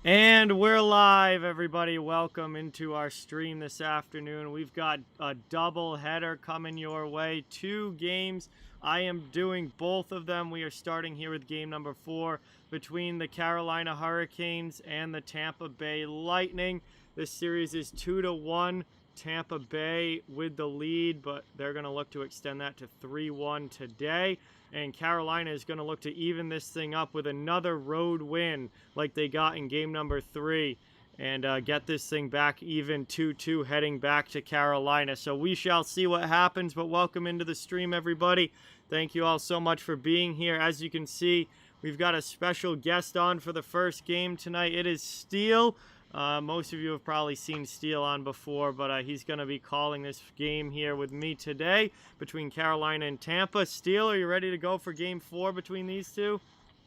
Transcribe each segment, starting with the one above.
And we're live, everybody. Welcome into our stream this afternoon. We've got a double header coming your way. 2 games. I am doing both of them. We are starting here with game number 4 between the Carolina Hurricanes and the Tampa Bay Lightning. This series is 2-1. Tampa Bay with the lead, but they're going to look to extend that to 3-1 today. And Carolina is going to look to even this thing up with another road win like they got in game number 3 and get this thing back even 2-2 heading back to Carolina. So we shall see what happens, but welcome into the stream, everybody. Thank you all so much for being here. As you can see, we've got a special guest on for the first game tonight. It is Steele. Most of you have probably seen Steele on before, but he's going to be calling this game here with me today between Carolina and Tampa. Steele, are you ready to go for game 4 between these two?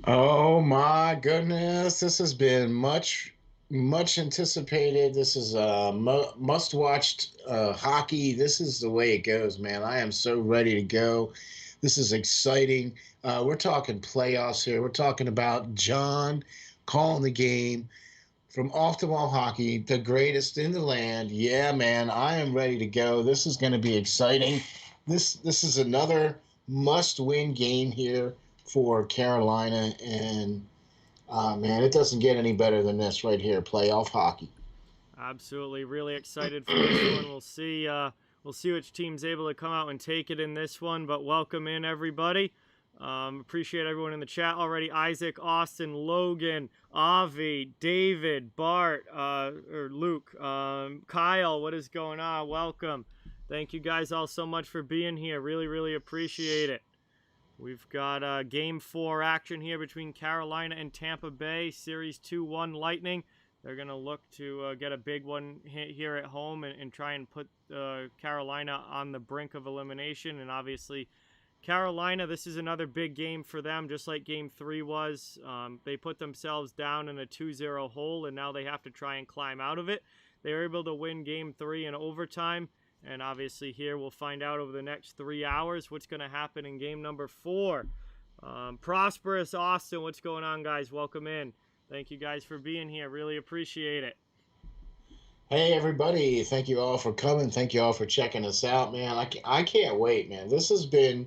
Oh my goodness, this has been much anticipated. This is must-watched hockey. This is the way it goes, man. I am so ready to go. This is exciting. We're talking playoffs here. We're talking about John calling the game from Off the Wall Hockey, the greatest in the land. Yeah, man, I am ready to go. This is going to be exciting. This is another must-win game here for Carolina, and man, it doesn't get any better than this right here, playoff hockey. Absolutely, really excited for this one. We'll see which team's able to come out and take it in this one. But welcome in, everybody. Appreciate everyone in the chat already. Isaac, Austin, Logan, Avi, David, Bart, or Luke, Kyle. What is going on? Welcome. Thank you guys all so much for being here. Really appreciate it. We've got Game 4 action here between Carolina and Tampa Bay. Series 2-1 Lightning. They're going to look to get a big one here at home and try and put Carolina on the brink of elimination. And obviously, Carolina, this is another big game for them, just like Game 3 was. They put themselves down in a 2-0 hole, and now they have to try and climb out of it. They were able to win Game 3 in overtime. And obviously here we'll find out over the next 3 hours what's going to happen in game number 4. Prosperous Austin, what's going on, guys? Welcome in. Thank you guys for being here. Really appreciate it. Hey, everybody. Thank you all for coming. Thank you all for checking us out, man. I can't wait, man. This has been,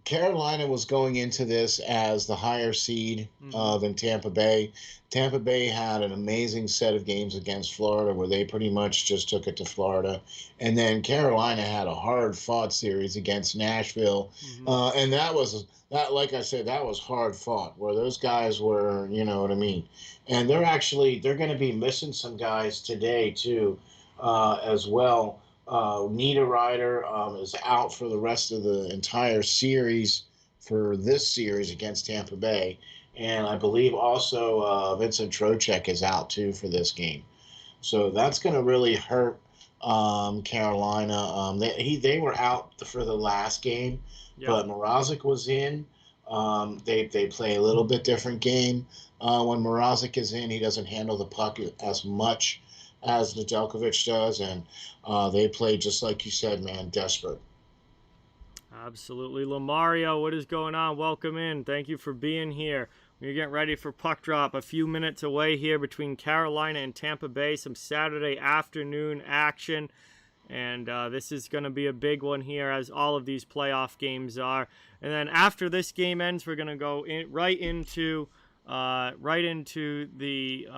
Carolina was going into this as the higher seed than Tampa Bay. Tampa Bay had an amazing set of games against Florida where they pretty much just took it to Florida. And then Carolina had a hard-fought series against Nashville. And like I said, that was hard fought, where those guys were, you know what I mean? And they're going to be missing some guys today, too, as well. Niederreiter is out for the rest of the entire series for this series against Tampa Bay. And I believe also Vincent Trocheck is out, too, for this game. So that's going to really hurt Carolina. They were out for the last game, but Mrazek was in. They play a little bit different game. When Mrazek is in, he doesn't handle the puck as much as Nedeljkovic does, and they play, just like you said, man, desperate. Absolutely. Lamario, what is going on? Welcome in. Thank you for being here. We're getting ready for puck drop. A few minutes away here between Carolina and Tampa Bay. Some Saturday afternoon action. And this is going to be a big one here, as all of these playoff games are. And then after this game ends, we're going to go right into the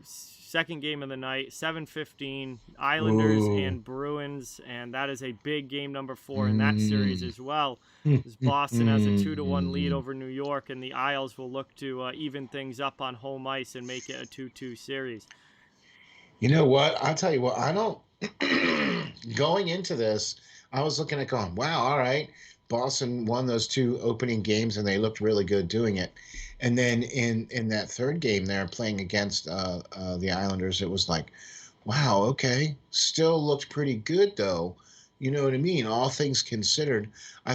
second game of the night, 7:15, Islanders and Bruins, and that is a big game number 4 in that series as well. As Boston has a 2-1 lead over New York, and the Isles will look to even things up on home ice and make it a 2-2 series. You know what? I'll tell you what, going into this, I was looking at going, wow, all right, Boston won those 2 opening games, and they looked really good doing it. And then in that third game there, playing against the Islanders, it was like, wow, okay, still looked pretty good, though. You know what I mean? All things considered, I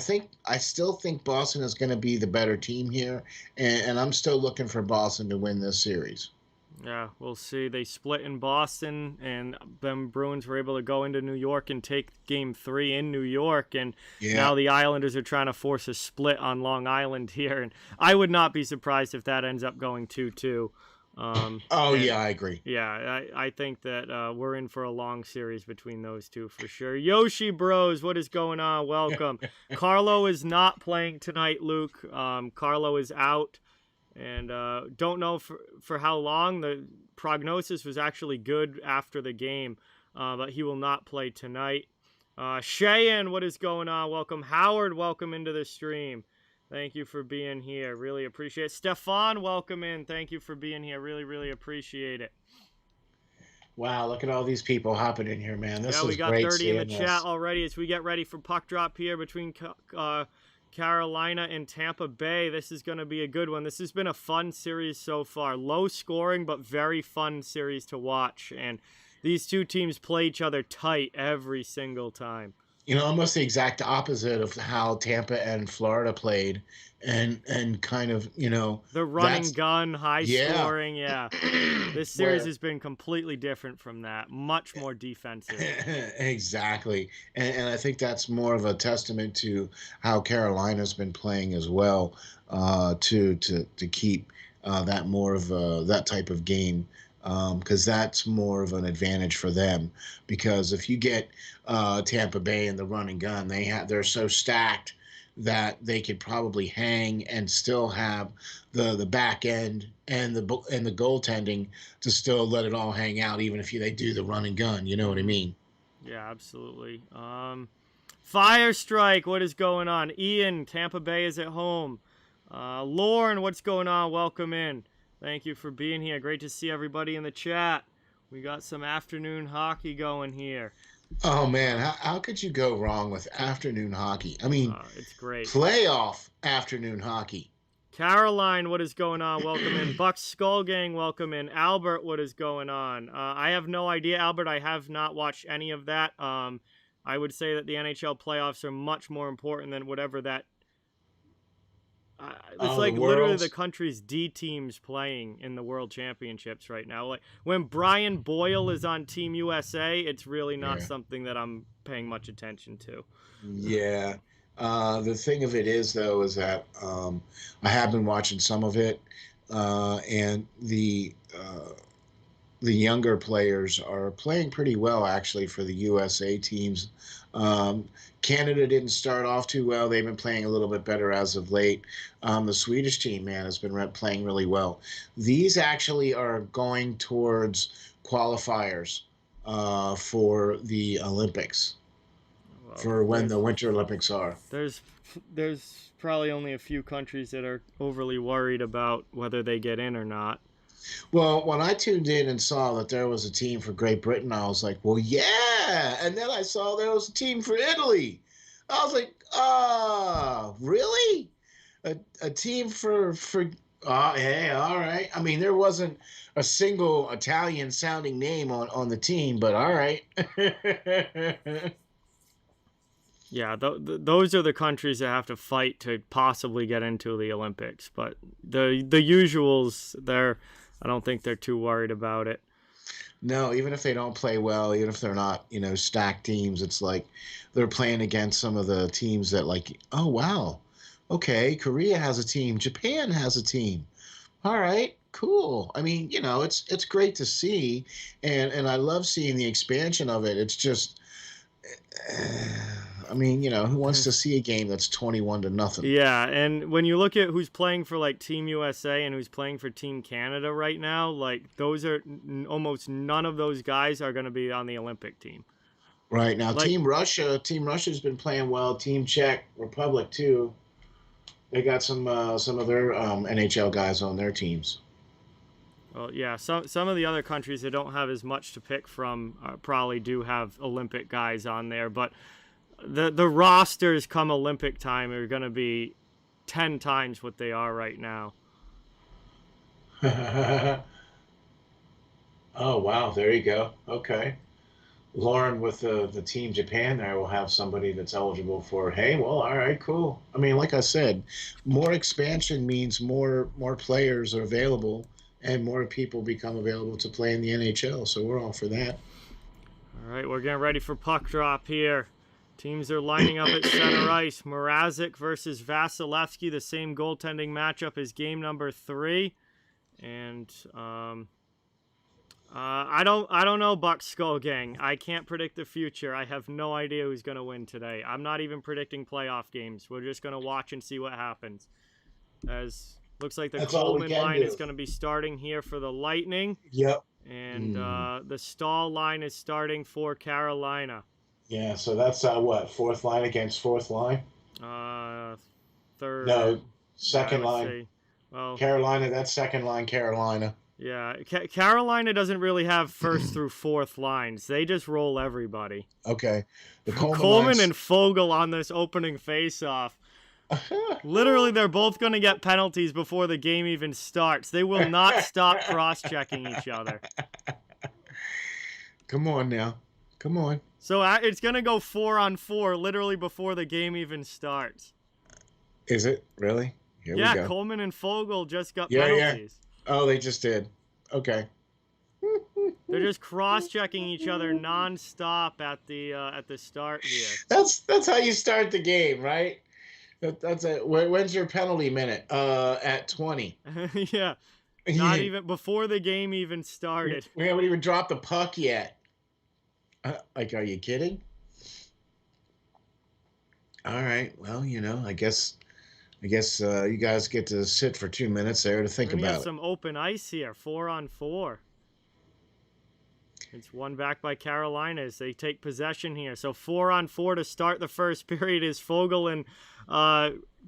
still think Boston is going to be the better team here, and I'm still looking for Boston to win this series. Yeah, we'll see. They split in Boston, and then Bruins were able to go into New York and take Game 3 in New York, and now the Islanders are trying to force a split on Long Island here, and I would not be surprised if that ends up going 2-2. Yeah, I agree. Yeah, I think that we're in for a long series between those two for sure. Yoshi Bros, what is going on? Welcome. Carlo is not playing tonight, Luke. Carlo is out, and don't know for how long. The prognosis was actually good after the game, but he will not play tonight. Cheyenne, what is going on? Welcome. Howard, welcome into the stream. Thank you for being here. Really appreciate it. Stefan, welcome in. Thank you for being here. Really, really appreciate it. Wow, look at all these people hopping in here, man. This We is got great 30 in the seeing chat this. already as we get ready for puck drop here between Carolina and Tampa Bay. This is going to be a good one. This has been a fun series so far. Low scoring, but very fun series to watch. And these two teams play each other tight every single time. Almost the exact opposite of how Tampa and Florida played, and kind of, the running gun, high yeah. scoring. Yeah, this series has been completely different from that. Much more defensive. Exactly, and I think that's more of a testament to how Carolina's been playing as well, to keep that more of that type of game. Because that's more of an advantage for them. Because if you get Tampa Bay in the run and gun, they're so stacked that they could probably hang and still have the back end and the goaltending to still let it all hang out, even if they do the run and gun. You know what I mean? Yeah, absolutely. Fire Strike, what is going on? Ian, Tampa Bay is at home. Lauren, what's going on? Welcome in. Thank you for being here. Great to see everybody in the chat. We got some afternoon hockey going here. Oh, man. How could you go wrong with afternoon hockey? I mean, it's great. Playoff afternoon hockey. Caroline, what is going on? Welcome in. Bucks Skull Gang, welcome in. Albert, what is going on? I have no idea, Albert. I have not watched any of that. I would say that the NHL playoffs are much more important than whatever that it's like literally the country's D teams playing in the World Championships right now. Like when Brian Boyle is on Team USA, it's really not something that I'm paying much attention to. Yeah. The thing of it is, though, is that I have been watching some of it, and the younger players are playing pretty well, actually, for the USA teams. Canada didn't start off too well. They've been playing a little bit better as of late. The Swedish team, man, has been playing really well. These actually are going towards qualifiers for the Olympics, for when the Winter Olympics are. There's probably only a few countries that are overly worried about whether they get in or not. Well, when I tuned in and saw that there was a team for Great Britain, I was like, well, yeah. And then I saw there was a team for Italy. I was like, really? A team for hey, all right. I mean, there wasn't a single Italian sounding name on the team, but all right. Yeah, those are the countries that have to fight to possibly get into the Olympics. But the usuals, I don't think they're too worried about it. No, even if they don't play well, even if they're not, stacked teams, it's like they're playing against some of the teams that oh, wow. Okay, Korea has a team. Japan has a team. All right, cool. I mean, it's great to see, and I love seeing the expansion of it. It's just, I mean, who wants to see a game that's 21-0? Yeah, and when you look at who's playing for Team USA and who's playing for Team Canada right now, those are almost none of those guys are going to be on the Olympic team. Right now, Team Russia's been playing well. Team Czech Republic too. They got some of their NHL guys on their teams. Well, yeah, some of the other countries that don't have as much to pick from probably do have Olympic guys on there, but the rosters come Olympic time are going to be 10 times what they are right now. Oh, wow. There you go. Okay. Lauren with the Team Japan there will have somebody that's eligible for, hey, well, all right, cool. I mean, like I said, more expansion means more players are available and more people become available to play in the NHL. So we're all for that. All right, we're getting ready for puck drop here. Teams are lining up at center ice. Mrazek versus Vasilevsky, the same goaltending matchup as game number 3. And I don't know, Buck Skull Gang. I can't predict the future. I have no idea who's gonna win today. I'm not even predicting playoff games. We're just gonna watch and see what happens. As looks like the That's all we Coleman can line do. is gonna be starting here for the Lightning, Yep. and the Stahl line is starting for Carolina. Yeah, so that's what, fourth line against fourth line? Third. No, Yeah, I second would line. say. Well, Carolina, that's second line Carolina. yeah, Carolina doesn't really have first through fourth lines. They just roll everybody. Okay. The Coleman and Fogle on this opening face-off. Literally, they're both going to get penalties before the game even starts. They will not stop cross-checking each other. Come on now. Come on. So it's going to go 4-on-4 literally before the game even starts. Is it? Really? Here we go. Coleman and Fogle just got penalties. Yeah. Oh, they just did. Okay. They're just cross-checking each other non-stop at the start here. That's how you start the game, right? That's it. When's your penalty minute? At 20. Yeah. Not even before the game even started. We haven't even dropped the puck yet. Like, are you kidding? All right. Well, I guess you guys get to sit for 2 minutes there to think about it. Some open ice here, 4-on-4. It's one back by Carolina as they take possession here. So 4-on-4 to start the first period is Fogle and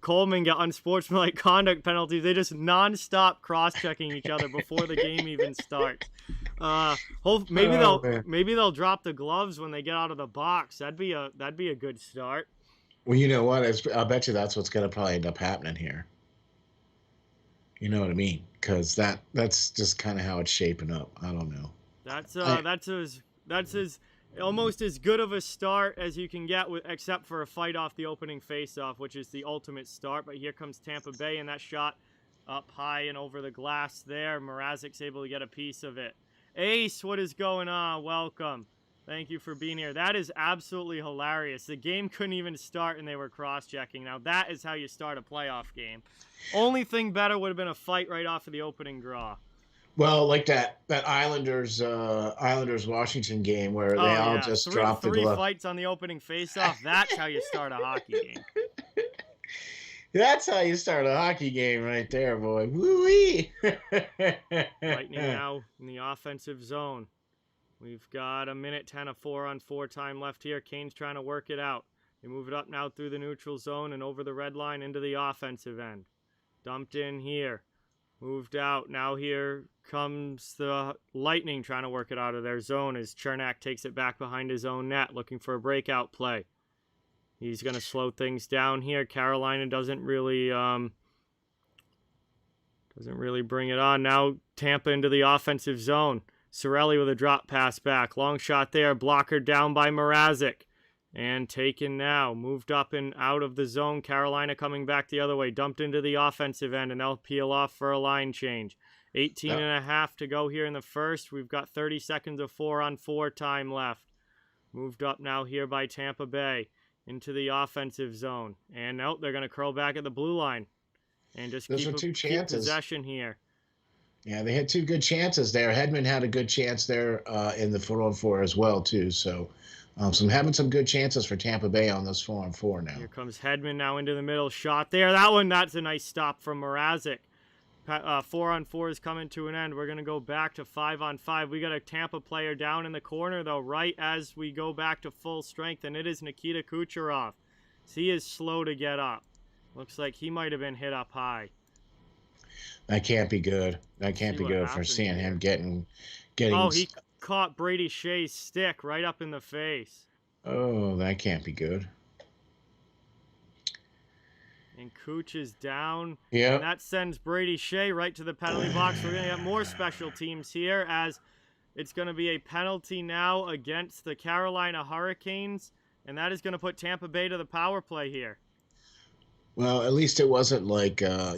Coleman get unsportsmanlike conduct penalties. They just non-stop cross-checking each other before the game even starts. Maybe they'll drop the gloves when they get out of the box. That'd be a good start. Well, you know what? I'll bet you that's what's going to probably end up happening here. You know what I mean? Because that's just kind of how it's shaping up. I don't know. That's almost as good of a start as you can get except for a fight off the opening face-off, which is the ultimate start. But here comes Tampa Bay, and that shot up high and over the glass there. Mrazek's able to get a piece of it. Ace, what is going on? Welcome. Thank you for being here. That is absolutely hilarious. The game couldn't even start, and they were cross-checking. Now, that is how you start a playoff game. Only thing better would have been a fight right off of the opening draw. Well, like that Islanders Washington game where they all just dropped the glove. 3 fights on the opening face-off. That's how you start a hockey game. That's how you start a hockey game right there, boy. Woo-wee! Lightning now in the offensive zone. We've got 1:10 of 4-on-4 time left here. Kane's trying to work it out. They move it up now through the neutral zone and over the red line into the offensive end. Dumped in here. Moved out. Now here comes the Lightning trying to work it out of their zone as Chernak takes it back behind his own net, looking for a breakout play. He's going to slow things down here. Carolina doesn't really bring it on. Now Tampa into the offensive zone. Cirelli with a drop pass back. Long shot there. Blocker down by Mrazek. And taken now. Moved up and out of the zone. Carolina coming back the other way. Dumped into the offensive end, and they'll peel off for a line change. 18 and a half to go here in the first. We've got 30 seconds of 4-on-4 time left. Moved up now here by Tampa Bay into the offensive zone. And nope, they're going to curl back at the blue line. And just keep possession here. Yeah, they had 2 good chances there. Hedman had a good chance there in the 4-on-4 as well, too. So having some good chances for Tampa Bay on this 4-on-4 now. Here comes Hedman now into the middle. Shot there. That's a nice stop from Mrazek. 4-on-4 is coming to an end. We're going to go back to 5-on-5. We got a Tampa player down in the corner, though, right as we go back to full strength, and it is Nikita Kucherov. He is slow to get up. Looks like he might have been hit up high. That can't be good. That can't be good for seeing him getting. Oh, he caught Brady Shea's stick right up in the face. Oh, that can't be good. And Cooch is down. Yeah. And that sends Brady Shea right to the penalty box. We're going to get more special teams here as it's going to be a penalty now against the Carolina Hurricanes. And that is going to put Tampa Bay to the power play here. Well, at least it wasn't like, a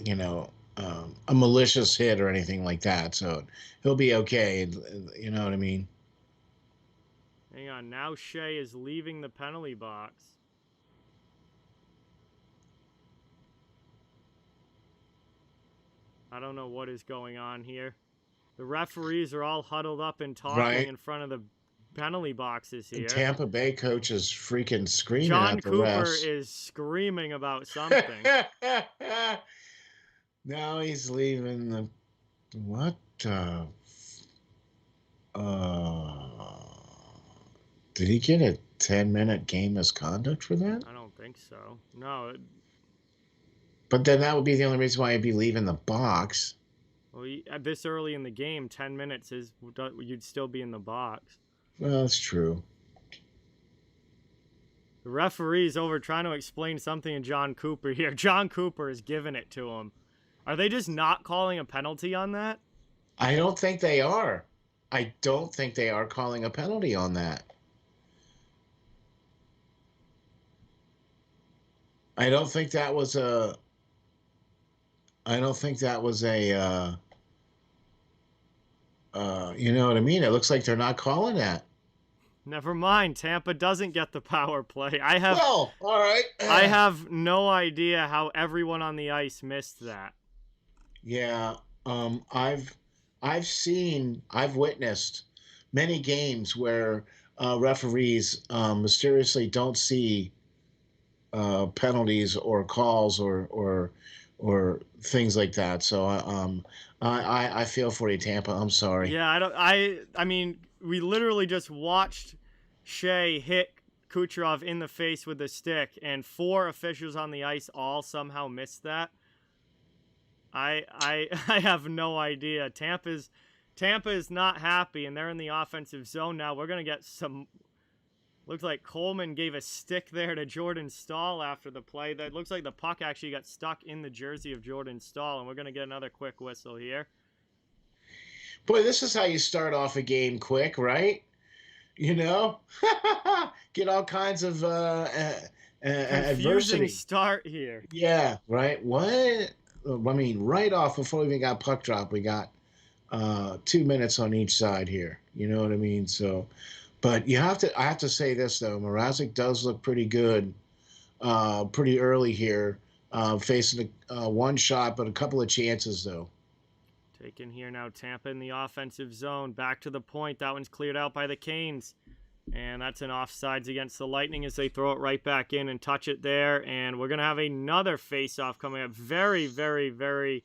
malicious hit or anything like that. So he'll be okay. You know what I mean? Hang on. Now Shea is leaving the penalty box. I don't know what is going on here. The referees are all huddled up and talking Right. in front of the penalty boxes here. The Tampa Bay coach is freaking screaming John at the Cooper refs. is screaming about something. Now he's leaving the what? Did he get a 10-minute game misconduct for that? I don't think so. No. But then that would be the only reason why he'd be leaving the box. Well, this early in the game, 10 minutes is you'd still be in the box. Well, that's true. The referee's over trying to explain something to John Cooper here. John Cooper is giving it to him. Are they just not calling a penalty on that? I don't think they are. I don't think they are calling a penalty on that. I don't think that was a. You know what I mean? It looks like they're not calling that. Never mind. Tampa doesn't get the power play. Well, all right. I have no idea how everyone on the ice missed that. Yeah. I've witnessed many games where referees mysteriously don't see penalties or calls or things like that. So I feel for you, Tampa. I'm sorry. Yeah, I mean, we literally just watched Shea hit Kucherov in the face with a stick, and 4 officials on the ice all somehow missed that. I have no idea. Tampa is not happy, and they're in the offensive zone now. We're gonna get some. Looks like Coleman gave a stick there to Jordan Staal after the play. That looks like the puck actually got stuck in the jersey of Jordan Staal, and we're gonna get another quick whistle here. Boy, this is how you start off a game quick, right? You know, get all kinds of adversity. Start here. Yeah, right. What? I mean, right off before we even got puck drop, we got 2 minutes on each side here. You know what I mean? So, but I have to say this though, Mrazek does look pretty good, pretty early here, facing one shot, but a couple of chances though. Taken here now, Tampa in the offensive zone. Back to the point. That one's cleared out by the Canes. And that's an offsides against the Lightning as they throw it right back in and touch it there. And we're going to have another face-off coming up. Very, very, very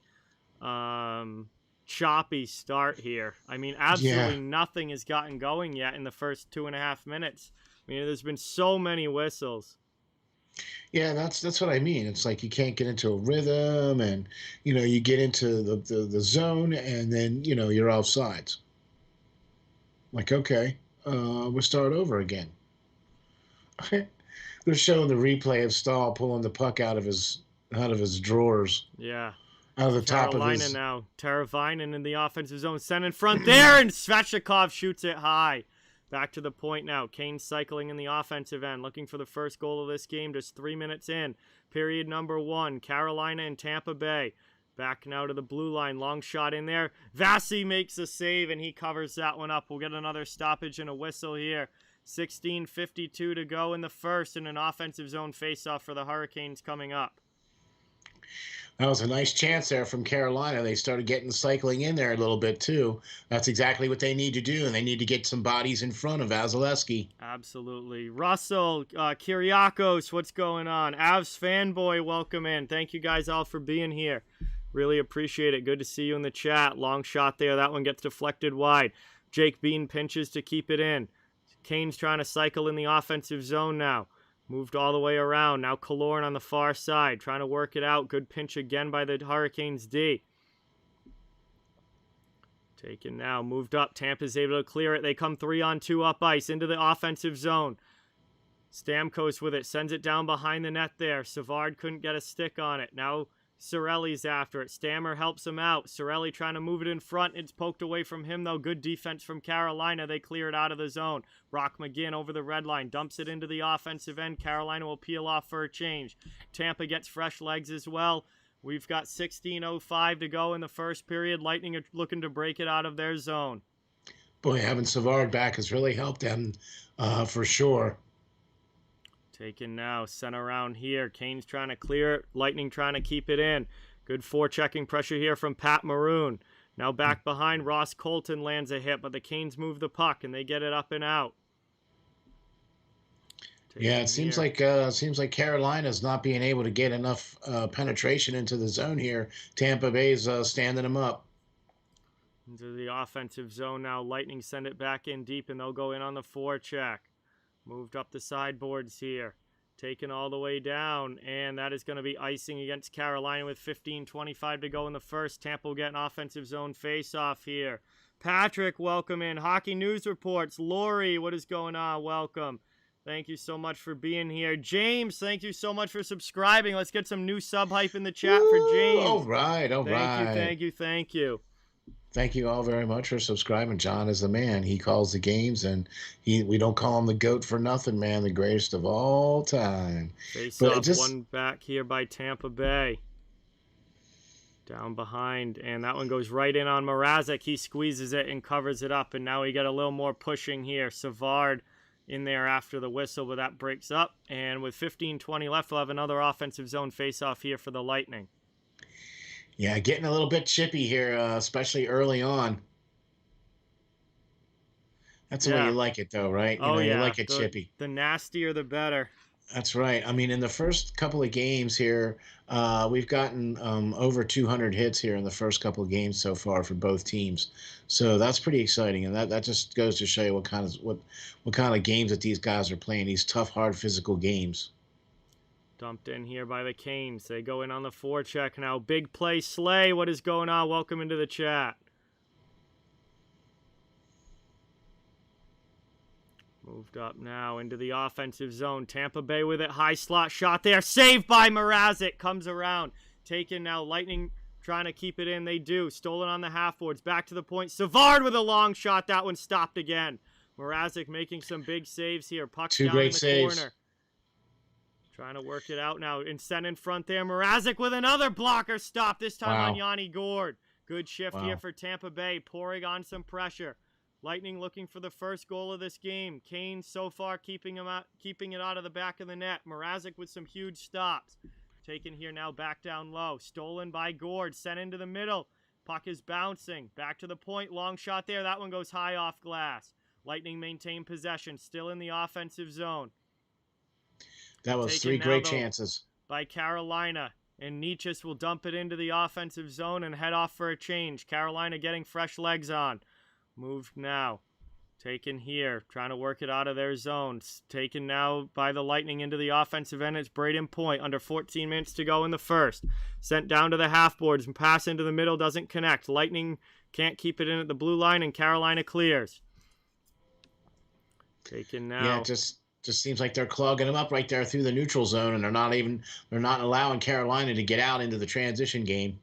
choppy start here. I mean, absolutely nothing has gotten going yet in the first 2.5 minutes. I mean, there's been so many whistles. Yeah, that's what I mean. It's like you can't get into a rhythm, and you get into the zone, and then you're offsides. Like, okay, we'll start over again. They're showing the replay of Staal pulling the puck out of his drawers. Yeah. Out of the top of his. Carolina now. Teravainen in the offensive zone, sent in front there, and Svechnikov shoots it high. Back to the point now. Kane cycling in the offensive end, looking for the first goal of this game just 3 minutes in. Period number 1. Carolina and Tampa Bay. Back now to the blue line. Long shot in there. Vasi makes a save, and he covers that one up. We'll get another stoppage and a whistle here. 16:52 to go in the first, and an offensive zone faceoff for the Hurricanes coming up. That was a nice chance there from Carolina. They started getting cycling in there a little bit, too. That's exactly what they need to do, and they need to get some bodies in front of Vasilevsky. Absolutely. Russell, Kyriakos, what's going on? Avs fanboy, welcome in. Thank you guys all for being here. Really appreciate it. Good to see you in the chat. Long shot there. That one gets deflected wide. Jake Bean pinches to keep it in. Kane's trying to cycle in the offensive zone now. Moved all the way around. Now Killorn on the far side. Trying to work it out. Good pinch again by the Hurricanes D. Taken now. Moved up. Tampa's able to clear it. They come 3-on-2 up ice into the offensive zone. Stamkos with it. Sends it down behind the net there. Savard couldn't get a stick on it. Now Cirelli's after it. Stammer helps him out. Cirelli trying to move it in front. It's poked away from him, though. Good defense from Carolina. They clear it out of the zone. Brock McGinn over the red line. Dumps it into the offensive end. Carolina will peel off for a change. Tampa gets fresh legs as well. We've got 16:05 to go in the first period. Lightning are looking to break it out of their zone. Boy, having Savard back has really helped them for sure. Taken now, sent around here. Kane's trying to clear it. Lightning trying to keep it in. Good forechecking pressure here from Pat Maroon. Now back behind, Ross Colton lands a hit, but the Canes move the puck, and they get it up and out. Yeah, it seems like Carolina's not being able to get enough penetration into the zone here. Tampa Bay's standing them up. Into the offensive zone now. Lightning send it back in deep, and they'll go in on the forecheck. Moved up the sideboards here. Taken all the way down, and that is going to be icing against Carolina with 15:25 to go in the first. Tampa will get an offensive zone face-off here. Patrick, welcome in. Hockey News Reports. Lori, what is going on? Welcome. Thank you so much for being here. James, thank you so much for subscribing. Let's get some new sub hype in the chat for James. All right. Thank you. Thank you all very much for subscribing. John is the man. He calls the games, and we don't call him the GOAT for nothing, man. The greatest of all time. Face off, one back here by Tampa Bay. Down behind, and that one goes right in on Mrazek. He squeezes it and covers it up, and now we get a little more pushing here. Savard in there after the whistle, but that breaks up. And with 15:20 left, we'll have another offensive zone face-off here for the Lightning. Yeah, getting a little bit chippy here, especially early on. That's the way you like it, though, right? You like it chippy. The nastier, the better. That's right. I mean, in the first couple of games here, we've gotten over 200 hits here in the first couple of games so far for both teams. So that's pretty exciting, and that just goes to show you what kind of games that these guys are playing. These tough, hard, physical games. Dumped in here by the Canes. They go in on the forecheck now. Big play, Slay. What is going on? Welcome into the chat. Moved up now into the offensive zone. Tampa Bay with it. High slot shot there. Saved by Mrazek. Comes around. Taken now. Lightning trying to keep it in. They do. Stolen on the half boards. Back to the point. Savard with a long shot. That one stopped again. Mrazek making some big saves here. Puck down in the corner. Trying to work it out now. And sent in front there. Mrazek with another blocker stop. This time on Yanni Gourde. Good shift here for Tampa Bay. Pouring on some pressure. Lightning looking for the first goal of this game. Kane so far keeping it out of the back of the net. Mrazek with some huge stops. Taken here now back down low. Stolen by Gourde. Sent into the middle. Puck is bouncing. Back to the point. Long shot there. That one goes high off glass. Lightning maintain possession. Still in the offensive zone. That was three great chances by Carolina. And Nietzsche will dump it into the offensive zone and head off for a change. Carolina getting fresh legs on. Moved now. Taken here. Trying to work it out of their zone. Taken now by the Lightning into the offensive end. It's Braden Point. Under 14 minutes to go in the first. Sent down to the half boards and pass into the middle. Doesn't connect. Lightning can't keep it in at the blue line, and Carolina clears. Taken now. Yeah, just seems like they're clogging them up right there through the neutral zone, and they're not allowing Carolina to get out into the transition game.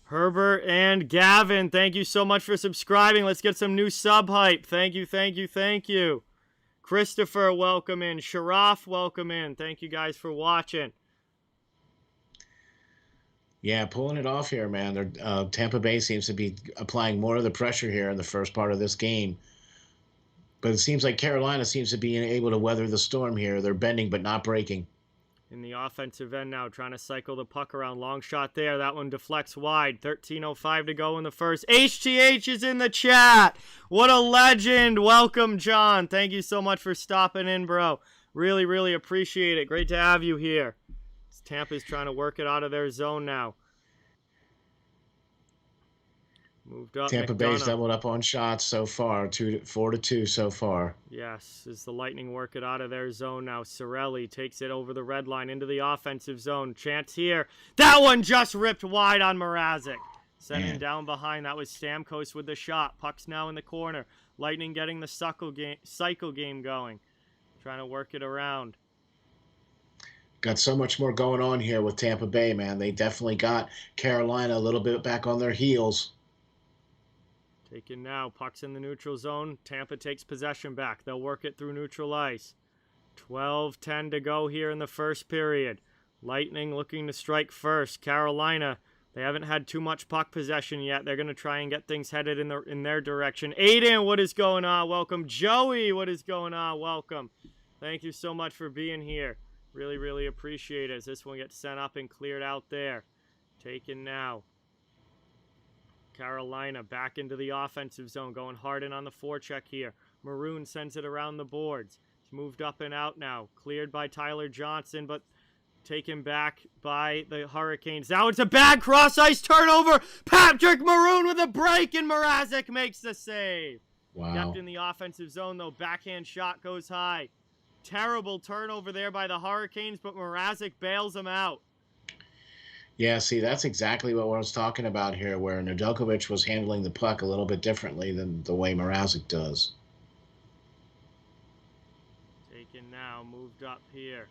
Herbert and Gavin, thank you so much for subscribing. Let's get some new sub hype. Thank you. Christopher, welcome in. Sharaf, welcome in. Thank you guys for watching. Yeah, pulling it off here, man. Tampa Bay seems to be applying more of the pressure here in the first part of this game. But it seems like Carolina seems to be able to weather the storm here. They're bending but not breaking. In the offensive end now, trying to cycle the puck around. Long shot there. That one deflects wide. 13:05 to go in the first. HTH is in the chat. What a legend. Welcome, John. Thank you so much for stopping in, bro. Really, really appreciate it. Great to have you here. Tampa's trying to work it out of their zone now. Moved up. Tampa Bay's doubled up on shots so far, 4-2 so far. Yes, as the Lightning work it out of their zone now. Cirelli takes it over the red line into the offensive zone. Chance here. That one just ripped wide on Mrazek. Sending down behind. That was Stamkos with the shot. Puck's now in the corner. Lightning getting the cycle game going. Trying to work it around. Got so much more going on here with Tampa Bay, man. They definitely got Carolina a little bit back on their heels. Taken now. Puck's in the neutral zone. Tampa takes possession back. They'll work it through neutral ice. 12:10 to go here in the first period. Lightning looking to strike first. Carolina, they haven't had too much puck possession yet. They're going to try and get things headed in their direction. Aiden, what is going on? Welcome. Joey, what is going on? Welcome. Thank you so much for being here. Really, really appreciate it as this one gets sent up and cleared out there. Taken now. Carolina back into the offensive zone, going hard in on the forecheck here. Maroon sends it around the boards. It's moved up and out now. Cleared by Tyler Johnson, but taken back by the Hurricanes. Now it's a bad cross-ice turnover. Patrick Maroon with a break, and Mrazek makes the save. Wow. Kept in the offensive zone, though. Backhand shot goes high. Terrible turnover there by the Hurricanes, but Mrazek bails him out. Yeah, see, that's exactly what I was talking about here, where Nedeljkovic was handling the puck a little bit differently than the way Mrazek does. Taken now, moved up here.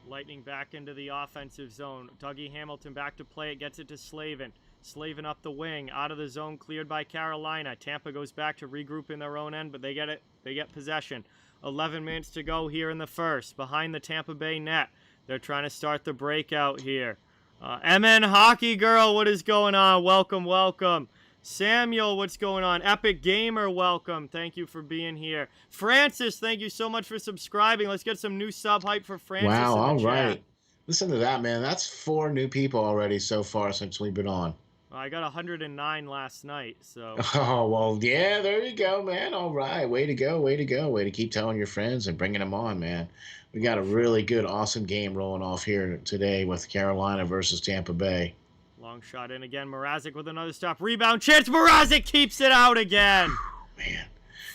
Lightning back into the offensive zone. Dougie Hamilton back to play it, gets it to Slavin. Slavin up the wing, out of the zone, cleared by Carolina. Tampa goes back to regroup in their own end, but they get it. They get possession. 11 minutes to go here in the first. Behind the Tampa Bay net. They're trying to start the breakout here. MN Hockey Girl, what is going on? Welcome, welcome. Samuel, what's going on? Epic Gamer, welcome. Thank you for being here. Francis, thank you so much for subscribing. Let's get some new sub hype for Francis. Wow, in the all chat. right. Listen to that, man. That's 4 new people already so far since we've been on. Well, I got 109 last night, so. Oh, well, yeah, there you go, man. All right. Way to go, way to go. Way to keep telling your friends and bringing them on, man. We got a really good, awesome game rolling off here today with Carolina versus Tampa Bay. Long shot in again. Mrazek with another stop. Rebound chance. Mrazek keeps it out again. Man,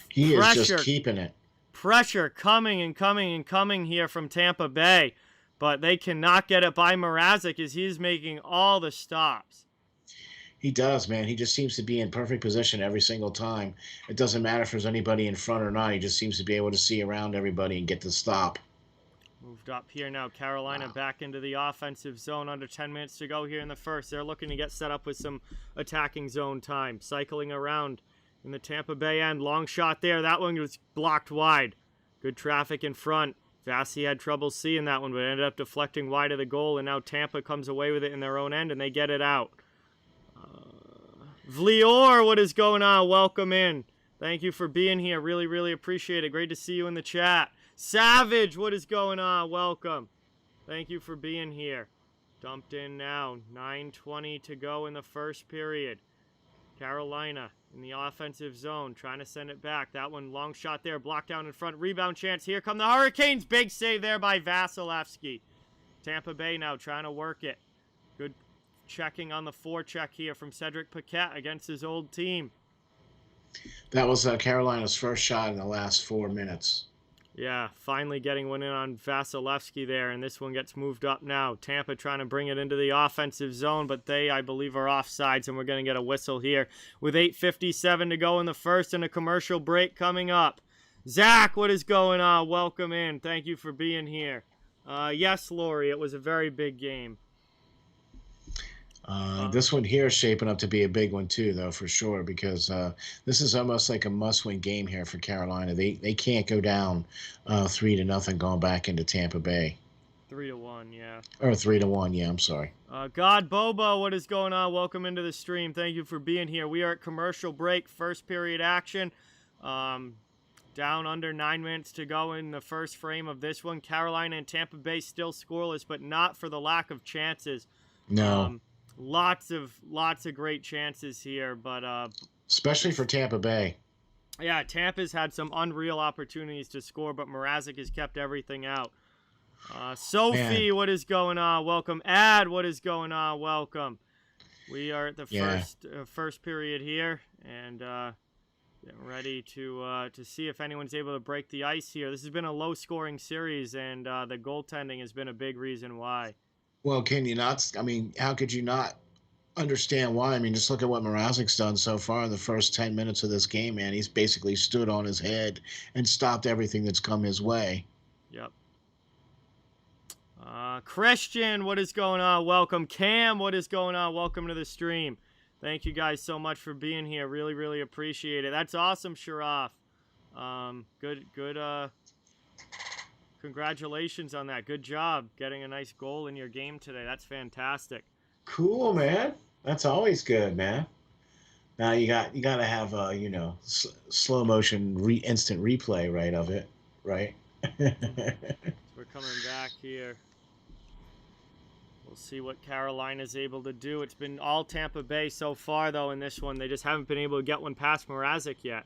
he is just keeping it. Pressure coming and coming and coming here from Tampa Bay. But they cannot get it by Mrazek as he's making all the stops. He does, man. He just seems to be in perfect position every single time. It doesn't matter if there's anybody in front or not. He just seems to be able to see around everybody and get the stop. Moved up here now. Carolina back into the offensive zone. Under 10 minutes to go here in the first. They're looking to get set up with some attacking zone time. Cycling around in the Tampa Bay end. Long shot there. That one was blocked wide. Good traffic in front. Vasi had trouble seeing that one, but ended up deflecting wide of the goal, and now Tampa comes away with it in their own end, and they get it out. Vlior, what is going on? Welcome in. Thank you for being here. Really, really appreciate it. Great to see you in the chat. Savage, what is going on? Welcome. Thank you for being here. Dumped in now. 9:20 to go in the first period. Carolina in the offensive zone, trying to send it back. That one, long shot there, blocked down in front. Rebound chance. Here come the Hurricanes. Big save there by Vasilevsky. Tampa Bay now trying to work it. Good checking on the forecheck here from Cedric Paquette against his old team. That was Carolina's first shot in the last 4 minutes. Yeah, finally getting one in on Vasilevsky there, and this one gets moved up now. Tampa trying to bring it into the offensive zone, but they, I believe, are offsides, and we're going to get a whistle here with 8:57 to go in the first and a commercial break coming up. Zach, what is going on? Welcome in. Thank you for being here. Yes, Lori, it was a very big game. This one here is shaping up to be a big one too, though, for sure, because this is almost like a must-win game here for Carolina. They can't go down 3-0 going back into Tampa Bay. 3-1, yeah. Or 3-1, yeah. I'm sorry. God Bobo, what is going on? Welcome into the stream. Thank you for being here. We are at commercial break, first period action. Down under 9 minutes to go in the first frame of this one. Carolina and Tampa Bay still scoreless, but not for the lack of chances. No. Lots of great chances here, but especially for Tampa Bay. Yeah, Tampa's had some unreal opportunities to score, but Mrazek has kept everything out. Sophie, what is going on? Welcome. Ad, what is going on? Welcome. We are at the first period here, and getting ready to see if anyone's able to break the ice here. This has been a low-scoring series, and the goaltending has been a big reason why. Well, can you not? I mean, how could you not understand why? I mean, just look at what Mrazek's done so far in the first 10 minutes of this game, man. He's basically stood on his head and stopped everything that's come his way. Yep. Christian, what is going on? Welcome. Cam, what is going on? Welcome to the stream. Thank you guys so much for being here. Really, really appreciate it. That's awesome, Sharaf. Good. Congratulations on that. Good job getting a nice goal in your game today. That's fantastic. Cool, man. That's always good, man. Now you got to have slow motion instant replay right of it, right? We're coming back here. We'll see what Carolina's able to do. It's been all Tampa Bay so far, though, in this one. They just haven't been able to get one past Mrazek yet.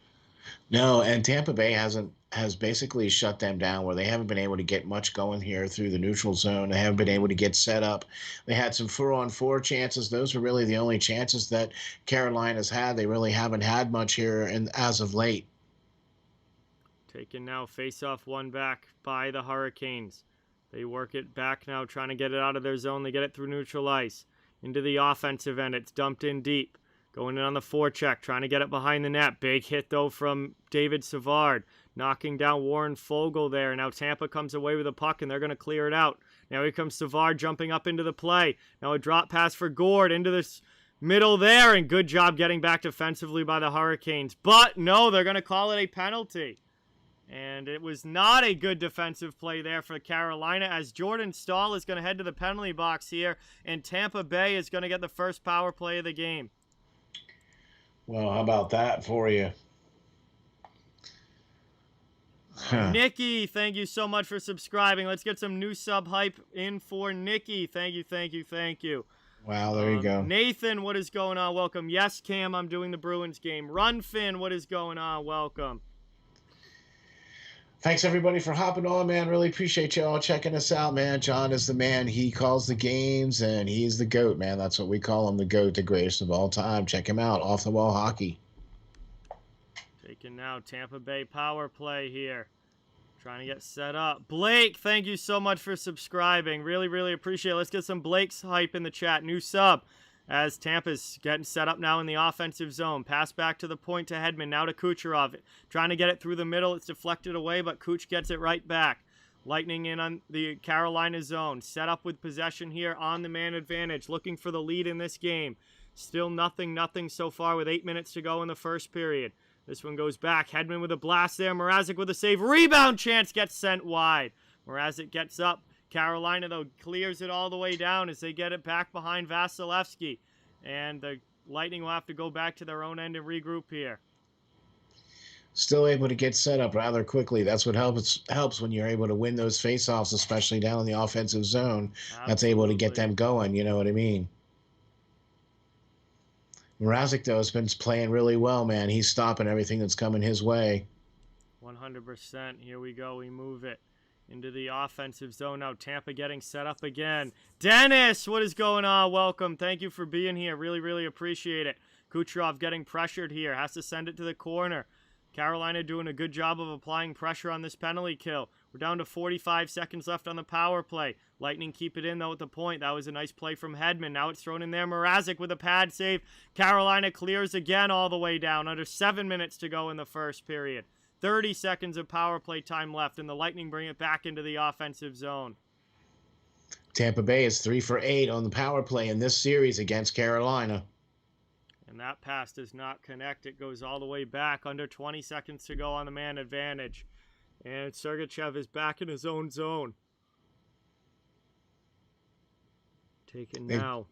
No, and Tampa Bay has basically shut them down where they haven't been able to get much going here through the neutral zone. They haven't been able to get set up. They had some 4-on-4 chances. Those are really the only chances that Carolina's had. They really haven't had much here as of late. Taken now, face-off one back by the Hurricanes. They work it back now, trying to get it out of their zone. They get it through neutral ice. Into the offensive end. It's dumped in deep. Going in on the forecheck, trying to get it behind the net. Big hit, though, from David Savard. Knocking down Warren Foegele there. Now Tampa comes away with a puck, and they're going to clear it out. Now here comes Savard jumping up into the play. Now a drop pass for Gord into this middle there, and good job getting back defensively by the Hurricanes. But no, they're going to call it a penalty. And it was not a good defensive play there for Carolina, as Jordan Staal is going to head to the penalty box here, and Tampa Bay is going to get the first power play of the game. Well, how about that for you? Nikki, thank you so much for subscribing. Let's get some new sub hype in for Nikki. Thank you, thank you, thank you. Wow, there you go. Nathan, what is going on? Welcome. Yes, Cam, I'm doing the Bruins game. Run Finn, what is going on? Welcome. Thanks, everybody, for hopping on, man. Really appreciate you all checking us out, man. John is the man. He calls the games, and he's the GOAT, man. That's what we call him, the GOAT, the greatest of all time. Check him out, Off the Wall Hockey. Taking now Tampa Bay power play here. Trying to get set up. Blake, thank you so much for subscribing. Really, really appreciate it. Let's get some Blake's hype in the chat. New sub. As Tampa's getting set up now in the offensive zone. Pass back to the point to Hedman. Now to Kucherov. Trying to get it through the middle. It's deflected away, but Kuch gets it right back. Lightning in on the Carolina zone. Set up with possession here on the man advantage. Looking for the lead in this game. Still nothing so far with 8 minutes to go in the first period. This one goes back. Hedman with a blast there. Mrazek with a save. Rebound chance gets sent wide. Mrazek gets up. Carolina, though, clears it all the way down as they get it back behind Vasilevsky. And the Lightning will have to go back to their own end and regroup here. Still able to get set up rather quickly. That's what helps when you're able to win those faceoffs, especially down in the offensive zone. Absolutely. That's able to get them going, you know what I mean? Mrazek, though, has been playing really well, man. He's stopping everything that's coming his way. 100%. Here we go. We move it into the offensive zone. Now Tampa getting set up again. Dennis, what is going on? Welcome. Thank you for being here. Really, really appreciate it. Kucherov getting pressured here. Has to send it to the corner. Carolina doing a good job of applying pressure on this penalty kill. We're down to 45 seconds left on the power play. Lightning keep it in, though, at the point. That was a nice play from Hedman. Now it's thrown in there. Mrazek with a pad save. Carolina clears again all the way down. Under 7 minutes to go in the first period. 30 seconds of power play time left, and the Lightning bring it back into the offensive zone. Tampa Bay is 3 for 8 on the power play in this series against Carolina. And that pass does not connect. It goes all the way back. Under 20 seconds to go on the man advantage. And Sergachev is back in his own zone. Taken now.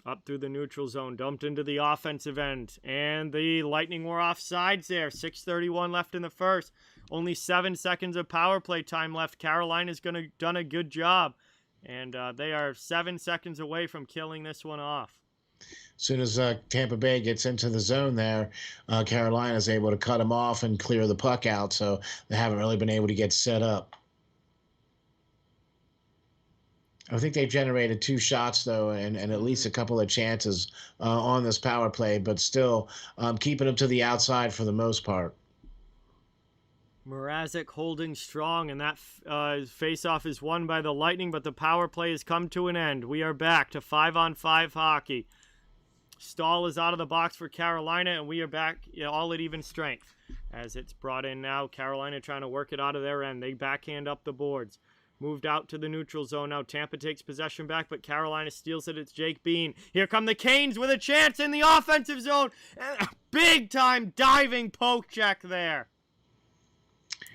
Up through the neutral zone. Dumped into the offensive end. And the Lightning were offsides there. 6:31 left in the first. Only 7 seconds of power play time left. Carolina's done a good job. And they are 7 seconds away from killing this one off. As soon as Tampa Bay gets into the zone there, Carolina's able to cut them off and clear the puck out, so they haven't really been able to get set up. I think they've generated 2 shots, though, and at least a couple of chances on this power play, but still keeping them to the outside for the most part. Mrazek holding strong, and that face-off is won by the Lightning, but the power play has come to an end. We are back to 5-on-5 hockey. Staal is out of the box for Carolina, and we are back all at even strength. As it's brought in now, Carolina trying to work it out of their end. They backhand up the boards. Moved out to the neutral zone. Now Tampa takes possession back, but Carolina steals it. It's Jake Bean. Here come the Canes with a chance in the offensive zone. Big-time diving poke check there.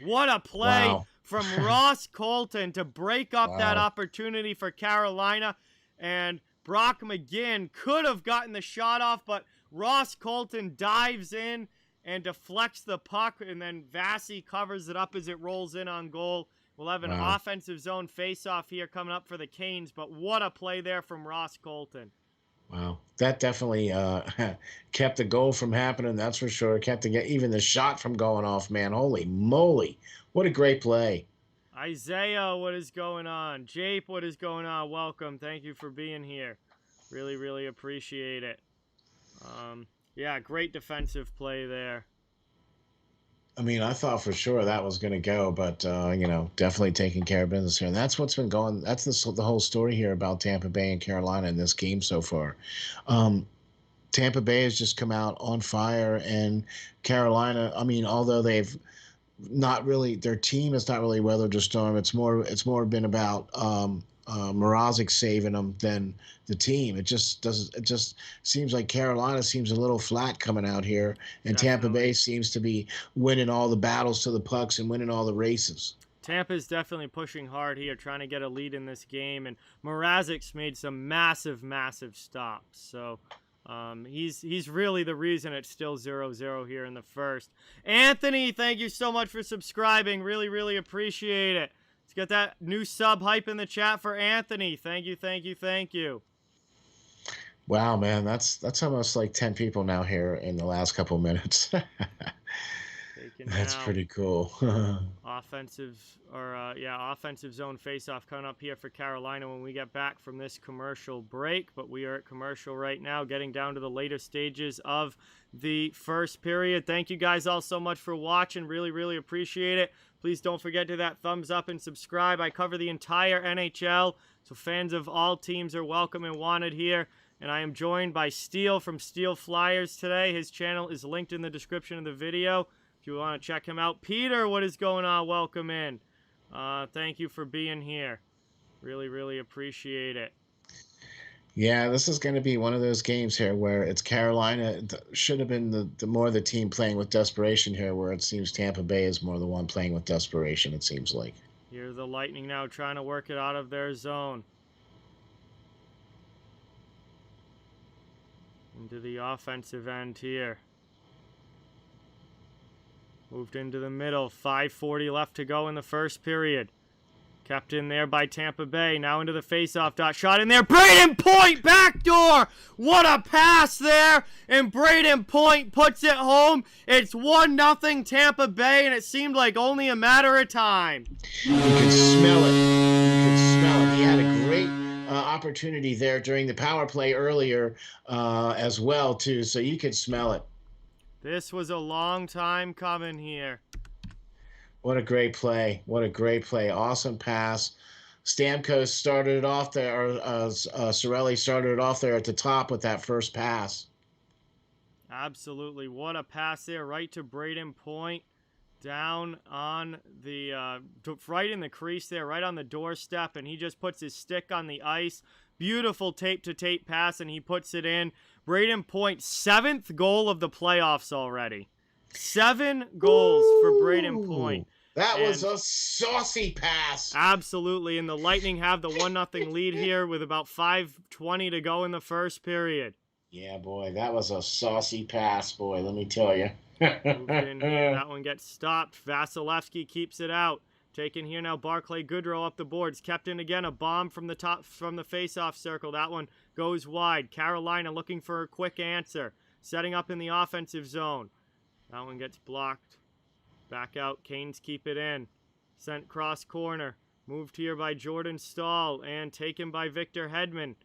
What a play from Ross Colton to break up that opportunity for Carolina. And Brock McGinn could have gotten the shot off, but Ross Colton dives in and deflects the puck, and then Vasi covers it up as it rolls in on goal. We'll have an Wow. offensive zone face-off here coming up for the Canes, but what a play there from Ross Colton. Wow, that definitely kept the goal from happening. That's for sure. Kept even the shot from going off. Man, holy moly, what a great play! Isaiah, what is going on? Jape, what is going on? Welcome. Thank you for being here. Really, really appreciate it. Yeah, great defensive play there. I mean, I thought for sure that was going to go, but definitely taking care of business here. And that's what's been going. That's the whole story here about Tampa Bay and Carolina in this game so far. Tampa Bay has just come out on fire, and Carolina. I mean, although they've not really, their team has not really weathered the storm. It's more been about Mrazek saving them than the team. It just seems like Carolina seems a little flat coming out here, and Tampa Definitely. Bay seems to be winning all the battles to the pucks and winning all the races. Tampa's definitely pushing hard here, trying to get a lead in this game, and Mrazek's made some massive, massive stops. So he's really the reason it's still 0-0 here in the first. Anthony, thank you so much for subscribing. Really, really appreciate it. Let's get that new sub hype in the chat for Anthony. Thank you, thank you, thank you. Wow, man, that's almost like 10 people now here in the last couple of minutes. That's pretty cool. Offensive zone faceoff coming up here for Carolina when we get back from this commercial break. But we are at commercial right now, getting down to the later stages of the first period. Thank you guys all so much for watching. Really, really appreciate it. Please don't forget to that thumbs up and subscribe. I cover the entire NHL, so fans of all teams are welcome and wanted here. And I am joined by Steele from Steel Flyers today. His channel is linked in the description of the video if you want to check him out. Peter, what is going on? Welcome in. Thank you for being here. Really, really appreciate it. Yeah, this is going to be one of those games here where it's Carolina. Should have been the more the team playing with desperation here, where it seems Tampa Bay is more the one playing with desperation, it seems like. Here's the Lightning now trying to work it out of their zone. Into the offensive end here. Moved into the middle. 5:40 left to go in the first period. Kept in there by Tampa Bay. Now into the faceoff dot. Shot in there. Braden Point backdoor. What a pass there. And Braden Point puts it home. It's 1-0 Tampa Bay, and it seemed like only a matter of time. You could smell it. You could smell it. He had a great opportunity there during the power play earlier as well, too. So you could smell it. This was a long time coming here. What a great play. What a great play. Awesome pass. Stamkos started it off there, or Cirelli started it off there at the top with that first pass. Absolutely. What a pass there, right to Braden Point. Down on the, right in the crease there, right on the doorstep, and he just puts his stick on the ice. Beautiful tape-to-tape pass, and he puts it in. Braden Point, 7th goal of the playoffs already. 7 goals for Braden Point. That was a saucy pass. Absolutely, and the Lightning have the 1-0 lead here with about 5:20 to go in the first period. Yeah, boy, that was a saucy pass, boy, let me tell you. Moved in here. That one gets stopped. Vasilevsky keeps it out. Taken here now, Barclay Goodrow up the boards. Kept in again, a bomb from the top, from the face-off circle. That one goes wide. Carolina looking for a quick answer. Setting up in the offensive zone. That one gets blocked. Back out. Canes keep it in. Sent cross corner. Moved here by Jordan Stahl and taken by Victor Hedman.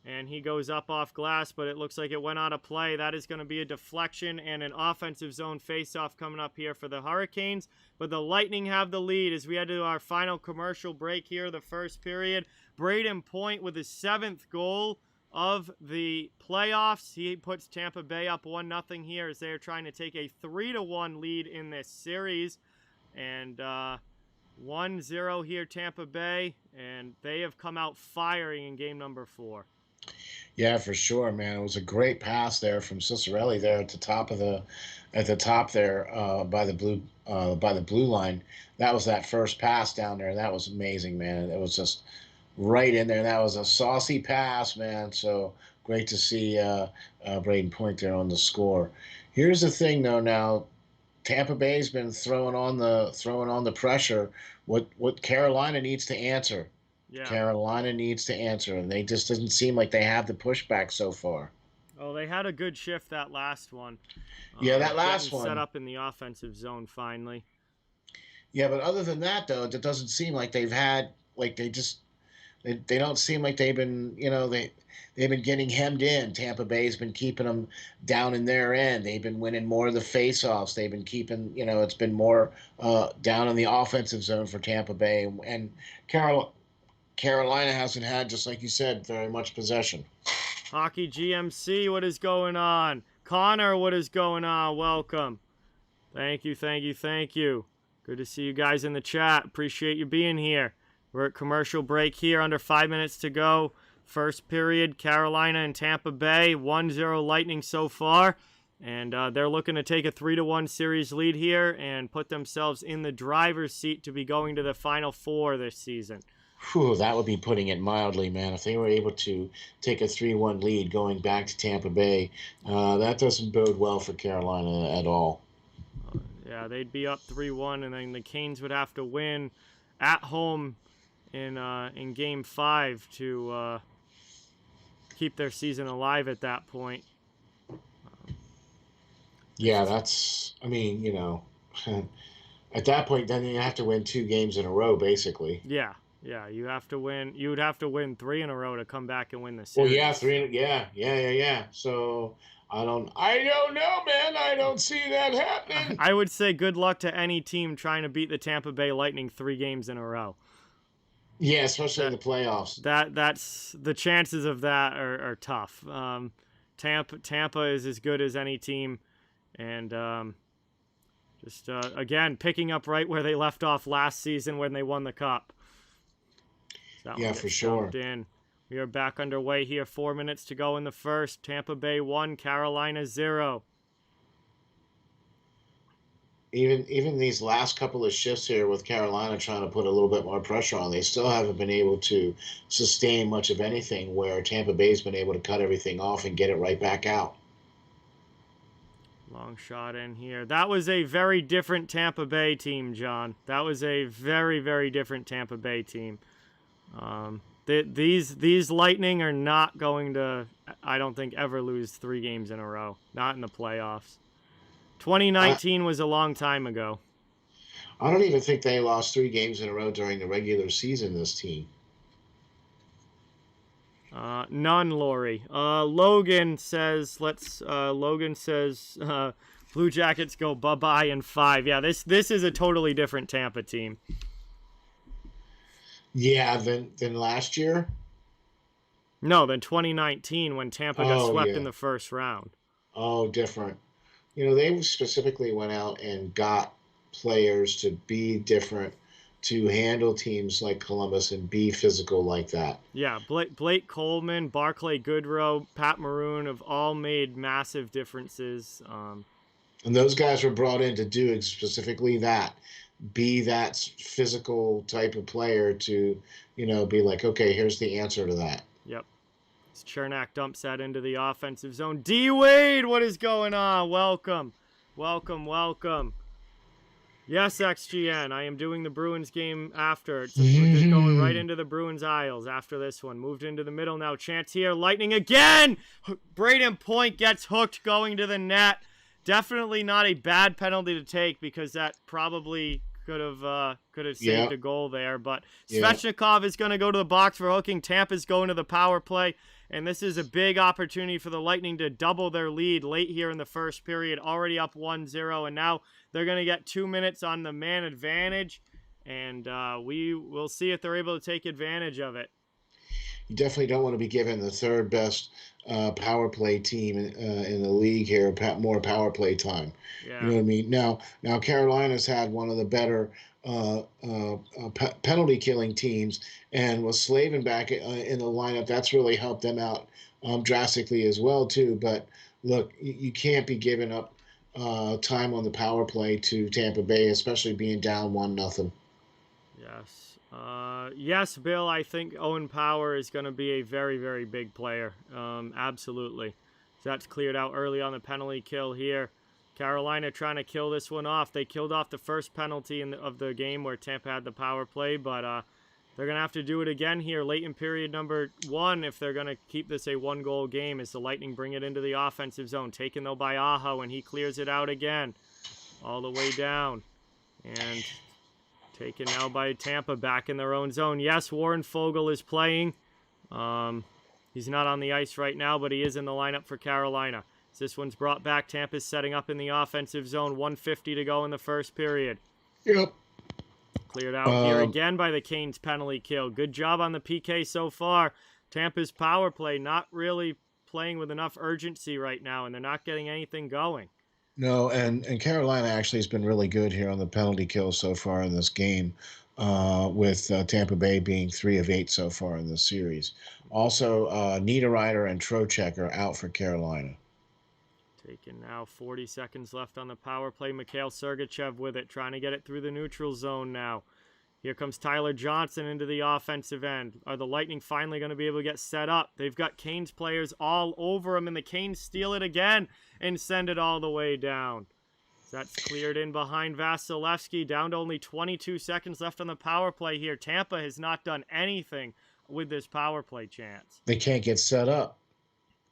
And he goes up off glass, but it looks like it went out of play. That is going to be a deflection and an offensive zone face-off coming up here for the Hurricanes. But the Lightning have the lead as we head to our final commercial break here, the first period. Braden Point with his 7th goal of the playoffs. He puts Tampa Bay up 1-0 here as they are trying to take a 3-1 lead in this series. And 1-0 here, Tampa Bay. And they have come out firing in game number 4. Yeah, for sure, man. It was a great pass there from Cicerelli there at the top there by the blue line. That was that first pass down there. That was amazing, man. It was just right in there. That was a saucy pass, man. So great to see Braden Point there on the score. Here's the thing, though. Now Tampa Bay's been throwing on the pressure. What Carolina needs to answer. Yeah. Carolina needs to answer, and they just doesn't seem like they have the pushback so far. Oh, they had a good shift that last one. Yeah, that Getting last set one. up in the offensive zone finally. Yeah, but other than that, though, it doesn't seem like they've had like they don't seem like they've been they've been getting hemmed in. Tampa Bay's been keeping them down in their end. They've been winning more of the faceoffs. They've been keeping it's been more down in the offensive zone for Tampa Bay, and Carolina hasn't had, just like you said, very much possession. Hockey GMC, what is going on? Connor, what is going on? Welcome. Thank you, thank you, thank you. Good to see you guys in the chat. Appreciate you being here. We're at commercial break here, under 5 minutes to go. First period, Carolina and Tampa Bay, 1-0 Lightning so far. And they're looking to take a 3-1 series lead here and put themselves in the driver's seat to be going to the Final Four this season. Whew, that would be putting it mildly, man. If they were able to take a 3-1 lead going back to Tampa Bay, that doesn't bode well for Carolina at all. Yeah, they'd be up 3-1, and then the Canes would have to win at home in Game 5 to keep their season alive at that point. Yeah, that's, I mean, at that point, then you have to win 2 games in a row, basically. Yeah, you have to win. You would have to win 3 in a row to come back and win the Well, series. yeah, yeah. So I don't know, man. I don't see that happening. I would say good luck to any team trying to beat the Tampa Bay Lightning 3 games in a row. Yeah, especially in the playoffs. That's the chances of that are tough. Tampa is as good as any team, and again picking up right where they left off last season when they won the cup. Yeah, for sure. In. We are back underway here. 4 minutes to go in the first. Tampa Bay 1, Carolina 0. Even these last couple of shifts here with Carolina trying to put a little bit more pressure on, they still haven't been able to sustain much of anything, where Tampa Bay's been able to cut everything off and get it right back out. Long shot in here. That was a very different Tampa Bay team, John. That was a very, very different Tampa Bay team. These Lightning are not going to, I don't think, ever lose 3 games in a row. Not in the playoffs. 2019 was a long time ago. I don't even think they lost 3 games in a row during the regular season, this team. None, Lori. Logan says, Blue Jackets go bye-bye in 5. Yeah, this is a totally different Tampa team. Yeah, than last year? No, than 2019 when Tampa got swept in the first round. Oh, different. They specifically went out and got players to be different, to handle teams like Columbus and be physical like that. Yeah, Blake Coleman, Barclay Goodrow, Pat Maroon have all made massive differences. And those guys were brought in to do specifically that. Be that physical type of player to, be like, okay, here's the answer to that. Yep. Chernak dumps that into the offensive zone. D. Wade, what is going on? Welcome. Yes, XGN. I am doing the Bruins game after. We're just going right into the Bruins aisles after this one. Moved into the middle now. Chance here. Lightning again. Braden Point gets hooked going to the net. Definitely not a bad penalty to take, because that probably could have saved a goal there. But Svechnikov is going to go to the box for hooking. Tampa's going to the power play. And this is a big opportunity for the Lightning to double their lead late here in the first period. Already up 1-0. And now they're going to get 2 minutes on the man advantage. And we will see if they're able to take advantage of it. You definitely don't want to be given the third best power play team in the league here, more power play time. Yeah. You know what I mean? Now Carolina's had one of the better penalty killing teams, and with Slavin back in the lineup, that's really helped them out drastically as well too. But look, you can't be giving up time on the power play to Tampa Bay, especially being down 1-0. Yes. Yes, Bill, I think Owen Power is going to be a very, very big player. Absolutely. So that's cleared out early on the penalty kill here. Carolina trying to kill this one off. They killed off the first penalty of the game where Tampa had the power play, but they're going to have to do it again here late in period number 1 if they're going to keep this a one-goal game as the Lightning bring it into the offensive zone. Taken, though, by Aho, and he clears it out again all the way down. And taken now by Tampa back in their own zone. Yes, Warren Foegele is playing. He's not on the ice right now, but he is in the lineup for Carolina. As this one's brought back, Tampa's setting up in the offensive zone. 1:50 to go in the first period. Yep. Cleared out here again by the Canes penalty kill. Good job on the PK so far. Tampa's power play not really playing with enough urgency right now, and they're not getting anything going. No, and Carolina actually has been really good here on the penalty kill so far in this game, with Tampa Bay being 3 of 8 so far in this series. Also, Niederreiter and Trocheck are out for Carolina. Taken now, 40 seconds left on the power play. Mikhail Sergachev with it, trying to get it through the neutral zone now. Here comes Tyler Johnson into the offensive end. Are the Lightning finally going to be able to get set up? They've got Canes players all over them, and the Canes steal it again and send it all the way down. That's cleared in behind Vasilevsky. Down to only 22 seconds left on the power play here. Tampa has not done anything with this power play chance. They can't get set up.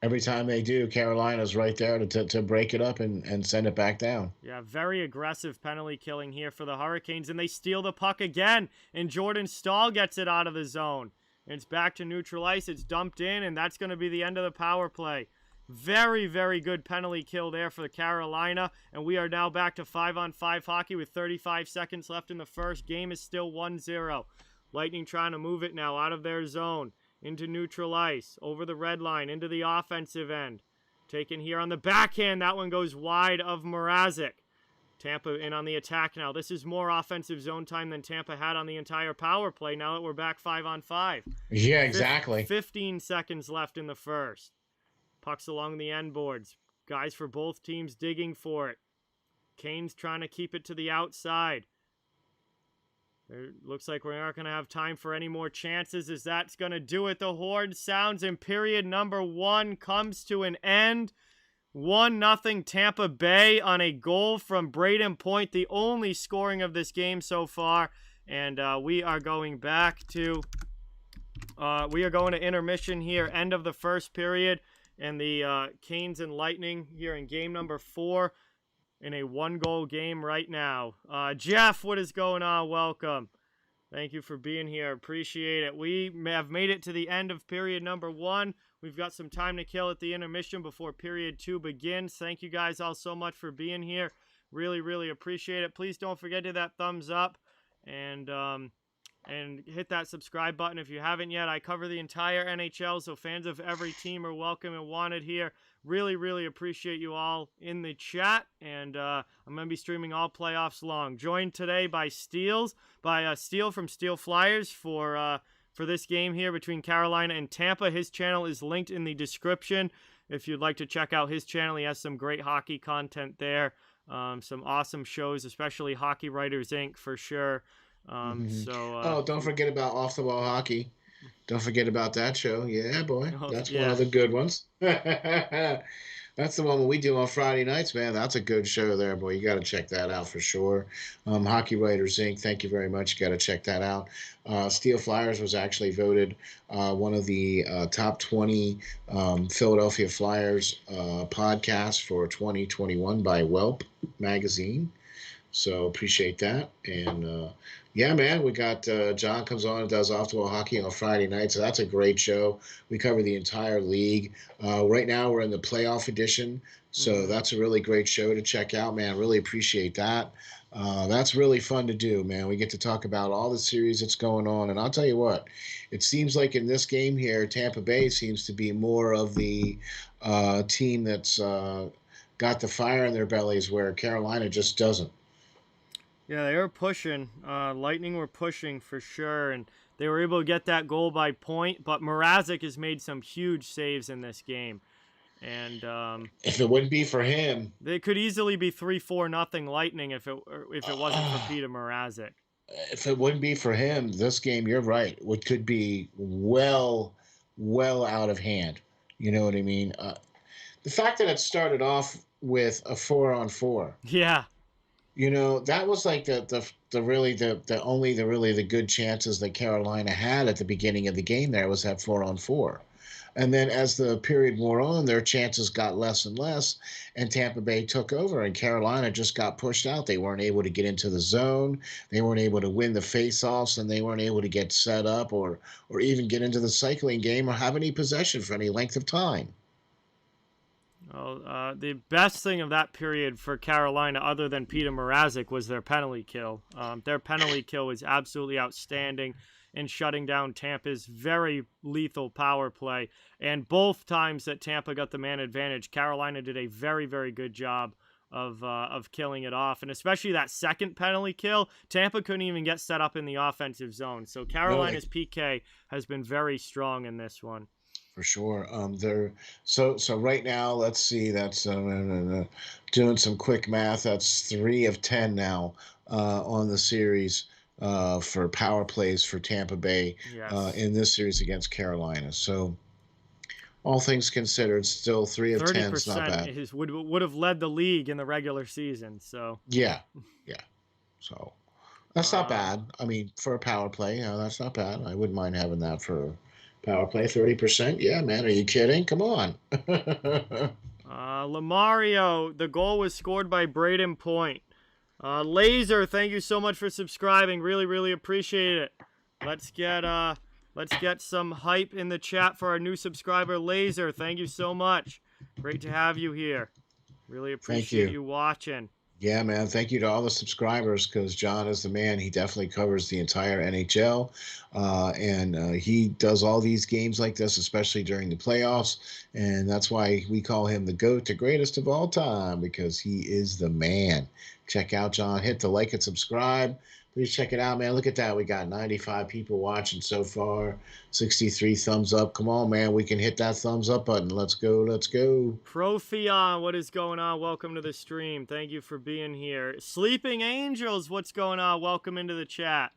Every time they do, Carolina's right there to break it up and send it back down. Yeah, very aggressive penalty killing here for the Hurricanes, and they steal the puck again, and Jordan Stahl gets it out of the zone. And it's back to neutral ice. It's dumped in, and that's going to be the end of the power play. Very, very good penalty kill there for the Carolina, and we are now back to 5-on-5 hockey with 35 seconds left in the first. Game is still 1-0. Lightning trying to move it now out of their zone. Into neutral ice, over the red line, into the offensive end. Taken here on the backhand. That one goes wide of Mrazek. Tampa in on the attack now. This is more offensive zone time than Tampa had on the entire power play now that we're back 5-on-5. Yeah, exactly. 15 seconds left in the first. Pucks along the end boards. Guys for both teams digging for it. Canes trying to keep it to the outside. It looks like we're not going to have time for any more chances as that's going to do it. The horn sounds and period number 1 comes to an end. 1-0 Tampa Bay on a goal from Braden Point, the only scoring of this game so far. And we are going back to intermission here, end of the first period. And the Canes and Lightning here in game number 4. In a 1-goal game right now. Jeff, what is going on? Welcome. Thank you for being here. Appreciate it. We have made it to the end of period number 1. We've got some time to kill at the intermission before period 2 begins. Thank you guys all so much for being here. Really, really appreciate it. Please don't forget to hit that thumbs up and hit that subscribe button if you haven't yet. I cover the entire NHL, so fans of every team are welcome and wanted here. Really, really appreciate you all in the chat, and I'm going to be streaming all playoffs long. Joined today by Steel from Steel Flyers for this game here between Carolina and Tampa. His channel is linked in the description. If you'd like to check out his channel, he has some great hockey content there. Some awesome shows, especially Hockey Writers Inc. for sure. Don't forget about Off the Wall Hockey. Don't forget about that show. Yeah, boy. That's yeah. one of the good ones. That's the one we do on Friday nights, man. That's a good show there, boy. You got to check that out for sure. Hockey Writers Inc., thank you very much. You got to check that out. Steel Flyers was actually voted one of the top 20 Philadelphia Flyers podcasts for 2021 by Welp magazine. So appreciate that. And yeah, man, we got John comes on and does Off the Wall Hockey on Friday night. So that's a great show. We cover the entire league. Right now we're in the playoff edition. So that's a really great show to check out, man. Really appreciate that. That's really fun to do, man. We get to talk about all the series that's going on. And I'll tell you what, it seems like in this game here, Tampa Bay seems to be more of the team that's got the fire in their bellies where Carolina just doesn't. Yeah, they were pushing. Lightning were pushing for sure, and they were able to get that goal by Point. But Mrazek has made some huge saves in this game, and if it wouldn't be for him, they could easily be 3-4-0 Lightning if it wasn't for Peter Mrazek. If it wouldn't be for him, this game, you're right, could be well out of hand. You know what I mean? The fact that it started off with a 4-on-4. Yeah. That was like the really the only the really the good chances that Carolina had at the beginning of the game. There was that 4-on-4. And then as the period wore on, their chances got less and less, and Tampa Bay took over, and Carolina just got pushed out. They weren't able to get into the zone. They weren't able to win the faceoffs, and they weren't able to get set up or even get into the cycling game or have any possession for any length of time. Well, the best thing of that period for Carolina, other than Peter Mrazek, was their penalty kill. Their penalty kill was absolutely outstanding in shutting down Tampa's very lethal power play. And both times that Tampa got the man advantage, Carolina did a very, very good job of killing it off. And especially that second penalty kill, Tampa couldn't even get set up in the offensive zone. So Carolina's PK has been very strong in this one. For sure. They're so right now. Let's see. That's doing some quick math. That's 3 of 10 now on the series for power plays for Tampa Bay in this series against Carolina. So all things considered, still 3 of 10 is not bad. Would have led the league in the regular season. So yeah. So that's not bad. I mean, for a power play, that's not bad. I wouldn't mind having that for power play. 30%. Yeah, man. Are you kidding? Come on. Lamario, the goal was scored by Braden Point. Laser, thank you so much for subscribing. Really, really appreciate it. Let's get some hype in the chat for our new subscriber, Laser. Thank you so much. Great to have you here. Really appreciate you watching. Yeah, man. Thank you to all the subscribers, because John is the man. He definitely covers the entire NHL, and he does all these games like this, especially during the playoffs. And that's why we call him the GOAT, the greatest of all time, because he is the man. Check out John. Hit the like and subscribe. Please check it out, man. Look at that. We got 95 people watching so far, 63 thumbs up. Come on, man. We can hit that thumbs up button. Let's go. Let's go. Profion, what is going on? Welcome to the stream. Thank you for being here. Sleeping Angels, what's going on? Welcome into the chat.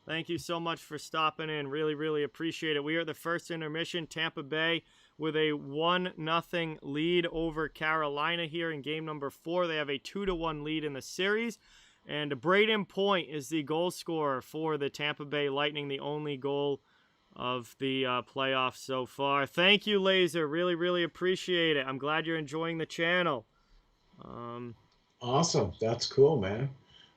Thank you so much for stopping in. Really, really appreciate it. We are the first intermission. Tampa Bay with a 1-0 lead over Carolina here in game number 4. They have a 2-1 lead in the series. And Braden Point is the goal scorer for the Tampa Bay Lightning, the only goal of the playoffs so far. Thank you, Laser. Really, really appreciate it. I'm glad you're enjoying the channel. Awesome. That's cool, man.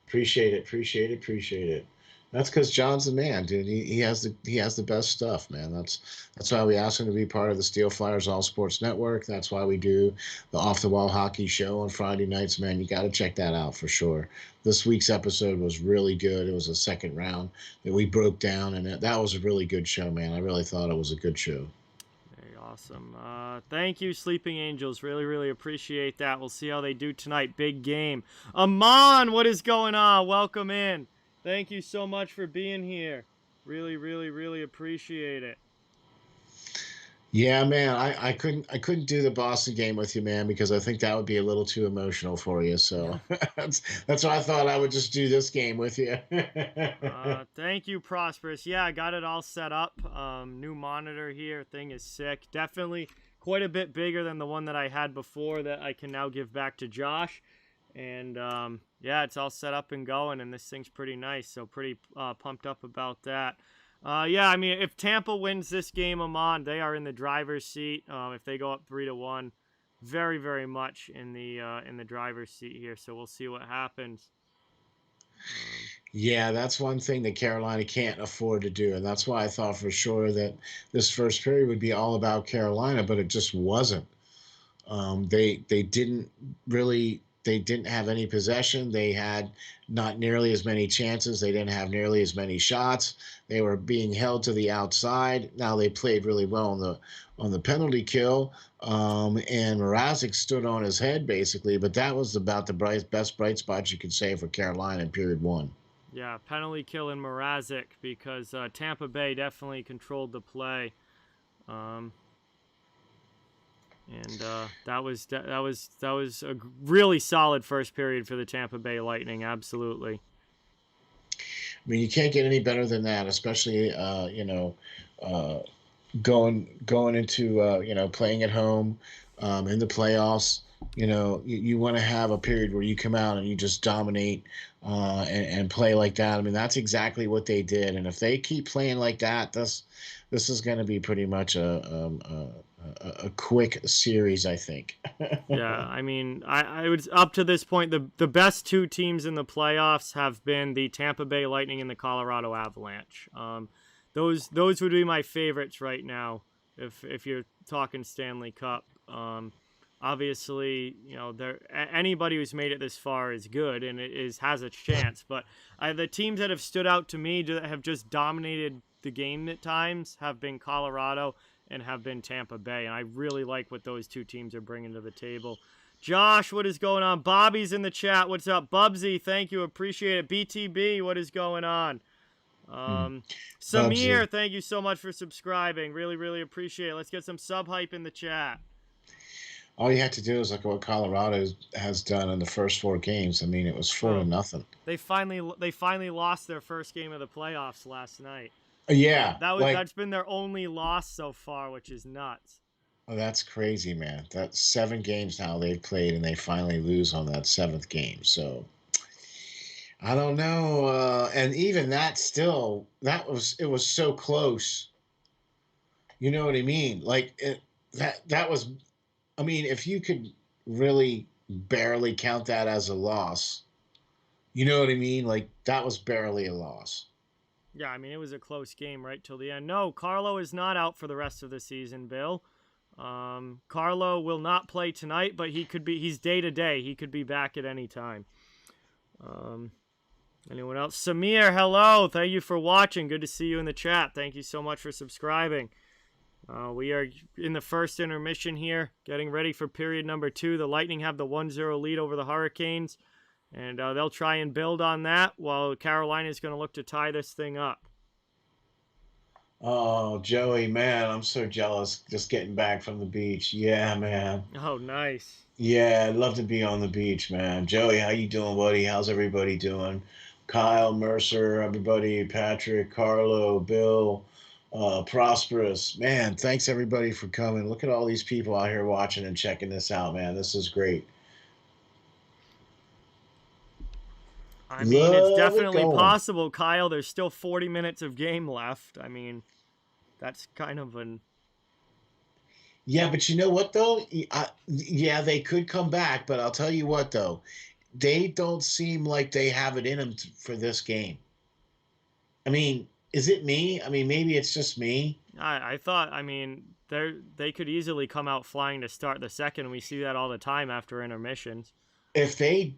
Appreciate it. That's because John's the man, dude. He has the best stuff, man. That's why we asked him to be part of the Steel Flyers All Sports Network. That's why we do the Off the Wall Hockey Show on Friday nights, man. You got to check that out for sure. This week's episode was really good. It was a second round that we broke down, and that was a really good show, man. I really thought it was a good show. Very awesome. Thank you, Sleeping Angels. Really, really appreciate that. We'll see how they do tonight. Big game. Amon, what is going on? Welcome in. Thank you so much for being here. Really, really, really appreciate it. Yeah, man, I couldn't do the Boston game with you, man, because I think that would be a little too emotional for you. So that's why I thought I would just do this game with you. Thank you, Prosperous. Yeah, I got it all set up. New monitor here. Thing is sick. Definitely quite a bit bigger than the one that I had before that I can now give back to Josh. And yeah, it's all set up and going, and this thing's pretty nice, so pretty pumped up about that. Yeah, I mean, if Tampa wins this game, Amon, they are in the driver's seat. If they go up 3-1, very, very much in the driver's seat here. So we'll see what happens. Yeah, that's one thing that Carolina can't afford to do, and that's why I thought for sure that this first period would be all about Carolina, but it just wasn't. They didn't really. They didn't have any possession. They had not nearly as many chances. They didn't have nearly as many shots. They were being held to the outside. Now they played really well on the penalty kill, and Mrazek stood on his head basically. But that was about the best bright spot you could say for Carolina in period 1. Yeah, penalty kill in Mrazek, because Tampa Bay definitely controlled the play. And that was a really solid first period for the Tampa Bay Lightning. Absolutely. I mean, you can't get any better than that, especially going into playing at home in the playoffs. You want to have a period where you come out and you just dominate and play like that. I mean, that's exactly what they did. And if they keep playing like that, this is going to be pretty much a quick series, I think. Yeah, I mean, I would up to this point, the best two teams in the playoffs have been the Tampa Bay Lightning and the Colorado Avalanche. Those would be my favorites right now if you're talking Stanley Cup. Obviously, anybody who's made it this far is good and has a chance. But the teams that have stood out to me that have just dominated the game at times have been Colorado and have been Tampa Bay. And I really like what those two teams are bringing to the table. Josh, what is going on? Bobby's in the chat. What's up? Bubsy, thank you. Appreciate it. BTB, what is going on? Samir, Bubsy. thank you so much for subscribing. Really, really appreciate it. Let's get some sub hype in the chat. All you have to do is look at what Colorado has done in the first 4 games. I mean, it was 4-0. They finally lost their first game of the playoffs last night. Yeah, that's been their only loss so far, which is nuts. Oh, that's crazy, man. That's 7 games now they've played, and they finally lose on that 7th game. So I don't know. And even that, still, it was so close. You know what I mean? That was. I mean, if you could really barely count that as a loss, you know what I mean? Like, that was barely a loss. Yeah, I mean, it was a close game right till the end. No, Carlo is not out for the rest of the season, Bill. Carlo will not play tonight, but he's day to day. He could be back at any time. Anyone else? Samir, hello. Thank you for watching. Good to see you in the chat. Thank you so much for subscribing. We are in the first intermission here, getting ready for period number 2. The Lightning have the 1-0 lead over the Hurricanes, and they'll try and build on that while Carolina is going to look to tie this thing up. Oh, Joey, man, I'm so jealous just getting back from the beach. Yeah, man. Oh, nice. Yeah, I'd love to be on the beach, man. Joey, how you doing, buddy? How's everybody doing? Kyle, Mercer, everybody, Patrick, Carlo, Bill, Prosperous. Man, thanks everybody for coming. Look at all these people out here watching and checking this out, man. This is great. I mean, it's definitely possible, Kyle. There's still 40 minutes of game left. I mean, that's kind of an... Yeah, but you know what, though? Yeah, they could come back, but I'll tell you what, though. They don't seem like they have it in them for this game. I mean, is it me? I mean, maybe it's just me. I thought, I mean, they could easily come out flying to start the second. We see that all the time after intermissions. If they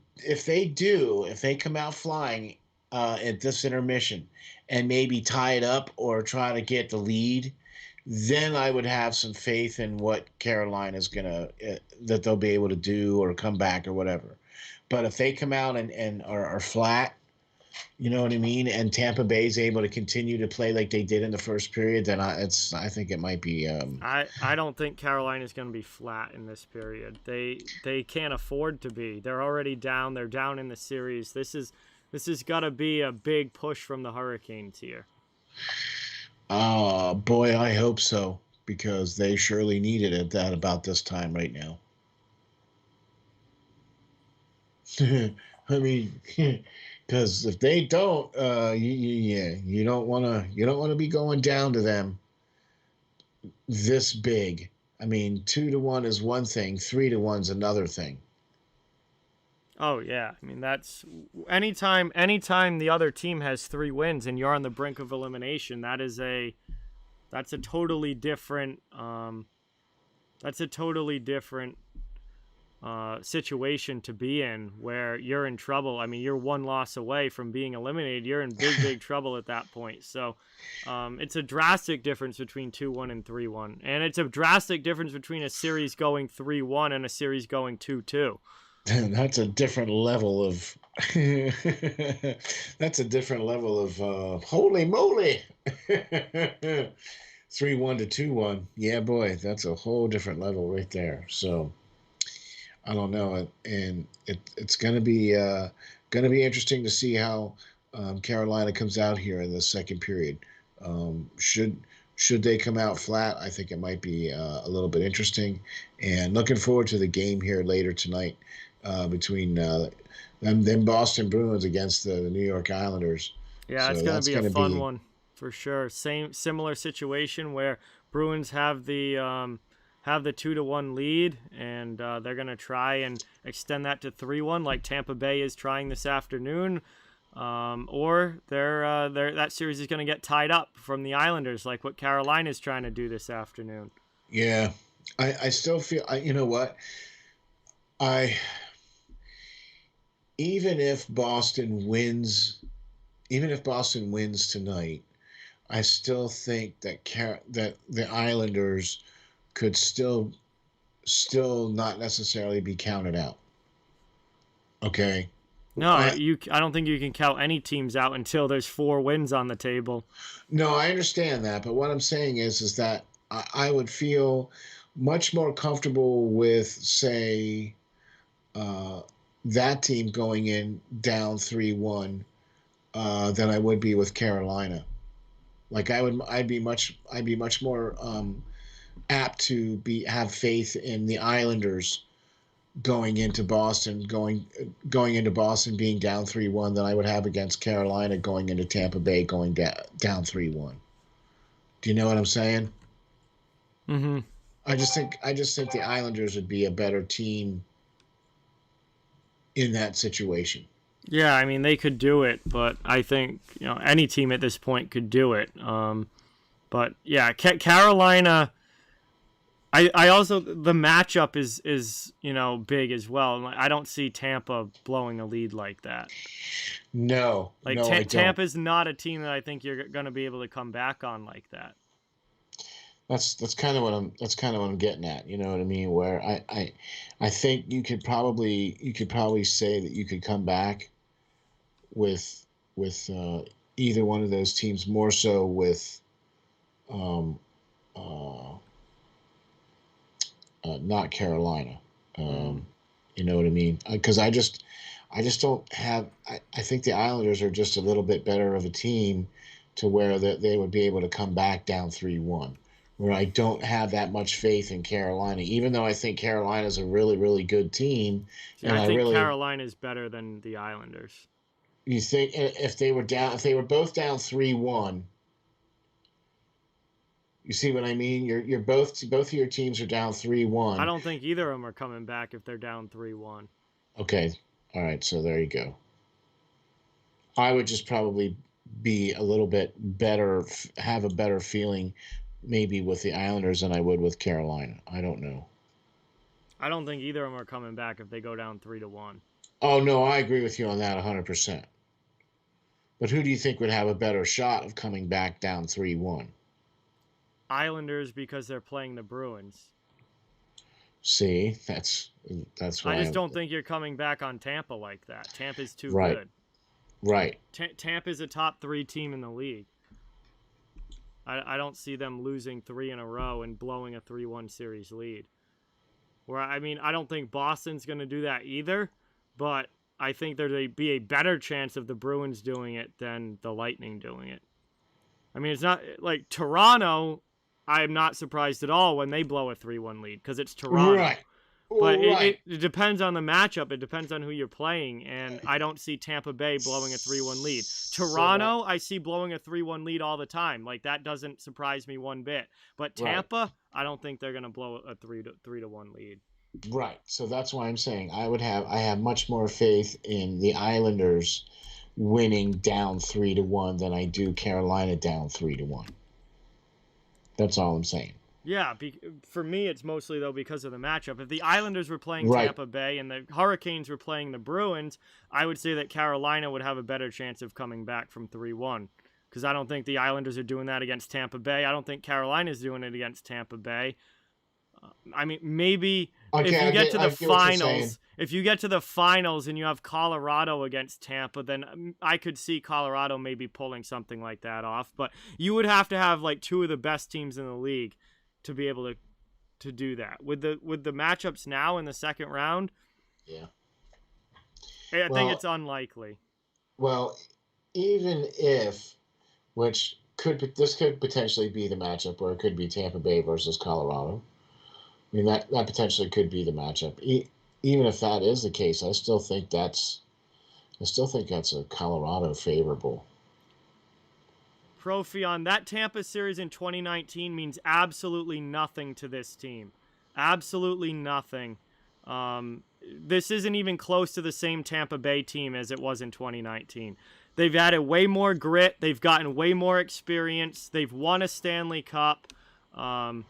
come out flying at this intermission and maybe tie it up or try to get the lead, then I would have some faith in what Carolina's that they'll be able to do or come back or whatever. But if they come out and are flat, you know what I mean, and Tampa Bay's able to continue to play like they did in the first period, then I think it might be. I don't think Carolina's going to be flat in this period. They can't afford to be. They're already down. They're down in the series. This has got to be a big push from the Hurricanes here. Oh, boy, I hope so, because they surely need it at about this time right now. I mean, because if they don't, you don't want to be going down to them this big. I mean, 2-1 is one thing, 3-1 is another thing. Oh yeah, I mean that's anytime the other team has 3 wins and you're on the brink of elimination, that's a totally different situation to be in, where you're in trouble. I mean, you're 1 loss away from being eliminated. You're in big trouble at that point. So it's a drastic difference between 2-1 and 3-1, and it's a drastic difference between a series going 3-1 and a series going 2-2. That's a different level of holy moly. 3-1 to 2-1. Yeah, boy, that's a whole different level right there. So I don't know, and it's gonna be interesting to see how Carolina comes out here in the second period. Should should they come out flat, I think it might be a little bit interesting. And looking forward to the game here later tonight between them Boston Bruins against the New York Islanders. Yeah, it's So going to that's be a going to fun be, one for sure. Similar situation where Bruins have the 2-1 lead, and they're going to try and extend that to 3-1, like Tampa Bay is trying this afternoon. Or that series is going to get tied up from the Islanders, like what Carolina is trying to do this afternoon. yeah. I still feel, you know what? I even if Boston wins, even if Boston wins tonight, I still think that the Islanders could still not necessarily be counted out. Okay. No, I I don't think you can count any teams out until there's 4 wins on the table. No, I understand that, but what I'm saying is that I would feel much more comfortable with, say, uh, that team going in down 3-1 than I would be with Carolina. Like I'd be much more apt to have faith in the Islanders going into Boston being down 3-1 than I would have against Carolina going into Tampa Bay going down 3-1. Do you know what I'm saying? Mm-hmm. I just think the Islanders would be a better team in that situation. Yeah, I mean they could do it, but I think any team at this point could do it. But yeah, Carolina. I also the matchup is big as well. I don't see Tampa blowing a lead like that. No, Like no, I don't. Tampa's not a team that I think you're going to be able to come back on like that. That's kind of what I'm getting at. You know what I mean? Where I think you could probably say that you could come back with either one of those teams, more so with um, uh, not Carolina. Mm. You know what I mean? Because I just don't have. I think the Islanders are just a little bit better of a team to where that they would be able to come back down 3-1. Where I don't have that much faith in Carolina, even though I think Carolina's a really, really good team, See, and I I think really. Carolina is better than the Islanders. You think if they were both down 3-1, you see what I mean? You're both of your teams are down three I one. don't think either of them are coming back if they're down 3-1. Okay, all right. So there you go. I would just probably be a little bit better, have a better feeling, maybe with the Islanders than I would with Carolina. I don't know. I don't think either of them are coming back if they go down 3-1. Oh no, I agree with you on that 100%. But who do you think would have a better shot of coming back down 3-1? Islanders because they're playing the Bruins. See, that's I why. just don't think you're coming back on Tampa like that. Tampa's too Right, good. right. Tampa's a top 3 team in the league. I don't see them losing 3 in a row and blowing a 3-1 series lead. Where I don't think Boston's going to do that either, but I think there'd be a better chance of the Bruins doing it than the Lightning doing it. I mean, it's not like Toronto. I'm not surprised at all when they blow a 3-1 lead because it's Toronto. Right. But Right. it depends on the matchup. It depends on who you're playing, and I don't see Tampa Bay blowing a 3-1 lead. Toronto, I see blowing a 3-1 lead all the time. Like that doesn't surprise me one bit. But Tampa, right. I don't think they're gonna blow a 3-1 lead. Right. So that's why I'm saying I have much more faith in the Islanders winning down 3-1 than I do Carolina down 3-1. That's all I'm saying. Yeah, for me, it's mostly, though, because of the matchup. If the Islanders were playing Right. Tampa Bay and the Hurricanes were playing the Bruins, I would say that Carolina would have a better chance of coming back from 3-1. Because I don't think the Islanders are doing that against Tampa Bay. I don't think Carolina's doing it against Tampa Bay. I mean, maybe if you get to the finals, and you have Colorado against Tampa, then I could see Colorado maybe pulling something like that off. But you would have to have like 2 of the best teams in the league to be able to do that. With the matchups now in the second round, yeah, I think it's unlikely. Well, even if, which this could potentially be the matchup where it could be Tampa Bay versus Colorado. I mean, that potentially could be the matchup. Even if that is the case, I still think that's a Colorado favorable. Profion, that Tampa series in 2019 means absolutely nothing to this team. Absolutely nothing. This isn't even close to the same Tampa Bay team as it was in 2019. They've added way more grit. They've gotten way more experience. They've won a Stanley Cup. That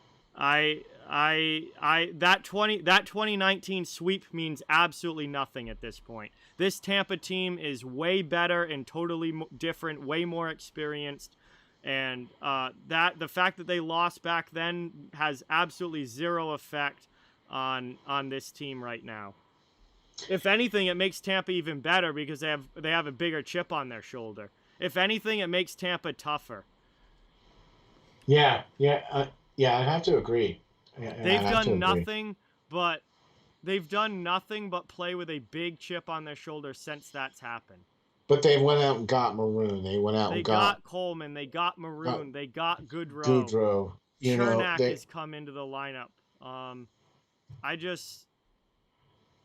2019 sweep means absolutely nothing at this point. This Tampa team is way better and totally different, way more experienced. And the fact that they lost back then has absolutely zero effect on this team right now. If anything, it makes Tampa even better because they have a bigger chip on their shoulder. If anything, it makes Tampa tougher. Yeah, I have to agree. They've done nothing but play with a big chip on their shoulder since that's happened. But they went out and got Maroon. They got Coleman. They got Maroon. They got Goodrow. Chernak has come into the lineup.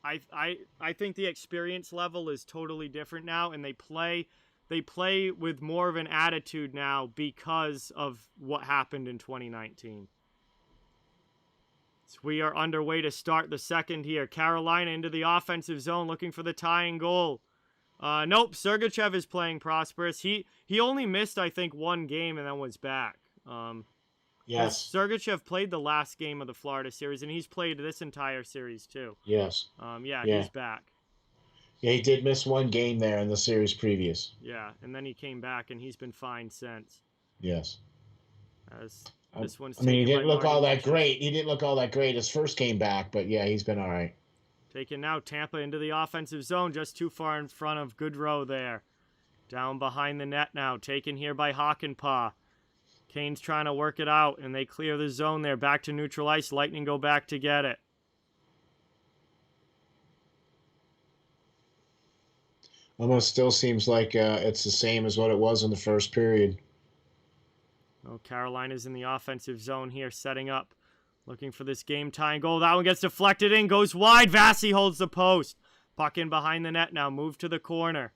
I think the experience level is totally different now, and they play with more of an attitude now because of what happened in 2019. So we are underway to start the second here. Carolina into the offensive zone looking for the tying goal. Nope, Sergachev is playing prosperous. He only missed, I think, one game and then was back. Yes. Sergachev played the last game of the Florida series, and he's played this entire series too. Yes. He's back. Yeah, he did miss one game there in the series previous. Yeah, and then he came back, and he's been fine since. Yes. This one's. He didn't look all that great. He didn't look all that great his first game back, but yeah, he's been all right. Taking now Tampa into the offensive zone, just too far in front of Goodrow there. Down behind the net now, taken here by Hakanpää. Kane's trying to work it out, and they clear the zone there. Back to neutral ice. Lightning go back to get it. Almost still seems like it's the same as what it was in the first period. Oh, Carolina's in the offensive zone here, setting up. Looking for this game-tying goal. That one gets deflected in, goes wide. Vasi holds the post. Puck in behind the net now. Move to the corner.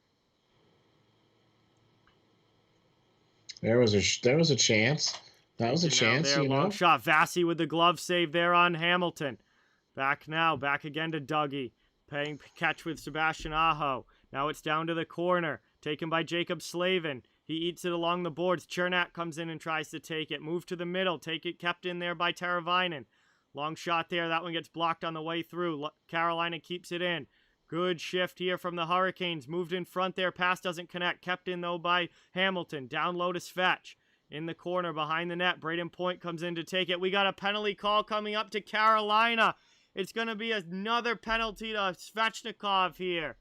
There was a chance. That was a chance, long shot. Vasi with the glove save there on Hamilton. Back now. Back again to Dougie. Paying catch with Sebastian Aho. Now it's down to the corner. Taken by Jacob Slavin. He eats it along the boards. Chernak comes in and tries to take it. Move to the middle. Take it kept in there by Teravainen. Long shot there. That one gets blocked on the way through. Carolina keeps it in. Good shift here from the Hurricanes. Moved in front there. Pass doesn't connect. Kept in, though, by Hamilton. Down low to Svetch. In the corner behind the net. Braden Point comes in to take it. We got a penalty call coming up to Carolina. It's going to be another penalty to Svechnikov here.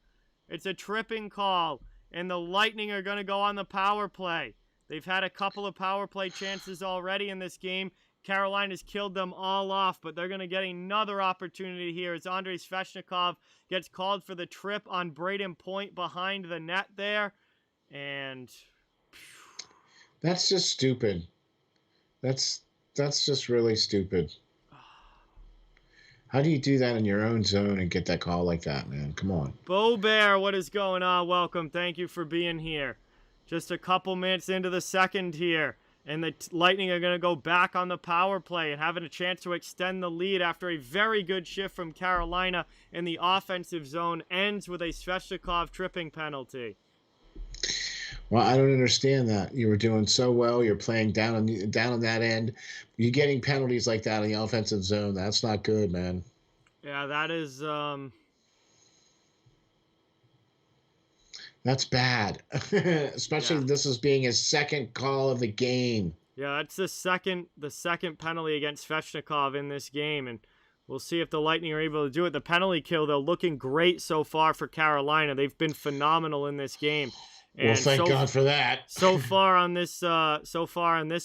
It's a tripping call. And the Lightning are going to go on the power play. They've had a couple of power play chances already in this game. Carolina's killed them all off, but they're going to get another opportunity here as Andrei Svechnikov gets called for the trip on Braden Point behind the net there. And that's just stupid. That's just really stupid. How do you do that in your own zone and get that call like that, man? Come on. Bo Bear, what is going on? Welcome. Thank you for being here. Just a couple minutes into the second here. And the Lightning are going to go back on the power play and having a chance to extend the lead after a very good shift from Carolina in the offensive zone ends with a Svechnikov tripping penalty. Well, I don't understand that. You were doing so well. You're playing down on that end. You're getting penalties like that in the offensive zone. That's not good, man. Yeah, that is. That's bad, especially this is being his second call of the game. Yeah, that's the second penalty against Svechnikov in this game, and we'll see if the Lightning are able to do it. The penalty kill, though, looking great so far for Carolina. They've been phenomenal in this game. And well, thank God for that. so far on this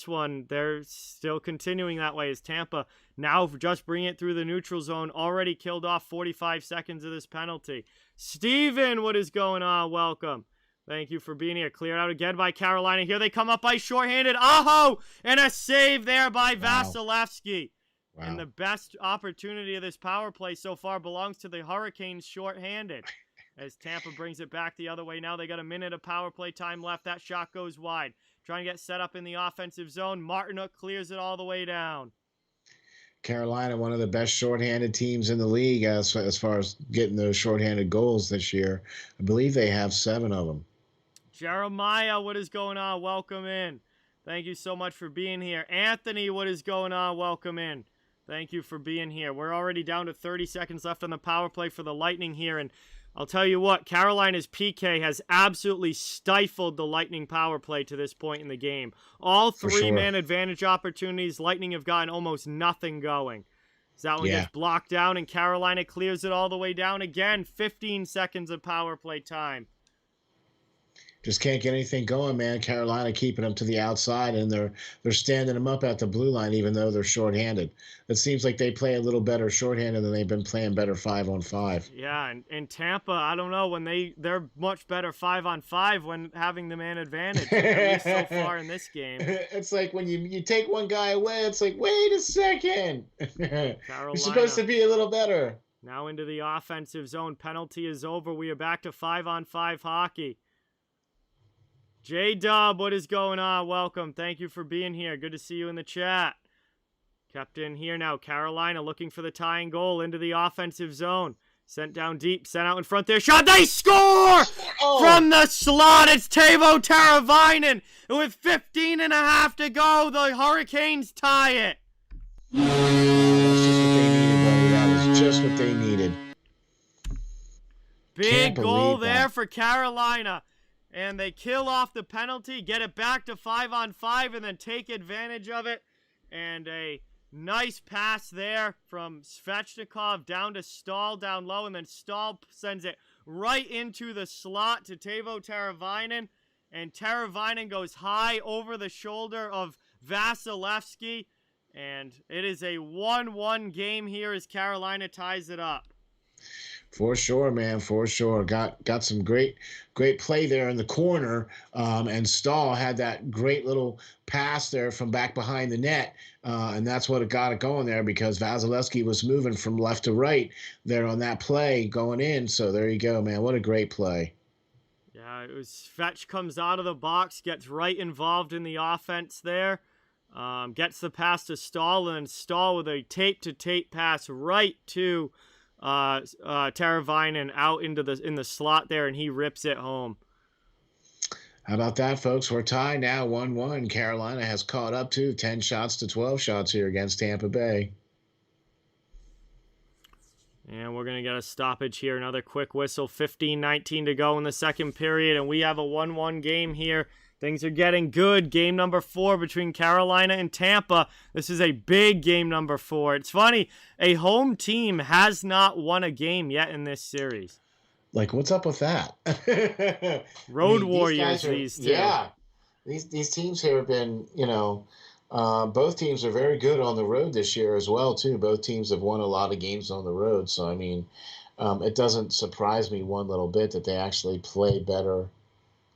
one, they're still continuing that way as Tampa now just bring it through the neutral zone, already killed off 45 seconds of this penalty. Steven, what is going on? Welcome. Thank you for being here. Cleared out again by Carolina. Here they come up by shorthanded. Aho! And a save there by Vasilevsky. Wow. And the best opportunity of this power play so far belongs to the Hurricanes shorthanded. As Tampa brings it back the other way now. They got a minute of power play time left. That shot goes wide. Trying to get set up in the offensive zone. Martinook clears it all the way down. Carolina, one of the best shorthanded teams in the league as far as getting those shorthanded goals this year. I believe they have 7 of them. Jeremiah, what is going on? Welcome in. Thank you so much for being here. Anthony, what is going on? Welcome in. Thank you for being here. We're already down to 30 seconds left on the power play for the Lightning here, and I'll tell you what, Carolina's PK has absolutely stifled the Lightning power play to this point in the game. All 3-man advantage opportunities, Lightning have gotten almost nothing going. As that one gets blocked down, and Carolina clears it all the way down again. 15 seconds of power play time. Just can't get anything going, man. Carolina keeping them to the outside, and they're standing them up at the blue line, even though they're shorthanded. It seems like they play a little better shorthanded than they've been playing better 5-on-5. Yeah, and Tampa, I don't know, when they're much better 5-on-5 when having the man advantage, at least so far in this game. It's like when you take one guy away, it's like, wait a second. You're supposed to be a little better. Now into the offensive zone. Penalty is over. We are back to 5-on-5 hockey. J-Dub, what is going on? Welcome. Thank you for being here. Good to see you in the chat. Kept in here now. Carolina looking for the tying goal into the offensive zone. Sent down deep. Sent out in front there. Shot. They score! From the slot. It's Teuvo Teravainen. And with 15 and a half to go, the Hurricanes tie it. That's just what they needed, buddy. That was just what they needed. Big goal there for Carolina. And they kill off the penalty, get it back to 5-on-5, and then take advantage of it. And a nice pass there from Svechnikov down to Stahl down low, and then Stahl sends it right into the slot to Teuvo Teravainen. And Teravainen goes high over the shoulder of Vasilevsky. And it is a 1-1 game here as Carolina ties it up. For sure, man. For sure. Got some great play there in the corner. And Stahl had that great little pass there from back behind the net. And that's what got it going there because Vasilevsky was moving from left to right there on that play going in. So there you go, man. What a great play. Yeah, it was Fetch comes out of the box, gets right involved in the offense there. Gets the pass to Stahl, and Stahl with a tape-to-tape pass right to Teravainen out in the slot there, and he rips it home. How about that, folks? We're tied now, 1-1. Carolina has caught up to 10 shots to 12 shots here against Tampa Bay. And we're going to get a stoppage here. Another quick whistle. 15-19 to go in the second period, and we have a 1-1 game here. Things are getting good. Game number 4 between Carolina and Tampa. This is a big game number 4. It's funny, a home team has not won a game yet in this series. Like, what's up with that? Road warriors, these two. Yeah. These teams here have been, both teams are very good on the road this year as well, too. Both teams have won a lot of games on the road. So, I mean, it doesn't surprise me one little bit that they actually play better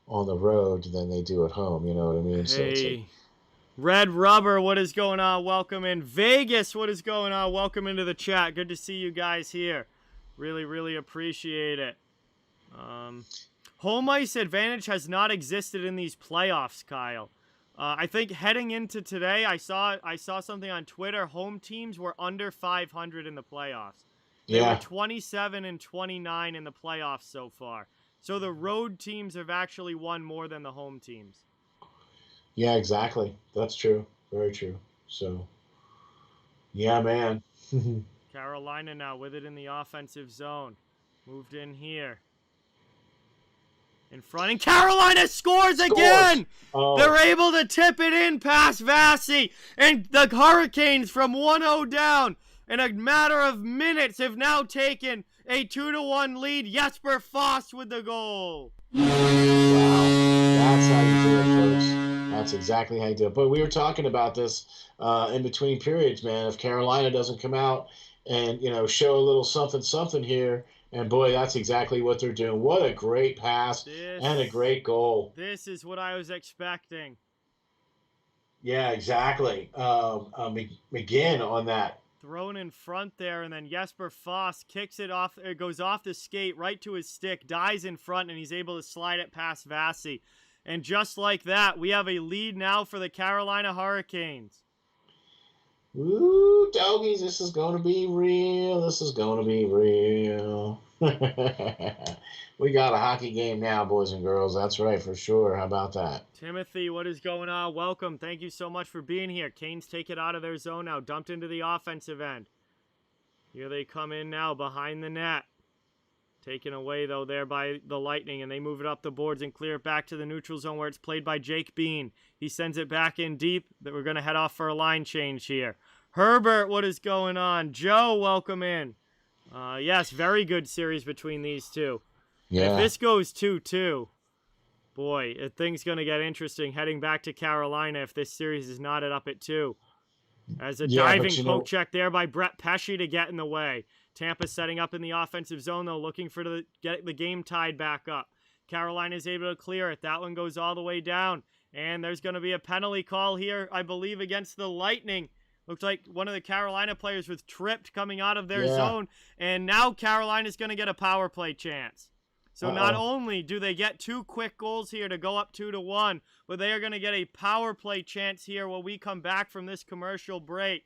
on the road than they do at home, you know what I mean? Hey, Red Rubber, what is going on? Welcome in. Vegas, what is going on? Welcome into the chat. Good to see you guys here. Really, really appreciate it. Home ice advantage has not existed in these playoffs, Kyle. I think heading into today, I saw something on Twitter. Home teams were under 500 in the playoffs. They were 27 and 29 in the playoffs so far. So the road teams have actually won more than the home teams. Yeah, exactly. That's true. Very true. So, yeah, man. Carolina now with it in the offensive zone. Moved in here. In front, and Carolina scores again! Oh. They're able to tip it in past Vasi, and the Hurricanes from 1-0 down in a matter of minutes have now taken a 2-1 lead. Jesper Foss with the goal. Wow. That's how you do it, folks. That's exactly how you do it. But we were talking about this in between periods, man. If Carolina doesn't come out and, show a little something here And boy, that's exactly what they're doing. What a great pass and a great goal. This is what I was expecting. Yeah, exactly. McGinn on that. Thrown in front there, and then Jesper Foss kicks it off. It goes off the skate right to his stick, dies in front, and he's able to slide it past Vasi. And just like that, we have a lead now for the Carolina Hurricanes. Ooh, doggies, this is going to be real. This is going to be real. We got a hockey game now, boys and girls. That's right, for sure. How about that? Timothy, what is going on? Welcome. Thank you so much for being here. Canes take it out of their zone now, dumped into the offensive end. Here they come in now behind the net. Taken away, though, there by the Lightning, and they move it up the boards and clear it back to the neutral zone where it's played by Jake Bean. He sends it back in deep. That we're going to head off for a line change here. Herbert, what is going on? Joe, welcome in. Yes, very good series between these two. Yeah. If this goes 2-2, boy, things going to get interesting heading back to Carolina if this series is knotted up at 2. As a diving poke check there by Brett Pesce to get in the way. Tampa setting up in the offensive zone, though, looking for get the game tied back up. Carolina is able to clear it. That one goes all the way down. And there's going to be a penalty call here, I believe, against the Lightning. Looks like one of the Carolina players was tripped coming out of their zone. And now Carolina's going to get a power play chance. So not only do they get 2 quick goals here to go up 2-1, but they are going to get a power play chance here while we come back from this commercial break.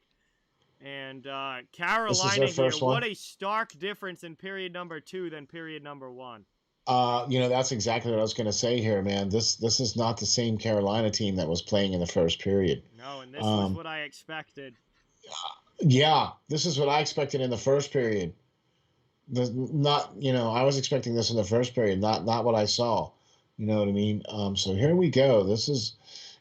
And Carolina here, what a stark difference in period number 2 than period number 1. That's exactly what I was going to say here, man. This is not the same Carolina team that was playing in the first period. No, and this was what I expected. Yeah, this is what I expected in the first period. I was expecting this in the first period, not what I saw. You know what I mean? So here we go. This is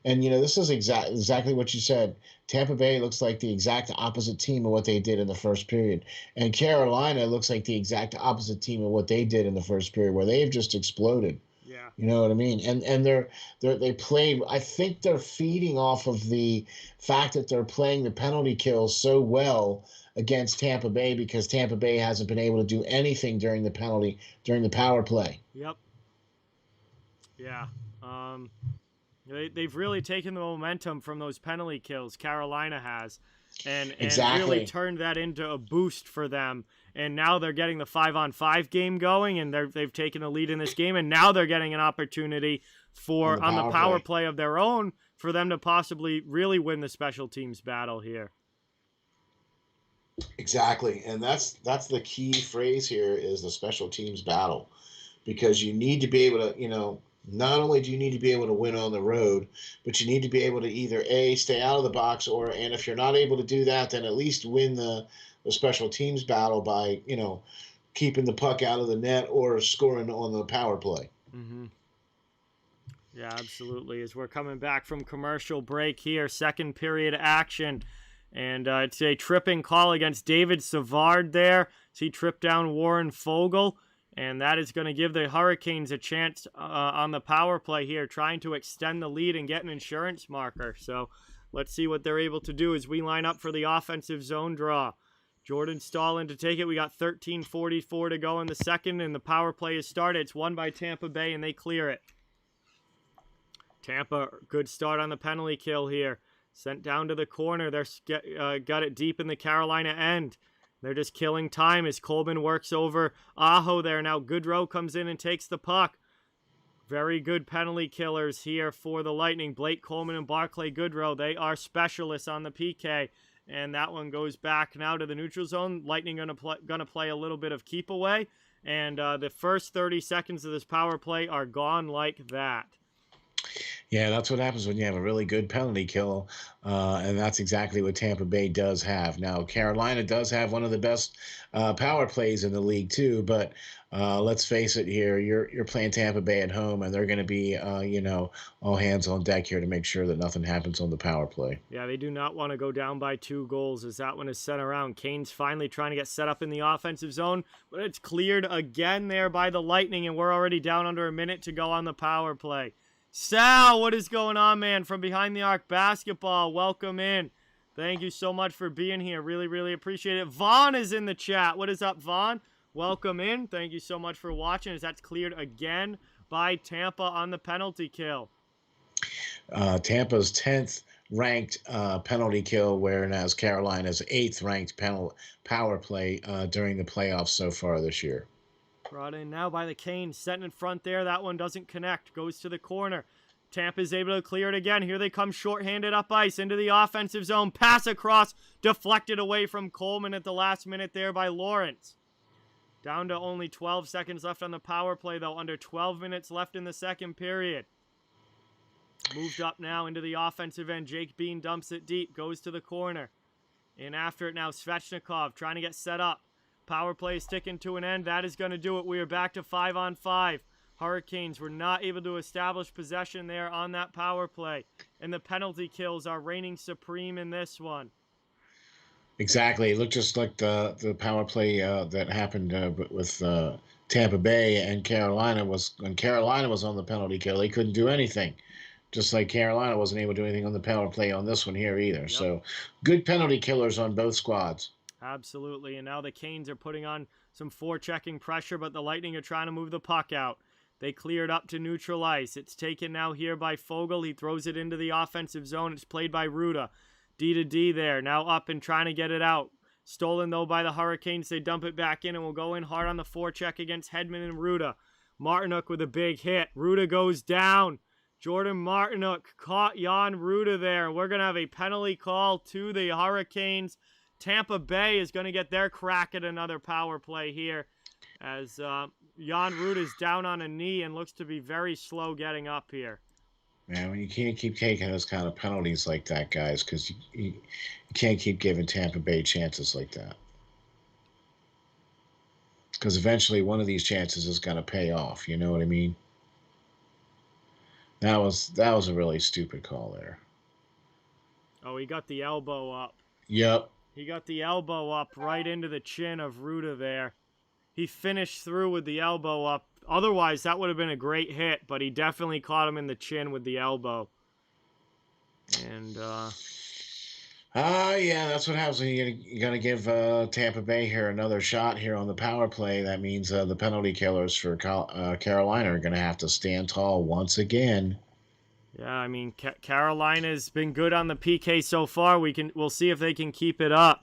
exactly what you said. Tampa Bay looks like the exact opposite team of what they did in the first period, and Carolina looks like the exact opposite team of what they did in the first period, where they've just exploded. Yeah. You know what I mean? And they played. I think they're feeding off of the fact that they're playing the penalty kills so well against Tampa Bay, because Tampa Bay hasn't been able to do anything during the power play. Yep. Yeah. They've really taken the momentum from those penalty kills, Carolina has, and really turned that into a boost for them. And now they're getting the 5-on-5 game going, and they've taken a lead in this game, and now they're getting an opportunity on the power play of their own for them to possibly really win the special teams battle here. Exactly, and that's the key phrase here, is the special teams battle, because you need to be able to, not only do you need to be able to win on the road, but you need to be able to either stay out of the box, and if you're not able to do that, then at least win the special teams battle by keeping the puck out of the net or scoring on the power play. Mm-hmm. Yeah, absolutely. As we're coming back from commercial break here, second period action. And it's a tripping call against David Savard there. So he tripped down Warren Fogle. And that is going to give the Hurricanes a chance on the power play here, trying to extend the lead and get an insurance marker. So let's see what they're able to do as we line up for the offensive zone draw. Jordan Stahl to take it. We got 13:44 to go in the second, and the power play is started. It's won by Tampa Bay, and they clear it. Tampa, good start on the penalty kill here. Sent down to the corner. They're got it deep in the Carolina end. They're just killing time as Coleman works over Aho there. Now Goodrow comes in and takes the puck. Very good penalty killers here for the Lightning. Blake Coleman and Barclay Goodrow, they are specialists on the PK. And that one goes back now to the neutral zone. Lightning gonna play a little bit of keep away. And the first 30 seconds of this power play are gone like that. Yeah, that's what happens when you have a really good penalty kill, and that's exactly what Tampa Bay does have. Now, Carolina does have one of the best power plays in the league too, but let's face it here, you're playing Tampa Bay at home, and they're going to be, all hands on deck here to make sure that nothing happens on the power play. Yeah, they do not want to go down by 2 goals as that one is sent around. Kane's finally trying to get set up in the offensive zone, but it's cleared again there by the Lightning, and we're already down under a minute to go on the power play. Sal, what is going on, man? From Behind the Arc Basketball, welcome in. Thank you so much for being here. Really, really appreciate it. Vaughn is in the chat. What is up, Vaughn? welcome in. Thank you so much for watching as that's cleared again by Tampa on the penalty kill. Tampa's 10th ranked penalty kill, whereas Carolina's 8th ranked power play during the playoffs so far this year. Brought in now by the Canes, setting in front there. That one doesn't connect, goes to the corner. Tampa's able to clear it again. Here they come shorthanded up ice into the offensive zone. Pass across, deflected away from Coleman at the last minute there by Lawrence. Down to only 12 seconds left on the power play, though. Under 12 minutes left in the second period. Moved up now into the offensive end. Jake Bean dumps it deep, goes to the corner. In after it now, Svechnikov trying to get set up. Power play is sticking to an end. That is going to do it. We are back to 5-on-5. Hurricanes were not able to establish possession there on that power play. And the penalty kills are reigning supreme in this one. Exactly. It looked just like the power play that happened with Tampa Bay and Carolina was when Carolina was on the penalty kill. They couldn't do anything. Just like Carolina wasn't able to do anything on the power play on this one here either. Yep. So good penalty killers on both squads. Absolutely. And now the Canes are putting on some forechecking pressure, but the Lightning are trying to move the puck out. They cleared up to neutral ice. It's taken now here by Fogle. He throws it into the offensive zone. It's played by Ruda. D to D there. Now up and trying to get it out. Stolen, though, by the Hurricanes. They dump it back in and will go in hard on the forecheck against Hedman and Ruda. Martinook with a big hit. Ruda goes down. Jordan Martinook caught Jan Ruda there. We're going to have a penalty call to the Hurricanes. Tampa Bay is going to get their crack at another power play here as Jan Ruda is down on a knee and looks to be very slow getting up here. Man, you can't keep taking those kind of penalties like that, guys, because you can't keep giving Tampa Bay chances like that. Because eventually one of these chances is going to pay off. You know what I mean? That was a really stupid call there. Oh, he got the elbow up. Yep. He got the elbow up right into the chin of Ruda there. He finished through with the elbow up. Otherwise, that would have been a great hit, but he definitely caught him in the chin with the elbow. And, yeah, that's what happens when you're going to give Tampa Bay here another shot here on the power play. That means the penalty killers for Carolina are going to have to stand tall once again. Yeah, I mean, Carolina's been good on the PK so far. We'll see if they can keep it up.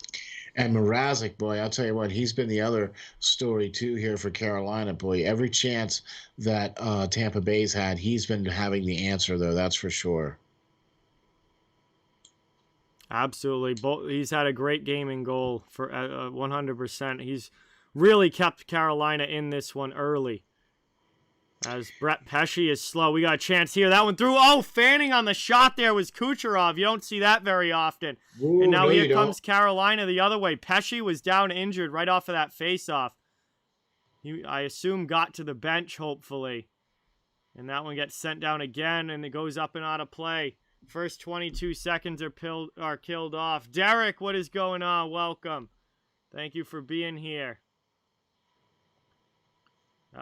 And Mrazek, boy, I'll tell you what, he's been the other story, too, here for Carolina, boy. Every chance that Tampa Bay's had, he's been having the answer, though, that's for sure. Absolutely. He's had a great game in goal for 100%. He's really kept Carolina in this one early. As Brett Pesce is slow. We got a chance here. That one through. Oh, fanning on the shot there was Kucherov. You don't see that very often. Ooh, and now no, here comes Carolina the other way. Pesce was down injured right off of that faceoff. He, I assume, got to the bench, hopefully. And that one gets sent down again, and it goes up and out of play. First 22 seconds are killed off. Derek, what is going on? Welcome. Thank you for being here.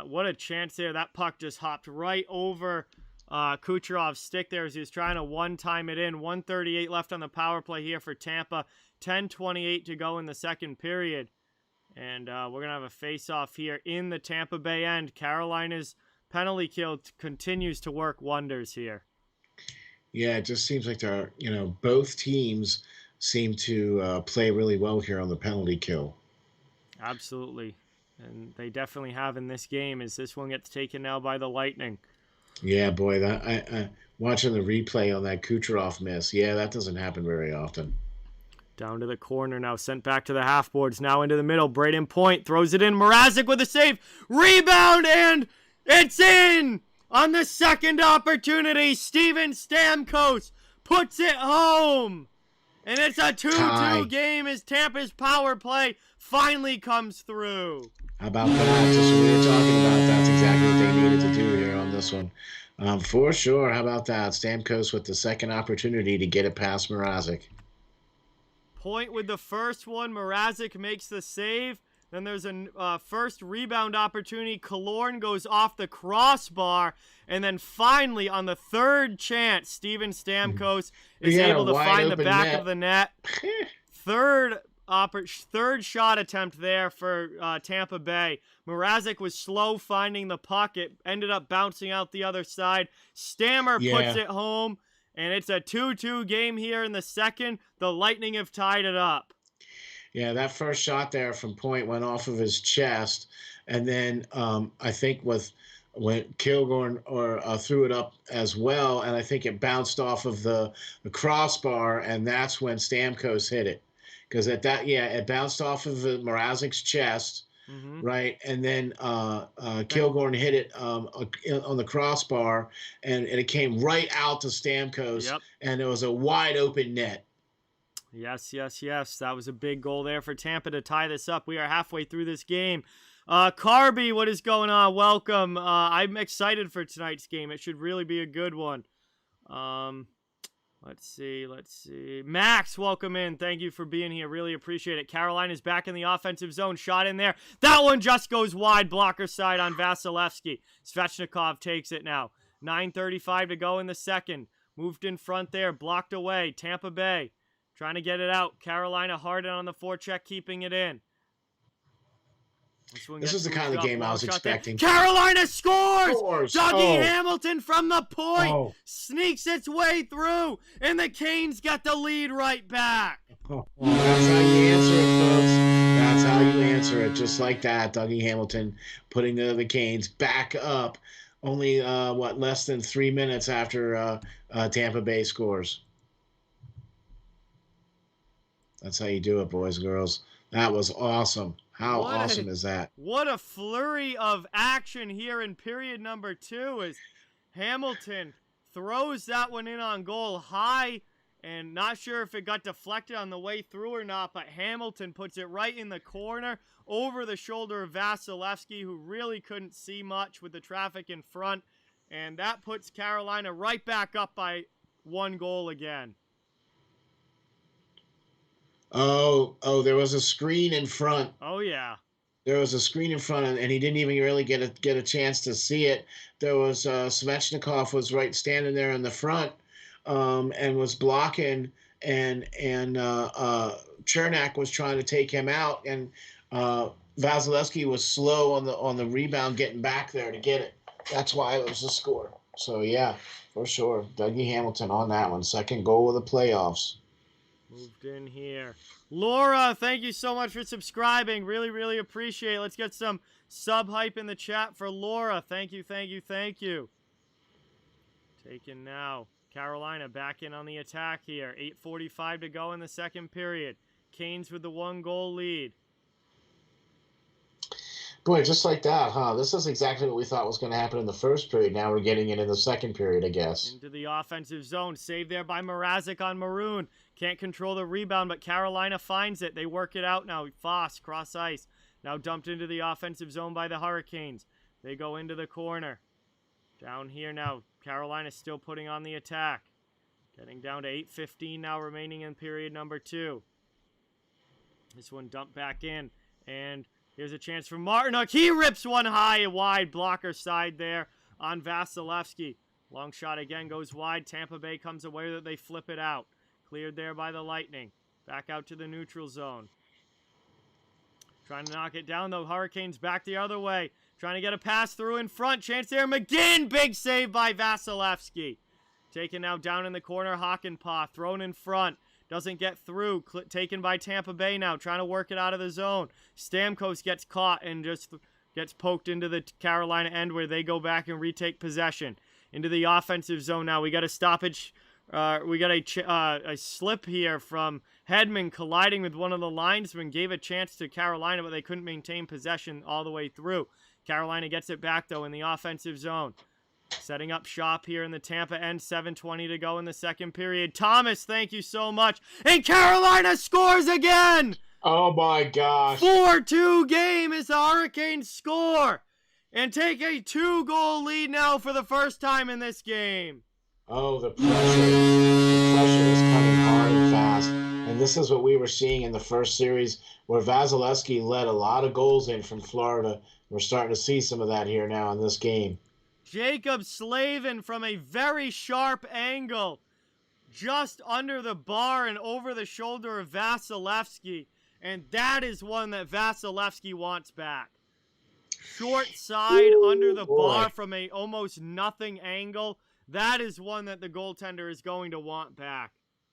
What a chance there. That puck just hopped right over Kucherov's stick there as he was trying to one-time it in. 1:38 left on the power play here for Tampa. 10:28 to go in the second period. And we're going to have a face-off here in the Tampa Bay end. Carolina's penalty kill continues to work wonders here. Yeah, it just seems like both teams seem to play really well here on the penalty kill. Absolutely. And they definitely have in this game as this one gets taken now by the Lightning. Yeah, boy, I watching the replay on that Kucherov miss. Yeah, that doesn't happen very often. Down to the corner now, sent back to the half boards. Now into the middle. Braden Point throws it in. Mrazek with a save. Rebound, and it's in! On the second opportunity, Steven Stamkos puts it home. And it's a 2-2 game as Tampa's power play finally comes through. How about that? Just what we were talking about. That's exactly what they needed to do here on this one. For sure. How about that? Stamkos with the second opportunity to get it past Mrazek. Point with the first one. Mrazek makes the save. Then there's a first rebound opportunity. Killorn goes off the crossbar. And then finally, on the third chance, Steven Stamkos is able to find the back of the net. Third third shot attempt there for Tampa Bay. Mrazek was slow finding the puck. It ended up bouncing out the other side. Stammer puts it home, and it's a 2-2 game here in the second. The Lightning have tied it up. Yeah, that first shot there from point went off of his chest, and then I think when Kilgore threw it up as well, and I think it bounced off of the crossbar, and that's when Stamkos hit it. Because it bounced off of Mrazek's chest, right? And then Kilgore hit it on the crossbar, and it came right out to Stamkos, and it was a wide open net. Yes. That was a big goal there for Tampa to tie this up. We are halfway through this game. Carby, what is going on? Welcome. I'm excited for tonight's game. It should really be a good one. Let's see. Max, welcome in. Thank you for being here. Really appreciate it. Carolina's back in the offensive zone. Shot in there. That one just goes wide. Blocker side on Vasilevsky. Svechnikov takes it now. 9:35 to go in the second. Moved in front there. Blocked away. Tampa Bay trying to get it out. Carolina Harden on the forecheck, keeping it in. This is the kind of game I was expecting. Carolina scores! Dougie Hamilton from the point sneaks its way through, and the Canes get the lead right back. That's how you answer it, folks. That's how you answer it, just like that. Dougie Hamilton putting the Canes back up. Only, less than 3 minutes after Tampa Bay scores. That's how you do it, boys and girls. That was awesome. How awesome is that? What a flurry of action here in period number 2 as Hamilton throws that one in on goal high, and not sure if it got deflected on the way through or not, but Hamilton puts it right in the corner over the shoulder of Vasilevsky, who really couldn't see much with the traffic in front, and that puts Carolina right back up by 1 goal again. Oh, there was a screen in front. Oh, yeah. There was a screen in front, and he didn't even really get a chance to see it. There was Svechnikov was right standing there in the front, and was blocking, and Chernak was trying to take him out, and Vasilevsky was slow on the rebound, getting back there to get it. That's why it was a score. So yeah, for sure, Dougie Hamilton on that one, second goal of the playoffs. Moved in here. Laura, thank you so much for subscribing. Really, really appreciate it. Let's get some sub hype in the chat for Laura. Thank you. Taken now. Carolina back in on the attack here. 8:45 to go in the second period. Canes with the 1-goal lead. Boy, just like that, huh? This is exactly what we thought was going to happen in the first period. Now we're getting it in the second period, I guess. Into the offensive zone. Saved there by Mrazek on Maroon. Can't control the rebound, but Carolina finds it. They work it out now. Foss, cross ice. Now dumped into the offensive zone by the Hurricanes. They go into the corner. Down here now. Carolina still putting on the attack. Getting down to 8:15 now remaining in period number 2. This one dumped back in. And here's a chance for Martinook. He rips one high and wide. Blocker side there on Vasilevsky. Long shot again goes wide. Tampa Bay comes away that they flip it out. Cleared there by the Lightning. Back out to the neutral zone. Trying to knock it down, though. Hurricanes back the other way. Trying to get a pass through in front. Chance there. McGinn. Big save by Vasilevsky. Taken now down in the corner. Hakanpää thrown in front. Doesn't get through. Taken by Tampa Bay now. Trying to work it out of the zone. Stamkos gets caught and just gets poked into the Carolina end where they go back and retake possession. Into the offensive zone now. We got a stoppage. We got a slip here from Hedman colliding with one of the linesmen. Gave a chance to Carolina, but they couldn't maintain possession all the way through. Carolina gets it back, though, in the offensive zone. Setting up shop here in the Tampa end. 7:20 to go in the second period. Thomas, thank you so much. And Carolina scores again! Oh, my gosh. 4-2 game as the Hurricanes score. And take a 2-goal lead now for the first time in this game. Oh, the pressure. The pressure is coming hard and fast. And this is what we were seeing in the first series where Vasilevsky led a lot of goals in from Florida. We're starting to see some of that here now in this game. Jacob Slavin from a very sharp angle, just under the bar and over the shoulder of Vasilevsky. and that is one that Vasilevsky wants back. Short side under the bar from a almost nothing angle. That is one that the goaltender is going to want back.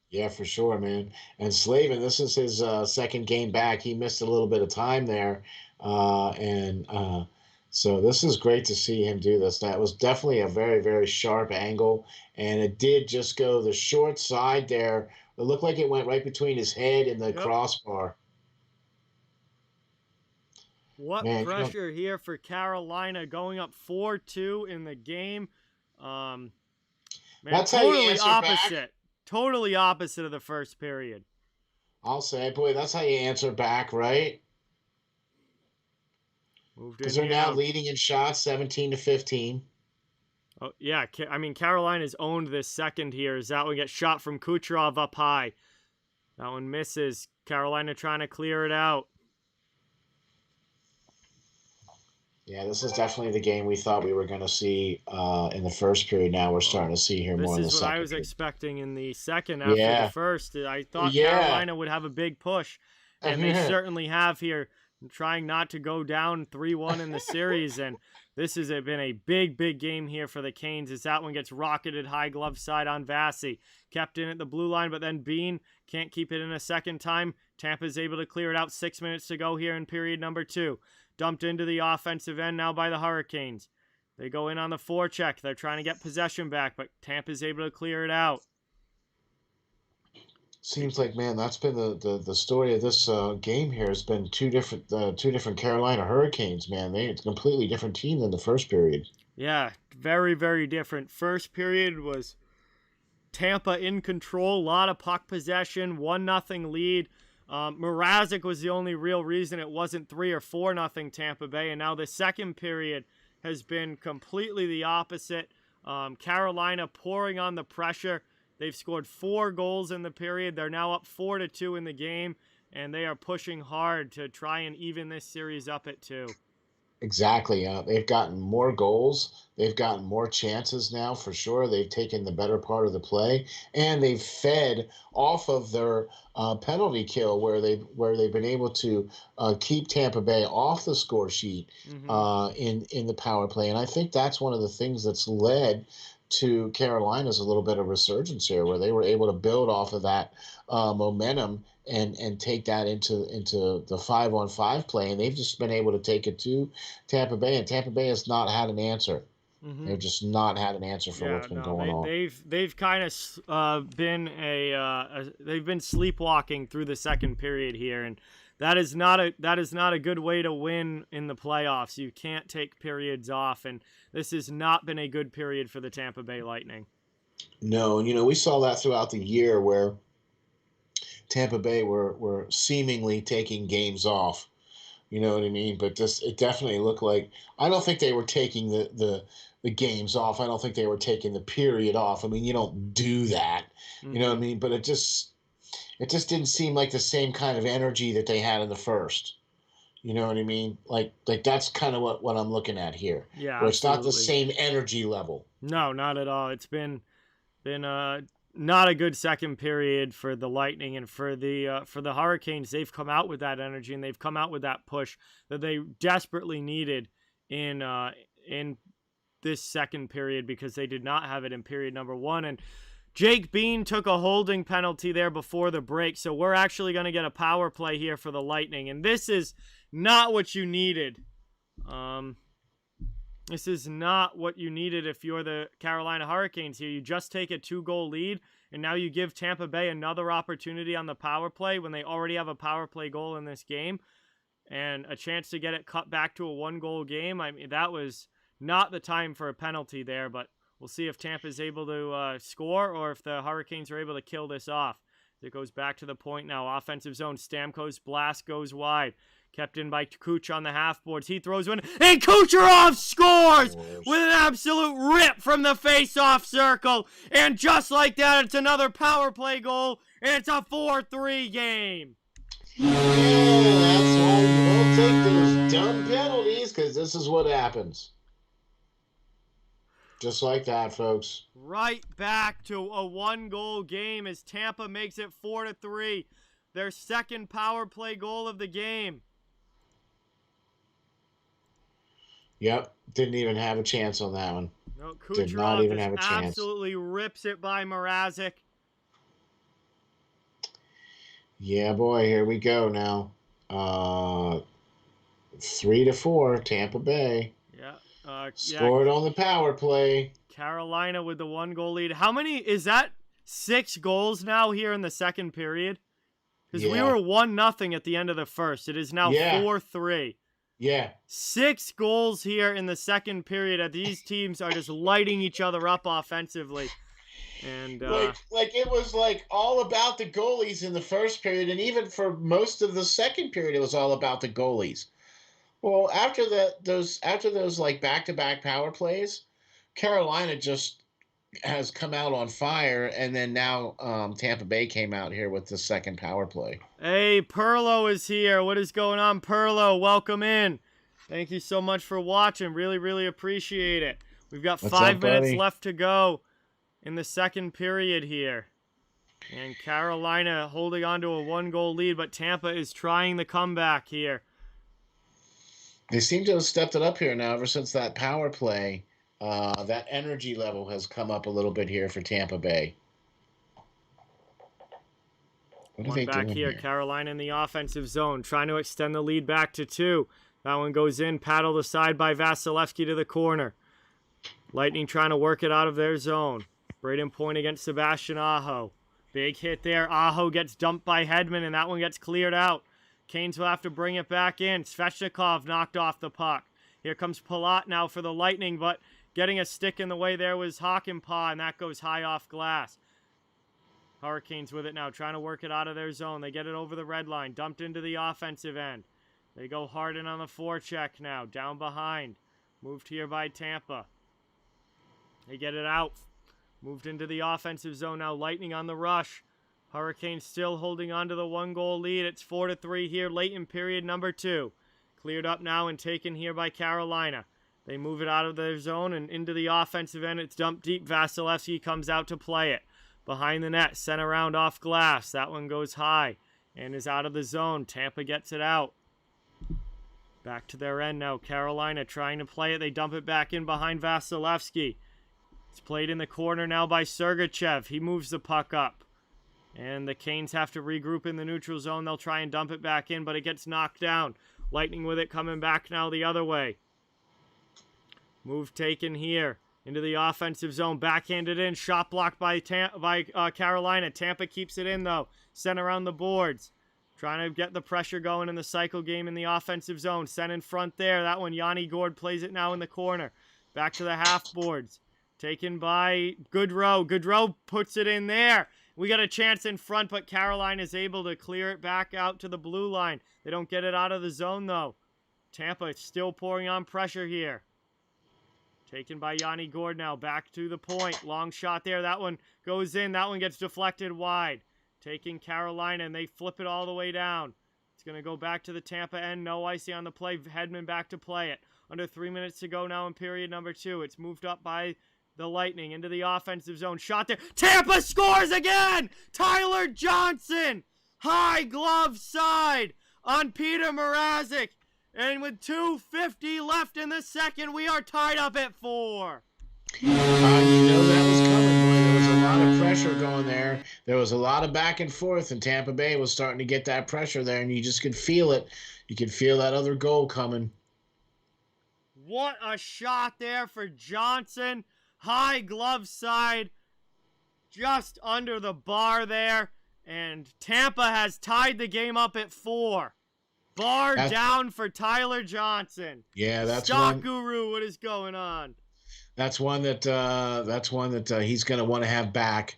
Yeah, for sure, man. And Slavin, this is his second game back. He missed a little bit of time there, so this is great to see him do this. That was definitely a very, very sharp angle, and it did just go the short side there. It looked like it went right between his head and the crossbar. What pressure here for Carolina, going up 4-2 in the game. Man, that's totally opposite. Back. Totally opposite of the first period. I'll say, boy, that's how you answer back, right? Because they're now leading in shots, 17-15. Oh yeah, I mean Carolina's owned this second here. As that one gets shot from Kucherov up high. That one misses. Carolina trying to clear it out. Yeah, this is definitely the game we thought we were going to see in the first period. Now we're starting to see here more in the second. This is what I was expecting in the second after the first. I thought Carolina would have a big push, and they certainly have here, trying not to go down 3-1 in the series. And this has been a big, big game here for the Canes as that one gets rocketed high glove side on Vasi. Kept in at the blue line, but then Bean can't keep it in a second time. Tampa's able to clear it out. 6 minutes to go here in period number 2. Dumped into the offensive end now by the Hurricanes. They go in on the forecheck. They're trying to get possession back, but Tampa's able to clear it out. Seems like, man, that's been the story of this game here. Has been two different Carolina Hurricanes, man. It's a completely different team than the first period. Yeah, very, very different. First period was Tampa in control, a lot of puck possession, 1-0 lead. Mrazek was the only real reason it wasn't 3 or 4-0 Tampa Bay, and now the second period has been completely the opposite. Carolina pouring on the pressure. They've scored 4 goals in the period. They're now up 4-2 in the game, and they are pushing hard to try and even this series up at 2. Exactly. They've gotten more goals. They've gotten more chances now, for sure. They've taken the better part of the play, and they've fed off of their penalty kill, where they've been able to keep Tampa Bay off the score sheet in the power play. And I think that's one of the things that's led to Carolina's a little bit of resurgence here, where they were able to build off of that momentum and take that into the 5-on-5 play, and they've just been able to take it to Tampa Bay, and Tampa Bay has not had an answer. They've just not had an answer for what's been going on. They've kind of been they've been sleepwalking through the second period here, and that is not a good way to win in the playoffs. You can't take periods off, and this has not been a good period for the Tampa Bay Lightning. No, and we saw that throughout the year where Tampa Bay were seemingly taking games off. You know what I mean? But it definitely looked like, I don't think they were taking the games off. I don't think they were taking the period off. I mean, you don't do that. You know what I mean? But it just didn't seem like the same kind of energy that they had in the first. You know what I mean? Like that's kind of what I'm looking at here. Yeah, where it's not the same energy level. No, not at all. It's been not a good second period for the Lightning, and for the Hurricanes. They've come out with that energy, and they've come out with that push that they desperately needed in this second period, because they did not have it in period number 1. And Jake Bean took a holding penalty there before the break, so we're actually going to get a power play here for the Lightning, and this is not what you needed. This is not what you needed if you're the Carolina Hurricanes here. You just take a 2-goal lead, and now you give Tampa Bay another opportunity on the power play when they already have a power play goal in this game, and a chance to get it cut back to a 1-goal game. I mean, that was not the time for a penalty there, but we'll see if Tampa's able to score, or if the Hurricanes are able to kill this off. It goes back to the point now. Offensive zone. Stamkos blast goes wide. Kept in by Kuch on the half boards. He throws one, and Kucherov scores with an absolute rip from the face-off circle. And just like that, it's another power play goal, and it's a 4-3 game. Yeah, that's why you don't take those dumb penalties, because this is what happens. Just like that, folks. Right back to a 1-goal game as Tampa makes it 4-3. their second power play goal of the game. Yep, didn't even have a chance on that one. No, Did not Kucherov even just have a chance. absolutely rips it by Mrazek. Yeah, boy, here we go now. 3-4, Tampa Bay. Yeah. Scored on the power play. Carolina with the 1-goal lead. How many is that? 6 goals now here in the second period? Because we were 1-0 at the end of the first. It is now 4-3. Yeah. 6 goals here in the second period. As these teams are just lighting each other up offensively. And like it was like all about the goalies in the first period, and even for most of the second period, it was all about the goalies. Well, after those like back-to-back power plays, Carolina just has come out on fire, and then now Tampa Bay came out here with the second power play. Hey, Perlo is here. What is going on, Perlo? Welcome in. Thank you so much for watching. Really, really appreciate it. We've got 5 minutes left to go in the second period here. And Carolina holding on to a 1-goal lead, but Tampa is trying the comeback here. They seem to have stepped it up here now ever since that power play. That energy level has come up a little bit here for Tampa Bay. What are they doing here? Carolina in the offensive zone, trying to extend the lead back to 2. That one goes in, paddled aside by Vasilevsky to the corner. Lightning trying to work it out of their zone. Braden Point against Sebastian Aho. Big hit there. Aho gets dumped by Hedman, and that one gets cleared out. Canes will have to bring it back in. Svechnikov knocked off the puck. Here comes Palat now for the Lightning, but getting a stick in the way there was Hakanpää, and that goes high off glass. Hurricanes with it now, trying to work it out of their zone. They get it over the red line, dumped into the offensive end. They go hard in on the forecheck now, down behind. Moved here by Tampa. They get it out. Moved into the offensive zone now, Lightning on the rush. Hurricanes still holding on to the 1-goal lead. It's 4-3 here, late in period number 2. Cleared up now and taken here by Carolina. They move it out of their zone and into the offensive end. It's dumped deep. Vasilevsky comes out to play it. Behind the net, sent around off glass. That one goes high and is out of the zone. Tampa gets it out. Back to their end now. Carolina trying to play it. They dump it back in behind Vasilevsky. It's played in the corner now by Sergachev. He moves the puck up. And the Canes have to regroup in the neutral zone. They'll try and dump it back in, but it gets knocked down. Lightning with it coming back now the other way. Move taken here into the offensive zone. Backhanded in. Shot blocked by Carolina. Tampa keeps it in, though. Sent around the boards. Trying to get the pressure going in the cycle game in the offensive zone. Sent in front there. That one, Yanni Gourde plays it now in the corner. Back to the half boards. Taken by Goodrow. Goodrow puts it in there. We got a chance in front, but Carolina is able to clear it back out to the blue line. They don't get it out of the zone, though. Tampa is still pouring on pressure here. Taken by Yanni Gourde now. Back to the point. Long shot there. That one goes in. That one gets deflected wide. Taking Carolina, and they flip it all the way down. It's going to go back to the Tampa end. No icy on the play. Hedman back to play it. Under 3 minutes to go now in period number 2. It's moved up by the Lightning into the offensive zone. Shot there. Tampa scores again! Tyler Johnson! High glove side on Peter Mrazek. And with 2:50 left in the second, we are tied up at 4. You know that was coming, boy. There was a lot of pressure going there. There was a lot of back and forth, and Tampa Bay was starting to get that pressure there, and you just could feel it. You could feel that other goal coming. What a shot there for Johnson. High glove side, just under the bar there. And Tampa has tied the game up at 4. Bar down for Tyler Johnson. Yeah, that's Stock Guru, what is going on? That's one that he's going to want to have back.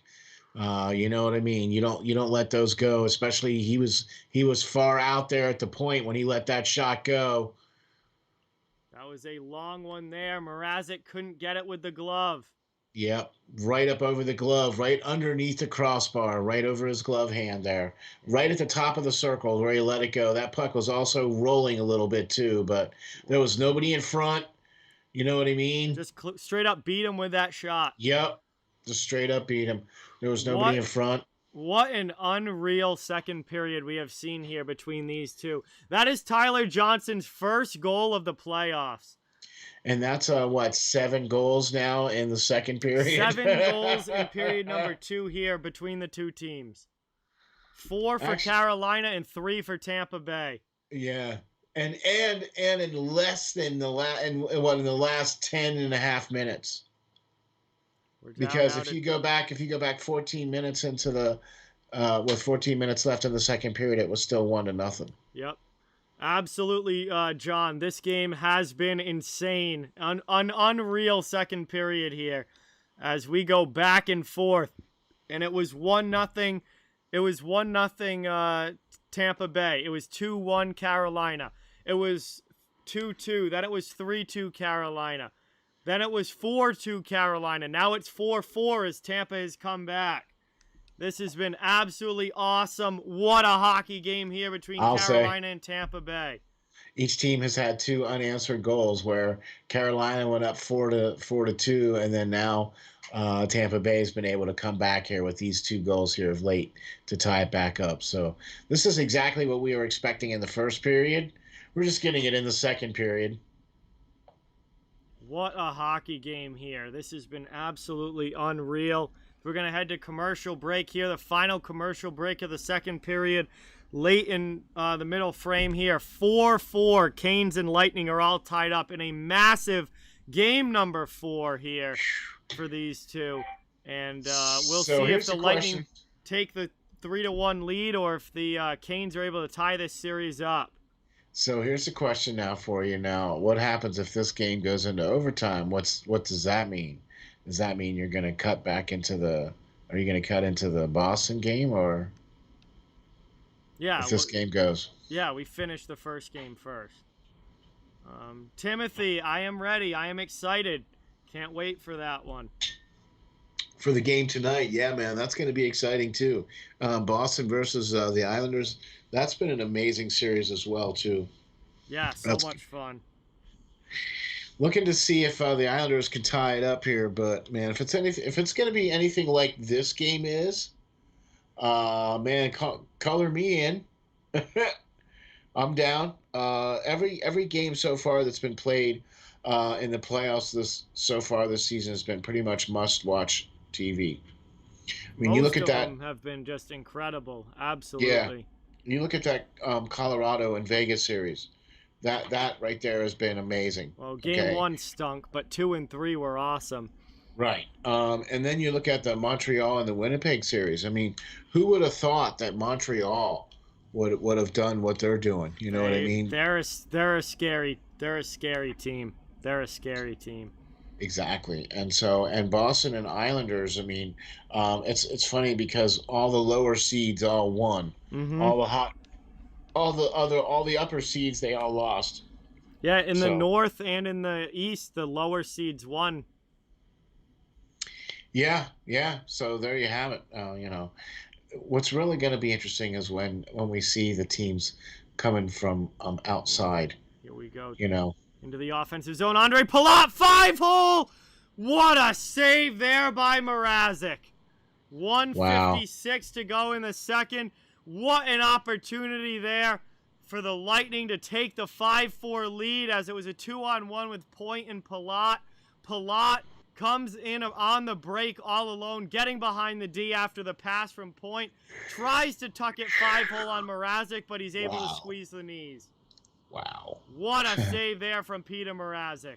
You know what I mean? You don't let those go, especially he was far out there at the point when he let that shot go. That was a long one there. Mrazek couldn't get it with the glove. Yep, right up over the glove, right underneath the crossbar, right over his glove hand there. Right at the top of the circle where he let it go. That puck was also rolling a little bit too, but there was nobody in front. You know what I mean? Just straight up beat him with that shot. Yep, just straight up beat him. There was nobody in front. What an unreal second period we have seen here between these two. That is Tyler Johnson's first goal of the playoffs. And that's 7 goals now in the second period. 7 goals in period number 2 here between the two teams. 4 for Carolina and 3 for Tampa Bay. Yeah. And in less than in the last 10.5 minutes. Because if you go back 14 minutes into the with 14 minutes left in the second period, it was still 1-0. Yep. Absolutely, John. This game has been insane. An unreal second period here as we go back and forth. And it was 1-0. It was 1-0 Tampa Bay. It was 2-1 Carolina. It was 2-2. Then it was 3-2 Carolina. Then it was 4-2 Carolina. Now it's 4-4 as Tampa has come back. This has been absolutely awesome. What a hockey game here between Carolina and Tampa Bay. Each team has had 2 unanswered goals where Carolina went up 4-2, and then now Tampa Bay has been able to come back here with these 2 goals here of late to tie it back up. So this is exactly what we were expecting in the first period. We're just getting it in the second period. What a hockey game here. This has been absolutely unreal. We're going to head to commercial break here, the final commercial break of the second period. Late in the middle frame here, 4-4. Canes and Lightning are all tied up in a massive game number 4 here for these two. And we'll see if the Lightning take the 3-1 lead or if the Canes are able to tie this series up. So here's the question now for you. Now, what happens if this game goes into overtime? What does that mean? Does that mean you're going to cut back into the? Are you going to cut into the Boston game, or? Yeah. If this game goes. Yeah, we finished the first game first. Timothy, I am ready. I am excited. Can't wait for that one. For the game tonight, yeah, man, that's going to be exciting too. Boston versus the Islanders. That's been an amazing series as well too. Yeah, that's much fun. Looking to see if the Islanders can tie it up here, but man, if it's going to be anything like this game is, man, color me in. I'm down. Every game so far that's been played in the playoffs this season has been pretty much must-watch TV. I mean, you look at that. Most of them have been just incredible. Absolutely. Yeah. You look at that Colorado and Vegas series. That right there has been amazing. Well, game 1 stunk, but 2 and 3 were awesome. Right. And then you look at the Montreal and the Winnipeg series. I mean, who would have thought that Montreal would have done what they're doing? You know what I mean? They're a scary team. They're a scary team. Exactly. And Boston and Islanders, I mean, it's funny because all the lower seeds all won. Mm-hmm. All the upper seeds, they all lost. Yeah, in the North and in the East, the lower seeds won. Yeah. So there you have it. What's really going to be interesting is when we see the teams coming from outside. Here we go. Into the offensive zone. Andre Palat, 5-hole! What a save there by Mrazek. 1:56 to go in the second. What an opportunity there for the Lightning to take the 5-4 lead as it was a 2-on-1 with Point and Palat. Palat comes in on the break all alone, getting behind the D after the pass from Point. Tries to tuck it 5-hole on Mrazek, but he's able to squeeze the knees. Wow. What a save there from Peter Mrazek.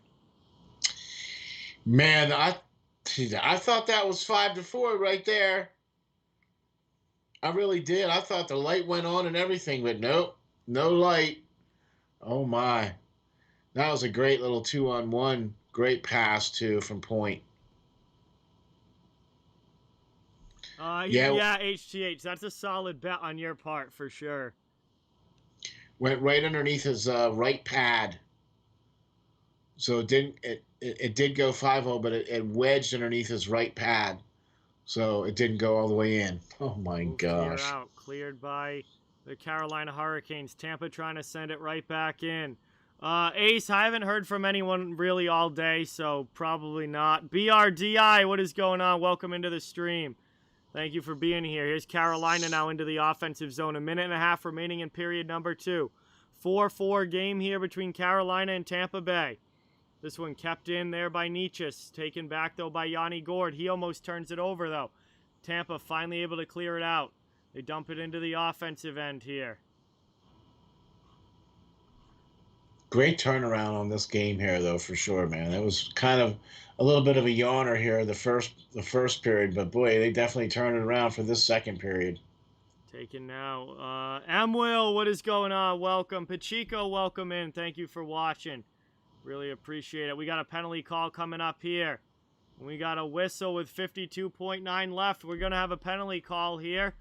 Man, I thought that was 5-4 right there. I really did. I thought the light went on and everything, but nope, no light. Oh, my. That was a great little 2-on-1. Great pass, too, from Point. Yeah, HTH. That's a solid bet on your part for sure. Went right underneath his right pad. So it did go 5-0, but it wedged underneath his right pad. So it didn't go all the way in. Oh, my gosh. Cleared by the Carolina Hurricanes. Tampa trying to send it right back in. Ace, I haven't heard from anyone really all day, so probably not. BRDI, what is going on? Welcome into the stream. Thank you for being here. Here's Carolina now into the offensive zone. 1.5 minutes remaining in period number 2. 4-4 game here between Carolina and Tampa Bay. This one kept in there by Nichas. Taken back, though, by Yanni Gourde. He almost turns it over, though. Tampa finally able to clear it out. They dump it into the offensive end here. Great turnaround on this game here, though, for sure, man. It was kind of a little bit of a yawner here the first period, but boy, they definitely turned it around for this second period. Taken now. Will, what is going on? Welcome. Pacheco, welcome in. Thank you for watching. Really appreciate it. We got a penalty call coming up here. We got a whistle with 52.9 left. We're going to have a penalty call here.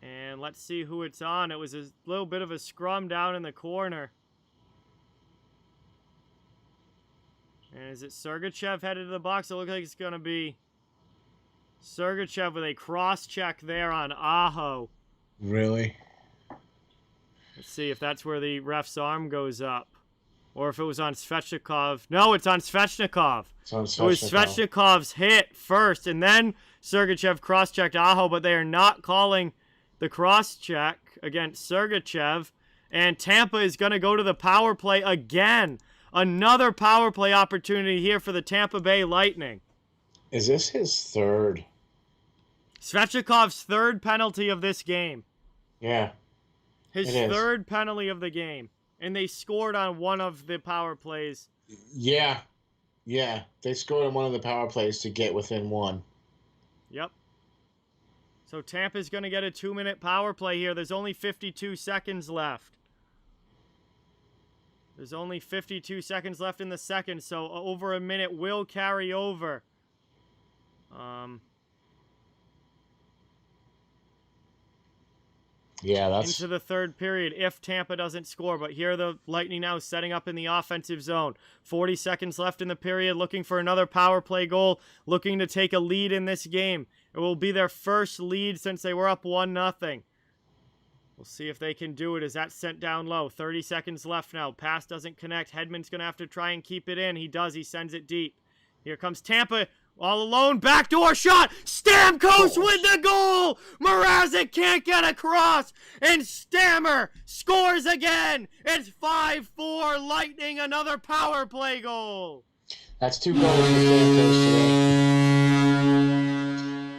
And let's see who it's on. It was a little bit of a scrum down in the corner. And is it Sergachev headed to the box? It looks like it's going to be Sergachev with a cross-check there on Aho. Really? Let's see if that's where the ref's arm goes up. Or if it was on Svechnikov. No, it's on Svechnikov. It's on Svechnikov. It was Svechnikov's hit first, and then Sergachev cross-checked Aho, but they are not calling the cross-check against Sergachev. And Tampa is going to go to the power play again. Another power play opportunity here for the Tampa Bay Lightning. Is this his third? Svechnikov's third penalty of this game. Yeah. His third penalty of the game. And they scored on one of the power plays. Yeah. Yeah. They scored on one of the power plays to get within one. Yep. So Tampa's going to get a 2-minute power play here. There's only 52 seconds left. There's only 52 seconds left in the second, so over a minute will carry over. Yeah, that's into the third period if Tampa doesn't score. But here the Lightning now setting up in the offensive zone. 40 seconds left in the period, looking for another power play goal, looking to take a lead in this game. It will be their first lead since they were up 1-0. We'll see if they can do it as that's sent down low. 30 seconds left now. Pass doesn't connect. Hedman's going to have to try and keep it in. He does. He sends it deep. Here comes Tampa. All alone. Backdoor shot. Stamkos with the goal. Mrazek can't get across. And Stammer scores again. It's 5-4 Lightning. Another power play goal. That's 2 goals for Stamkos today.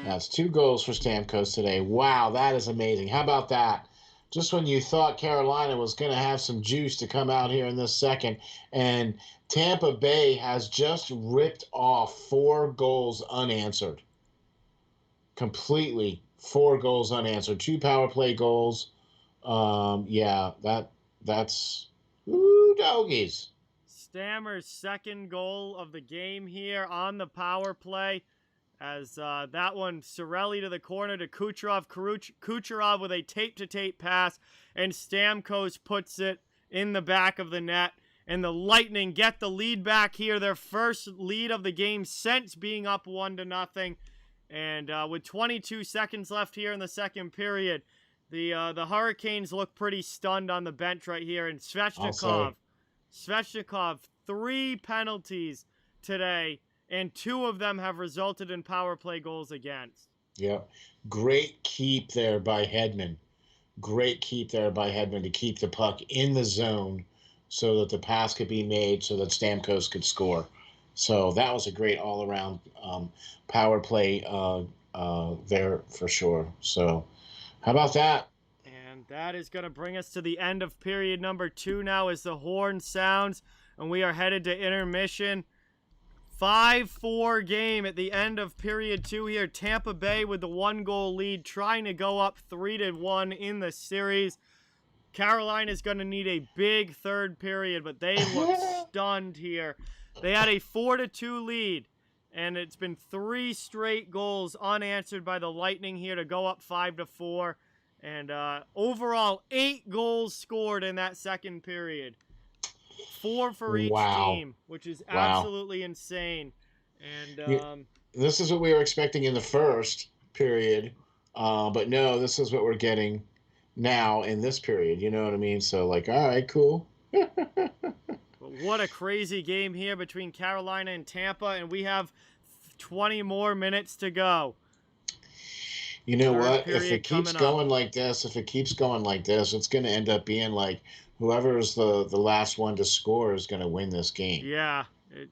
That's 2 goals for Stamkos today. Wow, that is amazing. How about that? Just when you thought Carolina was going to have some juice to come out here in this second, and Tampa Bay has just ripped off 4 goals unanswered. Completely 4 goals unanswered. 2 power play goals. Yeah, that's doggies. Stammer's second goal of the game here on the power play. As that one, Cirelli to the corner to Kucherov. Kucherov with a tape-to-tape pass, and Stamkos puts it in the back of the net. And the Lightning get the lead back here, their first lead of the game since being up 1-0. And with 22 seconds left here in the second period, the Hurricanes look pretty stunned on the bench right here. And Svechnikov, 3 penalties today. And 2 of them have resulted in power play goals against. Yeah. Great keep there by Hedman. Great keep there by Hedman to keep the puck in the zone so that the pass could be made so that Stamkos could score. So that was a great all-around power play there for sure. So how about that? And that is going to bring us to the end of period number 2 now as the horn sounds. And we are headed to intermission. 5-4 game at the end of period 2 here. Tampa Bay with the 1-goal lead, trying to go up 3-1 in the series. Carolina's going to need a big third period, but they look stunned here. They had a 4-2 lead, and it's been 3 straight goals unanswered by the Lightning here to go up 5-4. And overall, 8 goals scored in that second period. 4 for each team, which is absolutely insane. And this is what we were expecting in the first period, but no, this is what we're getting now in this period. You know what I mean? So, like, all right, cool. What a crazy game here between Carolina and Tampa, and we have 20 more minutes to go. You know Third what? If it period keeps coming up. going like this, it's going to end up being like whoever is the last one to score is going to win this game. Yeah,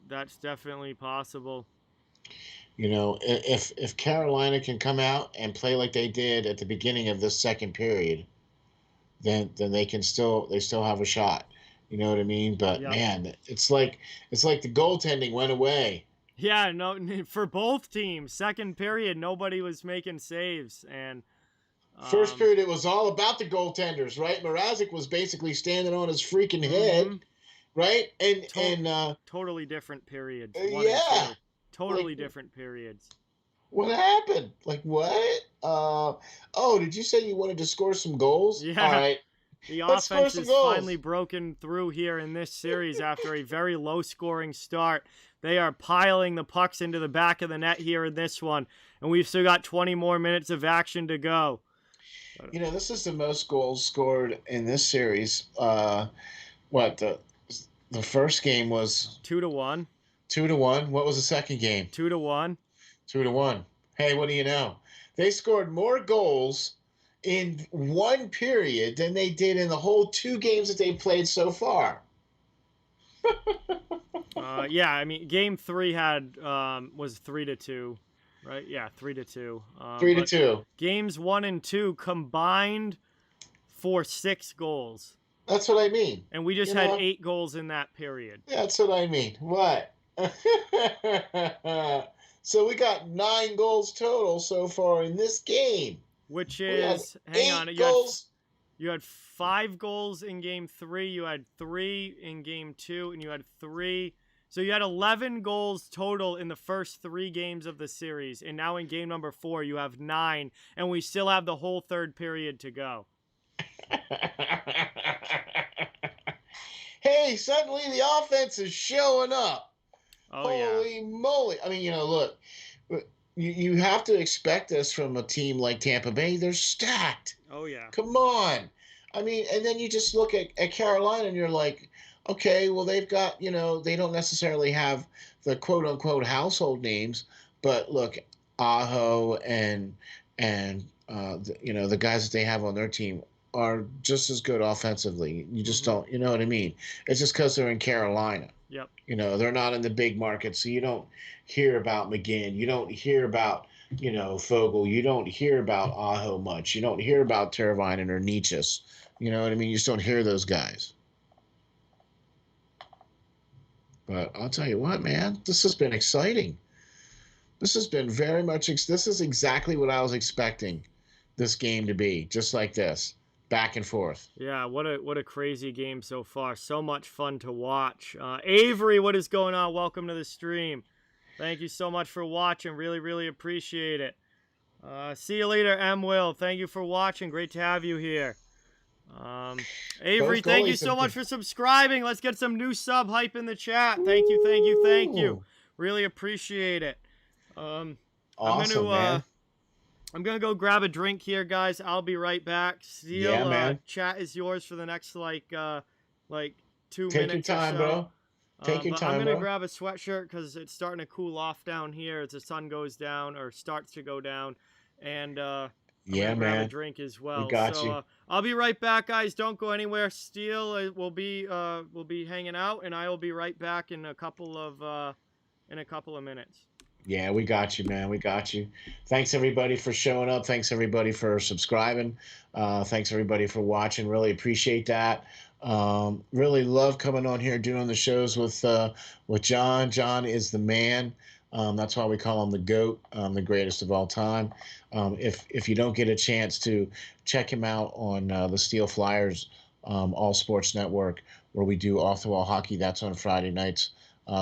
that's definitely possible. You know, if Carolina can come out and play like they did at the beginning of this second period, then they still have a shot. You know what I mean? But Yep. man, it's like the goaltending went away. Yeah, no, for both teams, second period, nobody was making saves, and First period, it was all about the goaltenders, right? Mrazek was basically standing on his freaking head, right? And totally different periods, one and yeah, two, totally like different periods. what happened? Like what? Oh, did you say you wanted to score some goals? All Yeah, right, the let's score offense some is finally goals. broken through here in this series after a very low-scoring start. They are piling the pucks into the back of the net here in this one, and we've still got 20 more minutes of action to go. You know, this is the most goals scored in this series. What the first game was 2-1. 2-1. What was the second game? 2-1. 2-1. Hey, what do you know? They scored more goals in one period than they did in the whole two games that they played so far. Yeah, I mean, game 3 had was 3-2, right? Yeah, 3-2. But 3-2. games 1 and 2 combined for 6 goals, That's what I mean. and we just You had know, 8 goals in that period. that's what I mean. What? So we got 9 goals total so far in this game. Which We had is, hang on, 8 goals. you had 5 goals in game 3, you had 3 in game 2, and you had 3. So you had 11 goals total in the first 3 games of the series, and now in game number 4 you have 9, and we still have the whole third period to go. Hey, suddenly the offense is showing up. Oh Holy moly. I mean, you know, look, you have to expect this from a team like Tampa Bay. They're stacked. Oh yeah. Come on. I mean, and then you just look at Carolina and you're like, okay, well, they've got, you know, they don't necessarily have the quote unquote household names, but look, Aho and you know, the guys that they have on their team are just as good offensively. You just don't, you know what I mean? It's just because they're in Carolina. Yep. You know, they're not in the big market, so you don't hear about McGinn. You don't hear about, you know, Fogel. You don't hear about Aho much. You don't hear about Teravainen or Nietzsche's. You know what I mean? You just don't hear those guys. But I'll tell you what, man, this has been exciting. This has been very much, this is exactly what I was expecting this game to be, just like this, back and forth. Yeah, what a crazy game so far. So much fun to watch. Avery, what is going on? Welcome to the stream. Thank you so much for watching. Really appreciate it. See you later, M. Will. Thank you for watching. Great to have you here. Avery, thank you so much for subscribing. Let's get some new sub hype in the chat. Thank you. Really appreciate it. Awesome, man. I'm gonna go grab a drink here, guys. I'll be right back. Steel, yeah, man. Chat is yours for the next like 2 Take minutes your time, or so. bro. Take your time, I'm gonna bro. grab a sweatshirt because it's starting to cool off down here as the sun goes down or starts to go down, and I'm gonna grab a drink as well. We got you. I'll be right back, guys. Don't go anywhere. Steel will be hanging out, and I will be right back in a couple of minutes. Yeah, we got you, man. We got you. Thanks everybody for showing up. Thanks everybody for subscribing. Thanks everybody for watching. Really appreciate that. Really love coming on here doing the shows with John. John is the man. That's why we call him the GOAT, the greatest of all time. If you don't get a chance to check him out on the Steel Flyers All Sports Network, where we do off the wall hockey, that's on Friday nights.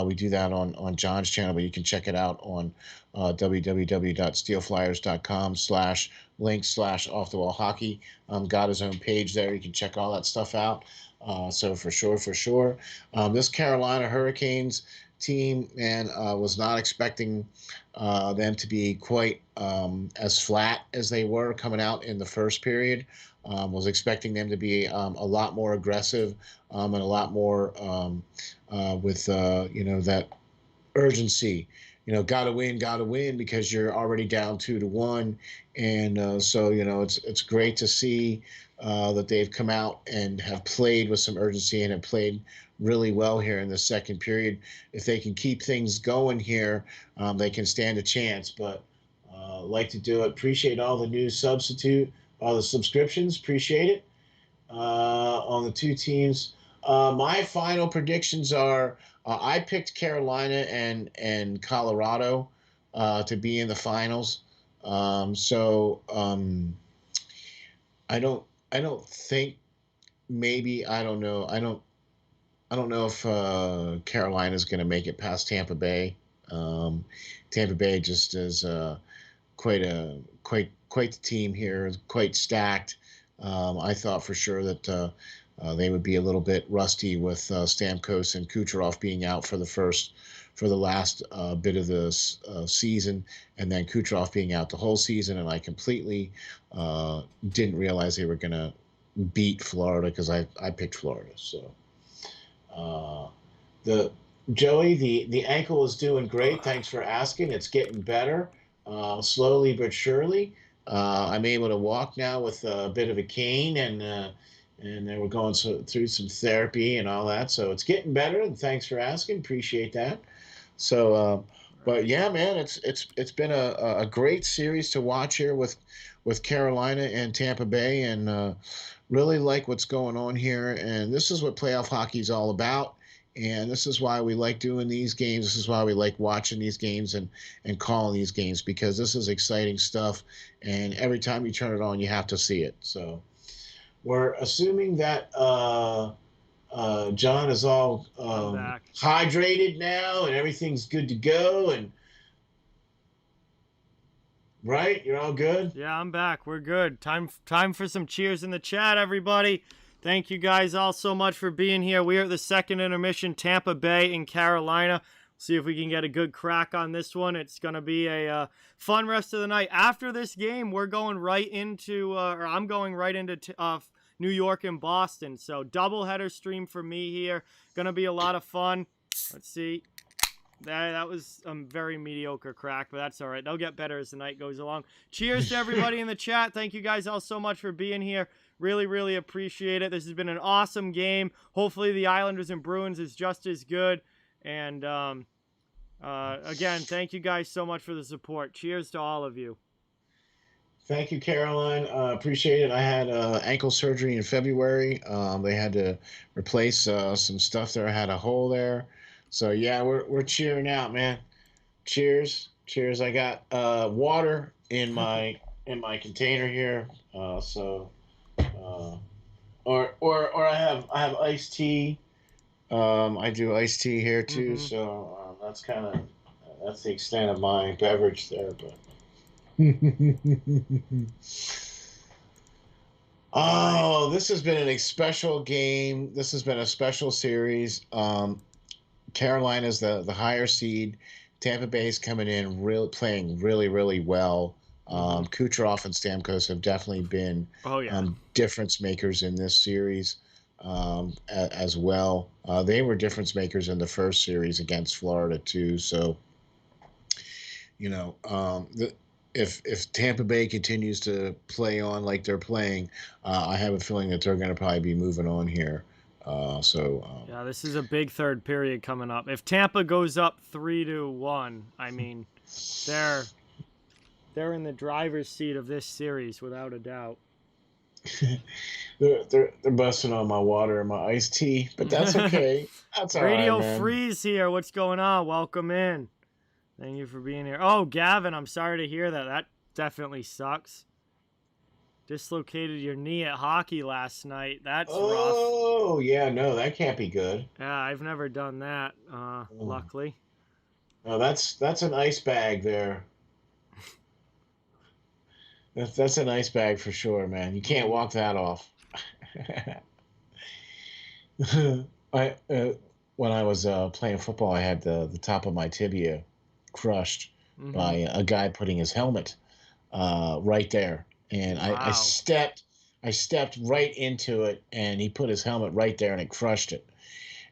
We do that on John's channel, but you can check it out on www.steelflyers.com/link/off-the-wall-hockey. Got his own page there. You can check all that stuff out. So for sure. This Carolina Hurricanes team, man, was not expecting them to be quite as flat as they were coming out in the first period. Was expecting them to be a lot more aggressive and a lot more with you know, that urgency, got to win because you're already down 2-1. And so, it's great to see that they've come out and have played with some urgency and have played really well here in the second period. If they can keep things going here, they can stand a chance. But like to do it. Appreciate all the new all the subscriptions. Appreciate it on the two teams. My final predictions are I picked Carolina and Colorado to be in the finals. So I don't think maybe I don't know I don't know if Carolina's going to make it past Tampa Bay. Tampa Bay just is quite the team here, quite stacked. I thought for sure that they would be a little bit rusty with Stamkos and Kucherov being out for the last bit of the season, and then Kucherov being out the whole season. And I completely didn't realize they were going to beat Florida because I picked Florida. So the Joey, the ankle is doing great. Thanks for asking. It's getting better, slowly but surely. I'm able to walk now with a bit of a cane, and they were going through some therapy and all that. So it's getting better. And thanks for asking. Appreciate that. So, but yeah, man, it's been a great series to watch here with Carolina and Tampa Bay, and really like what's going on here. And this is what playoff hockey is all about. And this is why we like doing these games. This is why we like watching these games and calling these games, because this is exciting stuff. And every time you turn it on, you have to see it. So we're assuming that John is all hydrated now and everything's good to go. And right, you're all good? Yeah, I'm back. We're good. Time for some cheers in the chat, everybody. Thank you guys all so much for being here. We are at the second intermission, Tampa Bay and Carolina. See if we can get a good crack on this one. It's going to be a fun rest of the night. After this game, we're going right into, or I'm going right into New York and Boston. So doubleheader stream for me here. Going to be a lot of fun. Let's see. That was a very mediocre crack, but that's all right. They'll get better as the night goes along. Cheers to everybody in the chat. Thank you guys all so much for being here. Really, really appreciate it. This has been an awesome game. Hopefully the Islanders and Bruins is just as good. And again, thank you guys so much for the support. Cheers to all of you. Thank you, Caroline. Appreciate it. I had ankle surgery in February. They had to replace some stuff there. I had a hole there. So yeah, we're cheering out, man. Cheers. I got water in my container here. Or I have iced tea. I do iced tea here too. Mm-hmm. So that's the extent of my beverage there. But oh, this has been a special game. This has been a special series. Carolina's the higher seed. Tampa Bay's coming in playing really well. Kucherov and Stamkos have definitely been difference makers in this series as well. They were difference makers in the first series against Florida too. So, if Tampa Bay continues to play on like they're playing, I have a feeling that they're going to probably be moving on here. Yeah, this is a big third period coming up. If Tampa goes up 3-1, I mean, they're in the driver's seat of this series without a doubt. they're busting on my water and my iced tea, but that's okay. That's all right, man. Radio Freeze here. What's going on? Welcome in. Thank you for being here. Oh, Gavin, I'm sorry to hear that. That definitely sucks. Dislocated your knee at hockey last night. That's rough. Oh, yeah, no, that can't be good. Yeah, I've never done that, luckily. Oh, that's an ice bag there. That's an ice bag for sure, man. You can't walk that off. When I was playing football, I had the top of my tibia crushed by a guy putting his helmet right there. And wow. I stepped right into it, and he put his helmet right there, and it crushed it.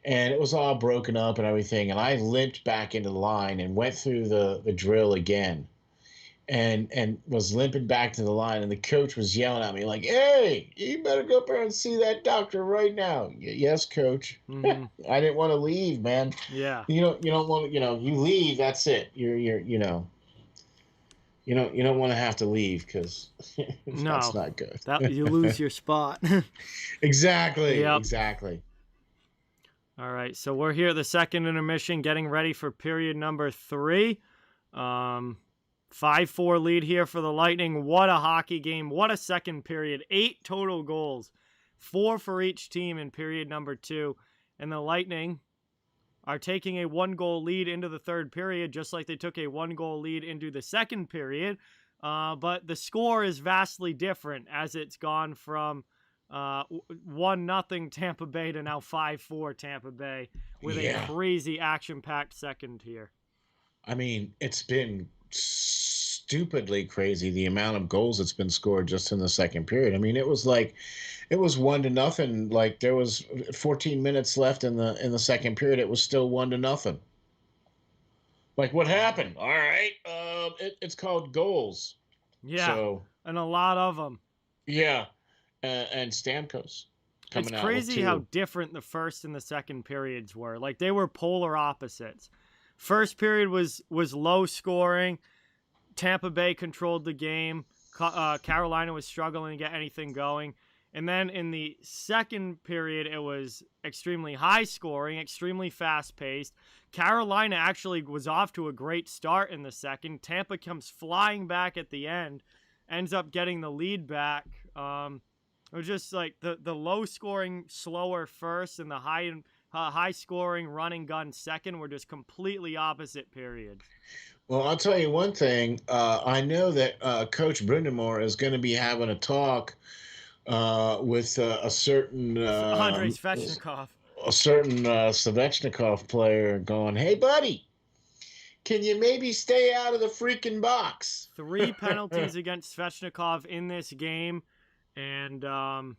and it was all broken up and everything. And I limped back into the line and went through the drill again, and was limping back to the line. And the coach was yelling at me like, "Hey, you better go up there and see that doctor right now." Yes, coach. Mm-hmm. I didn't want to leave, man. Yeah. You don't want to, you leave. That's it. You don't want to have to leave because that's not good. That you lose your spot. Exactly. Yep. Exactly. All right, so we're here at the second intermission, getting ready for period number 3. 5-4 lead here for the Lightning. What a hockey game. What a second period. 8 total goals. 4 for each team in period number 2. And the Lightning are taking a 1-goal lead into the third period, just like they took a 1-goal lead into the second period. But the score is vastly different as it's gone from 1-0 Tampa Bay to now 5-4 Tampa Bay with a crazy action-packed second here. I mean, it's been stupidly crazy the amount of goals that's been scored just in the second period. I mean, it was 1-0. Like there was 14 minutes left in the second period. It was still 1-0. Like, what happened? All right, it's called goals. Yeah, so, and a lot of them. Yeah, and Stamkos coming out. It's crazy how different the first and the second periods were. Like, they were polar opposites. First period was low scoring. Tampa Bay controlled the game. Carolina was struggling to get anything going. And then in the second period, it was extremely high scoring, extremely fast paced. Carolina actually was off to a great start in the second. Tampa comes flying back at the end, ends up getting the lead back. It was just like the low scoring, slower first, and the high scoring running gun second were just completely opposite periods. Well, I'll tell you one thing. I know that Coach Brindamore is going to be having a talk with a certain Andrei Svechnikov. A certain Svechnikov player going, "Hey, buddy, can you maybe stay out of the freaking box?" 3 penalties against Svechnikov in this game, and 2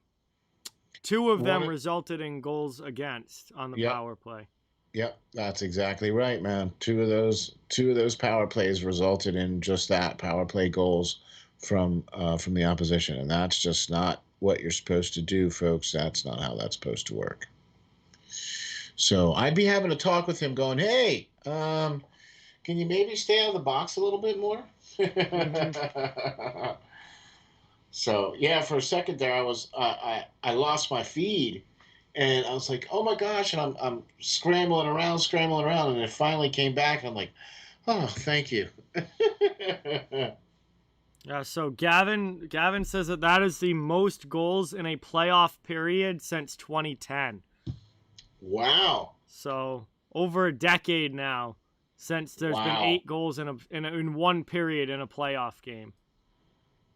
of them resulted in goals against on the power play. Yep, that's exactly right, man. Two of those power plays resulted in just that, power play goals from the opposition, and that's just not what you're supposed to do, folks. That's not how that's supposed to work. So I'd be having a talk with him, going, "Hey, can you maybe stay out of the box a little bit more?" So yeah, for a second there, I lost my feed. And I was like, "Oh my gosh!" And I'm scrambling around, and it finally came back. And I'm like, "Oh, thank you." Yeah. So Gavin says that is the most goals in a playoff period since 2010. Wow. So over a decade now since there's been 8 goals in one period in a playoff game.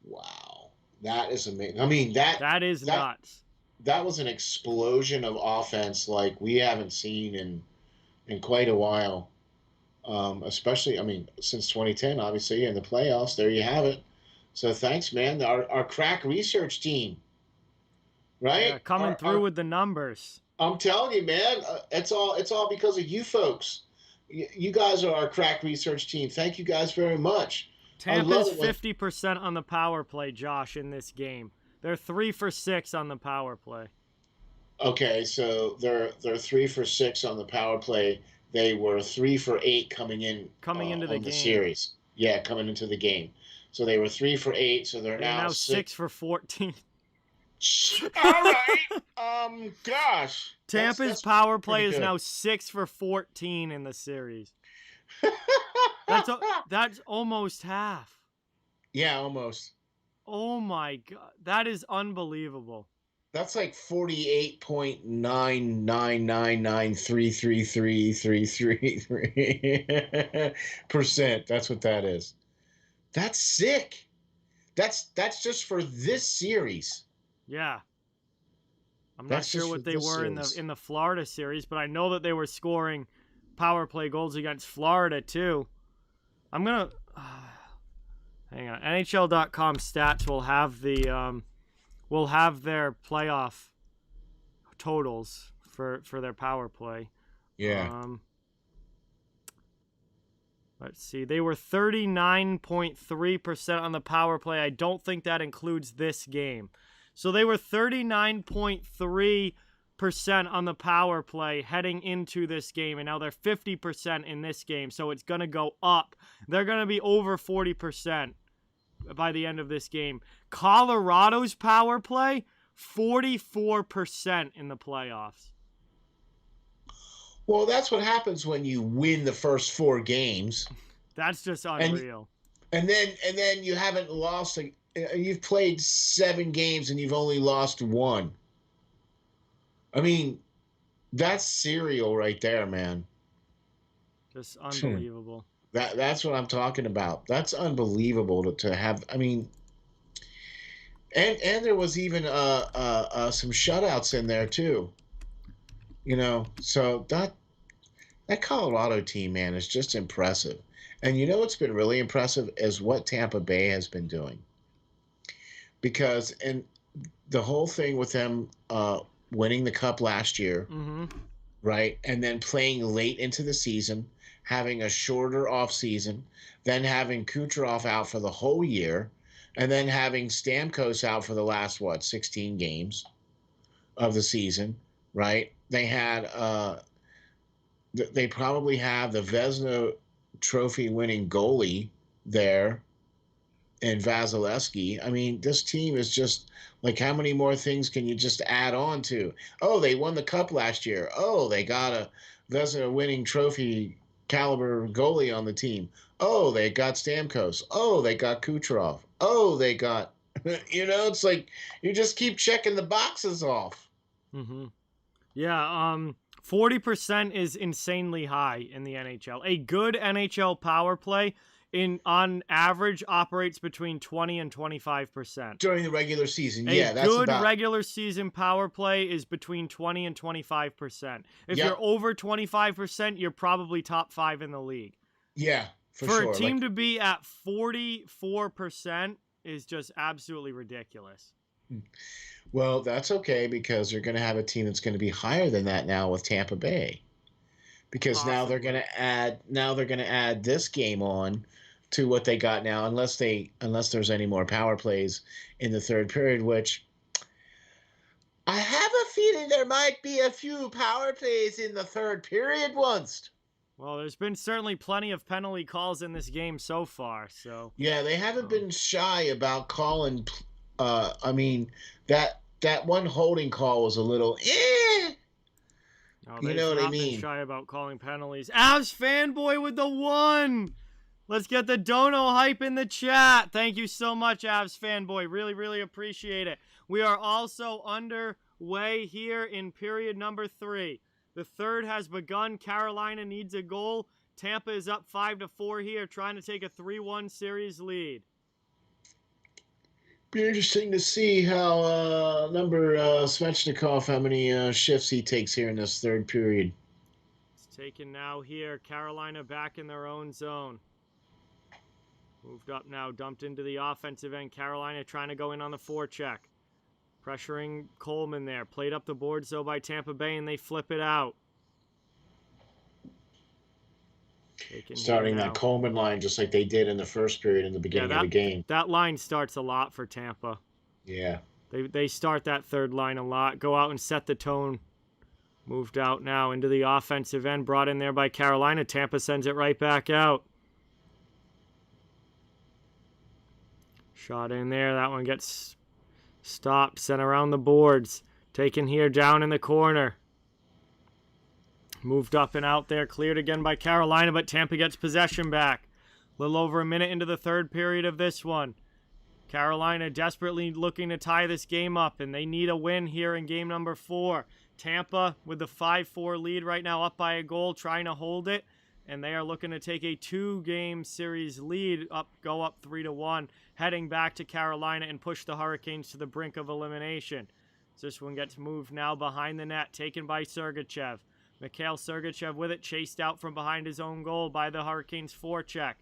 Wow, that is amazing. I mean that is nuts. That was an explosion of offense like we haven't seen in quite a while. Especially, I mean, since 2010, obviously, in the playoffs. There you have it. So thanks, man. Our crack research team, right? Yeah, coming through with the numbers. I'm telling you, man. It's all because of you folks. You guys are our crack research team. Thank you guys very much. Tampa's 50% on the power play, Josh, in this game. They're 3 for 6 on the power play. Okay, so they're 3 for 6 on the power play. They were 3 for 8 coming into the game. Series. Yeah, coming into the game. So they were 3 for 8. So they're now 6 for 14. All right. Gosh. Tampa's power play is now 6 for 14 in the series. That's almost half. Yeah, almost. Oh my God, that is unbelievable. That's like 48.99993333333%. That's what that is. That's sick. That's just for this series. Yeah. I'm not sure what they were in the Florida series, but I know that they were scoring power play goals against Florida too. I'm gonna hang on. NHL.com stats will have their playoff totals for their power play. Yeah. Let's see. They were 39.3% on the power play. I don't think that includes this game. So they were 39.3% on the power play heading into this game, and now they're 50% in this game, so it's going to go up. They're going to be over 40% by the end of this game. Colorado's power play, 44% in the playoffs. Well, that's what happens when you win the first 4 games. That's just unreal. And then you haven't lost. You've played 7 games and you've only lost 1. I mean, that's serial right there, man. Just unbelievable. That's what I'm talking about. That's unbelievable to have. I mean, and there was even some shutouts in there too. So that Colorado team, man, is just impressive. And what's been really impressive is what Tampa Bay has been doing. Because in the whole thing with them winning the Cup last year, right, and then playing late into the season, having a shorter off season, then having Kucherov out for the whole year, and then having Stamkos out for the last 16 games of the season, right? They had they probably have the Vezina Trophy winning goalie there in Vasilevsky. I mean, this team is just like, how many more things can you just add on to? Oh, they won the Cup last year. Oh, they got a Vezina winning trophy caliber goalie on the team. Oh, they got Stamkos. Oh, they got Kucherov. Oh, they got, it's like you just keep checking the boxes off. Yeah, 40% is insanely high in the NHL. A good NHL power play on average operates between 20 and 25%. During the regular season, that's a good regular season power play is between 20 and 25%. If you're over 25%, you're probably top 5 in the league. Yeah, for sure. A team to be at 44% is just absolutely ridiculous. Well, that's okay, because you're going to have a team that's going to be higher than that now with Tampa Bay, because possibly. Now they're going to add this game on to what they got now, unless there's any more power plays in the third period, which I have a feeling there might be a few power plays in the third period once. Well, there's been certainly plenty of penalty calls in this game so far, so yeah, they haven't been shy about calling. I mean, that one holding call was a little No, you know what I mean? Been shy about calling penalties. Avs fanboy with the 1. Let's get the dono hype in the chat. Thank you so much, Avs fanboy. Really, really appreciate it. We are also underway here in period number 3. The third has begun. Carolina needs a goal. Tampa is up 5-4 here, trying to take a 3-1 series lead. Be interesting to see how Svechnikov, how many shifts he takes here in this third period. It's taken now here. Carolina back in their own zone. Moved up now, dumped into the offensive end. Carolina trying to go in on the forecheck. Pressuring Coleman there. Played up the boards, though, by Tampa Bay, and they flip it out. Starting that Coleman line just like they did in the first period in the beginning of the game. That line starts a lot for Tampa. Yeah. They start that third line a lot. Go out and set the tone. Moved out now into the offensive end. Brought in there by Carolina. Tampa sends it right back out. Shot in there. That one gets stopped. Sent around the boards. Taken here down in the corner. Moved up and out there. Cleared again by Carolina, but Tampa gets possession back. A little over a minute into the third period of this one. Carolina desperately looking to tie this game up, and they need a win here in game number 4. Tampa with the 5-4 lead right now, up by a goal, trying to hold it. And they are looking to take a 2-game series lead, go up 3-1, heading back to Carolina and push the Hurricanes to the brink of elimination. So this one gets moved now behind the net, taken by Sergachev. Mikhail Sergachev with it, chased out from behind his own goal by the Hurricanes' forecheck.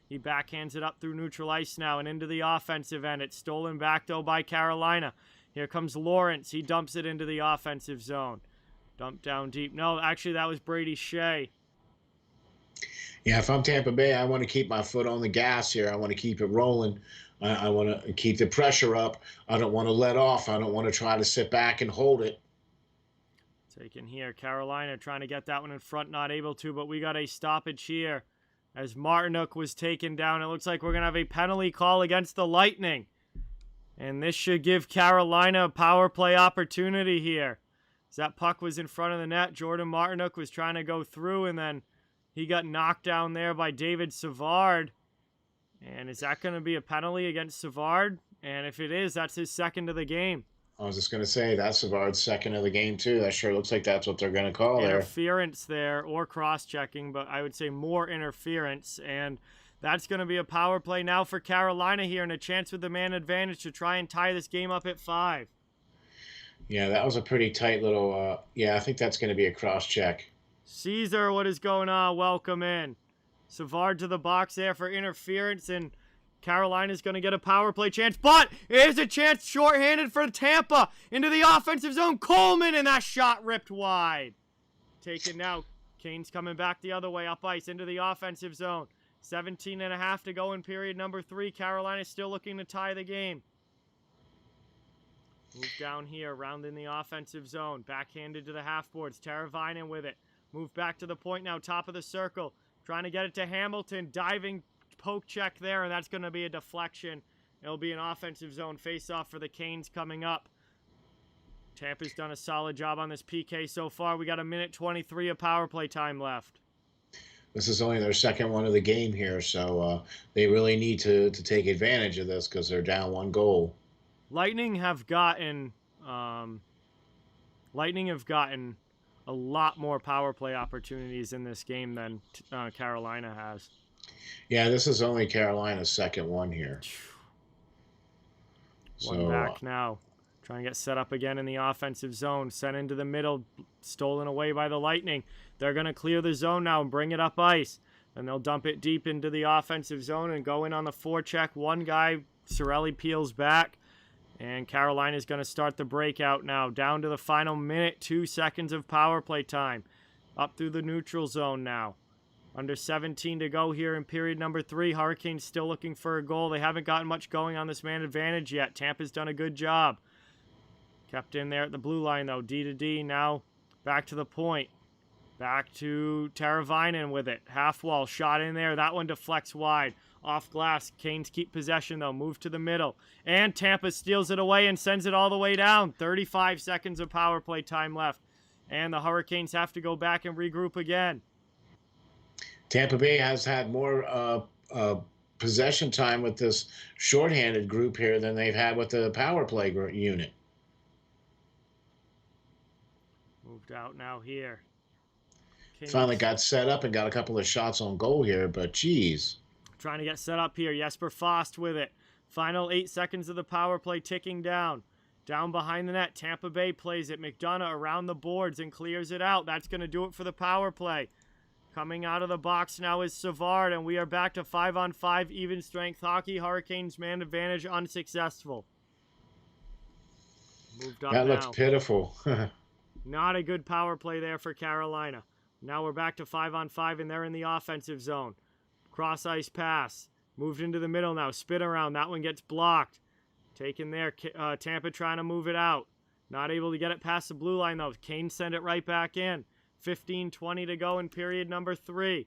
He backhands it up through neutral ice now and into the offensive end. It's stolen back, though, by Carolina. Here comes Lawrence. He dumps it into the offensive zone. Dumped down deep. No, actually, that was Brady Shea. Yeah, if I'm Tampa Bay, I want to keep my foot on the gas here. I want to keep it rolling. I want to keep the pressure up. I don't want to let off. I don't want to try to sit back and hold it. Taken here. Carolina trying to get that one in front, not able to, but we got a stoppage here as Martinook was taken down. It looks like we're going to have a penalty call against the Lightning. And this should give Carolina a power play opportunity here. As that puck was in front of the net, Jordan Martinook was trying to go through, and then he got knocked down there by David Savard. And is that going to be a penalty against Savard? And if it is, that's his second of the game. I was just going to say, that's Savard's second of the game, too. That sure looks like that's what they're going to call there. Interference there, or cross-checking, but I would say more interference. And that's going to be a power play now for Carolina here, and a chance with the man advantage to try and tie this game up at 5. Yeah, that was a pretty tight little, I think that's going to be a cross-check. Caesar, what is going on? Welcome in. Savard to the box there for interference, and Carolina's going to get a power play chance, but here's a chance shorthanded for Tampa into the offensive zone. Coleman, and that shot ripped wide. Taken now. Kane's coming back the other way, up ice into the offensive zone. 17.5 to go in period number 3. Carolina's still looking to tie the game. Move down here, rounding the offensive zone. Backhanded to the half boards. Teravainen with it. Move back to the point now, top of the circle. Trying to get it to Hamilton. Diving poke check there, and that's going to be a deflection. It'll be an offensive zone face-off for the Canes coming up. Tampa's done a solid job on this PK so far. We got 1:23 of power play time left. This is only their second one of the game here, so they really need to take advantage of this because they're down 1 goal. Lightning have gotten a lot more power play opportunities in this game than Carolina has. Yeah, this is only Carolina's second one here. One back now. Trying to get set up again in the offensive zone. Sent into the middle. Stolen away by the Lightning. They're going to clear the zone now and bring it up ice. Then they'll dump it deep into the offensive zone and go in on the forecheck. One guy, Cirelli, peels back. And Carolina's going to start the breakout now. Down to the final minute, 2 seconds of power play time. Up through the neutral zone now. Under 17 to go here in period number 3. Hurricanes still looking for a goal. They haven't gotten much going on this man advantage yet. Tampa's done a good job. Kept in there at the blue line, though. D to D now. Back to the point. Back to Teravainen with it. Half wall. Shot in there. That one deflects wide. Off glass. Canes keep possession, though. Move to the middle. And Tampa steals it away and sends it all the way down. 35 seconds of power play time left. And the Hurricanes have to go back and regroup again. Tampa Bay has had more possession time with this shorthanded group here than they've had with the power play unit. Moved out now here. Canes finally got set up and got a couple of shots on goal here, but geez. Trying to get set up here. Jesper Fast with it. Final 8 seconds of the power play ticking down. Down behind the net. Tampa Bay plays it. McDonough around the boards and clears it out. That's going to do it for the power play. Coming out of the box now is Savard, and we are back to 5-on-5 even strength hockey. Hurricanes man advantage unsuccessful. Moved up that now. looks pitiful. Not a good power play there for Carolina. Now we're back to 5-on-5, and they're in the offensive zone. Cross ice pass. Moved into the middle now. Spin around. That one gets blocked. Taken there. Tampa trying to move it out. Not able to get it past the blue line, though. Canes send it right back in. 15-20 to go in period number 3.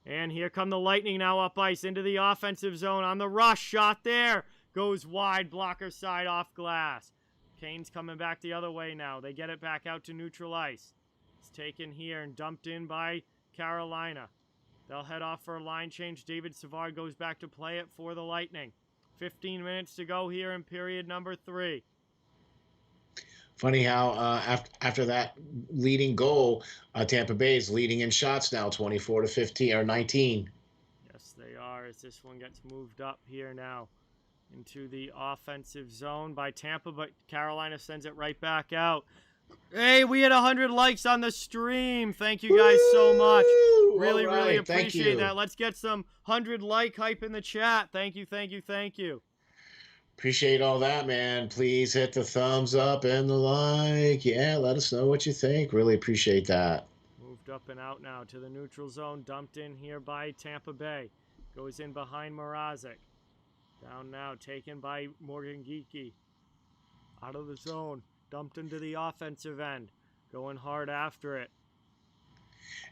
And here come the Lightning now up ice into the offensive zone on the rush. Shot there. Goes wide. Blocker side off glass. Canes coming back the other way now. They get it back out to neutral ice. It's taken here and dumped in by Carolina. They'll head off for a line change. David Savard goes back to play it for the Lightning. 15 minutes to go here in period number 3. Funny how after that leading goal, Tampa Bay is leading in shots now, 24-15 or 19. Yes, they are, as this one gets moved up here now into the offensive zone by Tampa, but Carolina sends it right back out. Hey, we had 100 likes on the stream. Thank you guys so much. Really, right, really appreciate that. Let's get some 100 like hype in the chat. Thank you, thank you, thank you. Appreciate all that, man. Please hit the thumbs up and the like. Yeah, let us know what you think. Really appreciate that. Moved up and out now to the neutral zone. Dumped in here by Tampa Bay. Goes in behind Mrazek. Down now, taken by Morgan Geekie. Out of the zone. Dumped into the offensive end. Going hard after it.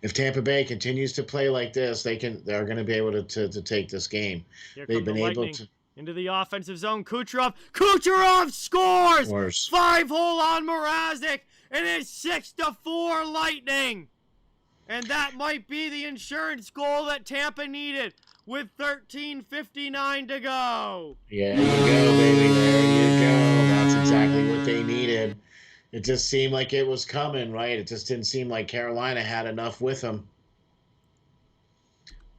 If Tampa Bay continues to play like this, they're going to be able to take this game. Here They've come the been able Lightning to. into the offensive zone. Kucherov scores! Worse. 5-hole on Mrazek, and it's 6-4 Lightning. And that might be the insurance goal that Tampa needed with 13:59 to go. Yeah, there you go, baby. There you go. That's exactly what they needed. It just seemed like it was coming, right? It just didn't seem like Carolina had enough with them.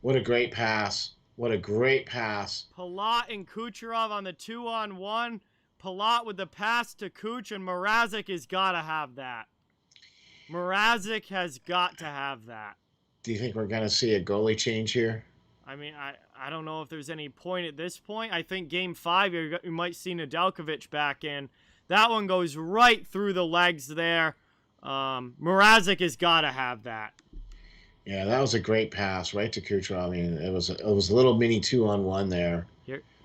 What a great pass. What a great pass. Palat and Kucherov on the 2-on-1. Palat with the pass to Kuch, and Mrazek has got to have that. Mrazek has got to have that. Do you think we're going to see a goalie change here? I mean, I don't know if there's any point at this point. I think Game 5, you might see Nedeljkovic back in. That one goes right through the legs there. Mrazek has got to have that. Yeah, that was a great pass right to Kucherov. I mean, it was a little mini 2-on-1 there.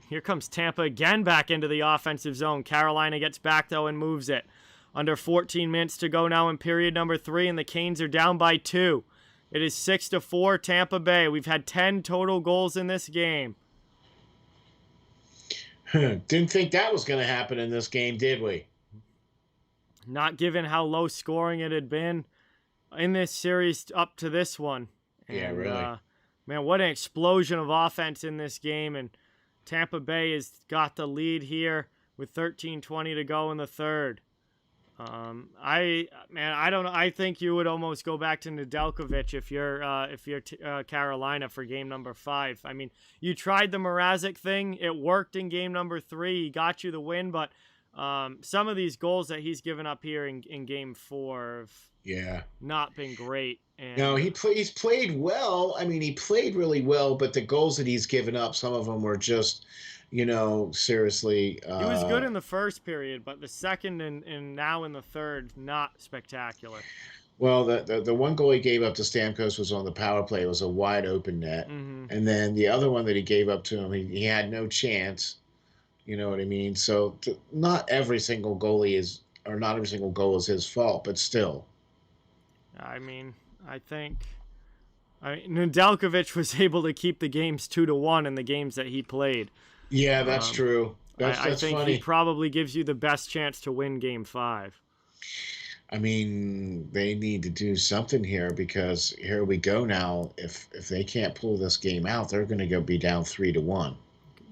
Here comes Tampa again back into the offensive zone. Carolina gets back, though, and moves it. Under 14 minutes to go now in period number 3, and the Canes are down by 2. It is 6-4 Tampa Bay. We've had 10 total goals in this game. Didn't think that was going to happen in this game, did we? Not given how low scoring it had been in this series up to this one. Yeah, really. Man, what an explosion of offense in this game. And Tampa Bay has got the lead here with 13:20 to go in the third. I don't know. I think you would almost go back to Nedeljkovic if you're Carolina for game number 5. I mean, you tried the Mrazek thing. It worked in game number 3. He got you the win, but some of these goals that he's given up here in game 4 have not been great. And no, he's played well. I mean, he played really well, but the goals that he's given up, some of them were just, seriously. He was good in the first period, but the second and now in the third, not spectacular. Well, the one goal he gave up to Stamkos was on the power play. It was a wide open net. Mm-hmm. And then the other one that he gave up to him, he had no chance. You know what I mean? So not every single goal is his fault, but still. I mean, I think Nedeljkovic was able to keep the games 2-1 in the games that he played. Yeah, that's true. I think funny. he probably gives you the best chance to win game 5. I mean, they need to do something here because here we go now. If they can't pull this game out, they're going to be down 3-1.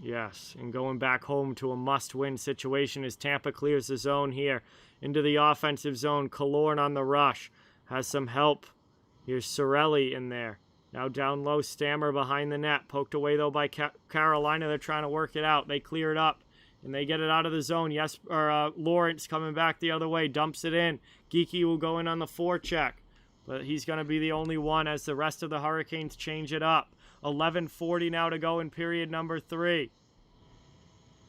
Yes, and going back home to a must-win situation as Tampa clears the zone here into the offensive zone. Killorn on the rush has some help. Here's Cirelli in there. Now down low, Stammer behind the net. Poked away, though, by Carolina. They're trying to work it out. They clear it up, and they get it out of the zone. Lawrence coming back the other way. Dumps it in. Geekie will go in on the forecheck, but he's going to be the only one as the rest of the Hurricanes change it up. 11:40 now to go in period number 3.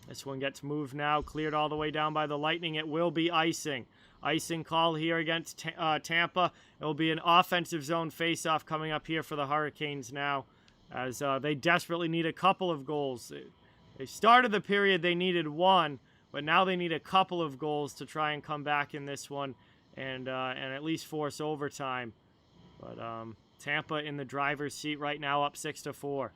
This one gets moved now. Cleared all the way down by the Lightning. It will be icing. Icing call here against Tampa. It will be an offensive zone faceoff coming up here for the Hurricanes now, as they desperately need a couple of goals. They started the period, they needed 1, but now they need a couple of goals to try and come back in this one and at least force overtime. But Tampa in the driver's seat right now, up 6-4.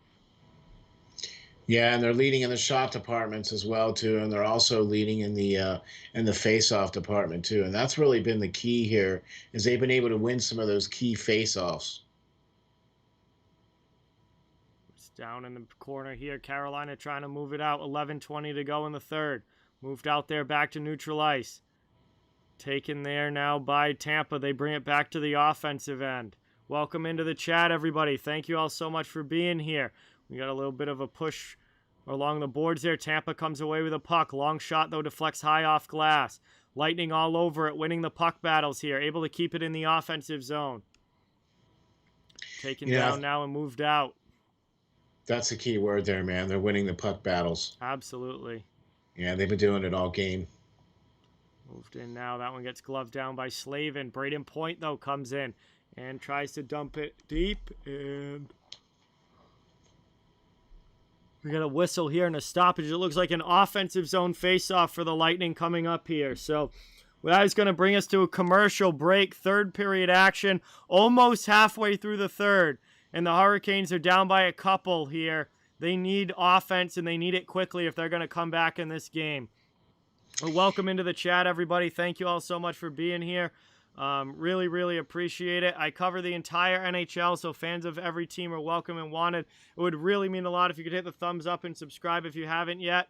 Yeah, and they're leading in the shot departments as well too, and they're also leading in the face-off department too. And that's really been the key here, is they've been able to win some of those key face-offs. It's down in the corner here. Carolina trying to move it out. 11:20 to go in the third. Moved out there back to neutral ice. Taken there now by Tampa. They bring it back to the offensive end. Welcome into the chat, everybody. Thank you all so much for being here. We got a little bit of a push along the boards there. Tampa comes away with a puck. Long shot, though, deflects high off glass. Lightning all over it, winning the puck battles here. Able to keep it in the offensive zone. Taken down now and moved out. That's the key word there, man. They're winning the puck battles. Absolutely. Yeah, they've been doing it all game. Moved in now. That one gets gloved down by Slavin. Braden Point, though, comes in and tries to dump it deep. And we got a whistle here and a stoppage. It looks like an offensive zone faceoff for the Lightning coming up here. So that is going to bring us to a commercial break. Third period action. Almost halfway through the third. And the Hurricanes are down by a couple here. They need offense, and they need it quickly if they're going to come back in this game. Well, welcome into the chat, everybody. Thank you all so much for being here. Really, really appreciate it. I cover the entire NHL, so fans of every team are welcome and wanted. It would really mean a lot if you could hit the thumbs up and subscribe if you haven't yet.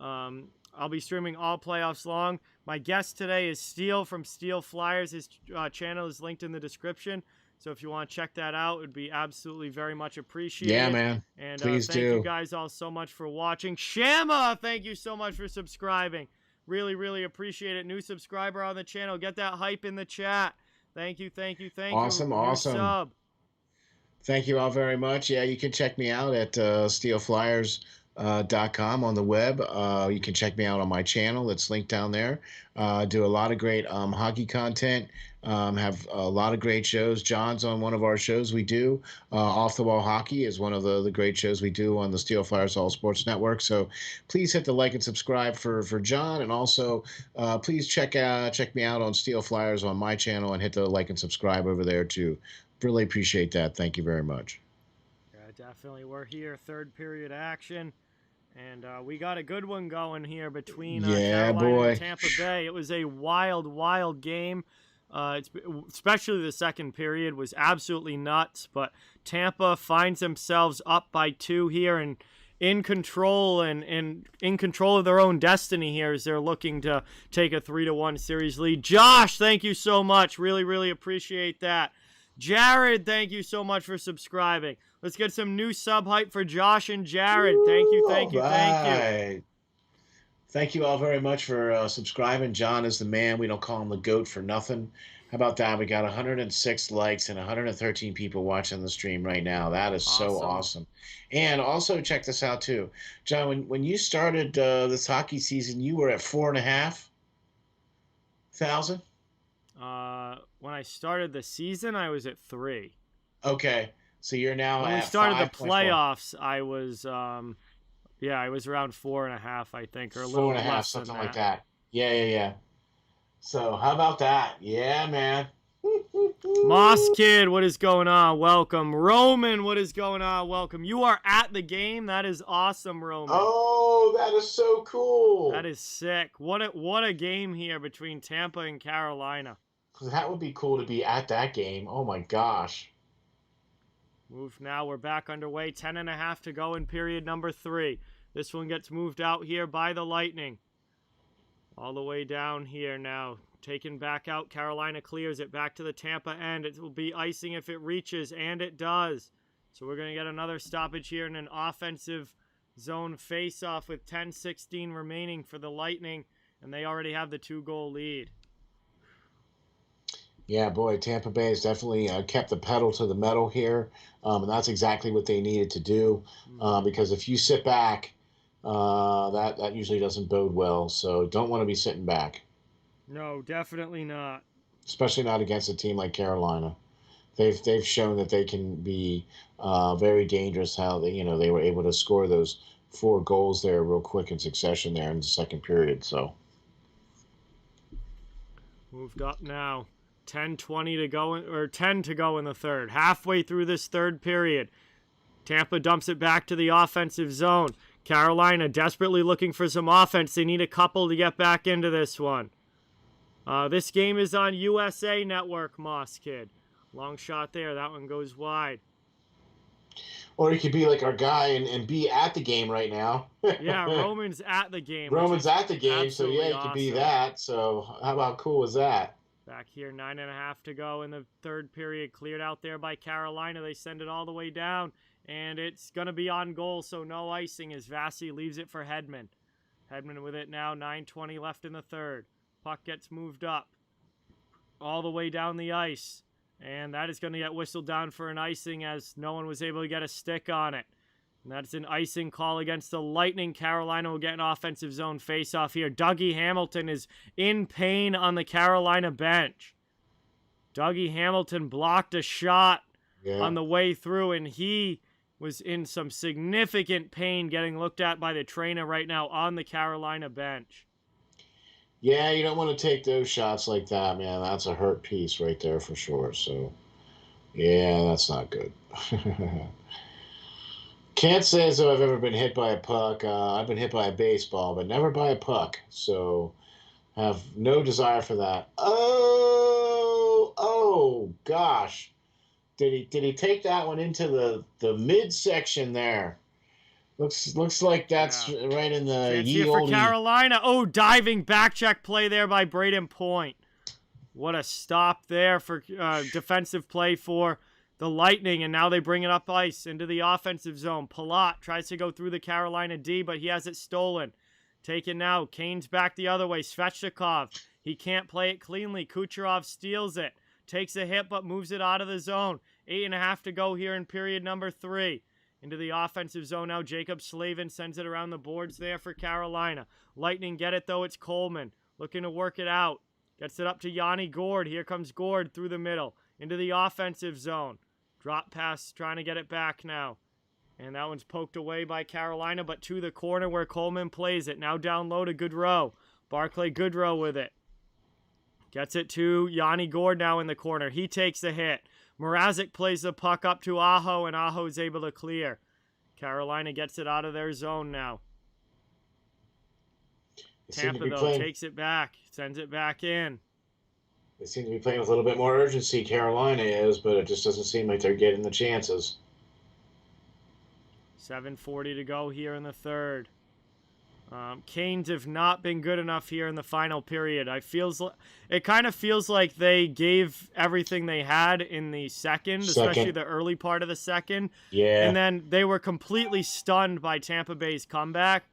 I'll be streaming all playoffs long. My guest today is Steele from Steel Flyers. His channel is linked in the description. So if you want to check that out, it would be absolutely very much appreciated. Yeah, man. And Please thank do. you guys all so much for watching. Shama, thank you so much for subscribing. Really, really appreciate it. New subscriber on the channel. Get that hype in the chat. Thank you, thank you, thank you. Awesome, awesome. Sub. Thank you all very much. Yeah, you can check me out at steelflyers.com on the web. You can check me out on my channel. It's linked down there. Do a lot of great hockey content. Have a lot of great shows. John's on one of our shows we do. Off the Wall Hockey is one of the great shows we do on the Steel Flyers All Sports Network. So please hit the like and subscribe for John, and also please check me out on Steel Flyers on my channel and hit the like and subscribe over there too. Really appreciate that. Thank you very much. Yeah, definitely. We're here, third period action. And we got a good one going here between Carolina and Tampa Bay. It was a wild, wild game. Especially the second period was absolutely nuts. But Tampa finds themselves up by 2 here and in control and in control of their own destiny here as they're looking to take a 3-1 series lead. Josh, thank you so much. Really, really appreciate that. Jared, thank you so much for subscribing. Let's get some new sub hype for Josh and Jared. Thank you, thank you, thank you. Thank you all very much for subscribing. John is the man. We don't call him the GOAT for nothing. How about that? We got 106 likes and 113 people watching the stream right now. That is so awesome. And also check this out too. John, when you started this hockey season, you were at 4,500? When I started the season, I was at 3. Okay. So you're now when at we started 5. the playoffs, I was I was around 4.5, I think, or a little 4.5, less something than like that. Yeah. So how about that? Yeah, man. Moss Kid, what is going on? Welcome. Roman, what is going on? Welcome. You are at the game. That is awesome, Roman. Oh, that is so cool. That is sick. What a game here between Tampa and Carolina. That would be cool to be at that game. Oh my gosh. Move now. We're back underway. 10.5 to go in period number 3. This one gets moved out here by the Lightning. All the way down here now. Taken back out. Carolina clears it back to the Tampa end. It will be icing if it reaches, and it does. So we're going to get another stoppage here in an offensive zone face-off with 10:16 remaining for the Lightning, and they already have the 2-goal lead. Yeah, boy, Tampa Bay has definitely kept the pedal to the metal here, and that's exactly what they needed to do. Because if you sit back, that usually doesn't bode well. So don't want to be sitting back. No, definitely not. Especially not against a team like Carolina. They've shown that they can be very dangerous. How they were able to score those 4 goals there real quick in succession there in the second period. So moved up now. 10:20 to go, or 10 to go in the third. Halfway through this third period, Tampa dumps it back to the offensive zone. Carolina desperately looking for some offense. They need a couple to get back into this one. This game is on USA Network, Moss Kid. Long shot there. That one goes wide. Or you could be like our guy and be at the game right now. Yeah, Roman's at the game. Roman's at the game, so yeah, you could be that. So how about cool is that? Back here, 9.5 to go in the third period. Cleared out there by Carolina. They send it all the way down, and it's going to be on goal, so no icing as Vasi leaves it for Hedman. Hedman with it now, 9:20 left in the third. Puck gets moved up all the way down the ice, and that is going to get whistled down for an icing as no one was able to get a stick on it. And that's an icing call against the Lightning. Carolina will get an offensive zone faceoff here. Dougie Hamilton is in pain on the Carolina bench. Dougie Hamilton blocked a shot on the way through, and he was in some significant pain getting looked at by the trainer right now on the Carolina bench. Yeah, you don't want to take those shots like that, man. That's a hurt piece right there for sure. So, yeah, that's not good. Can't say as though I've ever been hit by a puck. I've been hit by a baseball, but never by a puck. So, have no desire for that. Oh, gosh. Did he take that one into the midsection there? Looks like that's right in the chance here for Carolina. Oh, diving back check play there by Braden Point. What a stop there for defensive play for the Lightning, and now they bring it up ice into the offensive zone. Palat tries to go through the Carolina D, but he has it stolen. Taken now. Kane's back the other way. Svechnikov. He can't play it cleanly. Kucherov steals it. Takes a hit, but moves it out of the zone. 8.5 to go here in period number 3. Into the offensive zone now. Jacob Slavin sends it around the boards there for Carolina. Lightning get it, though. It's Coleman looking to work it out. Gets it up to Yanni Gourde. Here comes Gourde through the middle. Into the offensive zone. Drop pass, trying to get it back now. And that one's poked away by Carolina, but to the corner where Coleman plays it. Now down low to Goodrow. Barclay Goodrow with it. Gets it to Yanni Gourde now in the corner. He takes the hit. Mrazek plays the puck up to Aho, and Aho is able to clear. Carolina gets it out of their zone now. Tampa, though, takes it back. Sends it back in. They seem to be playing with a little bit more urgency, Carolina is, but it just doesn't seem like they're getting the chances. 7:40 to go here in the third. Canes have not been good enough here in the final period. It kind of feels like they gave everything they had in the second, especially the early part of the second. Yeah. And then they were completely stunned by Tampa Bay's comeback,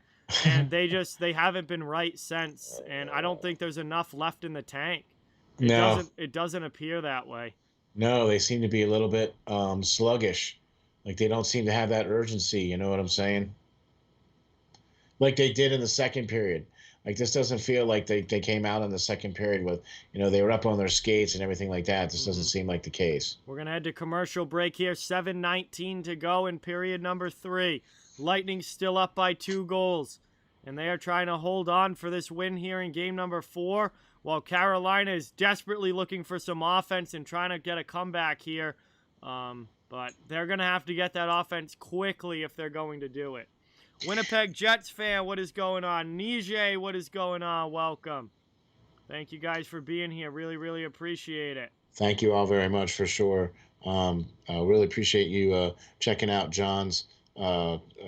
and they haven't been right since. And I don't think there's enough left in the tank. It doesn't appear that way. No, they seem to be a little bit sluggish. Like they don't seem to have that urgency, you know what I'm saying? Like they did in the second period. Like this doesn't feel like they came out in the second period with, they were up on their skates and everything like that. This doesn't seem like the case. We're going to head to commercial break here. 7:19 to go in period number 3. Lightning still up by 2 goals. And they are trying to hold on for this win here in game number 4, while Carolina is desperately looking for some offense and trying to get a comeback here. But they're going to have to get that offense quickly if they're going to do it. Winnipeg Jets fan, what is going on? Nije, what is going on? Welcome. Thank you guys for being here. Really, really appreciate it. Thank you all very much for sure. I really appreciate you checking out John's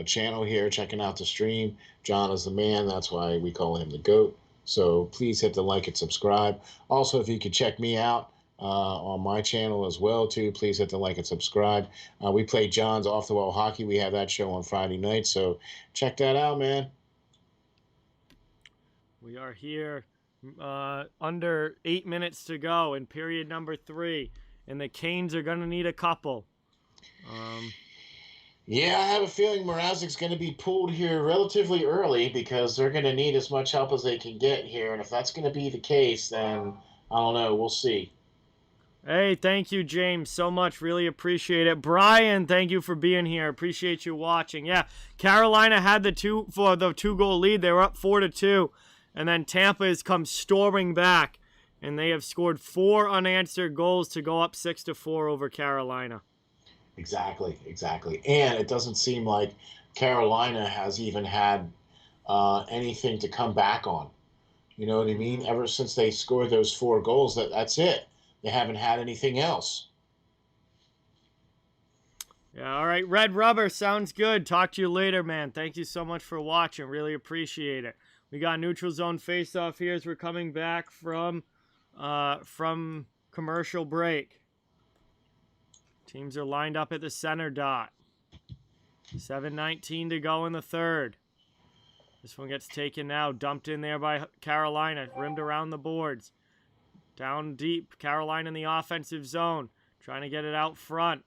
channel here, checking out the stream. John is the man. That's why we call him the GOAT. So please hit the like and subscribe. Also, if you could check me out on my channel as well, too, please hit the like and subscribe. We play John's Off the Wall Hockey. We have that show on Friday night, so check that out, man. We are here under 8 minutes to go in period number 3, and the Canes are going to need a couple. Yeah, I have a feeling Mrazek's going to be pulled here relatively early because they're going to need as much help as they can get here, and if that's going to be the case, then I don't know. We'll see. Hey, thank you, James, so much. Really appreciate it. Brian, thank you for being here. Appreciate you watching. Yeah, Carolina had the 2-goal lead. They were up 4-2, and then Tampa has come storming back, and they have scored 4 unanswered goals to go up 6-4 over Carolina. Exactly. And it doesn't seem like Carolina has even had anything to come back on. You know what I mean? Ever since they scored those 4 goals, that's it. They haven't had anything else. Yeah, all right. Red Rubber, sounds good. Talk to you later, man. Thank you so much for watching. Really appreciate it. We got neutral zone face-off here as we're coming back from commercial break. Teams are lined up at the center dot. 7:19 to go in the third. This one gets taken now. Dumped in there by Carolina. Rimmed around the boards. Down deep. Carolina in the offensive zone. Trying to get it out front.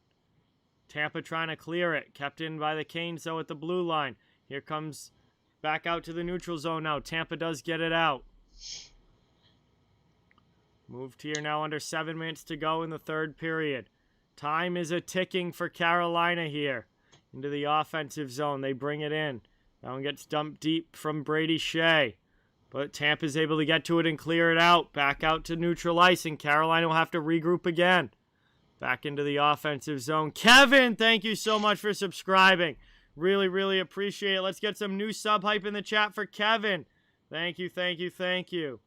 Tampa trying to clear it. Kept in by the Canes, though, at the blue line. Here comes back out to the neutral zone now. Tampa does get it out. Moved here now under 7 minutes to go in the third period. Time is a-ticking for Carolina here. Into the offensive zone. They bring it in. That one gets dumped deep from Brady Shea. But Tampa's able to get to it and clear it out. Back out to neutral ice, and Carolina will have to regroup again. Back into the offensive zone. Kevin, thank you so much for subscribing. Really, really appreciate it. Let's get some new sub hype in the chat for Kevin. Thank you, thank you, thank you.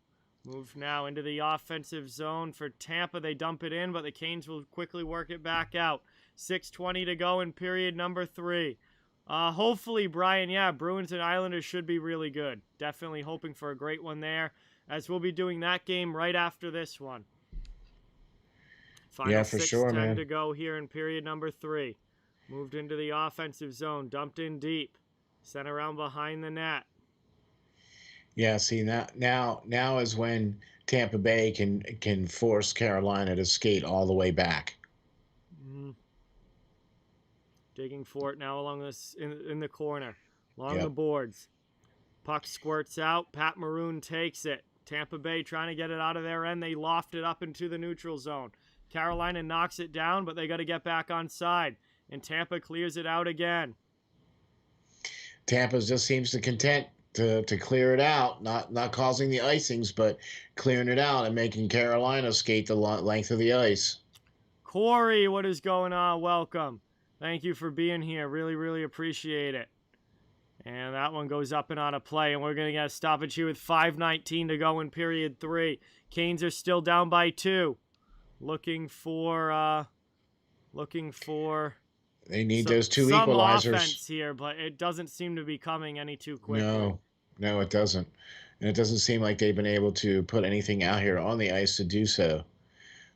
Move now into the offensive zone for Tampa. They dump it in, but the Canes will quickly work it back out. 6:20 to go in period number 3. Hopefully, Brian, Bruins and Islanders should be really good. Definitely hoping for a great one there, as we'll be doing that game right after this one. Final for 6:10 sure, man. to go here in period number 3. Moved into the offensive zone, dumped in deep, sent around behind the net. Yeah, see now is when Tampa Bay can force Carolina to skate all the way back. Digging for it now along this in the corner, along the boards. Puck squirts out. Pat Maroon takes it. Tampa Bay trying to get it out of their end. They loft it up into the neutral zone. Carolina knocks it down, but they got to get back on side. And Tampa clears it out again. Tampa just seems to content to clear it out, not causing the icings, but clearing it out and making Carolina skate the length of the ice. Corey, what is going on? Welcome. Thank you for being here. Really, really appreciate it. And that one goes up and out of play. And we're going to get a stoppage here with 5:19 to go in period 3. Canes are still down by 2. Looking for they need those 2 some equalizers. Offense here, but it doesn't seem to be coming any too quickly. No, it doesn't. And it doesn't seem like they've been able to put anything out here on the ice to do so.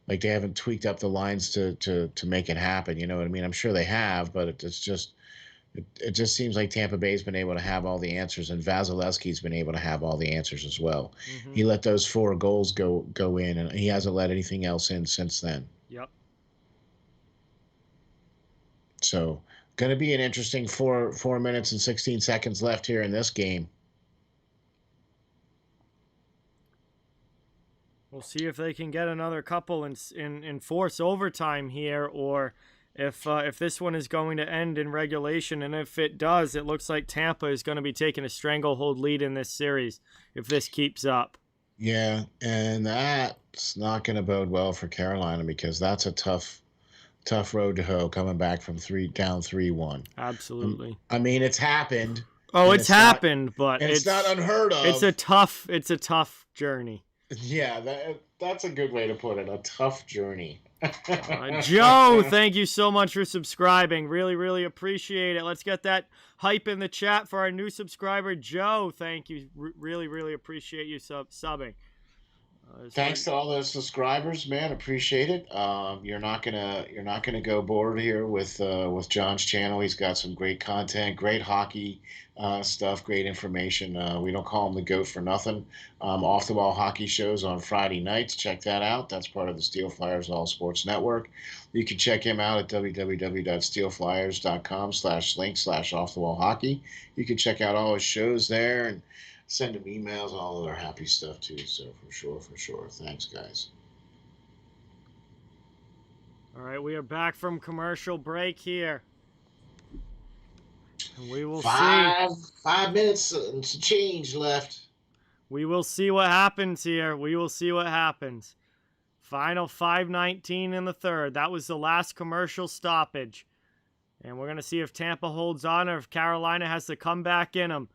Like they haven't tweaked up the lines to make it happen. You know what I mean? I'm sure they have, but it just seems like Tampa Bay's been able to have all the answers, and Vasilevsky's been able to have all the answers as well. Mm-hmm. He let those 4 goals go in, and he hasn't let anything else in since then. Yep. So, going to be an interesting 4 minutes and 16 seconds left here in this game. We'll see if they can get another couple and force overtime here, or if this one is going to end in regulation. And if it does, it looks like Tampa is going to be taking a stranglehold lead in this series if this keeps up. Yeah, and that's not going to bode well for Carolina, because that's a tough road to hoe coming back from down 3-1. Absolutely. I mean, it's happened. Oh, it's happened, but it's not unheard of. It's a tough journey. Yeah, that's a good way to put it. A tough journey. Joe, thank you so much for subscribing. Really, really appreciate it. Let's get that hype in the chat for our new subscriber, Joe. Thank you. Really, really appreciate you subbing. Thanks to all those subscribers, man. Appreciate it. You're not gonna go bored here with John's channel. He's got some great content, great hockey stuff, great information. We don't call him the GOAT for nothing. Off the Wall hockey shows on Friday nights. Check that out. That's part of the Steel Flyers All Sports Network. You can check him out at www.steelflyers.com/link/off the wall hockey. You can check out all his shows there and send him emails and all of their happy stuff too. So for sure. Thanks, guys. All right, we are back from commercial break here. And we will see. 5 minutes and some change left. We will see what happens here. Final 5:19 in the third. That was the last commercial stoppage. And we're going to see if Tampa holds on or if Carolina has to come back in them.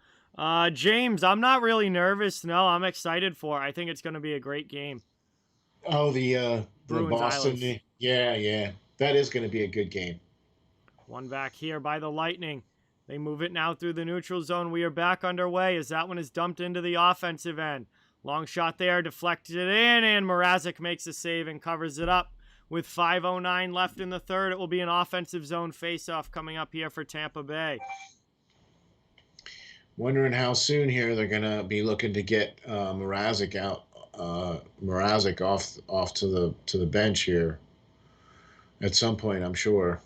James, I'm not really nervous. No, I'm excited for it. I think it's going to be a great game. Oh, the Bruins Boston. Islanders. Yeah. That is going to be a good game. One back here by the Lightning. They move it now through the neutral zone. We are back underway as that one is dumped into the offensive end. Long shot there, deflected in, and Mrazek makes a save and covers it up. With 5:09 left in the third, it will be an offensive zone faceoff coming up here for Tampa Bay. Wondering how soon here they're going to be looking to get Mrazek out. Mrazek off to the bench here at some point, I'm sure.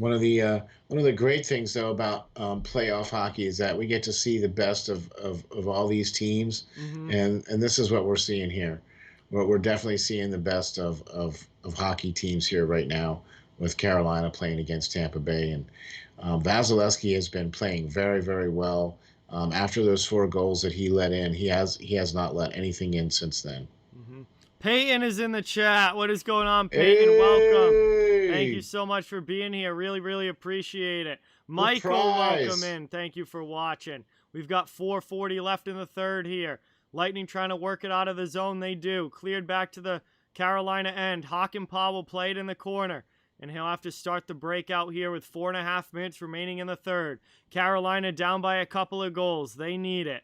One of the great things though about playoff hockey is that we get to see the best of all these teams, Mm-hmm. and this is what we're seeing here. We're definitely seeing the best of hockey teams here right now with Carolina playing against Tampa Bay, and Vasilevsky has been playing very very well. After those 4 goals that he let in, he has not let anything in since then. Mm-hmm. Peyton is in the chat. What is going on, Peyton? Welcome. Thank you Hey, so much for being here. Really, really appreciate it. Michael, welcome surprise! in. Thank you for watching. We've got 4:40 left in the third here. Lightning trying to work it out of the zone. They do. Cleared back to the Carolina end. Hakanpää will play it in the corner. And he'll have to start the breakout here with 4.5 minutes remaining in the third. Carolina down by a couple of goals. They need it.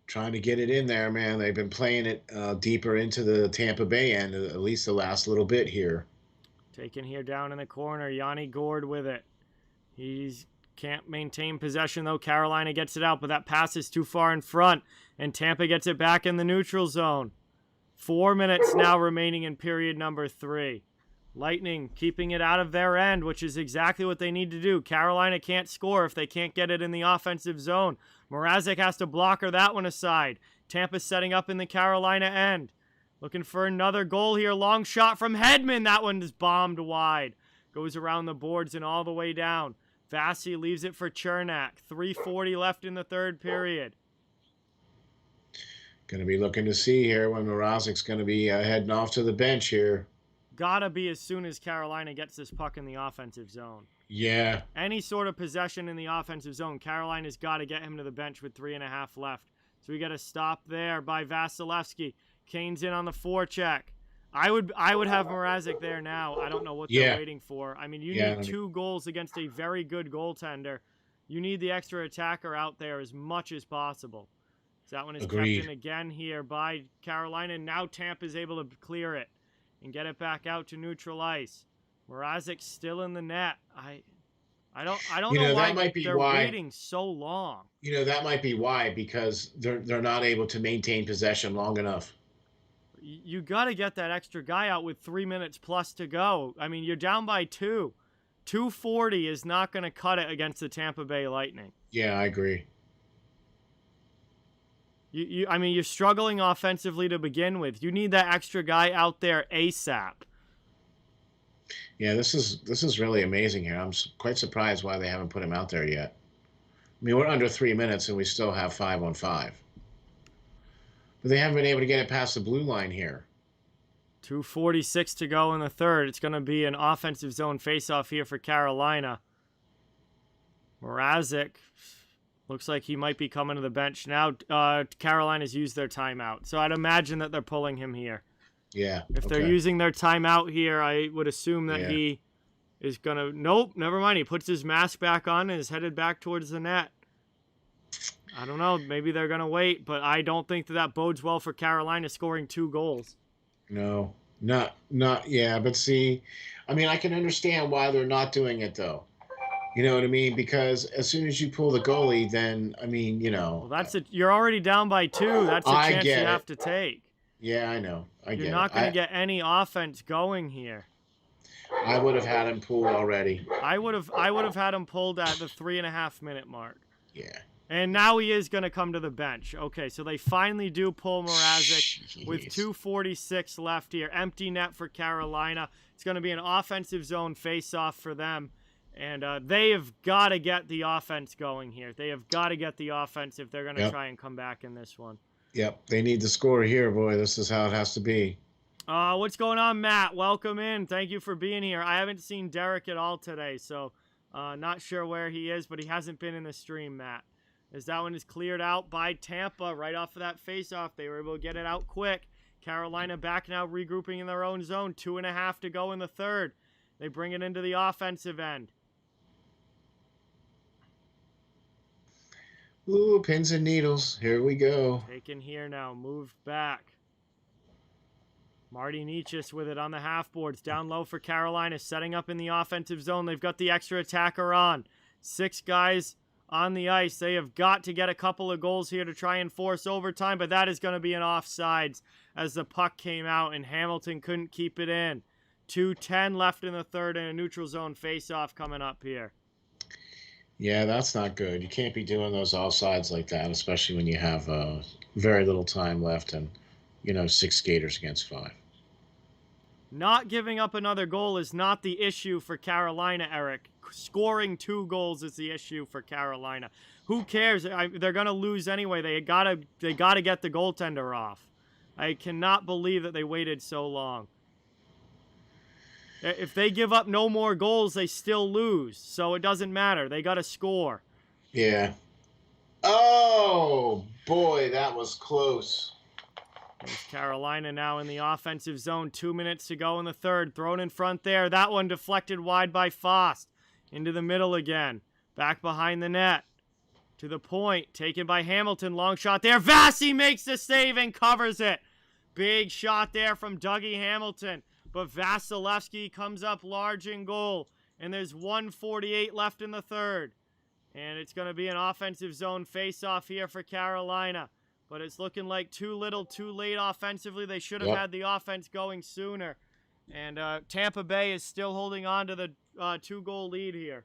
Trying to get it in there, man. They've been playing it deeper into the Tampa Bay end, at least the last little bit here. Taken here down in the corner. Yanni Gord with it. He's can't maintain possession, though. Carolina gets it out, but that pass is too far in front, and Tampa gets it back in the neutral zone. 4 minutes now remaining in period number 3. Lightning keeping it out of their end, which is exactly what they need to do. Carolina can't score if they can't get it in the offensive zone. Mrazek has to blocker that one aside. Tampa setting up in the Carolina end. Looking for another goal here. Long shot from Hedman. That one is bombed wide. Goes around the boards and all the way down. Vasi leaves it for Chernak. 3:40 left in the third period. Going to be looking to see here when Mrazek's going to be heading off to the bench here. Gotta be as soon as Carolina gets this puck in the offensive zone. Yeah. Any sort of possession in the offensive zone, Carolina's got to get him to the bench with 3.5 left. So we got to stop there by Vasilevsky. Kane's in on the forecheck. I would have Mrazek there now. I don't know what they're waiting for. I mean, you need 2 goals against a very good goaltender. You need the extra attacker out there as much as possible. So that one is kept in again here by Carolina. And now Tampa's able to clear it and get it back out to neutral ice. Mrazek's still in the net. I don't know why they're waiting so long. You know, that might be why, because they're not able to maintain possession long enough. You got to get that extra guy out with 3 minutes plus to go. I mean, you're down by 2. 2:40 is not going to cut it against the Tampa Bay Lightning. Yeah, I agree. I mean, you're struggling offensively to begin with. You need that extra guy out there ASAP. Yeah, this is really amazing here. I'm quite surprised why they haven't put him out there yet. I mean, we're under 3 minutes and we still have 5-on-5. But they haven't been able to get it past the blue line here. 2:46 to go in the third. It's going to be an offensive zone faceoff here for Carolina. Mrazek looks like he might be coming to the bench now. Carolina's used their timeout, so I'd imagine that they're pulling him here. Yeah. If they're using their timeout here, I would assume that he is going to... Nope, never mind. He puts his mask back on and is headed back towards the net. I don't know. Maybe they're going to wait, but I don't think that bodes well for Carolina scoring 2 goals. No, not. Yeah, but see, I mean, I can understand why they're not doing it, though. You know what I mean? Because as soon as you pull the goalie, then, I mean, you know. Well, you're already down by 2. That's a chance you have to take. Yeah, I know. You're not going to get any offense going here. I would have had him pulled already. I would have had him pulled at the 3.5 minute mark. Yeah. And now he is going to come to the bench. Okay, so they finally do pull Mrazek with 2:46 left here. Empty net for Carolina. It's going to be an offensive zone face-off for them. And they have got to get the offense going here. They have got to get the offense if they're going to try and come back in this one. Yep, they need the score here, boy. This is how it has to be. What's going on, Matt? Welcome in. Thank you for being here. I haven't seen Derek at all today, so not sure where he is, but he hasn't been in the stream, Matt. As that one is cleared out by Tampa right off of that faceoff. They were able to get it out quick. Carolina back now regrouping in their own zone. 2.5 to go in the third. They bring it into the offensive end. Ooh, pins and needles. Here we go. Taken here now. Moved back. Marty Nietzsche with it on the half boards. Down low for Carolina. Setting up in the offensive zone. They've got the extra attacker on. 6 guys on the ice. They have got to get a couple of goals here to try and force overtime, but that is going to be an offsides as the puck came out and Hamilton couldn't keep it in. 2:10 left in the third, and a neutral zone face-off coming up here. Yeah, that's not good. You can't be doing those offsides like that, especially when you have very little time left and, 6 skaters against 5. Not giving up another goal is not the issue for Carolina, Eric. Scoring 2 goals is the issue for Carolina. Who cares? They're going to lose anyway. They gotta get the goaltender off. I cannot believe that they waited so long. If they give up no more goals, they still lose. So it doesn't matter. They got to score. Yeah. Oh, boy, that was close. There's Carolina now in the offensive zone. 2 minutes to go in the third. Thrown in front there. That one deflected wide by Fost. Into the middle again. Back behind the net. To the point. Taken by Hamilton. Long shot there. Vasi makes the save and covers it. Big shot there from Dougie Hamilton. But Vasilevsky comes up large in goal. And there's 1:48 left in the third. And it's going to be an offensive zone face-off here for Carolina. But it's looking like too little, too late offensively. They should have had the offense going sooner. And Tampa Bay is still holding on to the 2-goal lead here.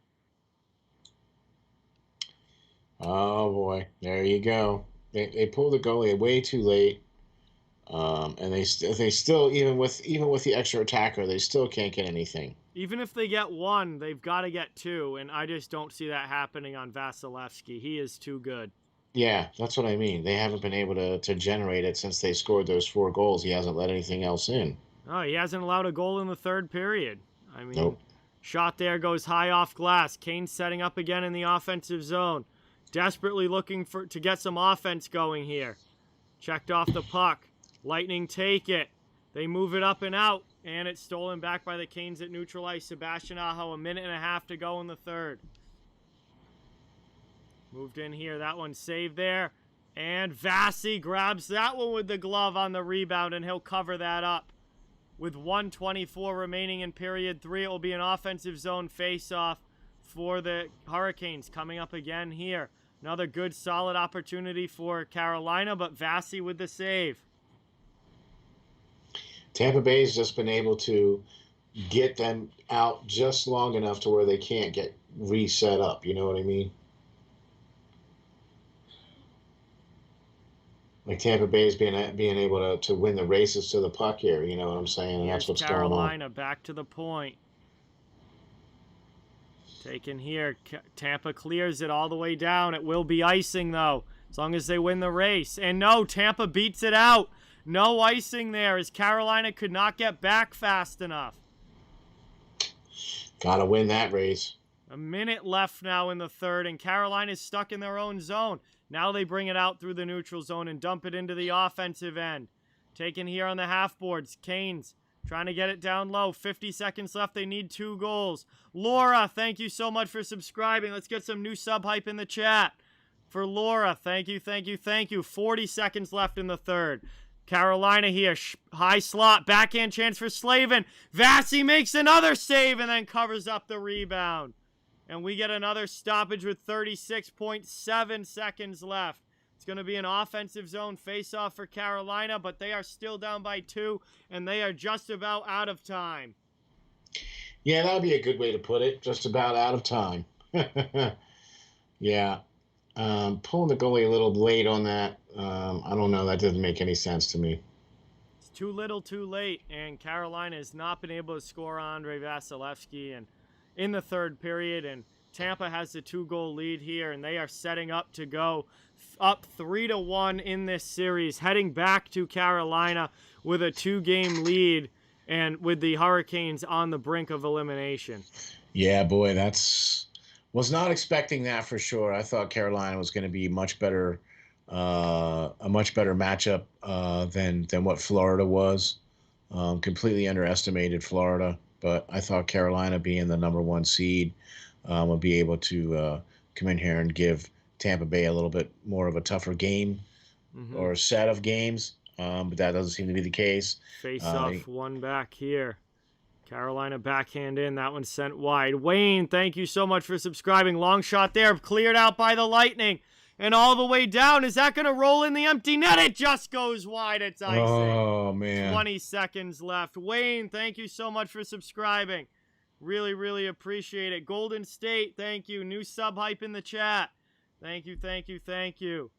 Oh, boy. There you go. They pulled the goalie way too late. And they still, even with the extra attacker, they still can't get anything. Even if they get 1, they've got to get 2. And I just don't see that happening on Vasilevsky. He is too good. Yeah, that's what I mean. They haven't been able to generate it since they scored those 4 goals. He hasn't let anything else in. Oh, he hasn't allowed a goal in the third period. I mean, nope. Shot there goes high off glass. Kane setting up again in the offensive zone. Desperately looking to get some offense going here. Checked off the puck. Lightning take it. They move it up and out. And it's stolen back by the Canes that neutralize Sebastian Aho. 1.5 minutes to go in the third. Moved in here. That one saved there. And Vasi grabs that one with the glove on the rebound, and he'll cover that up. With 1:24 remaining in period 3, it will be an offensive zone face-off for the Hurricanes coming up again here. Another good, solid opportunity for Carolina, but Vasi with the save. Tampa Bay's just been able to get them out just long enough to where they can't get reset up. You know what I mean? Like Tampa Bay's being able to win the races to the puck here. You know what I'm saying? And that's what's going on. Carolina back to the point. Taken here. Tampa clears it all the way down. It will be icing, though, as long as they win the race. And no, Tampa beats it out. No icing there, as Carolina could not get back fast enough. Gotta win that race. 1 minute left now in the third, and Carolina's stuck in their own zone. Now they bring it out through the neutral zone and dump it into the offensive end. Taken here on the half boards. Canes trying to get it down low. 50 seconds left. They need 2 goals. Laura, thank you so much for subscribing. Let's get some new sub hype in the chat. For Laura, thank you, thank you, thank you. 40 seconds left in the third. Carolina here. High slot. Backhand chance for Slavin. Vasi makes another save and then covers up the rebound. And we get another stoppage with 36.7 seconds left. It's going to be an offensive zone face-off for Carolina, but they are still down by 2, and they are just about out of time. Yeah, that would be a good way to put it. Just about out of time. Yeah. Pulling the goalie a little late on that, I don't know. That doesn't make any sense to me. It's too little, too late, and Carolina has not been able to score Andre Vasilevsky in the third period, and Tampa has the 2-goal lead here, and they are setting up to go up 3-1 in this series, heading back to Carolina with a 2-game lead and with the Hurricanes on the brink of elimination. Yeah, boy, was not expecting that for sure. I thought Carolina was going to be a much better matchup than what Florida was. Completely underestimated Florida. But I thought Carolina, being the number 1 seed, would be able to come in here and give Tampa Bay a little bit more of a tougher game or a set of games. But that doesn't seem to be the case. Face off one back here. Carolina backhand in. That one sent wide. Wayne, thank you so much for subscribing. Long shot there. Cleared out by the Lightning. and all the way down. Is that going to roll in the empty net? It just goes wide. It's icing. Oh, man. 20 seconds left. Wayne, thank you so much for subscribing. Really, really appreciate it. Golden State, thank you. New sub hype in the chat. Thank you, thank you, thank you.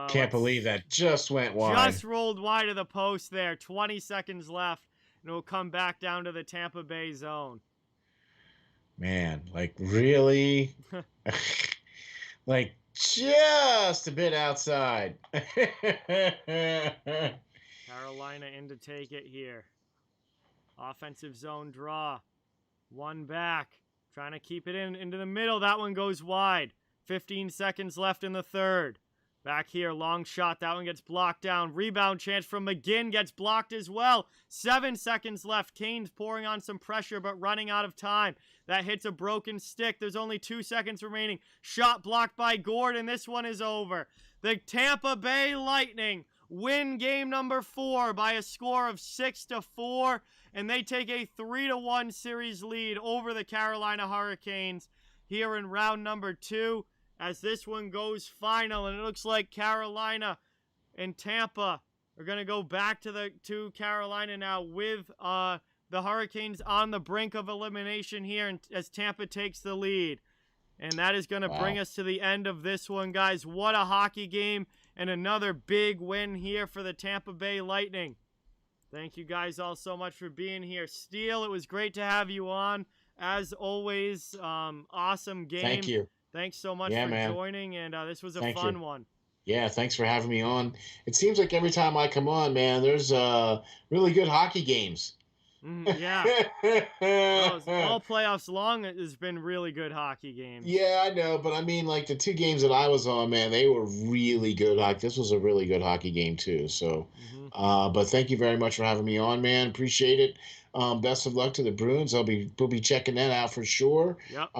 Can't believe that just went wide. Just rolled wide of the post there. 20 seconds left, and it will come back down to the Tampa Bay zone. Man, like really? Like just a bit outside. Carolina in to take it here. Offensive zone draw. One back. Trying to keep it into the middle. That one goes wide. 15 seconds left in the third. Back here, long shot. That one gets blocked down. Rebound chance from McGinn gets blocked as well. 7 seconds left. Kane's pouring on some pressure, but running out of time. That hits a broken stick. There's only 2 seconds remaining. Shot blocked by Gordon. This one is over. The Tampa Bay Lightning win game number 4 by a score of 6-4, and they take a 3-1 series lead over the Carolina Hurricanes here in round number 2. As this one goes final, and it looks like Carolina and Tampa are going to go back to Carolina now with the Hurricanes on the brink of elimination here, and as Tampa takes the lead. And that is going to bring us to the end of this one, guys. What a hockey game, and another big win here for the Tampa Bay Lightning. Thank you guys all so much for being here. Steele, it was great to have you on. As always, awesome game. Thank you. Thanks so much for joining, and this was a fun one. Yeah, thanks for having me on. It seems like every time I come on, man, there's really good hockey games. Yeah. Well, all playoffs long, it has been really good hockey games. Yeah, I know, but I mean, like the 2 games that I was on, man, they were really good hockey. This was a really good hockey game too. So, but thank you very much for having me on, man. Appreciate it. Best of luck to the Bruins. We'll be checking that out for sure. Yep.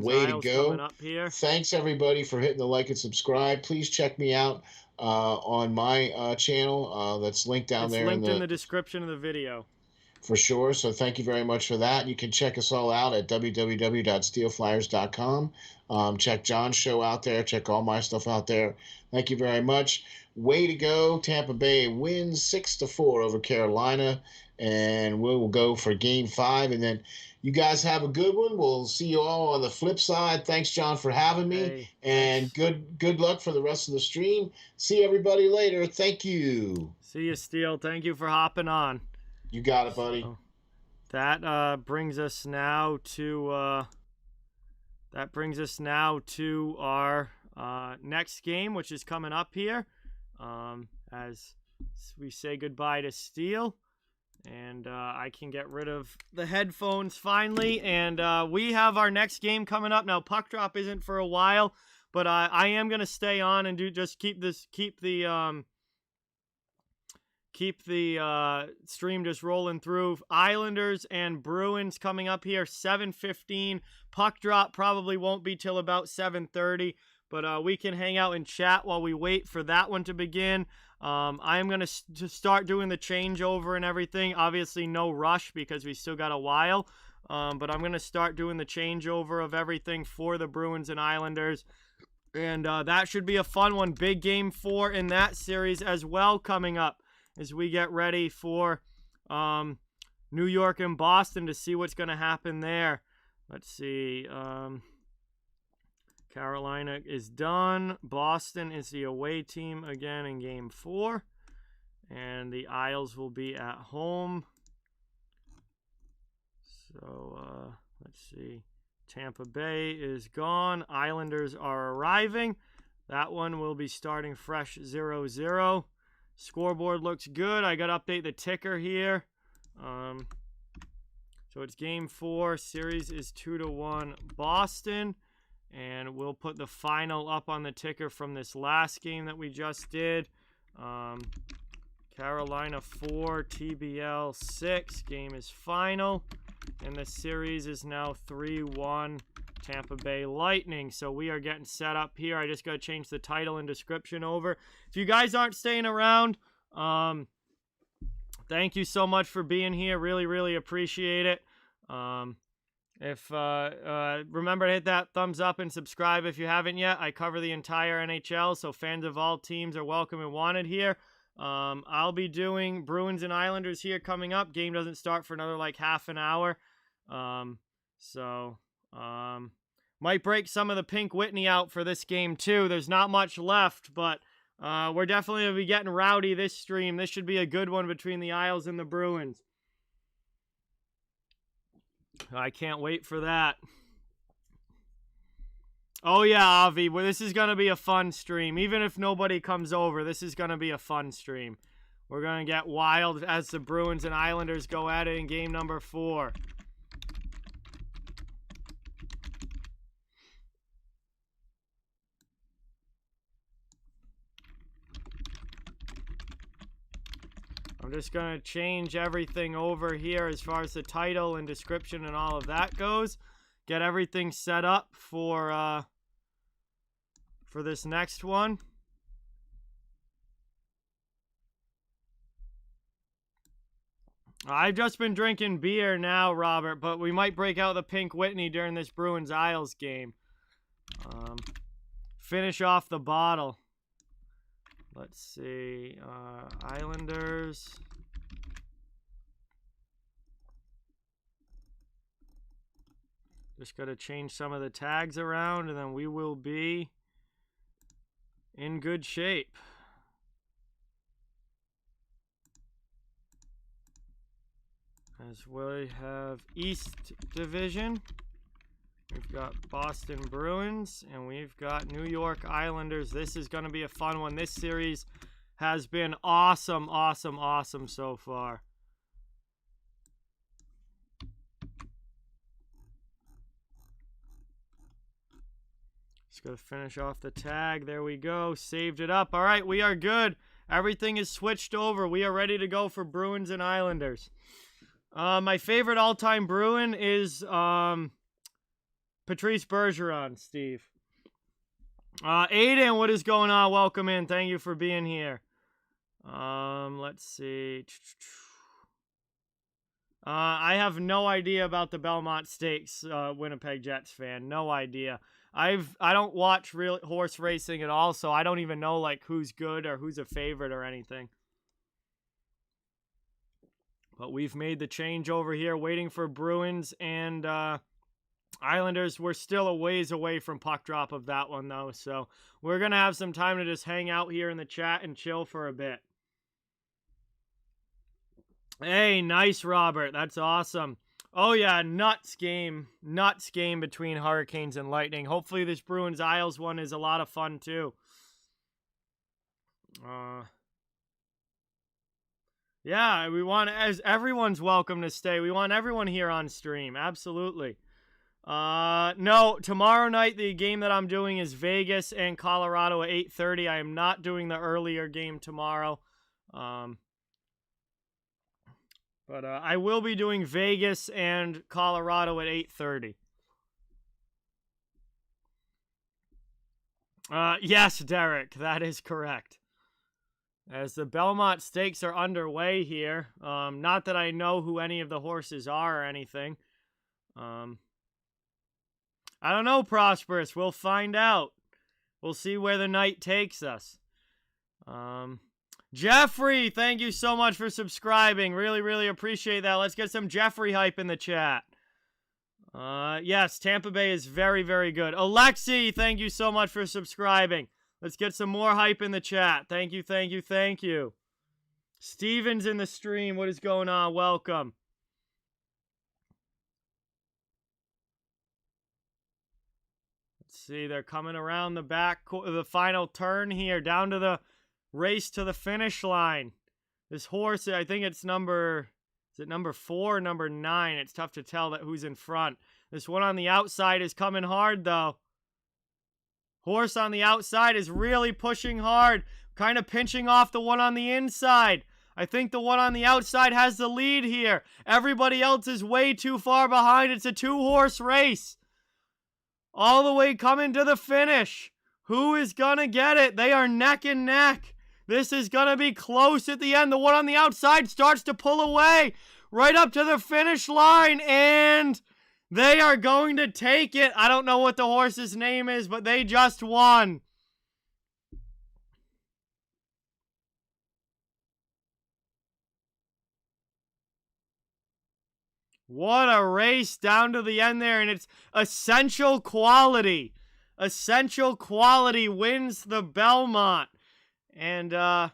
Way to go. Coming up here. Thanks everybody for hitting the like and subscribe. Please check me out on my channel. That's linked down there. It's linked in the description of the video. For sure. So thank you very much for that. You can check us all out at www.steelflyers.com. Check John's show out there. Check all my stuff out there. Thank you very much. Way to go. Tampa Bay wins 6-4 over Carolina. And we'll go for game 5. And then you guys have a good one. We'll see you all on the flip side. Thanks, John, for having me. Hey, and good luck for the rest of the stream. See everybody later. Thank you. See you, Steele. Thank you for hopping on. You got it, buddy. So, that brings us now to our next game, which is coming up here. As we say goodbye to Steele. And I can get rid of the headphones finally. And we have our next game coming up. Now, Puck Drop isn't for a while, but I am going to stay on and keep the stream just rolling through. Islanders and Bruins coming up here, 7:15. Puck Drop probably won't be till about 7:30, but we can hang out and chat while we wait for that one to begin. I am going to start doing the changeover and everything. Obviously, no rush because we still got a while. But I'm going to start doing the changeover of everything for the Bruins and Islanders. And that should be a fun one. Big game 4 in that series as well coming up as we get ready for New York and Boston to see what's going to happen there. Let's see. Carolina is done. Boston is the away team again in game 4. And the Isles will be at home. So, let's see. Tampa Bay is gone. Islanders are arriving. That one will be starting fresh 0-0. Scoreboard looks good. I got to update the ticker here. So it's game 4. Series is 2-1 Boston. And we'll put the final up on the ticker from this last game that we just did. Carolina 4, TBL 6. Game is final. And the series is now 3-1 Tampa Bay Lightning. So we are getting set up here. I just got to change the title and description over. If you guys aren't staying around, thank you so much for being here. Really, really appreciate it. If remember to hit that thumbs up and subscribe if you haven't yet. I cover the entire NHL, so fans of all teams are welcome and wanted here. I'll be doing Bruins and Islanders here coming up. Game doesn't start for another like half an hour. Might break some of the Pink Whitney out for this game too. There's not much left, but we're definitely going to be getting rowdy this stream. This should be a good one between the Isles and the Bruins. I can't wait for that. Oh yeah, Avi, well, this is going to be a fun stream. Even if nobody comes over, this is going to be a fun stream. We're going to get wild as the Bruins and Islanders go at it in game number 4. I'm just going to change everything over here as far as the title and description and all of that goes. Get everything set up for this next one. I've just been drinking beer now, Robert, but we might break out the Pink Whitney during this Bruins-Isles game. Finish off the bottle. Let's see, Islanders. Just got to change some of the tags around, and then we will be in good shape. As we have East Division. We've got Boston Bruins, and we've got New York Islanders. This is going to be a fun one. This series has been awesome, awesome, awesome so far. Just got to finish off the tag. There we go. Saved it up. All right, we are good. Everything is switched over. We are ready to go for Bruins and Islanders. My favorite all-time Bruin is... Patrice Bergeron, Steve. Aiden, what is going on? Welcome in. Thank you for being here. Let's see. I have no idea about the Belmont Stakes, Winnipeg Jets fan. No idea. I don't watch real horse racing at all, so I don't even know like who's good or who's a favorite or anything. But we've made the change over here, waiting for Bruins and Islanders. We're still a ways away from puck drop of that one, though. So we're going to have some time to just hang out here in the chat and chill for a bit. Hey, nice, Robert. That's awesome. Oh, yeah, nuts game between Hurricanes and Lightning. Hopefully this Bruins-Isles one is a lot of fun, too. Yeah, we want, as everyone's welcome to stay. We want everyone here on stream. Absolutely. No, tomorrow night the game that I'm doing is Vegas and Colorado at 8:30. I am not doing the earlier game tomorrow. But I will be doing Vegas and Colorado at 8:30. Yes, Derek, that is correct. As the Belmont Stakes are underway here. Not that I know who any of the horses are or anything. I don't know, Prosperous. We'll find out. We'll see where the night takes us. Jeffrey, thank you so much for subscribing. Really, really appreciate that. Let's get some Jeffrey hype in the chat. Yes, Tampa Bay is very, very good. Alexi, thank you so much for subscribing. Let's get some more hype in the chat. Thank you, thank you, thank you. Steven's in the stream. What is going on? Welcome. See, they're coming around the back, the final turn here, down to the race to the finish line. This horse, I think it's number 4 or number 9? It's tough to tell that who's in front. This one on the outside is coming hard, though. Horse on the outside is really pushing hard, kind of pinching off the one on the inside. I think the one on the outside has the lead here. Everybody else is way too far behind. It's a 2-horse race. All the way coming to the finish. Who is going to get it? They are neck and neck. This is going to be close at the end. The one on the outside starts to pull away right up to the finish line. And They are going to take it. I don't know what the horse's name is, but they just won. What a race down to the end there, and it's Essential Quality. Essential Quality wins the Belmont. And that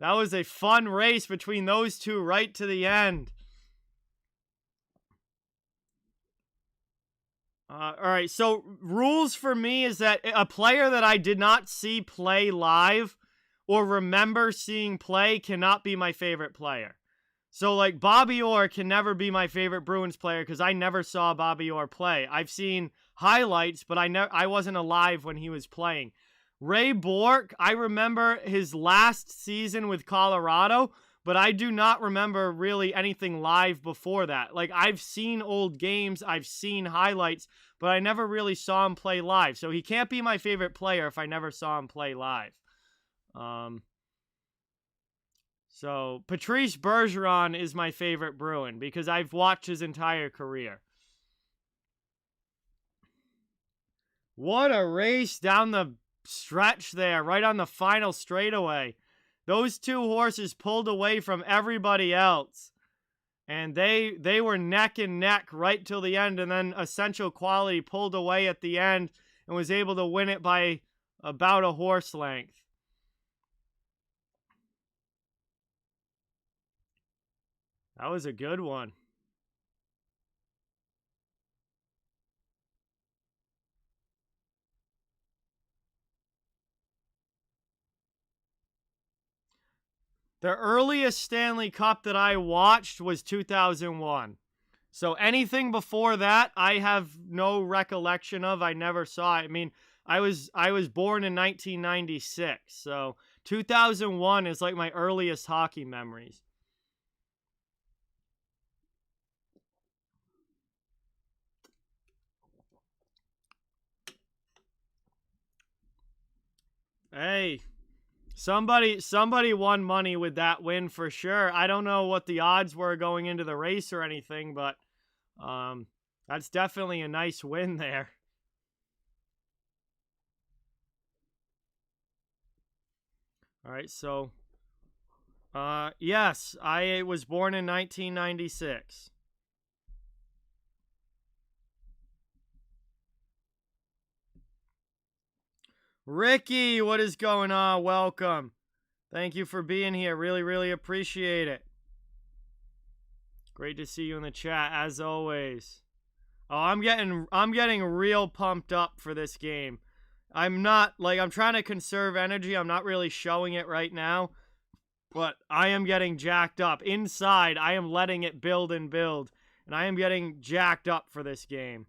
was a fun race between those two right to the end. All right, so rules for me is that a player that I did not see play live or remember seeing play cannot be my favorite player. So, like, Bobby Orr can never be my favorite Bruins player because I never saw Bobby Orr play. I've seen highlights, but I wasn't alive when he was playing. Ray Bourque, I remember his last season with Colorado, but I do not remember really anything live before that. Like, I've seen old games, I've seen highlights, but I never really saw him play live. So he can't be my favorite player if I never saw him play live. So Patrice Bergeron is my favorite Bruin because I've watched his entire career. What a race down the stretch there, right on the final straightaway. Those two horses pulled away from everybody else. And they were neck and neck right till the end. And then Essential Quality pulled away at the end and was able to win it by about a horse length. That was a good one. The earliest Stanley Cup that I watched was 2001. So anything before that, I have no recollection of. I never saw it. I mean, I was born in 1996. So 2001 is like my earliest hockey memories. Hey, somebody won money with that win for sure. I don't know what the odds were going into the race or anything, but that's definitely a nice win there. All right, so yes, I was born in 1996. Ricky, what is going on? Welcome. Thank you for being here. Really, really appreciate it. Great to see you in the chat as always. Oh, I'm getting real pumped up for this game. I'm trying to conserve energy. I'm not really showing it right now, but I am getting jacked up. Inside, I am letting it build and build, and I am getting jacked up for this game.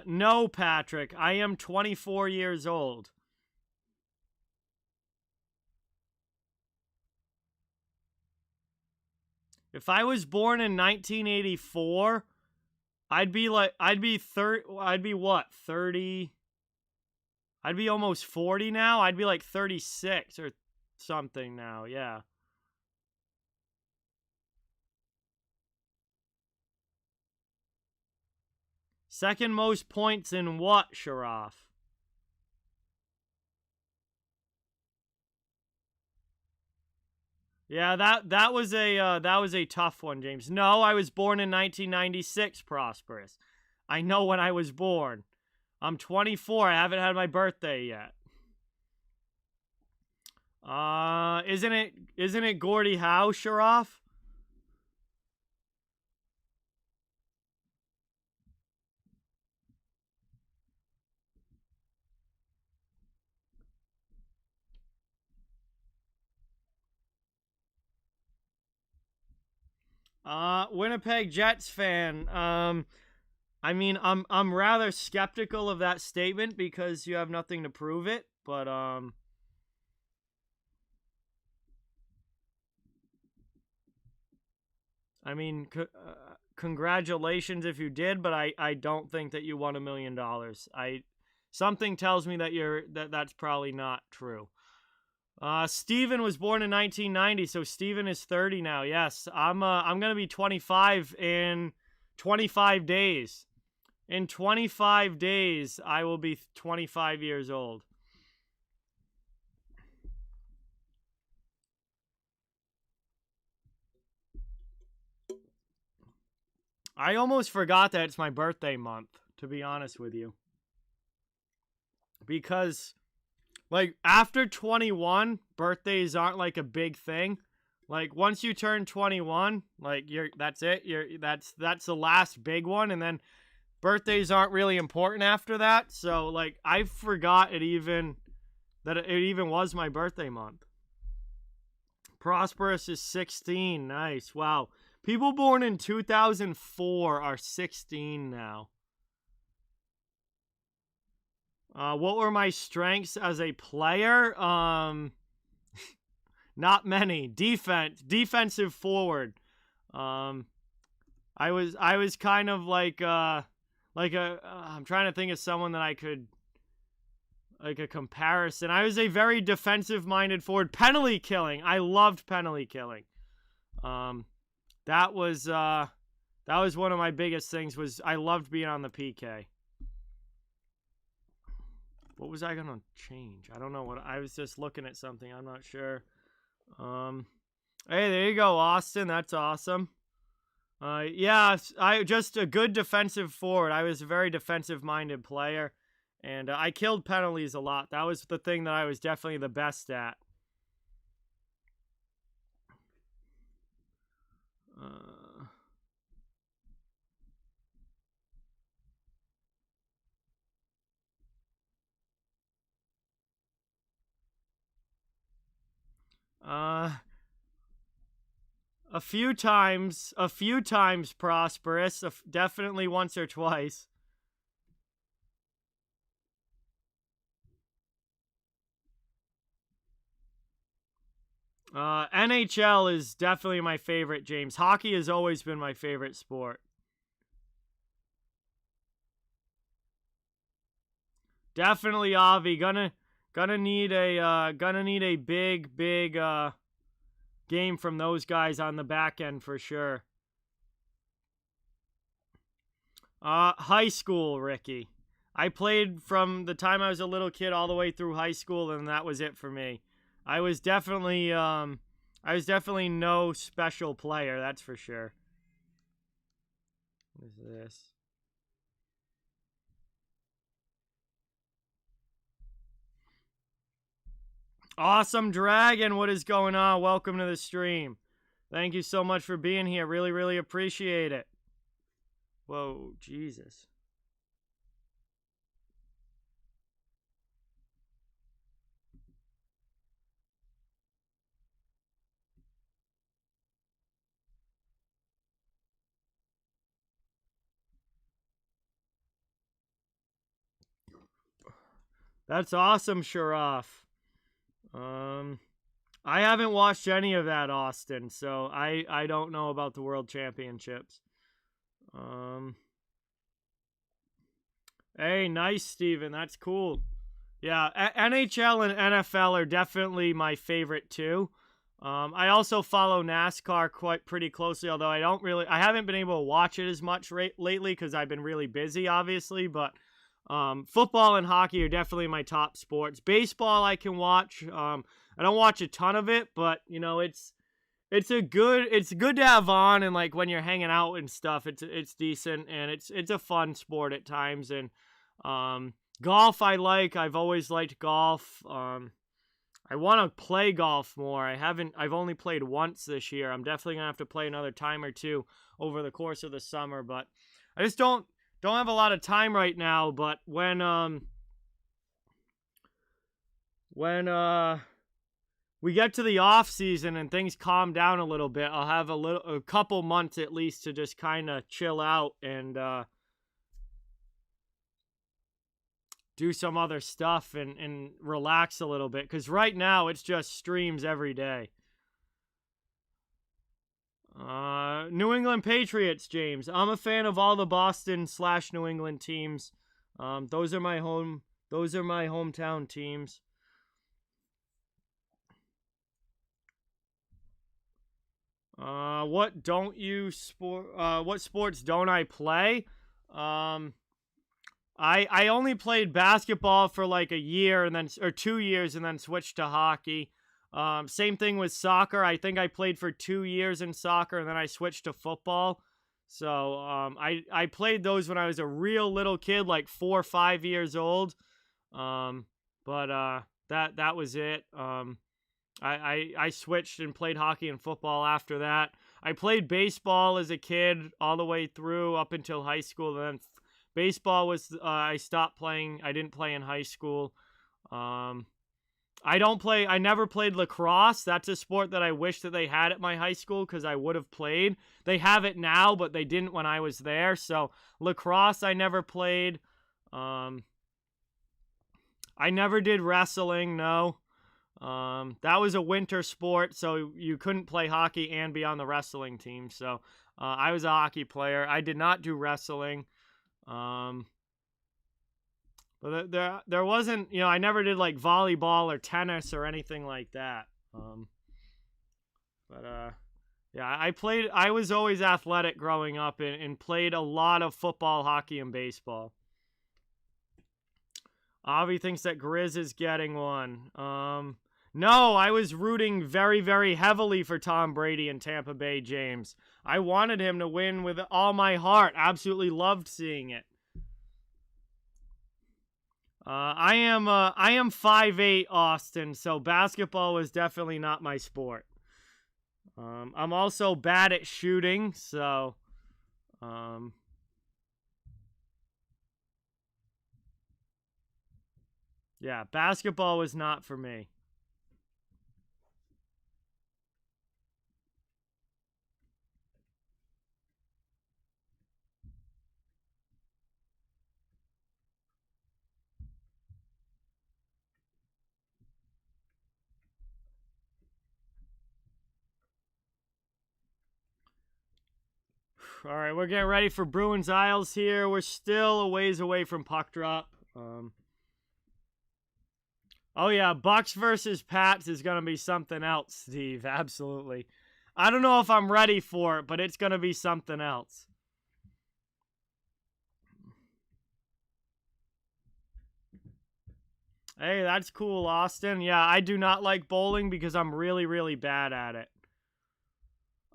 No, Patrick. I am 24 years old. If I was born in 1984, I'd be what, 30? I'd be almost 40 now. I'd be like 36 or something now. Yeah. Second most points in what, Sharaf? Yeah, that was a tough one, James. No, I was born in 1996, Prosperous. I know when I was born. I'm 24. I haven't had my birthday yet. Isn't it Gordie Howe, Sharaf? Winnipeg Jets fan. I mean, I'm rather skeptical of that statement because you have nothing to prove it, but I mean, congratulations if you did, but I don't think that you won $1 million. Something tells me that that's probably not true. Steven was born in 1990, so Steven is 30 now. Yes, I'm gonna be 25 in 25 days. In 25 days, I will be 25 years old. I almost forgot that it's my birthday month, to be honest with you. Because, like, after 21, birthdays aren't, like, a big thing. Like, once you turn 21, like, that's it. That's the last big one, and then birthdays aren't really important after that. So, like, I forgot that it even was my birthday month. Prosperous is 16. Nice. Wow. People born in 2004 are 16 now. What were my strengths as a player? Not many. Defensive forward. I was kind of like I'm trying to think of someone that I could, like, a comparison. I was a very defensive-minded forward. Penalty killing. I loved penalty killing. That was one of my biggest things. Was I loved being on the PK. What was I gonna change? I don't know what. I was just looking at something. I'm not sure. Hey, there you go, Austin. That's awesome. Yeah, I just a good defensive forward. I was a very defensive-minded player, and I killed penalties a lot. That was the thing that I was definitely the best at. A few times, Prosperous. Definitely once or twice. NHL is definitely my favorite, James. Hockey has always been my favorite sport. Definitely, Avi. Gonna need a big game from those guys on the back end for sure. High school, Ricky. I played from the time I was a little kid all the way through high school, and that was it for me. I was definitely no special player, that's for sure. What is this? Awesome Dragon, what is going on? Welcome to the stream. Thank you so much for being here. Really, really appreciate it. Whoa, Jesus. That's awesome, Sharaf. I haven't watched any of that, Austin, so I don't know about the World Championships. Hey, nice, Steven. That's cool. Yeah, NHL and NFL are definitely my favorite too. I also follow NASCAR pretty closely, although I haven't been able to watch it as much lately because I've been really busy, obviously, but football and hockey are definitely my top sports. Baseball I can watch. I don't watch a ton of it, but you know, it's good to have on, and like when you're hanging out and stuff, it's decent, and it's a fun sport at times. And golf I've always liked golf. I want to play golf more. I've only played once this year. I'm definitely gonna have to play another time or two over the course of the summer, but I just don't have a lot of time right now. But when we get to the off season and things calm down a little bit, I'll have a couple months at least to just kind of chill out and do some other stuff and relax a little bit. Because right now it's just streams every day. New England Patriots, James. I'm a fan of all the Boston/New England teams. Those are my hometown teams. What sports don't I play? I only played basketball for like a year or 2 years and then switched to hockey. Same thing with soccer. I think I played for 2 years in soccer and then I switched to football. So I played those when I was a real little kid, like 4 or 5 years old. But that was it. I switched and played hockey and football after that. I played baseball as a kid all the way through up until high school. Then baseball was I stopped playing. I didn't play in high school. I never played lacrosse. That's a sport that I wish that they had at my high school because I would have played. They have it now, but they didn't when I was there. So lacrosse I never played. I never did wrestling, no. That was a winter sport, so you couldn't play hockey and be on the wrestling team. So I was a hockey player. I did not do wrestling. But there wasn't, I never did like volleyball or tennis or anything like that. Yeah, I was always athletic growing up and played a lot of football, hockey, and baseball. Avi thinks that Grizz is getting one. No, I was rooting very, very heavily for Tom Brady in Tampa Bay, James. I wanted him to win with all my heart. Absolutely loved seeing it. I am 5'8", Austin, so basketball was definitely not my sport. I'm also bad at shooting, so yeah, basketball was not for me. All right, we're getting ready for Bruins Isles here. We're still a ways away from puck drop. Oh yeah, Bucks versus Pats is going to be something else, Steve. Absolutely. I don't know if I'm ready for it, but it's going to be something else. Hey, that's cool, Austin. Yeah, I do not like bowling because I'm really, really bad at it.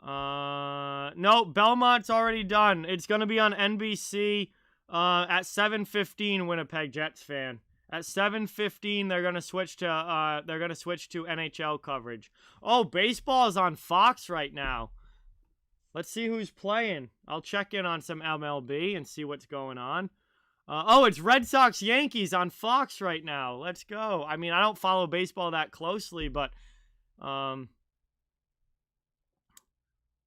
No, Belmont's already done. It's going to be on NBC at 7:15, Winnipeg Jets fan. At 7:15, they're going to switch to NHL coverage. Oh, baseball is on Fox right now. Let's see who's playing. I'll check in on some MLB and see what's going on. It's Red Sox Yankees on Fox right now. Let's go. I mean, I don't follow baseball that closely, but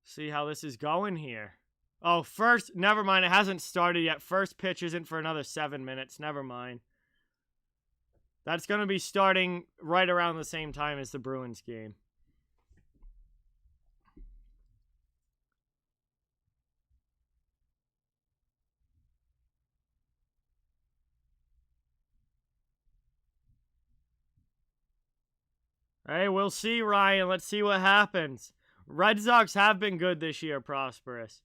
see how this is going here. Oh, never mind. It hasn't started yet. First pitch isn't for another 7 minutes. Never mind. That's going to be starting right around the same time as the Bruins game. Hey, we'll see, Ryan. Let's see what happens. Red Sox have been good this year, Prosperous.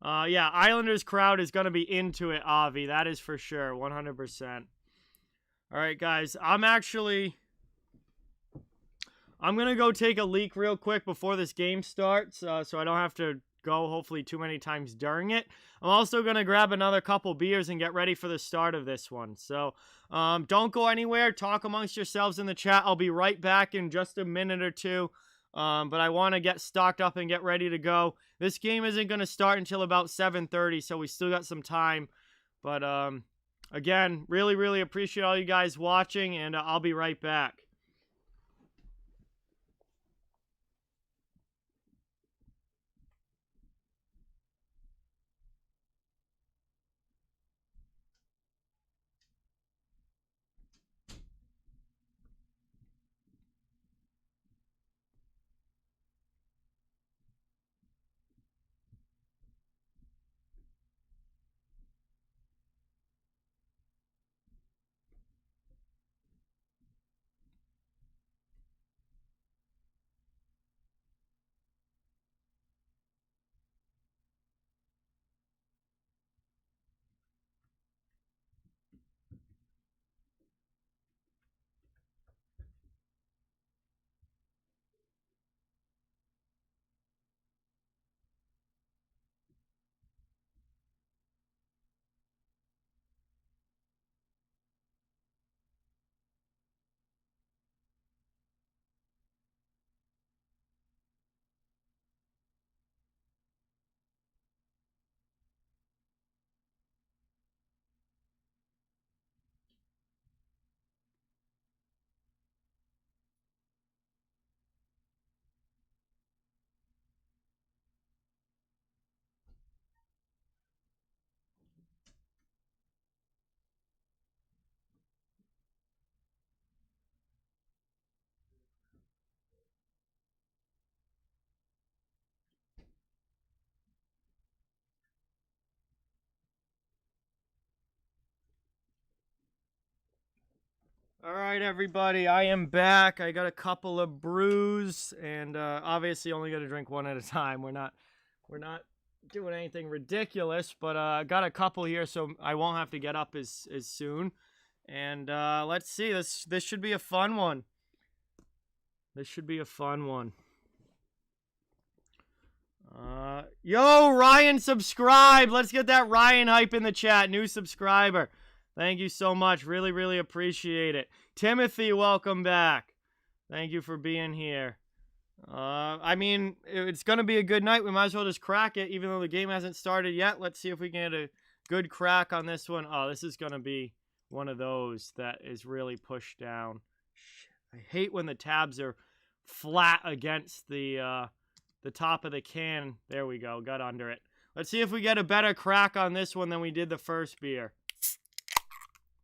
Yeah, Islanders crowd is going to be into it, Avi. That is for sure, 100%. All right, guys. I'm going to go take a leak real quick before this game starts so I don't have to go, hopefully, too many times during it. I'm also going to grab another couple beers and get ready for the start of this one. So don't go anywhere. Talk amongst yourselves in the chat. I'll be right back in just a minute or two. But I want to get stocked up and get ready to go. This game isn't going to start until about 7:30, so we still got some time. But again, really, really appreciate all you guys watching, and I'll be right back. All right, everybody, I am back. I got a couple of brews, and obviously only going to drink one at a time. We're not doing anything ridiculous, but I got a couple here, so I won't have to get up as soon. And let's see, this should be a fun one. This should be a fun one. Yo, Ryan, subscribe. Let's get that Ryan hype in the chat. New subscriber. Thank you so much. Really, really appreciate it. Timothy, welcome back. Thank you for being here. I mean, it's going to be a good night. We might as well just crack it, even though the game hasn't started yet. Let's see if we can get a good crack on this one. Oh, this is going to be one of those that is really pushed down. I hate when the tabs are flat against the top of the can. There we go. Got under it. Let's see if we get a better crack on this one than we did the first beer.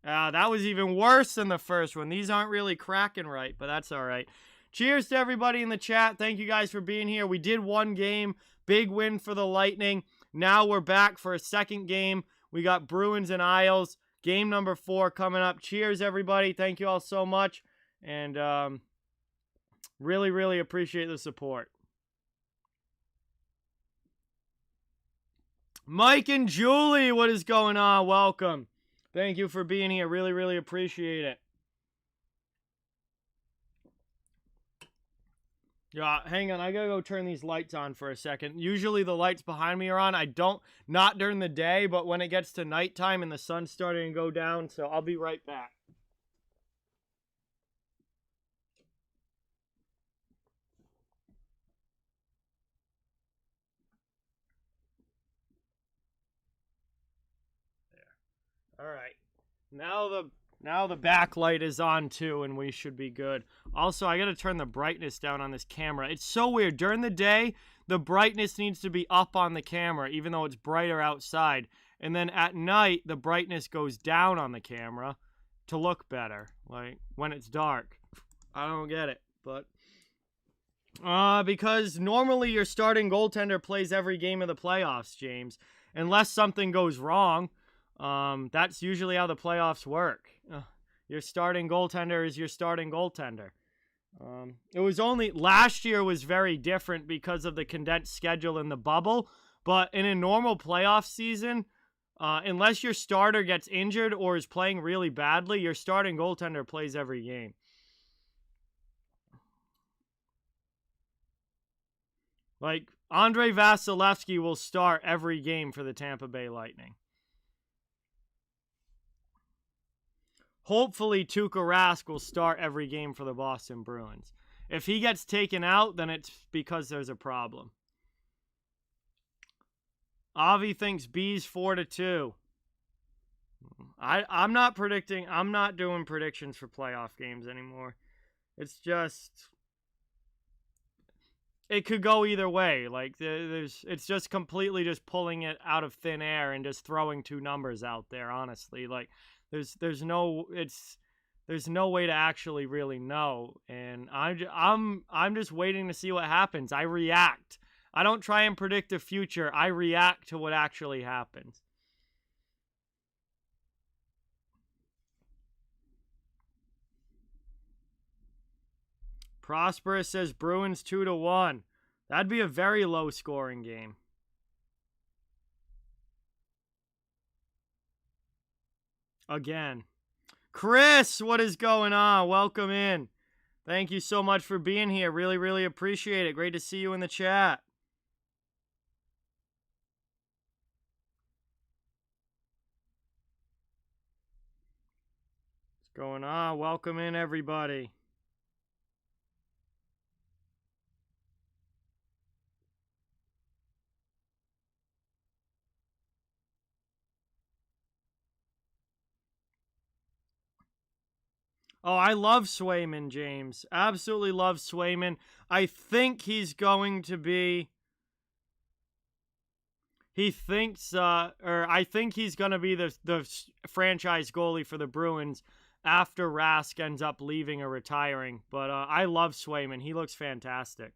That was even worse than the first one. These aren't really cracking right, but that's all right. Cheers to everybody in the chat. Thank you guys for being here. We did one game. Big win for the Lightning. Now we're back for a second game. We got Bruins and Isles. Game number 4 coming up. Cheers, everybody. Thank you all so much. And really, really appreciate the support. Mike and Julie, what is going on? Welcome. Thank you for being here. Really, really appreciate it. Yeah, hang on. I gotta go turn these lights on for a second. Usually the lights behind me are on. Not during the day, but when it gets to nighttime and the sun's starting to go down, so I'll be right back. There. All right. Now the backlight is on too, and we should be good. Also, I gotta turn the brightness down on this camera. It's so weird. During the day, the brightness needs to be up on the camera, even though it's brighter outside. And then at night, the brightness goes down on the camera to look better, like when it's dark. I don't get it, but because normally your starting goaltender plays every game of the playoffs, James, unless something goes wrong. That's usually how the playoffs work. Your starting goaltender is your starting goaltender. It was only last year was very different because of the condensed schedule in the bubble, but in a normal playoff season, unless your starter gets injured or is playing really badly, your starting goaltender plays every game. Like, Andrei Vasilevsky will start every game for the Tampa Bay Lightning. Hopefully, Tuukka Rask will start every game for the Boston Bruins. If he gets taken out, then it's because there's a problem. Avi thinks B's 4-2. I'm not predicting. I'm not doing predictions for playoff games anymore. It's just, it could go either way. Like it's just completely just pulling it out of thin air and just throwing 2 numbers out there. Honestly, like. There's no way to actually really know, and I'm just waiting to see what happens. I react. I don't try and predict the future. I react to what actually happens. Prosperous says Bruins 2-1. That'd be a very low scoring game. Again. Chris, what is going on? Welcome in. Thank you so much for being here. Really, really appreciate it. Great to see you in the chat. What's going on? Welcome in, everybody. Oh, I love Swayman, James. Absolutely love Swayman. I think he's going to be... I think he's going to be the franchise goalie for the Bruins after Rask ends up leaving or retiring. But I love Swayman. He looks fantastic.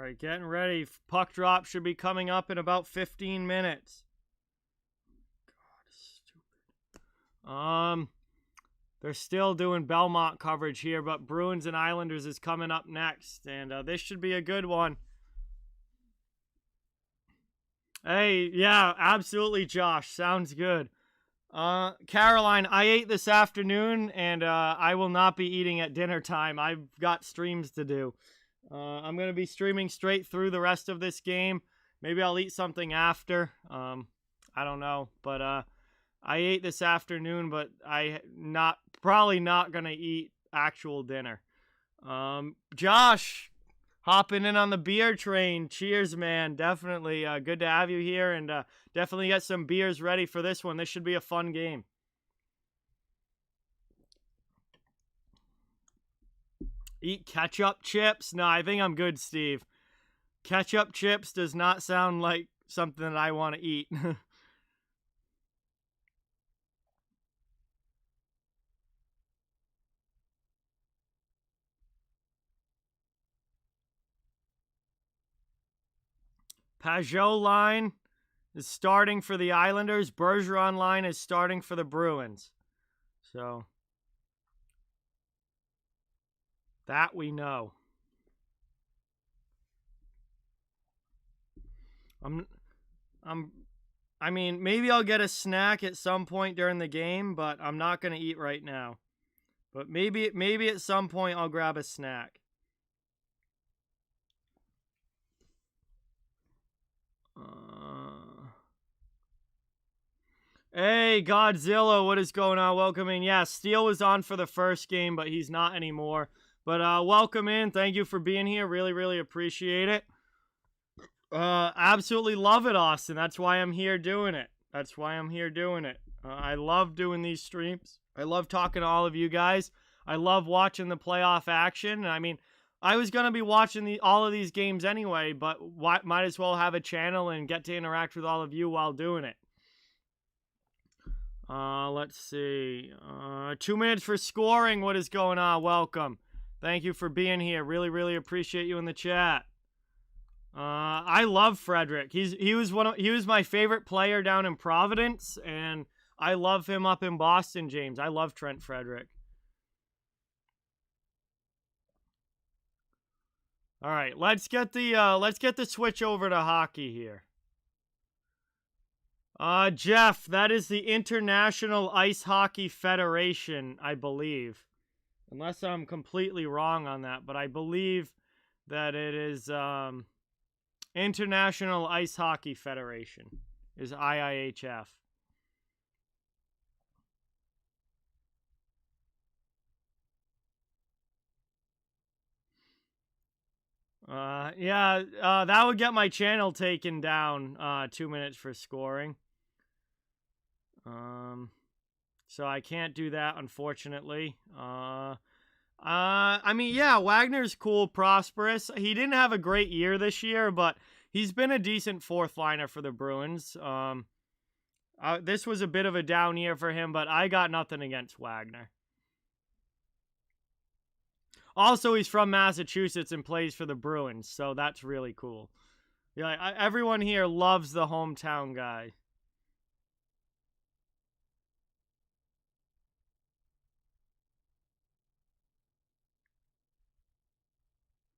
right, getting ready. Puck drop should be coming up in about 15 minutes. God, stupid. They're still doing Belmont coverage here, but Bruins and Islanders is coming up next, and this should be a good one. Hey, yeah, absolutely, Josh. Sounds good. Caroline, I ate this afternoon, and I will not be eating at dinner time. I've got streams to do. I'm going to be streaming straight through the rest of this game. Maybe I'll eat something after. I don't know, but I ate this afternoon, but probably not going to eat actual dinner. Josh, hopping in on the beer train. Cheers, man. Definitely good to have you here, and definitely get some beers ready for this one. This should be a fun game. Eat ketchup chips? No, I think I'm good, Steve. Ketchup chips does not sound like something that I want to eat. Pajot line is starting for the Islanders. Bergeron line is starting for the Bruins. So that we know. I mean, maybe I'll get a snack at some point during the game, but I'm not going to eat right now. But maybe at some point I'll grab a snack. Hey, Godzilla, what is going on? Welcome in. Yeah, Steele was on for the first game, but he's not anymore. But welcome in. Thank you for being here. Really, really appreciate it. Absolutely love it, Austin. That's why I'm here doing it. I love doing these streams. I love talking to all of you guys. I love watching the playoff action. I mean, I was going to be watching all of these games anyway, but might as well have a channel and get to interact with all of you while doing it. Let's see. 2 minutes for scoring. What is going on? Welcome. Thank you for being here. Really, really appreciate you in the chat. I love Frederick. He was my favorite player down in Providence, and I love him up in Boston, James. I love Trent Frederick. All right, let's get the switch over to hockey here. Jeff, that is the International Ice Hockey Federation, I believe. Unless I'm completely wrong on that, but I believe that it is International Ice Hockey Federation is IIHF. That would get my channel taken down, 2 minutes for scoring. So I can't do that, unfortunately. I mean, yeah, Wagner's cool, prosperous. He didn't have a great year this year, but he's been a decent fourth liner for the Bruins. This was a bit of a down year for him, but I got nothing against Wagner. Also, he's from Massachusetts and plays for the Bruins, so that's really cool. Yeah, everyone here loves the hometown guy.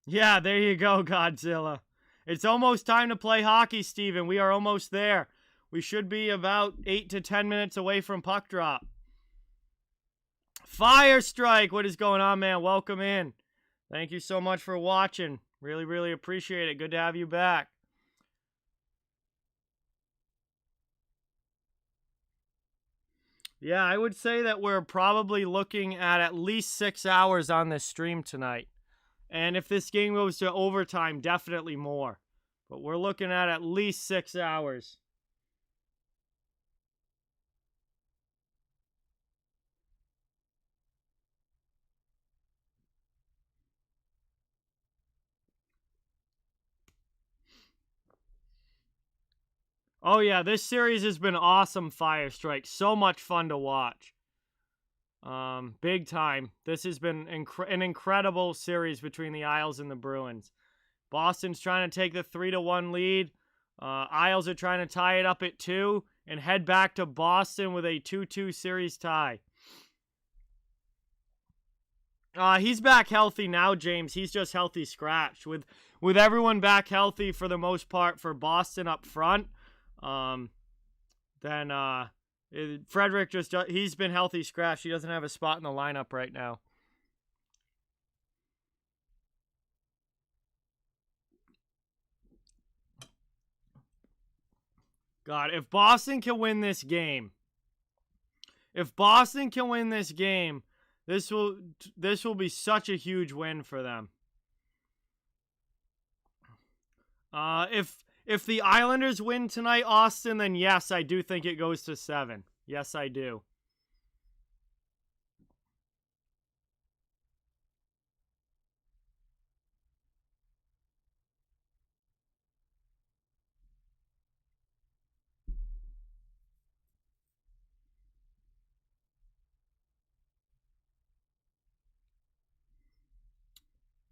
Yeah, there you go, Godzilla. It's almost time to play hockey, Steven. We are almost there. We should be about 8 to 10 minutes away from puck drop. Fire Strike, what is going on, man? Welcome in. Thank you so much for watching. Really, really appreciate it. Good to have you back. Yeah, I would say that we're probably looking at least 6 hours on this stream tonight. And if this game goes to overtime, definitely more. But we're looking at least 6 hours. Oh yeah, this series has been awesome, Fire Strike. So much fun to watch. Big time. This has been an incredible series between the Isles and the Bruins. Boston's trying to take the 3-1 lead. Isles are trying to tie it up at 2 and head back to Boston with a 2-2 series tie. He's back healthy now, James. He's just healthy scratch. With everyone back healthy for the most part for Boston up front, then Frederick he's been healthy scratch. He doesn't have a spot in the lineup right now. God, if Boston can win this game, this will be such a huge win for them. If the Islanders win tonight, Austin, then yes, I do think it goes to 7. Yes, I do.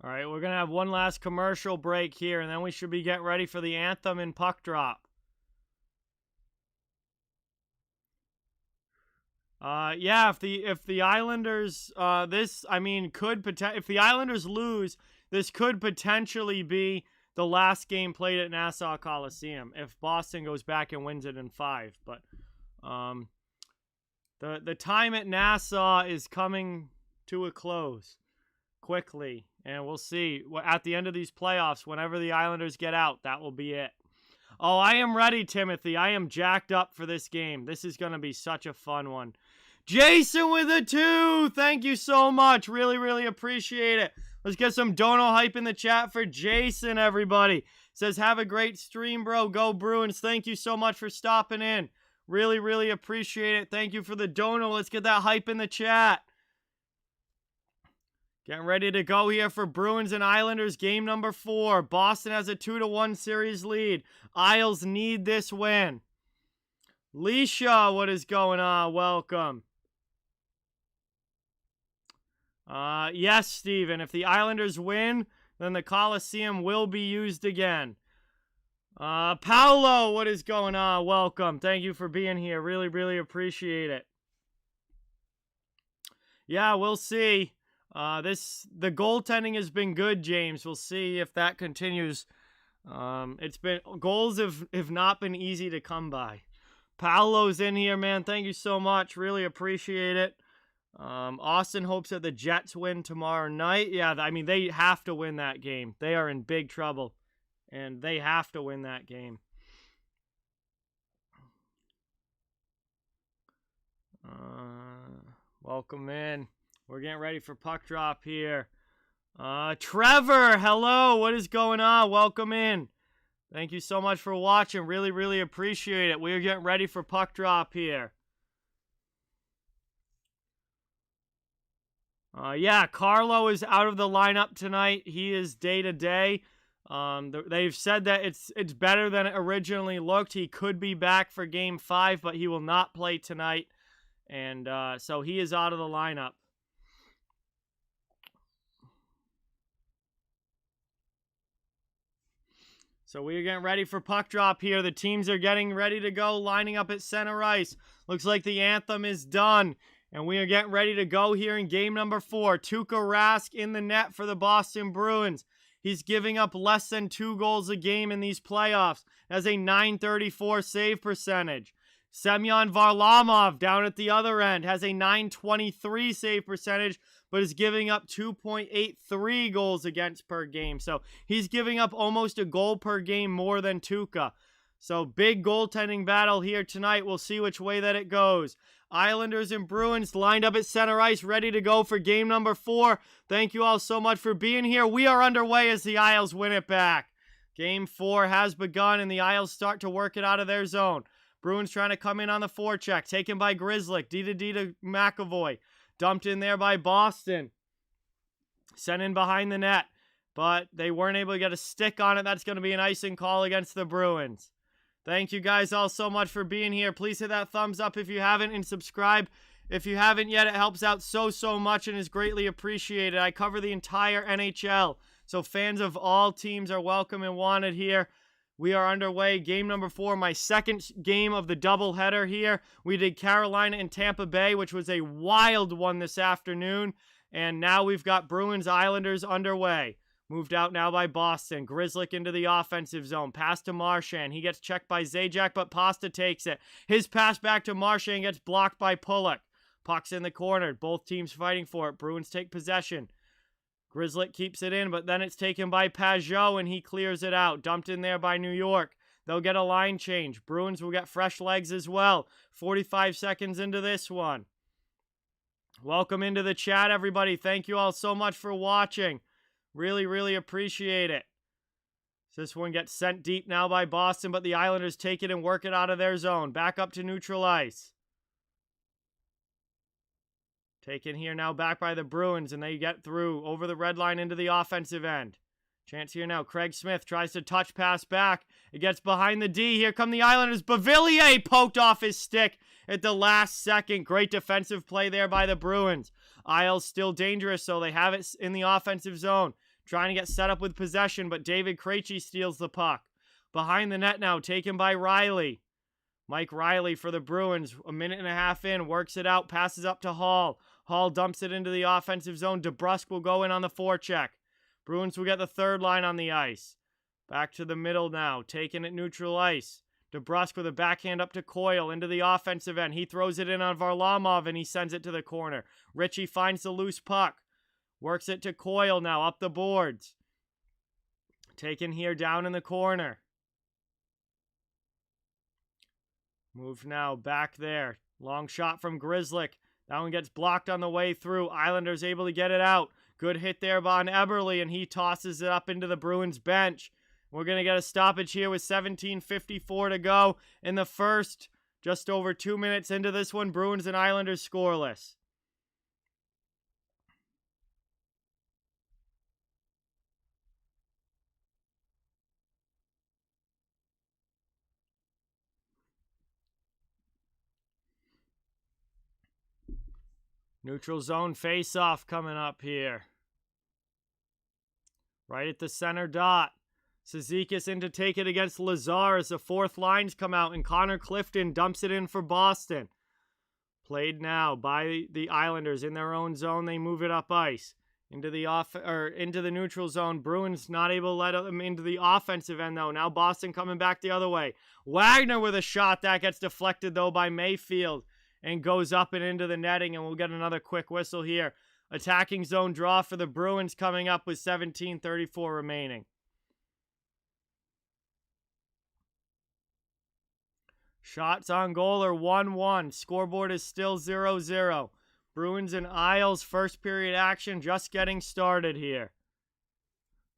All right, we're going to have one last commercial break here, and then we should be getting ready for the anthem and puck drop. Yeah, if the Islanders if the Islanders lose, this could potentially be the last game played at Nassau Coliseum if Boston goes back and wins it in 5. But the time at Nassau is coming to a close quickly, and we'll see at the end of these playoffs, whenever the Islanders get out, that will be it. Oh, I am ready, Timothy. I am jacked up for this game. This is going to be such a fun one. Jason with a 2. Thank you so much. Really, really appreciate it. Let's get some dono hype in the chat for Jason, everybody. Says, have a great stream, bro. Go Bruins. Thank you so much for stopping in. Really, really appreciate it. Thank you for the dono. Let's get that hype in the chat. Getting ready to go here for Bruins and Islanders game number 4. Boston has a 2-1 series lead. Isles need this win. Leisha, what is going on? Welcome. Yes, Steven. If the Islanders win, then the Coliseum will be used again. Paolo, what is going on? Welcome. Thank you for being here. Really, really appreciate it. Yeah, we'll see. The goaltending has been good, James. We'll see if that continues. Goals have not been easy to come by. Paolo's in here, man. Thank you so much. Really appreciate it. Austin hopes that the Jets win tomorrow night. Yeah, I mean, they have to win that game. They are in big trouble, and they have to win that game. Welcome in. We're getting ready for puck drop here. Trevor, hello. What is going on? Welcome in. Thank you so much for watching. Really, really appreciate it. We are getting ready for puck drop here. Yeah, Carlo is out of the lineup tonight. He is day-to-day. They've said that it's better than it originally looked. He could be back for Game 5, but he will not play tonight. And so he is out of the lineup. So we are getting ready for puck drop here. The teams are getting ready to go, lining up at center ice. Looks like the anthem is done. And we are getting ready to go here in game number 4. Tuukka Rask in the net for the Boston Bruins. He's giving up less than 2 goals a game in these playoffs. Has a .934 save percentage. Semyon Varlamov down at the other end has a .923 save percentage, but is giving up 2.83 goals against per game. So he's giving up almost a goal per game more than Tuukka. So big goaltending battle here tonight. We'll see which way that it goes. Islanders and Bruins lined up at center ice, ready to go for game number 4. Thank you all so much for being here. We are underway as the Isles win it back. Game 4 has begun, and the Isles start to work it out of their zone. Bruins trying to come in on the forecheck. Taken by Grzelcyk. D to McAvoy. Dumped in there by Boston. Sent in behind the net. But they weren't able to get a stick on it. That's going to be an icing call against the Bruins. Thank you guys all so much for being here. Please hit that thumbs up if you haven't, and subscribe if you haven't yet. It helps out so much and is greatly appreciated. I cover the entire NHL. So fans of all teams are welcome and wanted here. We are underway. Game number 4, my second game of the doubleheader here. We did Carolina and Tampa Bay, which was a wild one this afternoon. And now we've got Bruins Islanders underway. Moved out now by Boston. Grzelcyk into the offensive zone. Pass to Marchand. He gets checked by Zajac, but Pasta takes it. His pass back to Marchand gets blocked by Pulock. Puck's in the corner. Both teams fighting for it. Bruins take possession. Grzelcyk keeps it in, but then it's taken by Pajot, and he clears it out. Dumped in there by New York. They'll get a line change. Bruins will get fresh legs as well. 45 seconds into this one. Welcome into the chat, everybody. Thank you all so much for watching. Really, really appreciate it. So this one gets sent deep now by Boston, but the Islanders take it and work it out of their zone. Back up to neutral ice. Taken here now back by the Bruins, and they get through over the red line into the offensive end. Chance here now. Craig Smith tries to touch pass back. It gets behind the D. Here come the Islanders. Beauvillier poked off his stick at the last second. Great defensive play there by the Bruins. Isles still dangerous, so they have it in the offensive zone. Trying to get set up with possession, but David Krejci steals the puck. Behind the net now, taken by Riley. Mike Riley for the Bruins, a minute and a half in, works it out, passes up to Hall. Hall dumps it into the offensive zone. DeBrusk will go in on the forecheck. Bruins will get the third line on the ice. Back to the middle now, taken at neutral ice. DeBrusk with a backhand up to Coyle into the offensive end. He throws it in on Varlamov, and he sends it to the corner. Ritchie finds the loose puck. Works it to Coyle now, up the boards. Taken here down in the corner. Move now, back there. Long shot from Grzelcyk. That one gets blocked on the way through. Islanders able to get it out. Good hit there by Eberle, and he tosses it up into the Bruins bench. We're going to get a stoppage here with 17:54 to go in the first. Just over 2 minutes into this one, Bruins and Islanders scoreless. Neutral zone face-off coming up here. Right at the center dot. Cizikas in to take it against Lazar as the fourth lines come out, and Connor Clifton dumps it in for Boston. Played now by the Islanders in their own zone. They move it up ice into the neutral zone. Bruins not able to let them into the offensive end though. Now Boston coming back the other way. Wagner with a shot that gets deflected though by Mayfield and goes up and into the netting, and we'll get another quick whistle here. Attacking zone draw for the Bruins coming up with 17:34 remaining. Shots on goal are 1-1. Scoreboard is still 0-0. Bruins and Isles first period action just getting started here.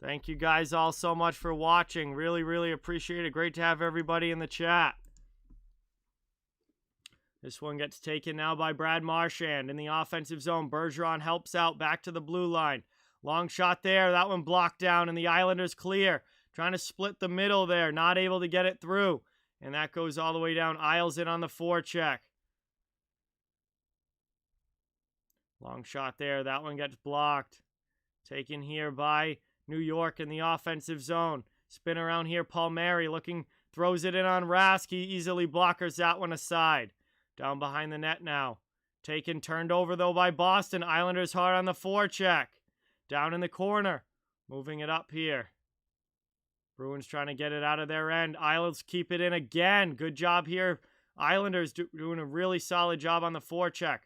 Thank you guys all so much for watching. Really, really appreciate it. Great to have everybody in the chat. This one gets taken now by Brad Marchand in the offensive zone. Bergeron helps out back to the blue line. Long shot there. That one blocked down, and the Islanders clear. Trying to split the middle there. Not able to get it through. And that goes all the way down. Isles in on the forecheck. Long shot there. That one gets blocked. Taken here by New York in the offensive zone. Spin around here. Palmieri looking. Throws it in on Rask. He easily blockers that one aside. Down behind the net now. Taken, turned over though by Boston. Islanders hard on the forecheck. Down in the corner. Moving it up here. Bruins trying to get it out of their end. Islanders keep it in again. Good job here. Islanders doing a really solid job on the forecheck.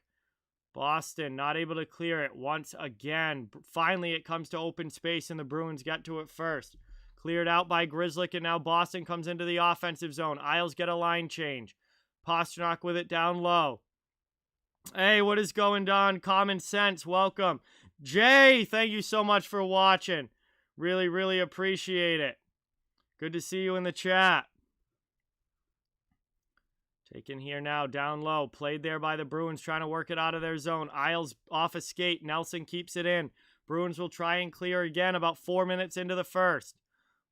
Boston not able to clear it once again. Finally it comes to open space, and the Bruins get to it first. Cleared out by Grzelcyk, and now Boston comes into the offensive zone. Isles get a line change. Pastrnak with it down low. Hey, what is going on? Common Sense, welcome. Jay, thank you so much for watching. Really, really appreciate it. Good to see you in the chat. Taken here now, down low. Played there by the Bruins, trying to work it out of their zone. Isles off a skate. Nelson keeps it in. Bruins will try and clear again about 4 minutes into the first.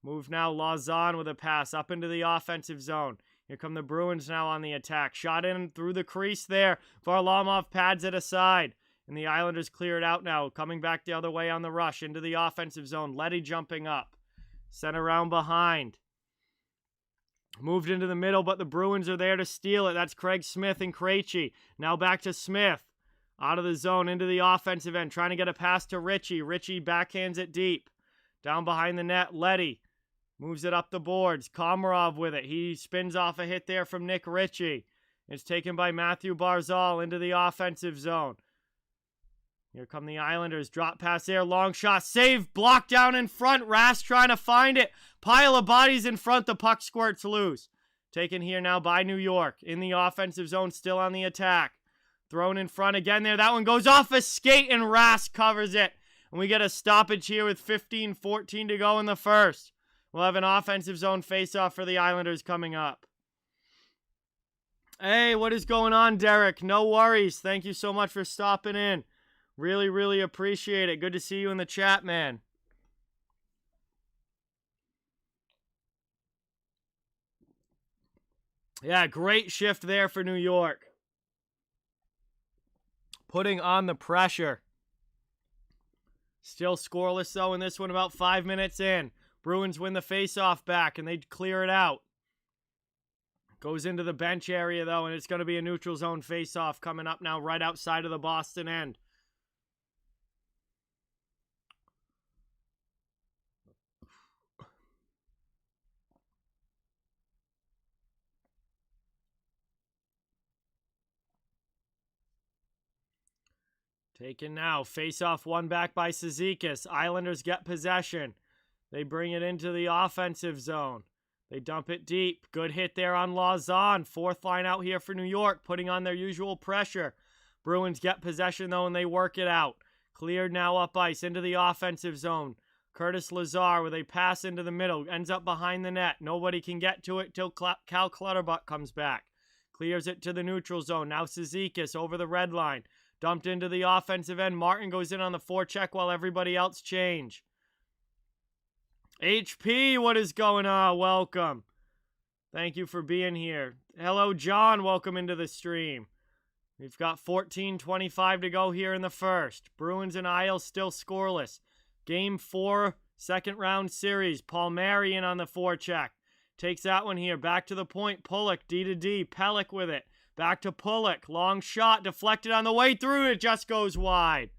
Move now, Lauzon with a pass up into the offensive zone. Here come the Bruins now on the attack. Shot in through the crease there. Varlamov pads it aside. And the Islanders clear it out now. Coming back the other way on the rush into the offensive zone. Leddy jumping up. Sent around behind. Moved into the middle, but the Bruins are there to steal it. That's Craig Smith and Krejci. Now back to Smith. Out of the zone into the offensive end. Trying to get a pass to Ritchie. Ritchie backhands it deep. Down behind the net, Leddy. Moves it up the boards. Komarov with it. He spins off a hit there from Nick Ritchie. It's taken by Matthew Barzal into the offensive zone. Here come the Islanders. Drop pass there. Long shot. Save. Blocked down in front. Rask trying to find it. Pile of bodies in front. The puck squirts loose. Taken here now by New York. In the offensive zone. Still on the attack. Thrown in front again there. That one goes off a skate and Rask covers it. And we get a stoppage here with 15-14 to go in the first. We'll have an offensive zone faceoff for the Islanders coming up. Hey, what is going on, Derek? No worries. Thank you so much for stopping in. Really, really appreciate it. Good to see you in the chat, man. Yeah, great shift there for New York. Putting on the pressure. Still scoreless, though, in this one about 5 minutes in. Bruins win the faceoff back, and they clear it out. Goes into the bench area, though, and it's going to be a neutral zone faceoff coming up now right outside of the Boston end. Taken now. Face-off one back by Cizikas. Islanders get possession. They bring it into the offensive zone. They dump it deep. Good hit there on Lauzon. Fourth line out here for New York, putting on their usual pressure. Bruins get possession, though, and they work it out. Cleared now up ice into the offensive zone. Curtis Lazar with a pass into the middle. Ends up behind the net. Nobody can get to it till Cal Clutterbuck comes back. Clears it to the neutral zone. Now Cizikas over the red line. Dumped into the offensive end. Martin goes in on the forecheck while everybody else change. HP, what is going on? Welcome. Thank you for being here. Hello, John. Welcome into the stream. We've got 14:25 to go here in the first. Bruins and Isles still scoreless. Game 4, second round series. Palmieri in on the forecheck. Takes that one here. Back to the point. Pulock, D to D. Pelech with it. Back to Pulock. Long shot. Deflected on the way through. It just goes wide.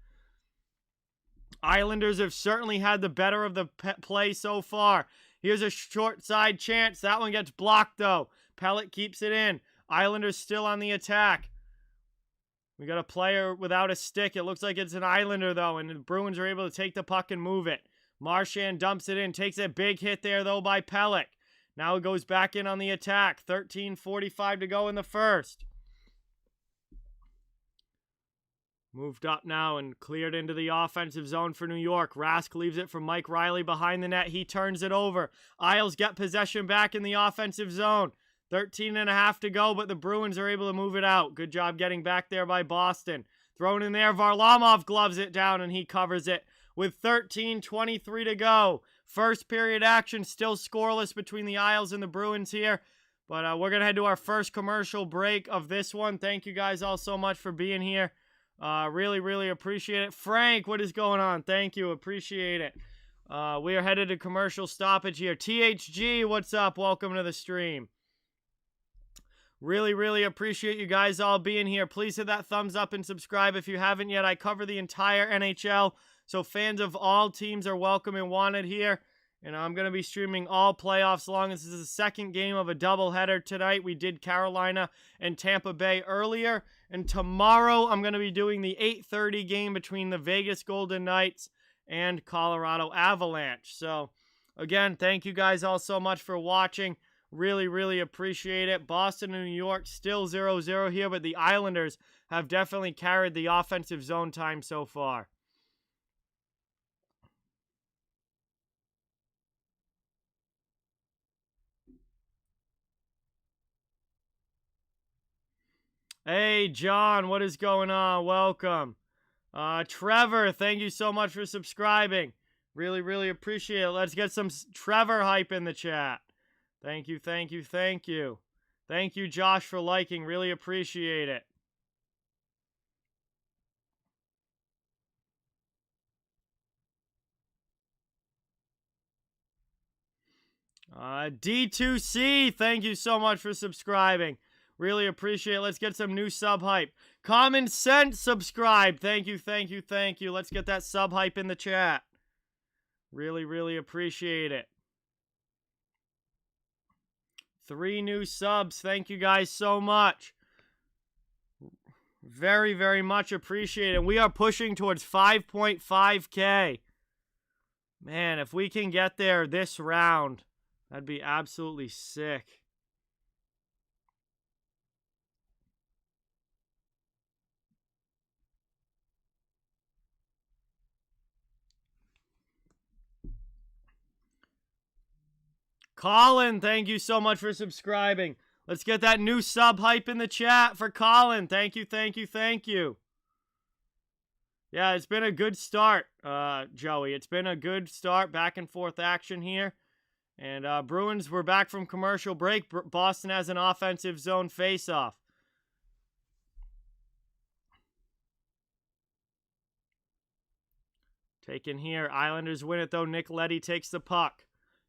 Islanders have certainly had the better of the play so far. Here's a short side chance. That one gets blocked, though. Pelech keeps it in. Islanders still on the attack. We got a player without a stick. It looks like it's an Islander, though, and the Bruins are able to take the puck and move it. Marchand dumps it in. Takes a big hit there, though, by Pelech. Now it goes back in on the attack. 13:45 to go in the first. Moved up now and cleared into the offensive zone for New York. Rask leaves it for Mike Riley behind the net. He turns it over. Isles get possession back in the offensive zone. 13.5 to go, but the Bruins are able to move it out. Good job getting back there by Boston. Thrown in there. Varlamov gloves it down, and he covers it with 13:23 to go. First period action, still scoreless between the Isles and the Bruins here. But we're going to head to our first commercial break of this one. Thank you guys all so much for being here. Really, really appreciate it. Frank, what is going on? Thank you. Appreciate it. We are headed to commercial stoppage here. THG, what's up? Welcome to the stream. Really, really appreciate you guys all being here. Please hit that thumbs up and subscribe if you haven't yet. I cover the entire NHL, so fans of all teams are welcome and wanted here. And I'm going to be streaming all playoffs along. This is the second game of a doubleheader tonight. We did Carolina and Tampa Bay earlier. And tomorrow I'm going to be doing the 8:30 game between the Vegas Golden Knights and Colorado Avalanche. So, again, thank you guys all so much for watching. Really, really appreciate it. Boston and New York still 0-0 here, but the Islanders have definitely carried the offensive zone time so far. Hey, John, what is going on? Welcome. Trevor, thank you so much for subscribing. Really, really appreciate it. Let's get some Trevor hype in the chat. Thank you, thank you, thank you. Thank you, Josh, for liking. Really appreciate it. D2C, thank you so much for subscribing. Really appreciate it. Let's get some new sub hype. Common Sense subscribe. Thank you, thank you, thank you. Let's get that sub hype in the chat. Really, really appreciate it. 3 new subs. Thank you guys so much. Very, very much appreciated. We are pushing towards 5.5K. Man, if we can get there this round, that'd be absolutely sick. Colin, thank you so much for subscribing. Let's get that new sub hype in the chat for Colin. Thank you, thank you, thank you. Yeah, it's been a good start, Joey. It's been a good start, back and forth action here. And Bruins, we're back from commercial break. Boston has an offensive zone faceoff. Taken here. Islanders win it, though. Nick Leddy takes the puck.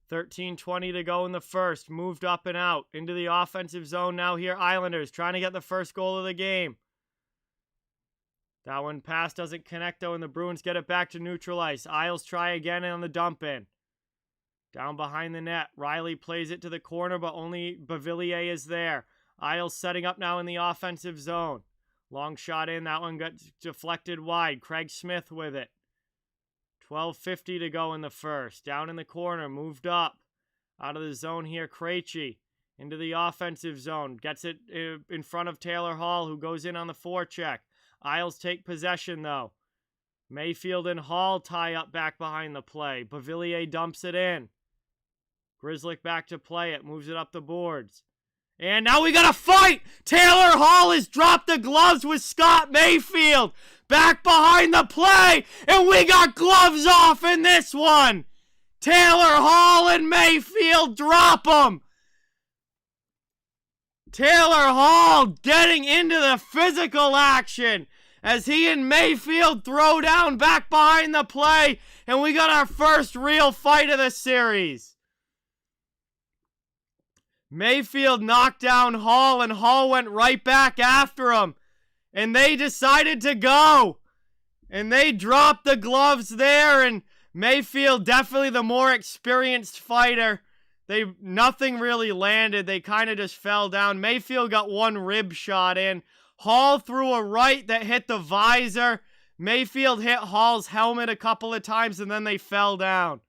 13:20 to go in the first. Moved up and out into the offensive zone now here. Islanders trying to get the first goal of the game. That one pass doesn't connect, though, and the Bruins get it back to neutral ice. Isles try again on the dump in. Down behind the net. Riley plays it to the corner, but only Beauvillier is there. Isles setting up now in the offensive zone. Long shot in. That one got deflected wide. Craig Smith with it. 12:50 to go in the first. Down in the corner, moved up. Out of the zone here, Krejci. Into the offensive zone. Gets it in front of Taylor Hall, who goes in on the forecheck. Isles take possession, though. Mayfield and Hall tie up back behind the play. Beauvillier dumps it in. Grzelcyk back to play it. Moves it up the boards. And now we got a fight! Taylor Hall has dropped the gloves with Scott Mayfield. Back behind the play. And we got gloves off in this one. Taylor Hall and Mayfield drop them. Taylor Hall getting into the physical action as he and Mayfield throw down back behind the play. And we got our first real fight of the series. Mayfield knocked down Hall, and Hall went right back after him. And they decided to go. And they dropped the gloves there, and Mayfield, definitely the more experienced fighter. Nothing really landed. They kind of just fell down. Mayfield got one rib shot in. Hall threw a right that hit the visor. Mayfield hit Hall's helmet a couple of times, and then they fell down.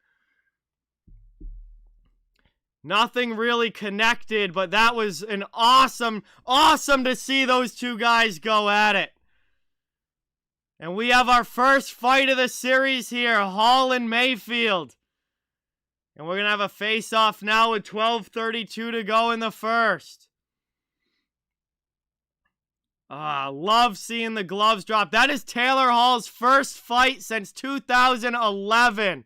Nothing really connected, but that was an awesome to see those two guys go at it. And we have our first fight of the series here, Hall and Mayfield. And we're going to have a face-off now with 12:32 to go in the first. Love seeing the gloves drop. That is Taylor Hall's first fight since 2011.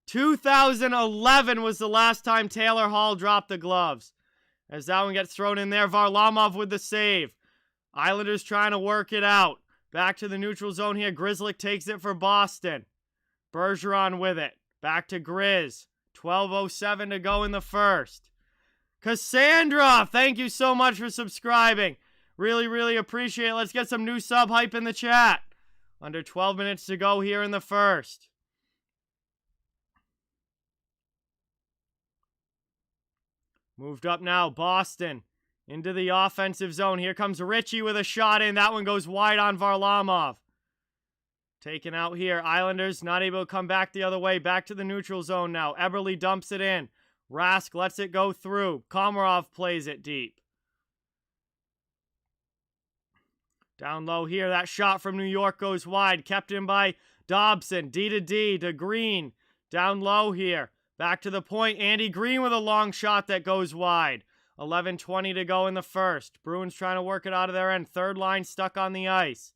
2011 was the last time Taylor Hall dropped the gloves. As that one gets thrown in there, Varlamov with the save. Islanders trying to work it out. Back to the neutral zone here. Grzelcyk takes it for Boston. Bergeron with it. Back to Grizz. 12:07 to go in the first. Cassandra, thank you so much for subscribing. Really, really appreciate it. Let's get some new sub hype in the chat. Under 12 minutes to go here in the first. Moved up now, Boston. Into the offensive zone. Here comes Ritchie with a shot in. That one goes wide on Varlamov. Taken out here. Islanders not able to come back the other way. Back to the neutral zone now. Eberle dumps it in. Rask lets it go through. Komarov plays it deep. Down low here. That shot from New York goes wide. Kept in by Dobson. D to Green. Down low here. Back to the point. Andy Green with a long shot that goes wide. 11:20 to go in the first. Bruins trying to work it out of their end. Third line stuck on the ice.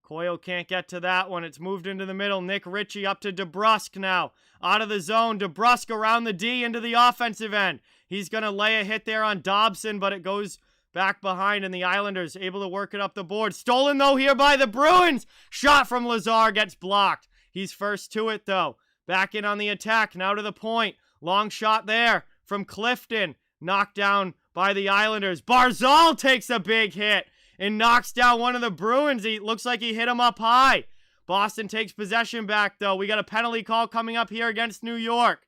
Coyle can't get to that one. It's moved into the middle. Nick Ritchie up to DeBrusk now. Out of the zone. DeBrusk around the D into the offensive end. He's going to lay a hit there on Dobson, but it goes back behind, and the Islanders able to work it up the board. Stolen, though, here by the Bruins. Shot from Lazar gets blocked. He's first to it, though. Back in on the attack. Now to the point. Long shot there from Clifton. Knocked down by the Islanders. Barzal takes a big hit and knocks down one of the Bruins. He looks like he hit him up high. Boston takes possession back, though. We got a penalty call coming up here against New York.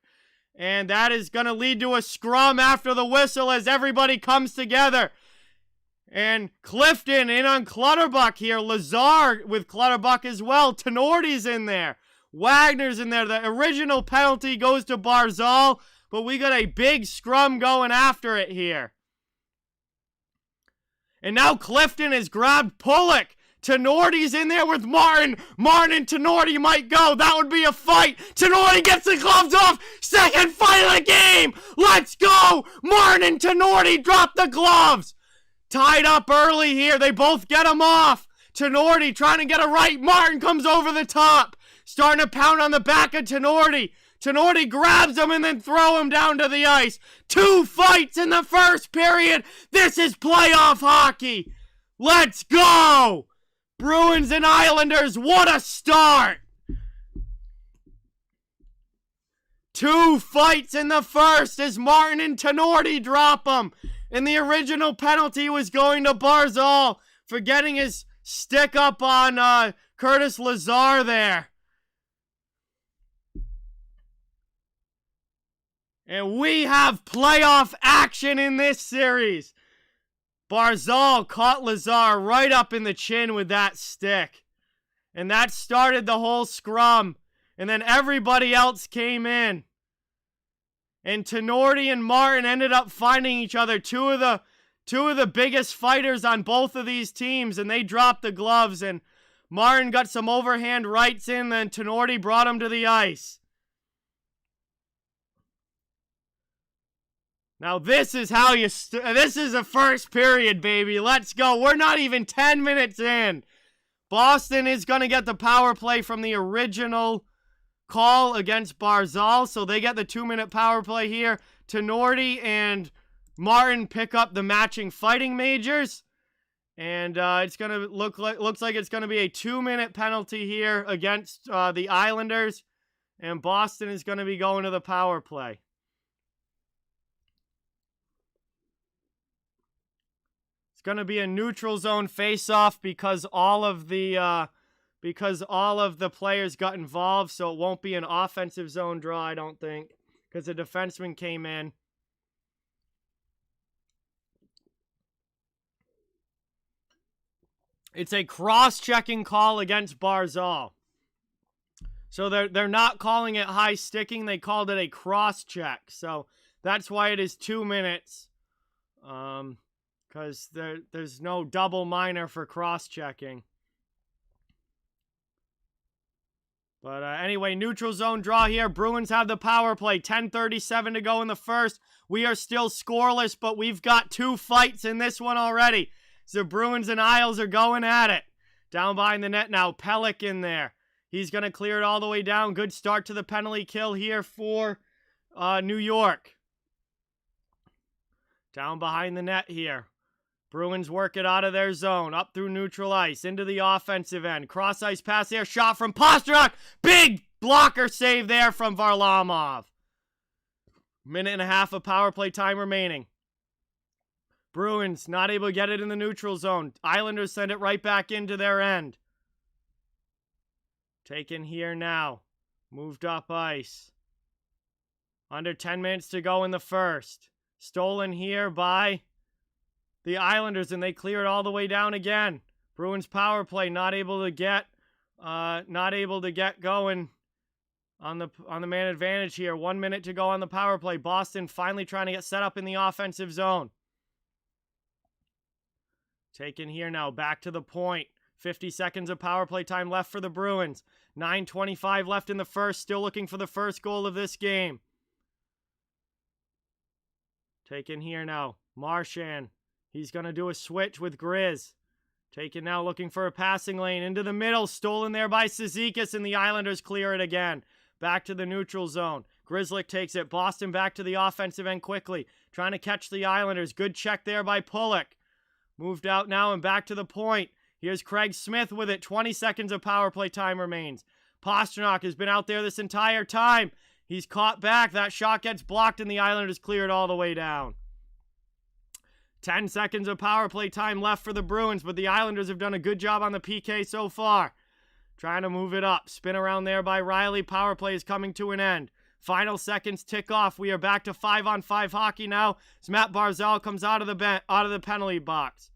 And that is going to lead to a scrum after the whistle as everybody comes together. And Clifton in on Clutterbuck here. Lazar with Clutterbuck as well. Tenorti's in there. Wagner's in there. The original penalty goes to Barzal, but we got a big scrum going after it here. And now Clifton has grabbed Pulock. Tenorti's in there with Martin. Martin and Tenorti might go. That would be a fight. Tenorti gets the gloves off. Second fight of the game. Let's go. Martin and Tenorti drop the gloves. Tied up early here. They both get them off. Tenorti trying to get a right. Martin comes over the top. Starting to pound on the back of Tenorti. Tenorti grabs him and then throw him down to the ice. 2 fights in the first period. This is playoff hockey. Let's go. Bruins and Islanders, what a start. 2 fights in the first as Martin and Tenorti drop them. And the original penalty was going to Barzal for getting his stick up on Curtis Lazar there. And we have playoff action in this series. Barzal caught Lazar right up in the chin with that stick. And that started the whole scrum. And then everybody else came in. And Tenorti and Martin ended up finding each other. Two of the biggest fighters on both of these teams. And they dropped the gloves. And Martin got some overhand rights in. Then Tenorti brought him to the ice. Now this is how you, this is the first period, baby. Let's go. We're not even 10 minutes in. Boston is going to get the power play from the original call against Barzal. So they get the 2-minute power play here. Tenorti and Martin pick up the matching fighting majors. And it's going to looks like it's going to be a 2-minute penalty here against the Islanders. And Boston is going to be going to the power play. Going to be a neutral zone face-off because all of the players got involved, so it won't be an offensive zone draw, I don't think, because the defenseman came in. It's a cross-checking call against Barzal. So they're not calling it high sticking, they called it a cross-check. So that's why it is 2 minutes. Because there's no double minor for cross-checking. But anyway, neutral zone draw here. Bruins have the power play. 10:37 to go in the first. We are still scoreless, but we've got 2 fights in this one already. So Bruins and Isles are going at it. Down behind the net now. Pelech in there. He's going to clear it all the way down. Good start to the penalty kill here for New York. Down behind the net here. Bruins work it out of their zone, up through neutral ice, into the offensive end. Cross-ice pass there, shot from Pastrnak. Big blocker save there from Varlamov. 1.5 of power play time remaining. Bruins not able to get it in the neutral zone. Islanders send it right back into their end. Taken here now. Moved up ice. Under 10 minutes to go in the first. Stolen here by the Islanders, and they clear it all the way down again. Bruins power play not able to get going on the man advantage here. 1 minute to go on the power play. Boston finally trying to get set up in the offensive zone. Taken here now, back to the point. 50 seconds of power play time left for the Bruins. 9:25 left in the first, still looking for the first goal of this game. Taken here now, Marchand. He's going to do a switch with Grizz. Taken now, looking for a passing lane. Into the middle, stolen there by Cizikas, and the Islanders clear it again. Back to the neutral zone. Grzelcyk takes it. Boston back to the offensive end quickly. Trying to catch the Islanders. Good check there by Pulock. Moved out now and back to the point. Here's Craig Smith with it. 20 seconds of power play time remains. Pastrnak has been out there this entire time. He's caught back. That shot gets blocked, and the Islanders clear it all the way down. 10 seconds of power play time left for the Bruins, but the Islanders have done a good job on the PK so far. Trying to move it up. Spin around there by Riley. Power play is coming to an end. Final seconds tick off. We are back to 5-on-5 hockey now as Matt Barzal comes out of the penalty box.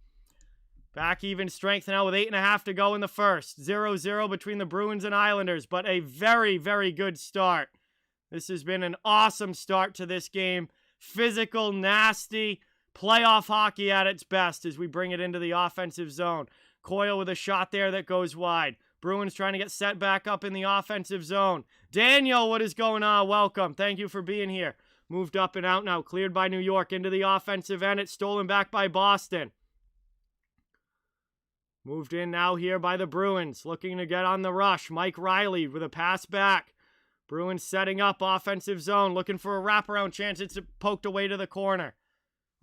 Back even strength now with 8.5 to go in the first. 0-0 between the Bruins and Islanders, but a very, very good start. This has been an awesome start to this game. Physical, nasty, playoff hockey at its best as we bring it into the offensive zone. Coyle with a shot there that goes wide. Bruins trying to get set back up in the offensive zone. Daniel, what is going on? Welcome. Thank you for being here. Moved up and out now. Cleared by New York into the offensive end. It's stolen back by Boston. Moved in now here by the Bruins. Looking to get on the rush. Mike Riley with a pass back. Bruins setting up offensive zone. Looking for a wraparound chance. It's poked away to the corner.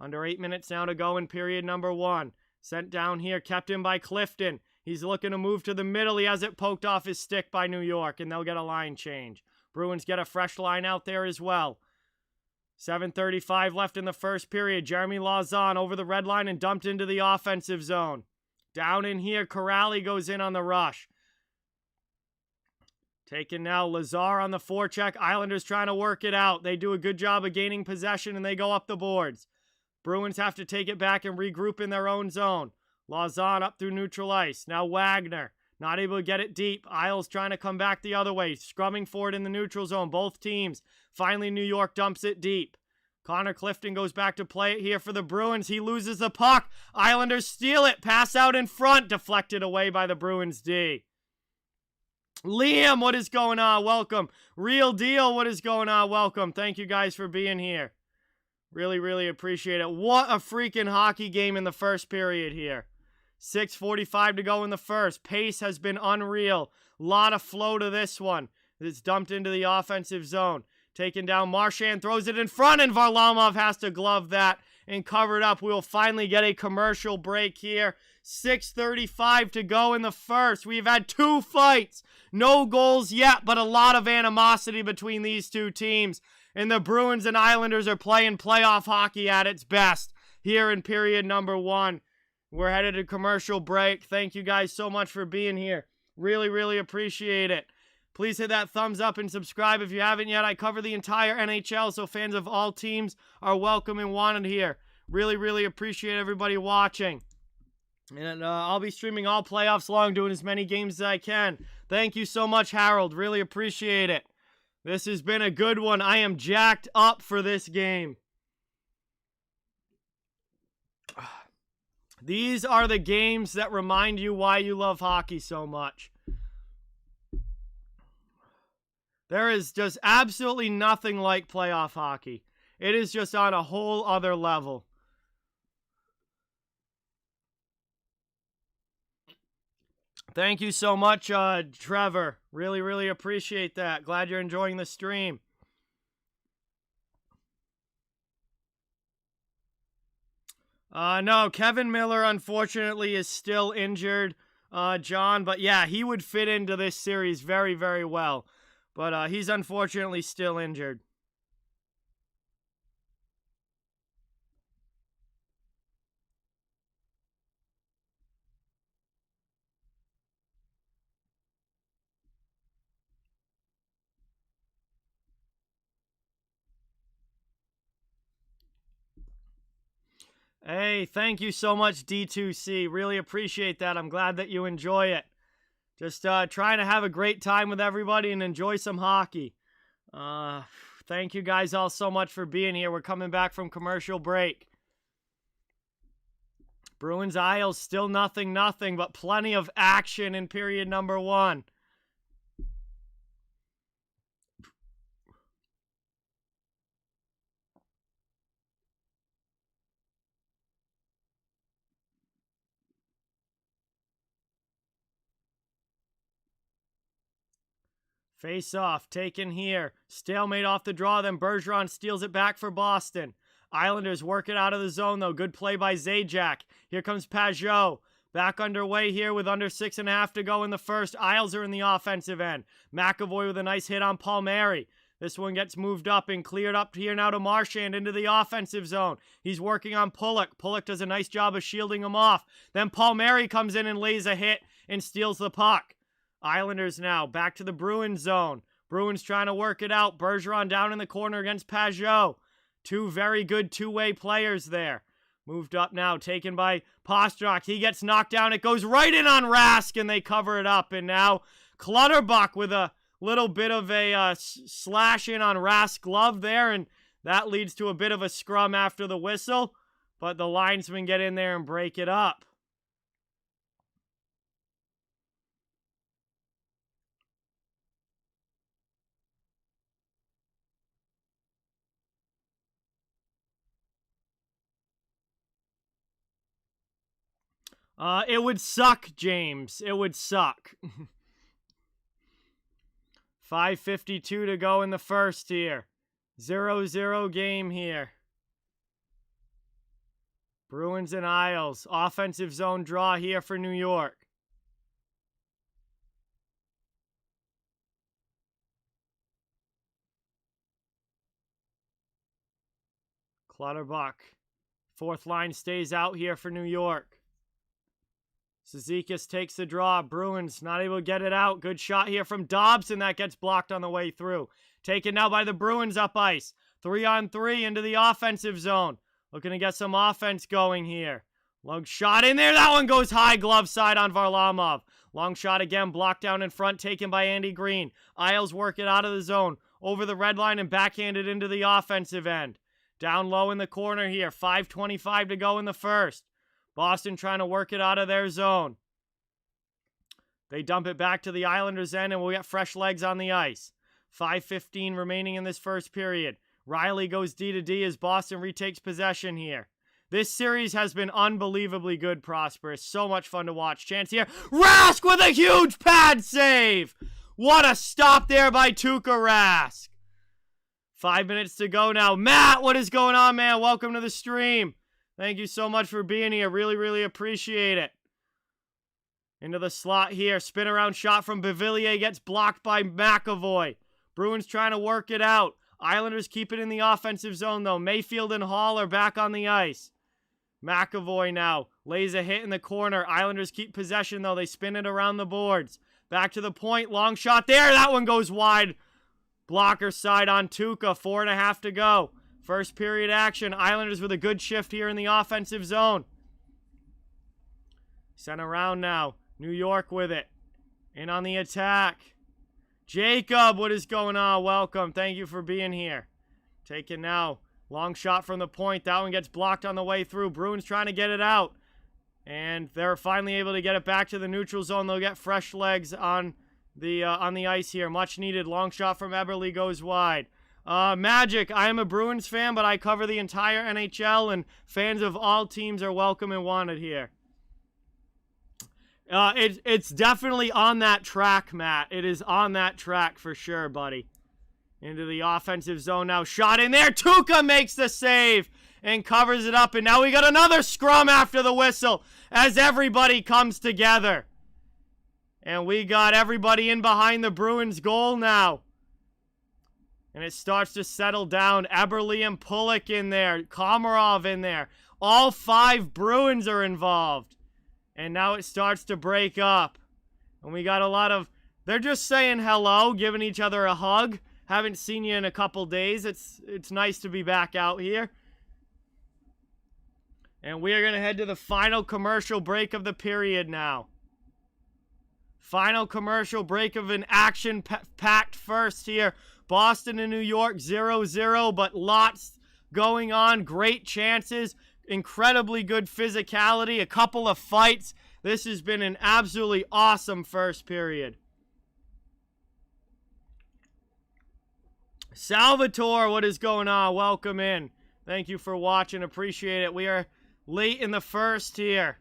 Under 8 minutes now to go in period number 1. Sent down here. Kept in by Clifton. He's looking to move to the middle. He has it poked off his stick by New York, and they'll get a line change. Bruins get a fresh line out there as well. 7:35 left in the first period. Jeremy Lauzon over the red line and dumped into the offensive zone. Down in here, Corrali goes in on the rush. Taken now, Lazar on the forecheck. Islanders trying to work it out. They do a good job of gaining possession, and they go up the boards. Bruins have to take it back and regroup in their own zone. Lauzon up through neutral ice. Now Wagner, not able to get it deep. Isles trying to come back the other way. Scrumming for it in the neutral zone. Both teams. Finally, New York dumps it deep. Connor Clifton goes back to play it here for the Bruins. He loses the puck. Islanders steal it. Pass out in front. Deflected away by the Bruins D. Liam, what is going on? Welcome. Real Deal, what is going on? Welcome. Thank you guys for being here. Really, really appreciate it. What a freaking hockey game in the first period here. 6:45 to go in the first. Pace has been unreal. Lot of flow to this one. It's dumped into the offensive zone. Taken down. Marchand throws it in front, and Varlamov has to glove that and cover it up. We will finally get a commercial break here. 6:35 to go in the first. We've had 2 fights. No goals yet, but a lot of animosity between these two teams. And the Bruins and Islanders are playing playoff hockey at its best here in period number 1. We're headed to commercial break. Thank you guys so much for being here. Really, really appreciate it. Please hit that thumbs up and subscribe if you haven't yet. I cover the entire NHL, so fans of all teams are welcome and wanted here. Really, really appreciate everybody watching. And I'll be streaming all playoffs long, doing as many games as I can. Thank you so much, Harold. Really appreciate it. This has been a good one. I am jacked up for this game. These are the games that remind you why you love hockey so much. There is just absolutely nothing like playoff hockey. It is just on a whole other level. Thank you so much, Trevor. Really, really appreciate that. Glad you're enjoying the stream. No, Kevin Miller, unfortunately, is still injured, John. But yeah, he would fit into this series very, very well. But he's unfortunately still injured. Hey, thank you so much, D2C. Really appreciate that. I'm glad that you enjoy it. Just trying to have a great time with everybody and enjoy some hockey. Thank you guys all so much for being here. We're coming back from commercial break. Bruins Isles still 0-0, but plenty of action in period number 1. Face off, taken here. Stalemate off the draw, then Bergeron steals it back for Boston. Islanders work it out of the zone, though. Good play by Zajac. Here comes Pajot. Back underway here with under 6.5 to go in the first. Isles are in the offensive end. McAvoy with a nice hit on Palmieri. This one gets moved up and cleared up here now to Marchand into the offensive zone. He's working on Pulock. Pulock does a nice job of shielding him off. Then Palmieri comes in and lays a hit and steals the puck. Islanders now back to the Bruins zone. Bruins trying to work it out. Bergeron down in the corner against Pajot. Two very good two-way players there. Moved up now, taken by Pastrnak. He gets knocked down. It goes right in on Rask, and they cover it up. And now Clutterbuck with a little bit of a slash in on Rask's glove there, and that leads to a bit of a scrum after the whistle. But the linesmen get in there and break it up. It would suck, James. It would suck. 5:52 to go in the first here. 0-0 game here. Bruins and Isles. Offensive zone draw here for New York. Clutterbuck. Fourth line stays out here for New York. Cizikas takes the draw. Bruins not able to get it out. Good shot here from Dobson. That gets blocked on the way through. Taken now by the Bruins up ice. 3-on-3 into the offensive zone. Looking to get some offense going here. Long shot in there. That one goes high. Glove side on Varlamov. Long shot again. Blocked down in front. Taken by Andy Green. Isles work it out of the zone. Over the red line and backhanded into the offensive end. Down low in the corner here. 5:25 to go in the first. Boston trying to work it out of their zone. They dump it back to the Islanders' end, and we'll get fresh legs on the ice. 5:15 remaining in this first period. Riley goes D to D as Boston retakes possession here. This series has been unbelievably good, Prosperous. So much fun to watch. Chance here. Rask with a huge pad save! What a stop there by Tuukka Rask. 5 minutes to go now. Matt, what is going on, man? Welcome to the stream. Thank you so much for being here. Really, really appreciate it. Into the slot here. Spin around shot from Beauvillier gets blocked by McAvoy. Bruins trying to work it out. Islanders keep it in the offensive zone, though. Mayfield and Hall are back on the ice. McAvoy now lays a hit in the corner. Islanders keep possession, though. They spin it around the boards. Back to the point. Long shot there. That one goes wide. Blocker side on Tuukka. 4.5 to go. First period action. Islanders with a good shift here in the offensive zone. Sent around now. New York with it. In on the attack. Jacob, what is going on? Welcome. Thank you for being here. Taken now. Long shot from the point. That one gets blocked on the way through. Bruins trying to get it out. And they're finally able to get it back to the neutral zone. They'll get fresh legs on the ice here. Much needed. Long shot from Eberle goes wide. Magic, I am a Bruins fan, but I cover the entire NHL, and fans of all teams are welcome and wanted here. It's definitely on that track, Matt. It is on that track for sure, buddy. Into the offensive zone now. Shot in there. Tuukka makes the save and covers it up, and now we got another scrum after the whistle as everybody comes together. And we got everybody in behind the Bruins goal now. And it starts to settle down. Eberle and Pulock in there. Komarov in there. All 5 Bruins are involved. And now it starts to break up. And we got a lot of... They're just saying hello, giving each other a hug. Haven't seen you in a couple days. It's nice to be back out here. And we are going to head to the final commercial break of the period now. Final commercial break of an action-packed first here. Boston and New York 0-0, but lots going on. Great chances. Incredibly good physicality. A couple of fights. This has been an absolutely awesome first period. Salvatore, what is going on? Welcome in. Thank you for watching. Appreciate it. We are late in the first here.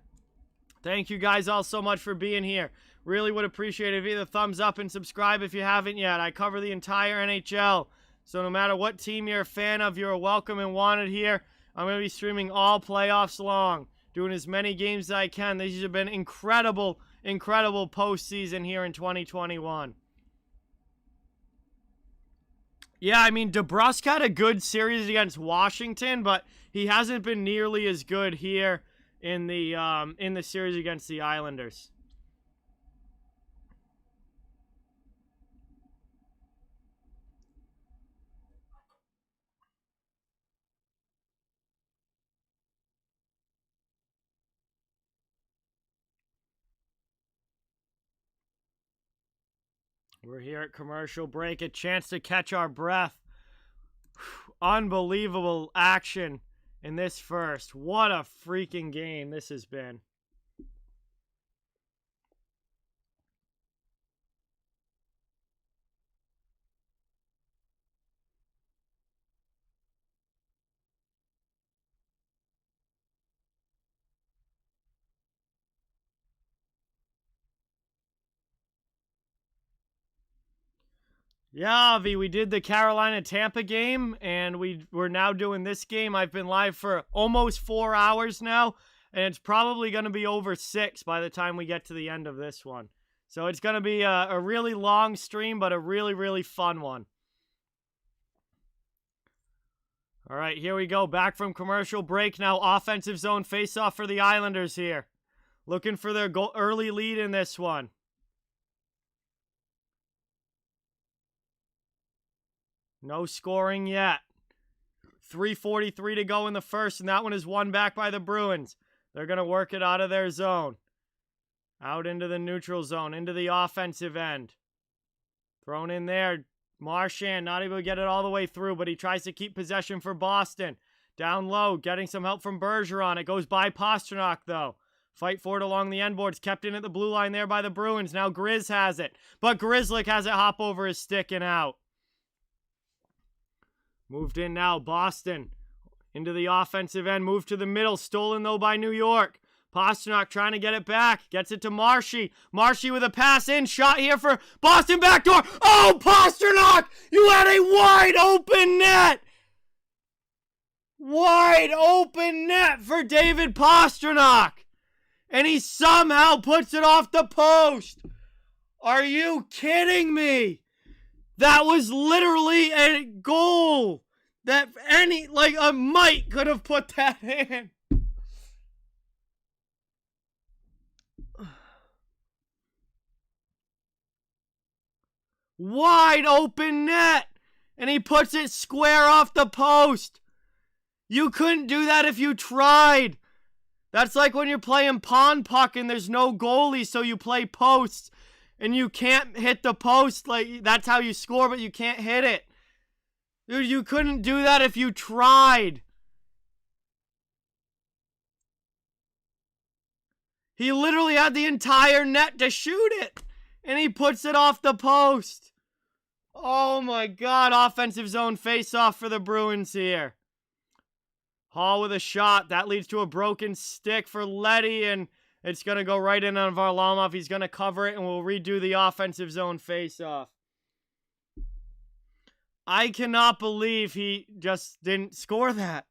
Thank you guys all so much for being here. Really would appreciate it if you hit the thumbs up and subscribe if you haven't yet. I cover the entire NHL. So no matter what team you're a fan of, you're welcome and wanted here. I'm going to be streaming all playoffs long. doing as many games as I can. These have been incredible, incredible postseason here in 2021. Yeah, I mean, DeBrusk had a good series against Washington, but he hasn't been nearly as good here in the series against the Islanders. We're here at commercial break, a chance to catch our breath. Unbelievable action in this first. What a freaking game this has been. Yeah, Avi, we did the Carolina-Tampa game, and we're now doing this game. I've been live for almost 4 hours now, and it's probably going to be over 6 by the time we get to the end of this one. So it's going to be a really long stream, but a really, really fun one. All right, here we go. Back from commercial break now. Offensive zone faceoff for the Islanders here. Looking for their early lead in this one. No scoring yet. 3:43 to go in the first, and that one is won back by the Bruins. They're going to work it out of their zone. Out into the neutral zone, into the offensive end. Thrown in there. Marchand not able to get it all the way through, but he tries to keep possession for Boston. Down low, getting some help from Bergeron. It goes by Pastrnak, though. Fight for it along the end boards. Kept in at the blue line there by the Bruins. Now Grizz has it. But Grzelcyk has it hop over his stick and out. Moved in now, Boston. Into the offensive end. Moved to the middle. Stolen, though, by New York. Pastrnak trying to get it back. Gets it to Marshy. Marshy with a pass in. Shot here for Boston backdoor. Oh, Pastrnak! You had a wide open net! Wide open net for David Pastrnak! And he somehow puts it off the post! Are you kidding me? That was literally a goal that a mite could have put that in. Wide open net. And he puts it square off the post. You couldn't do that if you tried. That's like when you're playing pond puck and there's no goalie, so you play posts. And you can't hit the post, like that's how you score, but you can't hit it. Dude, you couldn't do that if you tried. He literally had the entire net to shoot it. And he puts it off the post. Oh my God, offensive zone face-off for the Bruins here. Hall with a shot. That leads to a broken stick for Leddy, and it's going to go right in on Varlamov. He's going to cover it, and we'll redo the offensive zone face-off. I cannot believe he just didn't score that.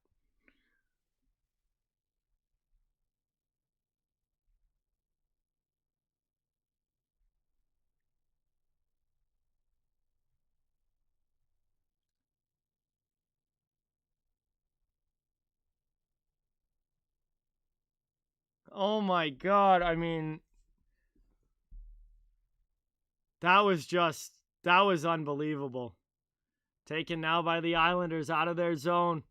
Oh my God, I mean, that was unbelievable. Taken now by the Islanders out of their zone.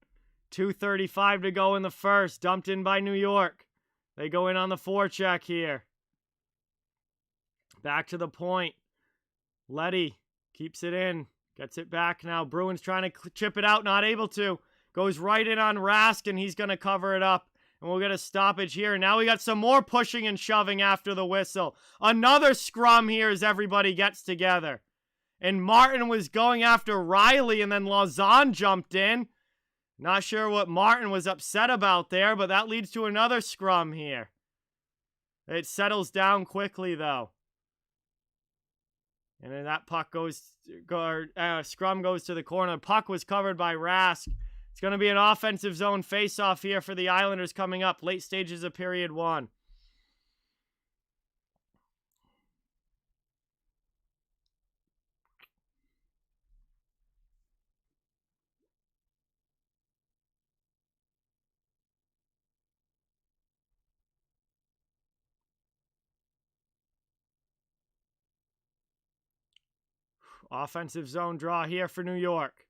2:35 to go in the first, dumped in by New York. They go in on the forecheck here. Back to the point. Leddy keeps it in, gets it back now. Bruins trying to chip it out, not able to. Goes right in on Rask, and he's going to cover it up. And we'll get a stoppage here. Now we got some more pushing and shoving after the whistle. Another scrum here as everybody gets together. And Martin was going after Riley, and then Lausanne jumped in. Not sure what Martin was upset about there, but that leads to another scrum here. It settles down quickly, though. And then that puck scrum goes to the corner. The puck was covered by Rask. It's It's going to be an offensive zone face-off here for the Islanders coming up. Late stages of period 1. Offensive zone draw here for New York.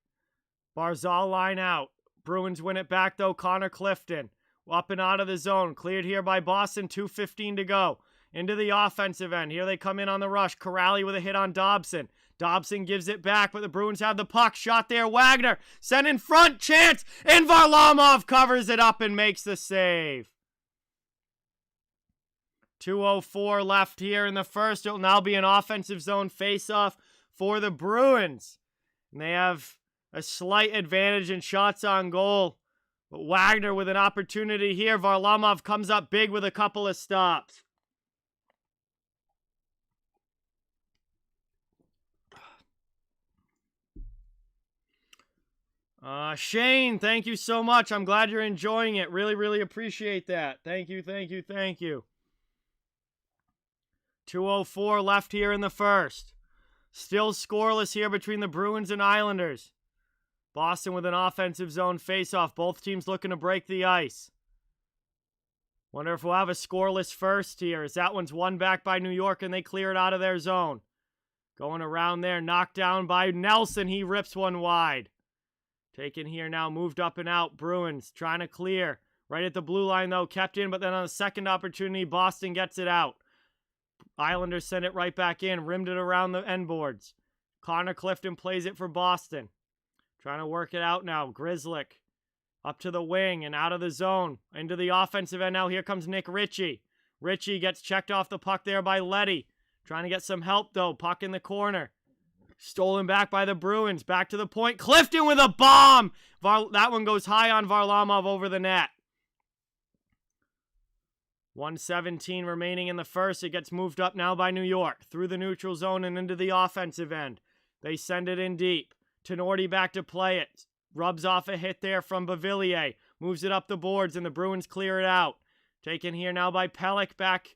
Barzal line out. Bruins win it back, though. Connor Clifton up and out of the zone. Cleared here by Boston. 2:15 to go. Into the offensive end. Here they come in on the rush. Corrali with a hit on Dobson. Dobson gives it back, but the Bruins have the puck. Shot there. Wagner sent in front. Chance. And Varlamov covers it up and makes the save. 2:04 left here in the first. It'll now be an offensive zone face-off for the Bruins. And they have a slight advantage in shots on goal. But Wagner with an opportunity here. Varlamov comes up big with a couple of stops. Shane, thank you so much. I'm glad you're enjoying it. Really, really appreciate that. Thank you, thank you, thank you. 2:04 left here in the first. Still scoreless here between the Bruins and Islanders. Boston with an offensive zone faceoff. Both teams looking to break the ice. Wonder if we'll have a scoreless first here, as that one's won back by New York and they clear it out of their zone. Going around there, knocked down by Nelson. He rips one wide. Taken here now, moved up and out. Bruins trying to clear. Right at the blue line, though, kept in, but then on the second opportunity, Boston gets it out. Islanders send it right back in, rimmed it around the end boards. Connor Clifton plays it for Boston. Trying to work it out now. Grzelcyk up to the wing and out of the zone. Into the offensive end now. Here comes Nick Ritchie. Ritchie gets checked off the puck there by Leddy. Trying to get some help, though. Puck in the corner. Stolen back by the Bruins. Back to the point. Clifton with a bomb! That one goes high on Varlamov over the net. 1:17 remaining in the first. It gets moved up now by New York. Through the neutral zone and into the offensive end. They send it in deep. Tenorti back to play it. Rubs off a hit there from Bavillier. Moves it up the boards and the Bruins clear it out. Taken here now by Pelech back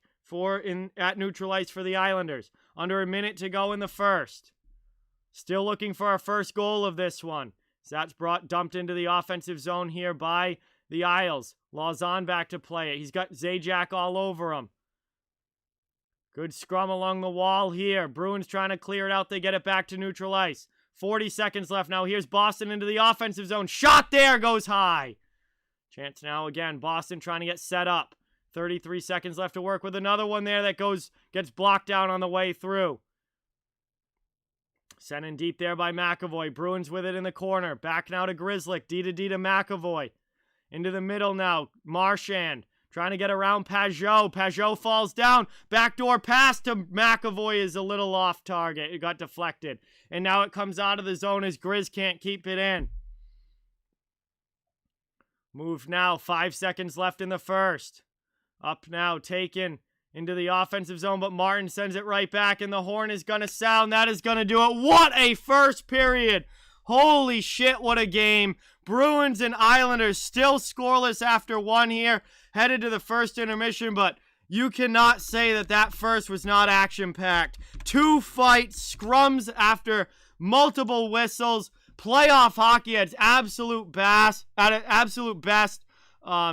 at neutral ice for the Islanders. Under a minute to go in the first. Still looking for our first goal of this one. So that's dumped into the offensive zone here by the Isles. Lauzon back to play it. He's got Zajac all over him. Good scrum along the wall here. Bruins trying to clear it out. They get it back to neutral ice. 40 seconds left now. Here's Boston into the offensive zone. Shot there, goes high. Chance now again. Boston trying to get set up. 33 seconds left to work with another one there that gets blocked down on the way through. Sent in deep there by McAvoy. Bruins with it in the corner. Back now to Grzelcyk. D to McAvoy. Into the middle now. Marchand trying to get around Pajot. Pajot falls down. Backdoor pass to McAvoy is a little off target. It got deflected. And now it comes out of the zone as Grizz can't keep it in. Moved now. 5 seconds left in the first. Up now. Taken into the offensive zone, but Martin sends it right back, and the horn is going to sound. That is going to do it. What a first period. Holy shit, what a game. Bruins and Islanders still scoreless after one here. Headed to the first intermission, but you cannot say that first was not action-packed. 2 fights, scrums after multiple whistles. Playoff hockey at its absolute best.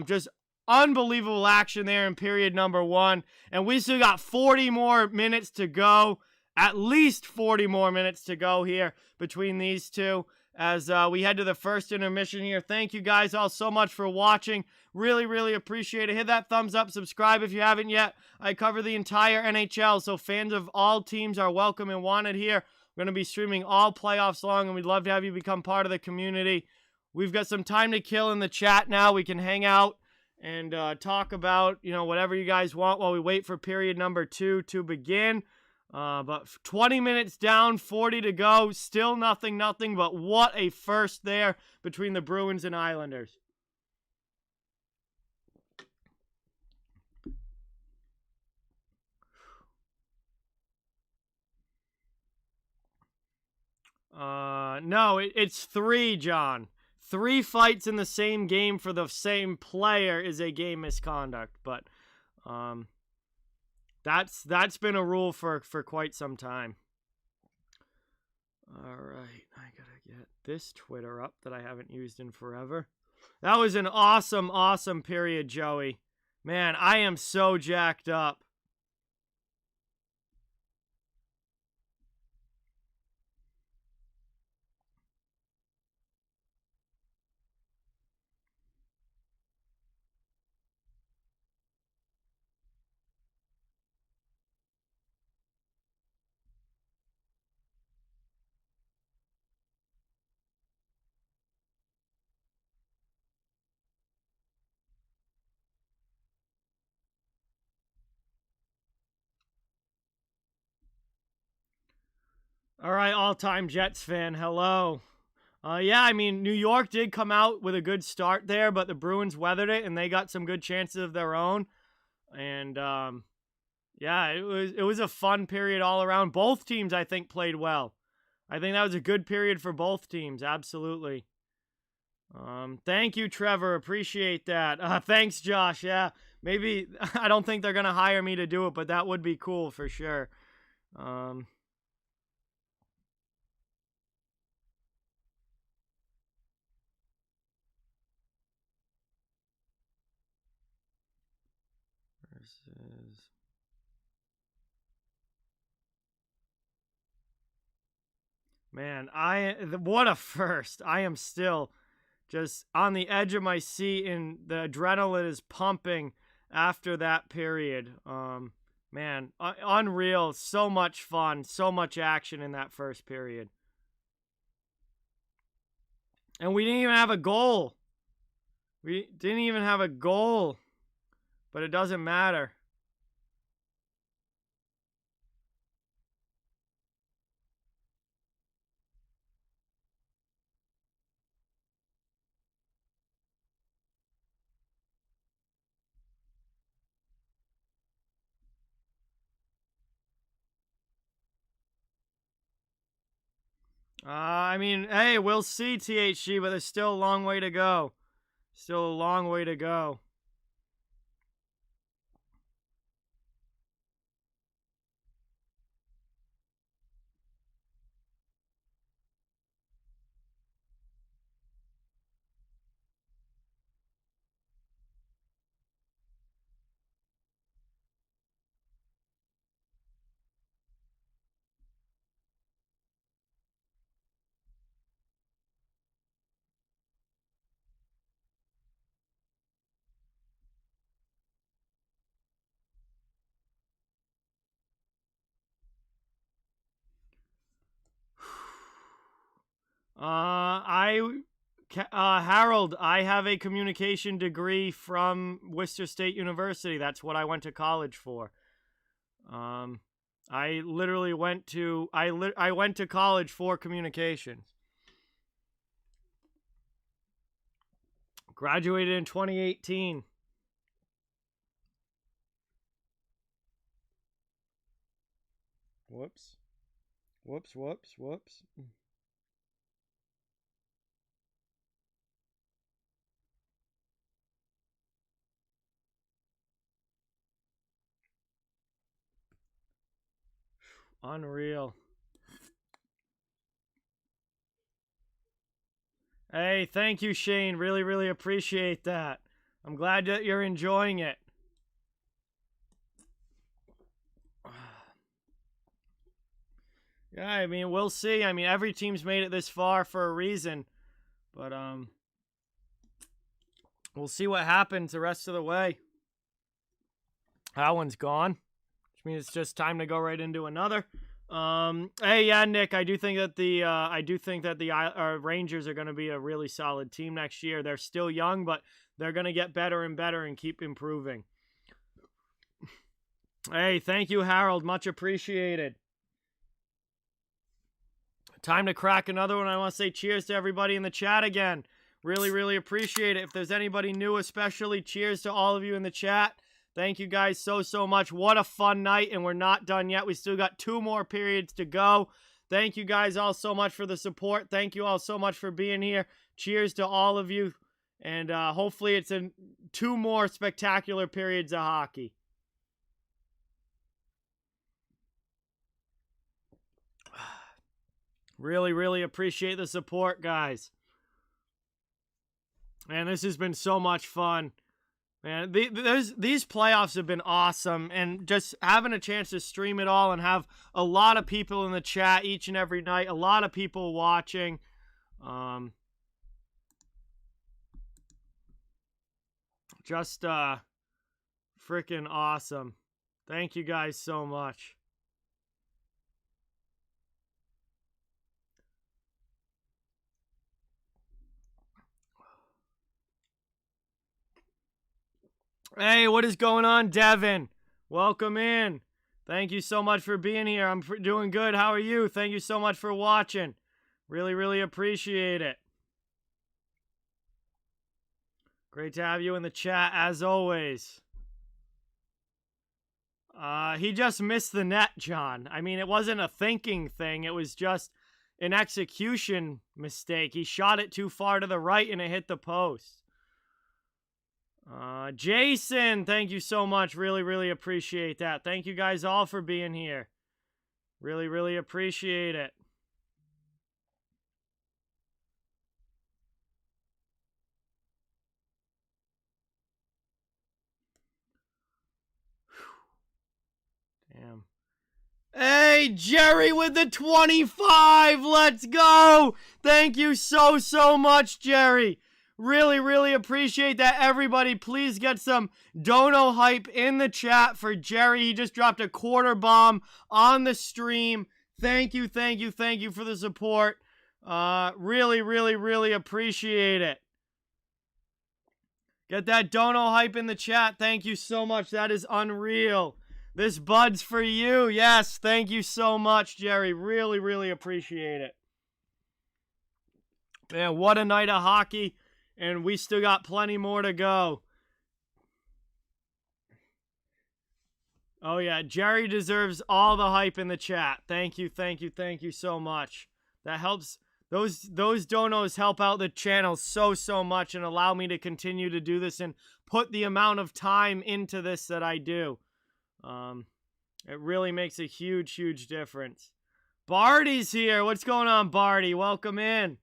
Just unbelievable action there in period number 1. And we still got 40 more minutes to go. At least 40 more minutes to go here between these two as we head to the first intermission here. Thank you guys all so much for watching. Really, really appreciate it. Hit that thumbs up. Subscribe if you haven't yet. I cover the entire NHL, so fans of all teams are welcome and wanted here. We're going to be streaming all playoffs long, and we'd love to have you become part of the community. We've got some time to kill in the chat now. We can hang out and talk about, whatever you guys want while we wait for period number 2 to begin. But 20 minutes down, 40 to go. Still nothing, but what a first there between the Bruins and Islanders. No, it's 3, John. 3 fights in the same game for the same player is a game misconduct. But that's been a rule for quite some time. All right, I gotta get this Twitter up that I haven't used in forever. That was an awesome period, Joey. Man, I am so jacked up. All right, all-time Jets fan, hello. Yeah, I mean, New York did come out with a good start there, but the Bruins weathered it, and they got some good chances of their own. And, yeah, it was a fun period all around. Both teams, I think, played well. I think that was a good period for both teams, absolutely. Thank you, Trevor. Appreciate that. Thanks, Josh. Yeah, maybe, I don't think they're going to hire me to do it, but that would be cool for sure. Versus... Man, what a first. I am still just on the edge of my seat, and the adrenaline is pumping after that period. Man, unreal. So much fun, so much action in that first period. And we didn't even have a goal. We didn't even have a goal. But it doesn't matter. I mean, hey, we'll see, THG, but there's still a long way to go. Still a long way to go. Harold, I have a communication degree from Worcester State University. That's what I went to college for. I literally went to I went to college for communications. Graduated in 2018. Whoops. Unreal. Hey, thank you, Shane. Really appreciate that. I'm glad that you're enjoying it. Yeah, I mean, we'll see. I mean, every team's made it this far for a reason. But, we'll see what happens the rest of the way. That one's gone, which means it's just time to go right into another. Hey, yeah, Nick, I do think that the Rangers are going to be a really solid team next year. They're still young, but they're going to get better and better and keep improving. Hey, thank you, Harold. Much appreciated. Time to crack another one. I want to say cheers to everybody in the chat again. Really appreciate it. If there's anybody new especially, cheers to all of you in the chat. Thank you guys so much. What a fun night, and we're not done yet. We still got 2 more periods to go. Thank you guys all so much for the support. Thank you all so much for being here. Cheers to all of you. And hopefully it's 2 more spectacular periods of hockey. Really, really appreciate the support, guys. Man, this has been so much fun. Man, these playoffs have been awesome. And just having a chance to stream it all and have a lot of people in the chat each and every night. A lot of people watching. Just freaking awesome. Thank you guys so much. Hey, what is going on, Devin? Welcome in. Thank you so much for being here. I'm doing good. How are you? Thank you so much for watching. Really, really appreciate it. Great to have you in the chat, as always. He just missed the net, John. I mean, it wasn't a thinking thing. It was just an execution mistake. He shot it too far to the right and it hit the post. Jason, thank you so much. Really, really appreciate that. Thank you guys all for being here. Really, really appreciate it. Damn. Hey, Jerry with the 25. Let's go. Thank you so, so much, Jerry. Really, really appreciate that. Everybody, please get some dono hype in the chat for Jerry. He just dropped a quarter bomb on the stream. Thank you, thank you, thank you for the support. Really, really, really appreciate it. Get that dono hype in the chat. Thank you so much. That is unreal. This bud's for you. Yes, thank you so much, Jerry. Really, really appreciate it. Man, what a night of hockey. And we still got plenty more to go. Oh, yeah. Jerry deserves all the hype in the chat. Thank you, thank you, thank you so much. That helps. Those donos help out the channel so, so much and allow me to continue to do this and put the amount of time into this that I do. It really makes a huge, huge difference. Barty's here. What's going on, Barty? Welcome in.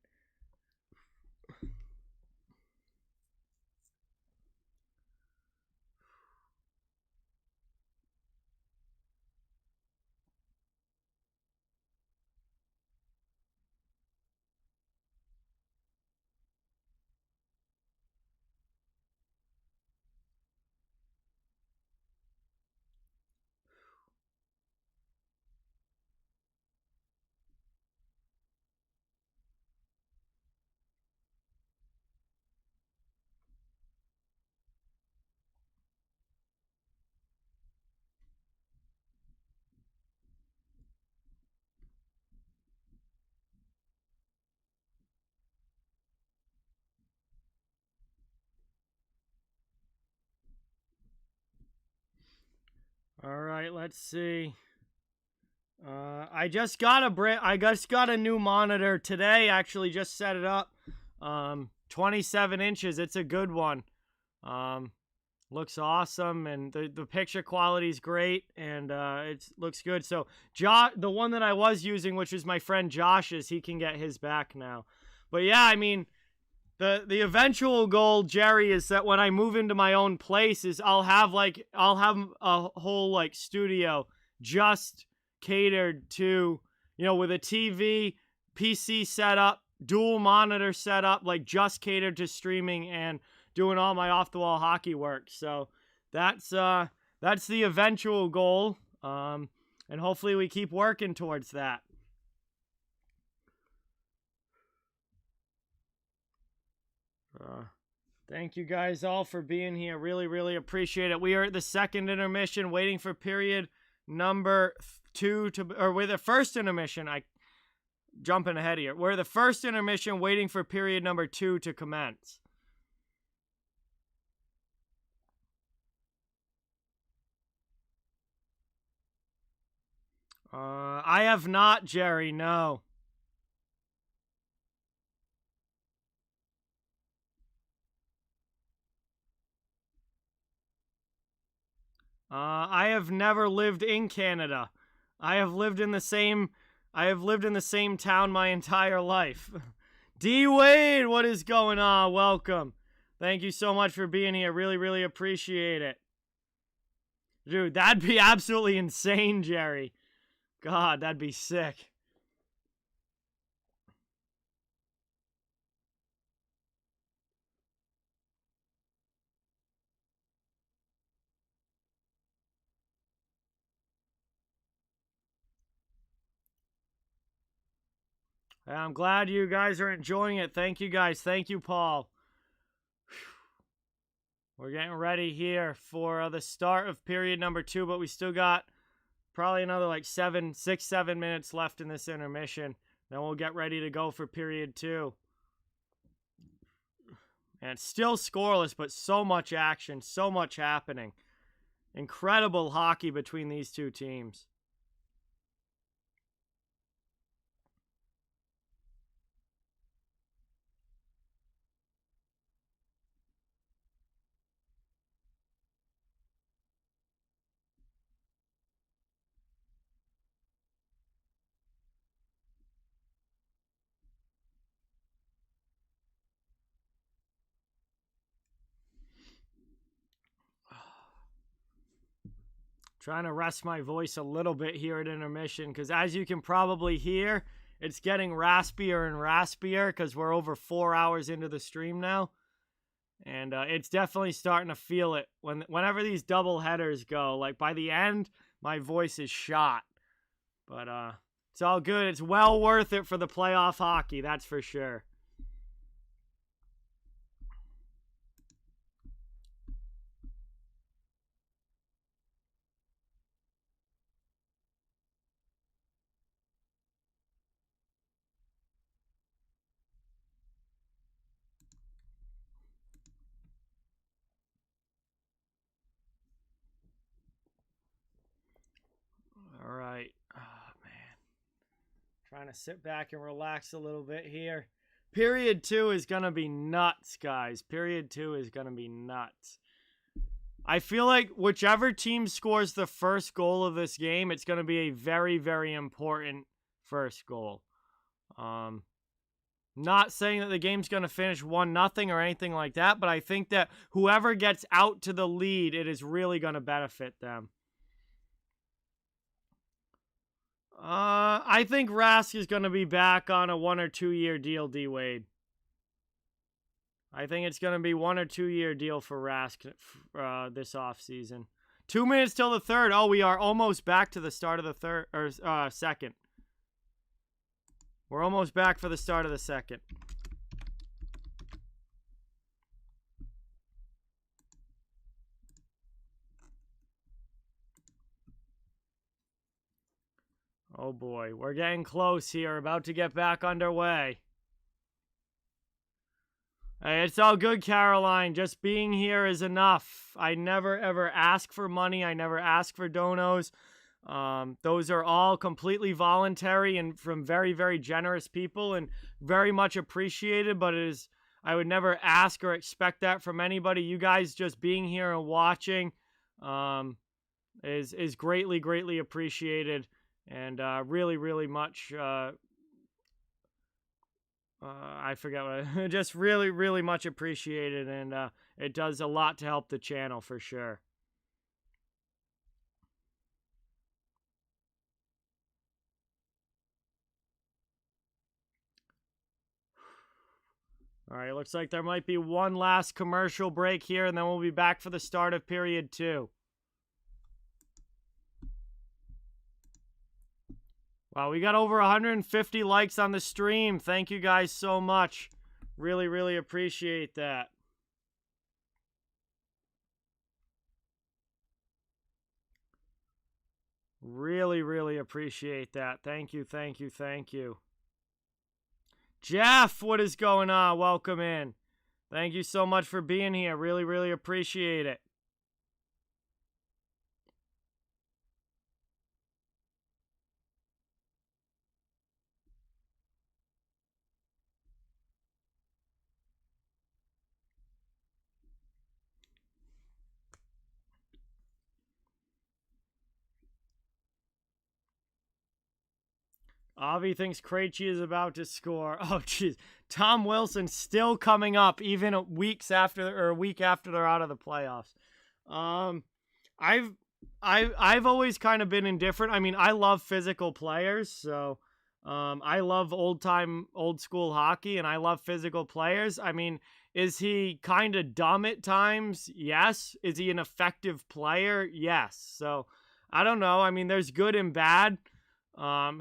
All right, let's see. I just got a new monitor today. Actually, just set it up. 27 inches. It's a good one. Looks awesome, and the picture quality is great, and it looks good. So, the one that I was using, which is my friend Josh's, he can get his back now. But yeah, I mean, the eventual goal, Jerry, is that when I move into my own place, is I'll have a whole like studio just catered to, with a TV, PC setup, dual monitor setup, like just catered to streaming and doing all my off-the-wall hockey work. So that's the eventual goal, and hopefully we keep working towards that. Thank you guys all for being here. Really, really appreciate it. We are at the second intermission, waiting for period number 2 we're the first intermission. Jumping ahead here. We're the first intermission, waiting for period number 2 to commence. I have not, Jerry, no. I have never lived in Canada. I have lived in the same town my entire life. D Wade, what is going on? Welcome. Thank you so much for being here. Really, really appreciate it. Dude, that'd be absolutely insane, Jerry. God, that'd be sick. I'm glad you guys are enjoying it. Thank you, guys. Thank you, Paul. We're getting ready here for the start of period number 2, but we still got probably another like 7 minutes left in this intermission. Then we'll get ready to go for period 2. And it's still scoreless, but so much action, so much happening. Incredible hockey between these two teams. Trying to rest my voice a little bit here at intermission, because as you can probably hear, it's getting raspier and raspier because we're over 4 hours into the stream now. And it's definitely starting to feel it. Whenever these double headers go, like by the end, my voice is shot. But it's all good. It's well worth it for the playoff hockey, that's for sure. All right. Oh, man. Trying to sit back and relax a little bit here. Period 2 is going to be nuts, guys. Period 2 is going to be nuts. I feel like whichever team scores the first goal of this game, it's going to be a very, very important first goal. Not saying that the game's going to finish 1-0 or anything like that, but I think that whoever gets out to the lead, it is really going to benefit them. I think Rask is going to be back on a 1 or 2 year deal, D Wade. I think it's going to be 1 or 2 year deal for Rask this offseason. 2 minutes till the third. Oh, we are almost back to the start of the third or second. We're almost back for the start of the second. Oh boy, we're getting close here. About to get back underway. Hey, it's all good, Caroline. Just being here is enough. I never ever ask for money. I never ask for donos. Those are all completely voluntary and from very, very generous people and very much appreciated, but I would never ask or expect that from anybody. You guys just being here and watching is greatly, greatly appreciated. And really, really much, I forget what, just really, really much appreciated. And it does a lot to help the channel for sure. All right, looks like there might be one last commercial break here, and then we'll be back for the start of period 2. Wow, we got over 150 likes on the stream. Thank you guys so much. Really, really appreciate that. Really, really appreciate that. Thank you, thank you, thank you. Jeff, what is going on? Welcome in. Thank you so much for being here. Really, really appreciate it. Avi thinks Krejci is about to score. Oh, jeez. Tom Wilson still coming up even a week after they're out of the playoffs. I've always kind of been indifferent. I mean, I love physical players, so I love old school hockey, and I love physical players. I mean, is he kind of dumb at times? Yes. Is he an effective player? Yes. So I don't know. I mean, there's good and bad.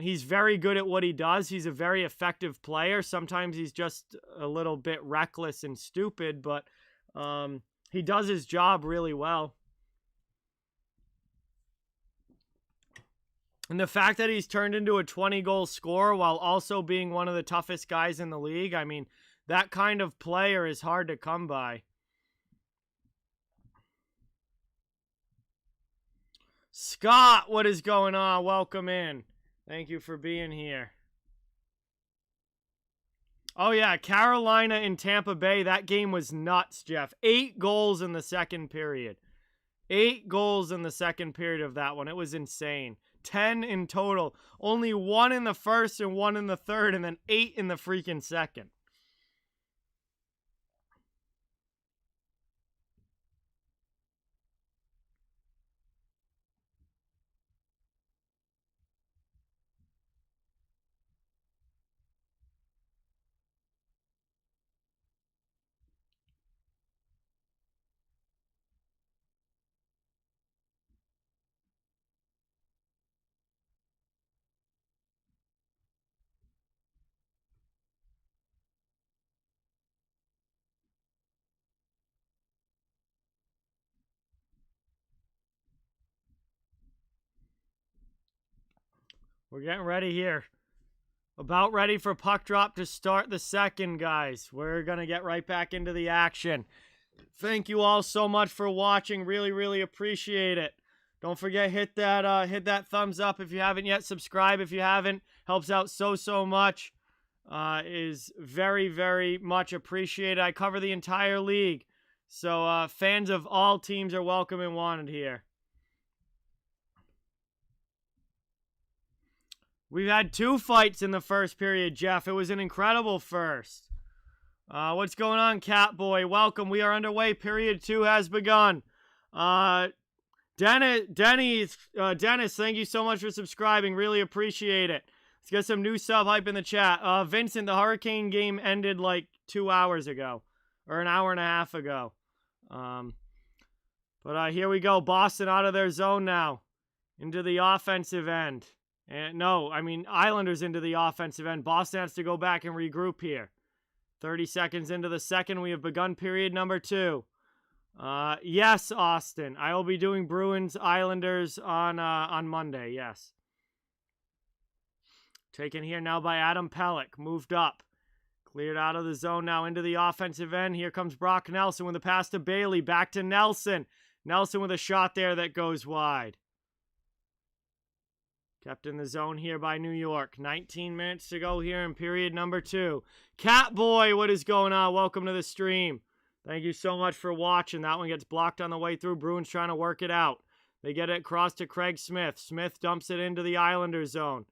He's very good at what he does. He's a very effective player. Sometimes he's just a little bit reckless and stupid, but he does his job really well. And the fact that he's turned into a 20-goal scorer while also being one of the toughest guys in the league, I mean, that kind of player is hard to come by. Scott, what is going on? Welcome in. Thank you for being here. Oh, yeah, Carolina and Tampa Bay, that game was nuts, Jeff. 8 goals in the second period. 8 goals in the second period of that one. It was insane. 10 in total. Only 1 in the first and 1 in the third, and then 8 in the freaking second. We're getting ready here. About ready for puck drop to start the second, guys. We're going to get right back into the action. Thank you all so much for watching. Really, really appreciate it. Don't forget, hit that thumbs up if you haven't yet. Subscribe if you haven't. Helps out so much. Is very, very much appreciated. I cover the entire league. So fans of all teams are welcome and wanted here. We've had 2 fights in the first period, Jeff. It was an incredible first. What's going on, Catboy? Welcome. We are underway. Period 2 has begun. Dennis, thank you so much for subscribing. Really appreciate it. Let's get some new sub hype in the chat. Vincent, the Hurricane game ended like 2 hours ago. Or an hour and a half ago. But here we go. Boston out of their zone now. Into the offensive end. And no, I mean, Islanders into the offensive end. Boston has to go back and regroup here. 30 seconds into the second, we have begun period number 2. Yes, Austin. I will be doing Bruins Islanders on Monday, yes. Taken here now by Adam Pelech. Moved up. Cleared out of the zone now into the offensive end. Here comes Brock Nelson with a pass to Bailey. Back to Nelson. Nelson with a shot there that goes wide. Kept in the zone here by New York. 19 minutes to go here in period number 2. Catboy, what is going on? Welcome to the stream. Thank you so much for watching. That one gets blocked on the way through. Bruins trying to work it out. They get it across to Craig Smith. Smith dumps it into the Islanders zone.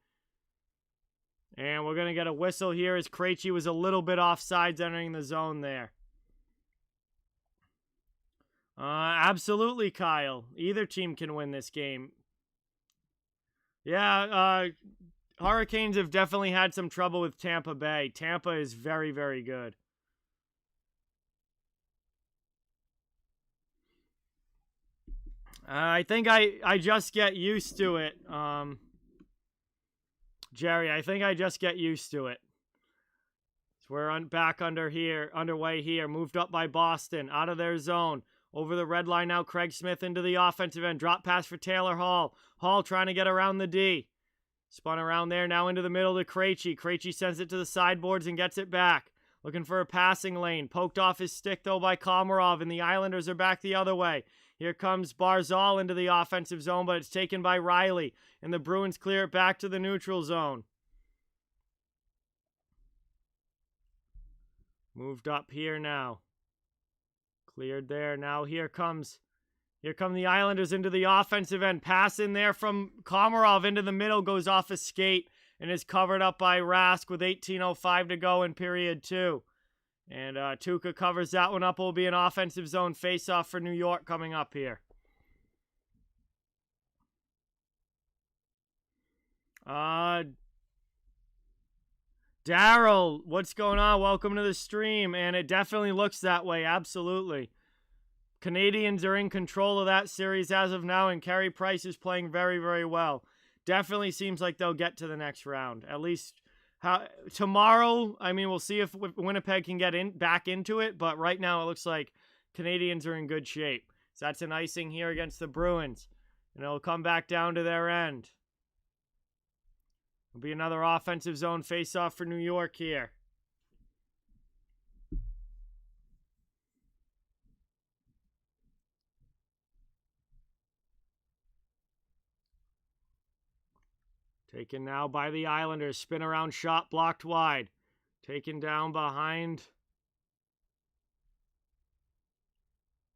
And we're going to get a whistle here as Krejci was a little bit offsides entering the zone there. Absolutely, Kyle. Either team can win this game. Yeah, Hurricanes have definitely had some trouble with Tampa Bay. Tampa is very, very good. I think I just get used to it, Jerry. I think I just get used to it. So we're back underway here. Moved up by Boston, out of their zone. Over the red line now, Craig Smith into the offensive end. Drop pass for Taylor Hall. Hall trying to get around the D. Spun around there, now into the middle to Krejci. Krejci sends it to the sideboards and gets it back. Looking for a passing lane. Poked off his stick, though, by Komarov, and the Islanders are back the other way. Here comes Barzal into the offensive zone, but it's taken by Riley, and the Bruins clear it back to the neutral zone. Moved up here now. Cleared there. Now here come the Islanders into the offensive end. Pass in there from Komarov into the middle. Goes off a skate. and is covered up by Rask with 18:05 to go in period 2. And Tuukka covers that one up. It will be an offensive zone faceoff for New York coming up here. Daryl, what's going on? Welcome to the stream. And it definitely looks that way. Absolutely. Canadians are in control of that series as of now, and Carey Price is playing very, very well. Definitely seems like they'll get to the next round. At least tomorrow, I mean, we'll see if Winnipeg can get back into it, but right now it looks like Canadians are in good shape. So that's an icing here against the Bruins, and it'll come back down to their end. It'll be another offensive zone faceoff for New York here. Taken now by the Islanders. Spin around shot blocked wide. Taken down behind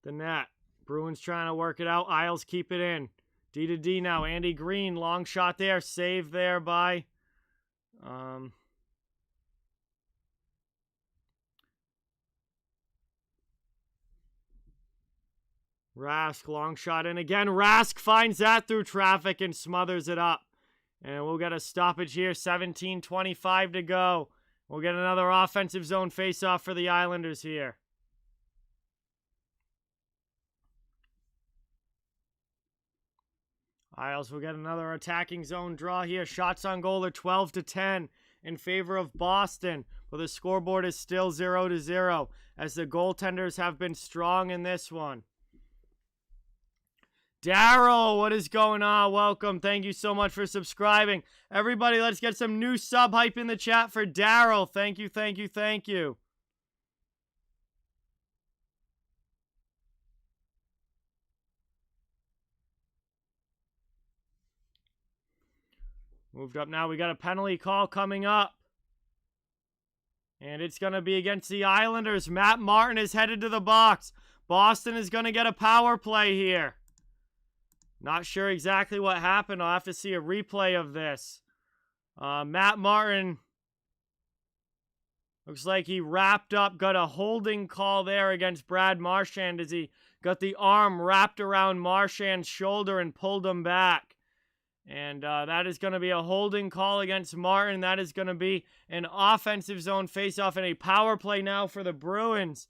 the net. Bruins trying to work it out. Isles keep it in. D to D now. Andy Green, long shot there. Saved there by Rask. Long shot in again. Rask finds that through traffic and smothers it up. And we'll get a stoppage here. 17:25 to go. We'll get another offensive zone faceoff for the Islanders here. Isles will get another attacking zone draw here. Shots on goal are 12-10 in favor of Boston. But the scoreboard is still 0-0 as the goaltenders have been strong in this one. Daryl, what is going on? Welcome. Thank you so much for subscribing. Everybody, let's get some new sub hype in the chat for Daryl. Thank you, thank you, thank you. Moved up now. We got a penalty call coming up. And it's going to be against the Islanders. Matt Martin is headed to the box. Boston is going to get a power play here. Not sure exactly what happened. I'll have to see a replay of this. Matt Martin looks like he wrapped up, got a holding call there against Brad Marchand as he got the arm wrapped around Marchand's shoulder and pulled him back. And that is going to be a holding call against Martin. That is going to be an offensive zone faceoff and a power play now for the Bruins.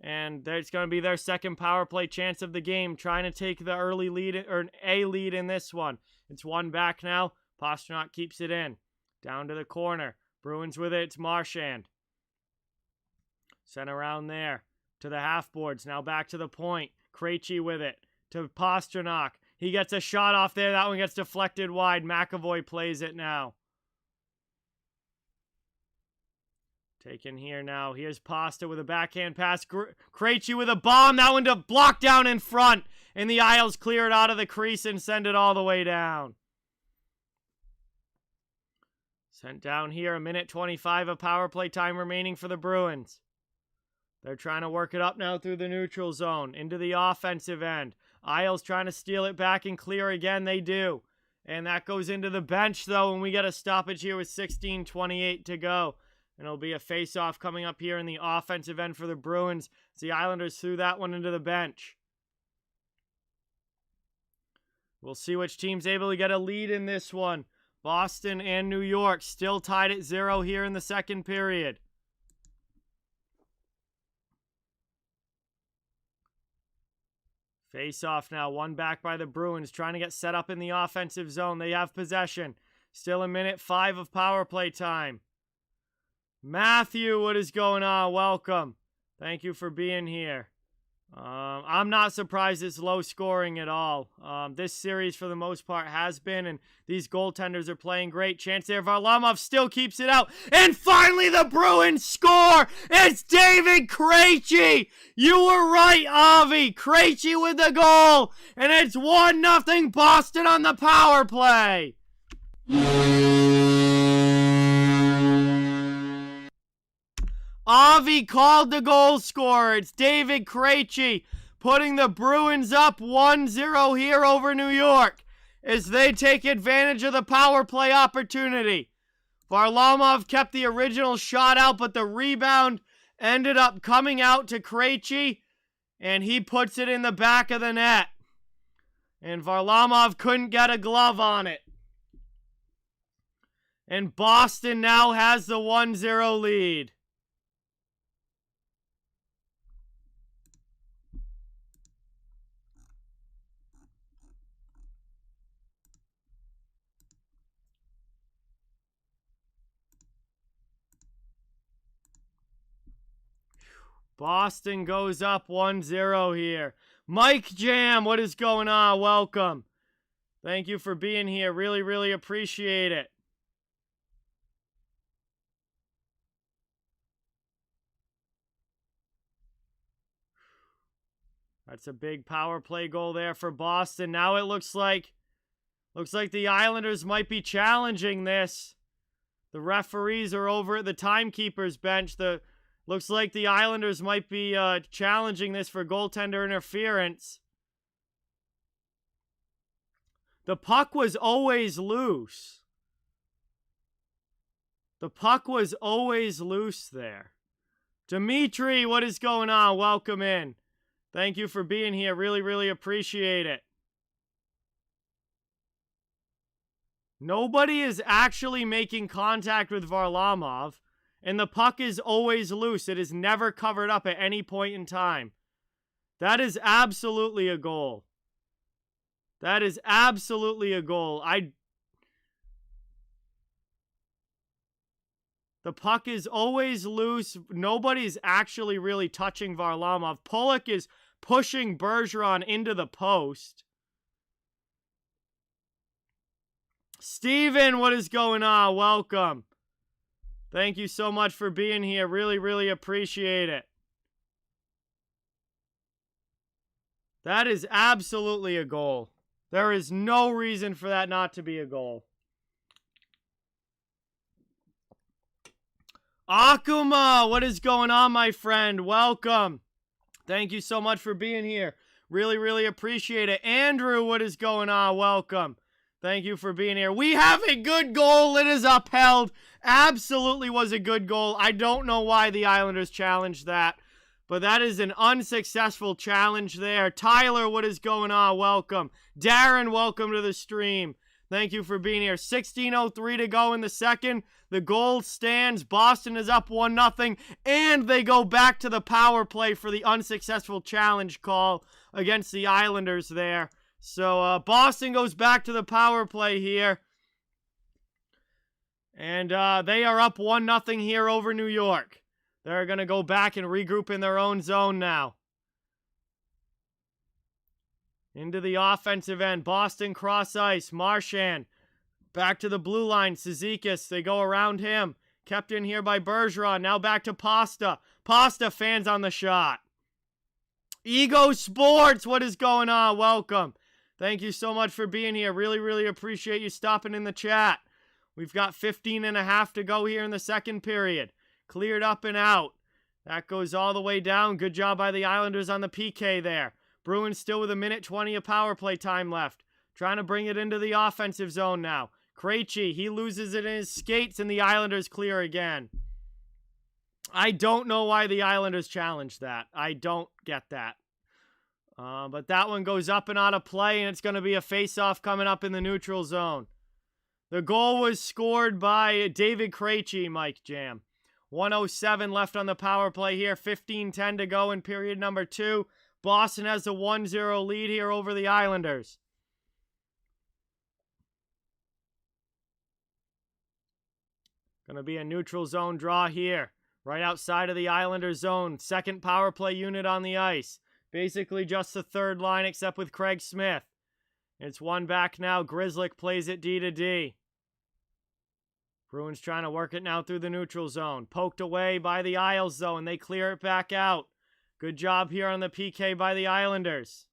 And there's going to be their second power play chance of the game, trying to take the early lead, or a lead in this one. It's one back now. Pastrnak keeps it in. Down to the corner. Bruins with it. It's Marchand. Sent around there to the half boards. Now back to the point. Krejci with it to Pastrnak. He gets a shot off there. That one gets deflected wide. McAvoy plays it now. Taken here now. Here's Pasta with a backhand pass. Krejci with a bomb. That one to block down in front. And the Isles clear it out of the crease and send it all the way down. Sent down here. 1:25 of power play time remaining for the Bruins. They're trying to work it up now through the neutral zone. Into the offensive end. Isles trying to steal it back and clear again. They do. And that goes into the bench, though, and we get a stoppage here with 16:28 to go. And it'll be a face-off coming up here in the offensive end for the Bruins. The Islanders threw that one into the bench. We'll see which team's able to get a lead in this one. Boston and New York still tied at 0 here in the second period. Face-off now. One back by the Bruins, trying to get set up in the offensive zone. They have possession. Still 1:05 of power play time. Matthew, what is going on? Welcome. Thank you for being here. I'm not surprised it's low scoring at all. This series, for the most part, has been, and these goaltenders are playing great. Chance there. Varlamov still keeps it out. And finally, the Bruins score! It's David Krejci! You were right, Avi! Krejci with the goal! And it's 1-0 Boston on the power play! Avi called the goal scorer. It's David Krejci putting the Bruins up 1-0 here over New York as they take advantage of the power play opportunity. Varlamov kept the original shot out, but the rebound ended up coming out to Krejci, and he puts it in the back of the net. And Varlamov couldn't get a glove on it. And Boston now has the 1-0 lead. Boston goes up 1-0 here. Mike Jam, what is going on? Welcome. Thank you for being here. Really, really appreciate it. That's a big power play goal there for Boston. Now it looks like the Islanders might be challenging this. The referees are over at the timekeeper's bench. Looks like the Islanders might be challenging this for goaltender interference. The puck was always loose. The puck was always loose there. Dimitri, what is going on? Welcome in. Thank you for being here. Really, really appreciate it. Nobody is actually making contact with Varlamov, and the puck is always loose. It is never covered up at any point in time. That is absolutely a goal. That is absolutely a goal. The puck is always loose. Nobody's actually really touching Varlamov. Pulock is pushing Bergeron into the post. Steven, what is going on? Welcome. Thank you so much for being here. Really, really appreciate it. That is absolutely a goal. There is no reason for that not to be a goal. Akuma, what is going on, my friend? Welcome. Thank you so much for being here. Really, really appreciate it. Andrew, what is going on? Welcome. Thank you for being here. We have a good goal. It is upheld. Absolutely was a good goal. I don't know why the Islanders challenged that, but that is an unsuccessful challenge there. Tyler, what is going on? Welcome. Darren, welcome to the stream. Thank you for being here. 16:03 to go in the second. The goal stands. Boston is up 1-0, and they go back to the power play for the unsuccessful challenge call against the Islanders there. So Boston goes back to the power play here. And they are up 1-0 here over New York. They're going to go back and regroup in their own zone now. Into the offensive end. Boston cross ice. Marchand. Back to the blue line. Cizikas. They go around him. Kept in here by Bergeron. Now back to Pasta. Pasta fans on the shot. Ego Sports. What is going on? Welcome. Thank you so much for being here. Really, really appreciate you stopping in the chat. We've got 15.5 to go here in the second period. Cleared up and out. That goes all the way down. Good job by the Islanders on the PK there. Bruins still with 1:20 of power play time left. Trying to bring it into the offensive zone now. Krejci, he loses it in his skates, and the Islanders clear again. I don't know why the Islanders challenged that. I don't get that. But that one goes up and out of play, and it's going to be a face-off coming up in the neutral zone. The goal was scored by David Krejci, Mike Jam. 1:07 left on the power play here. 15:10 to go in period number 2. Boston has a 1-0 lead here over the Islanders. Going to be a neutral zone draw here. Right outside of the Islanders zone. Second power play unit on the ice. Basically just the third line except with Craig Smith. It's one back now. Grzelcyk plays it D to D. Bruins trying to work it now through the neutral zone. Poked away by the Isles zone. They clear it back out. Good job here on the PK by the Islanders.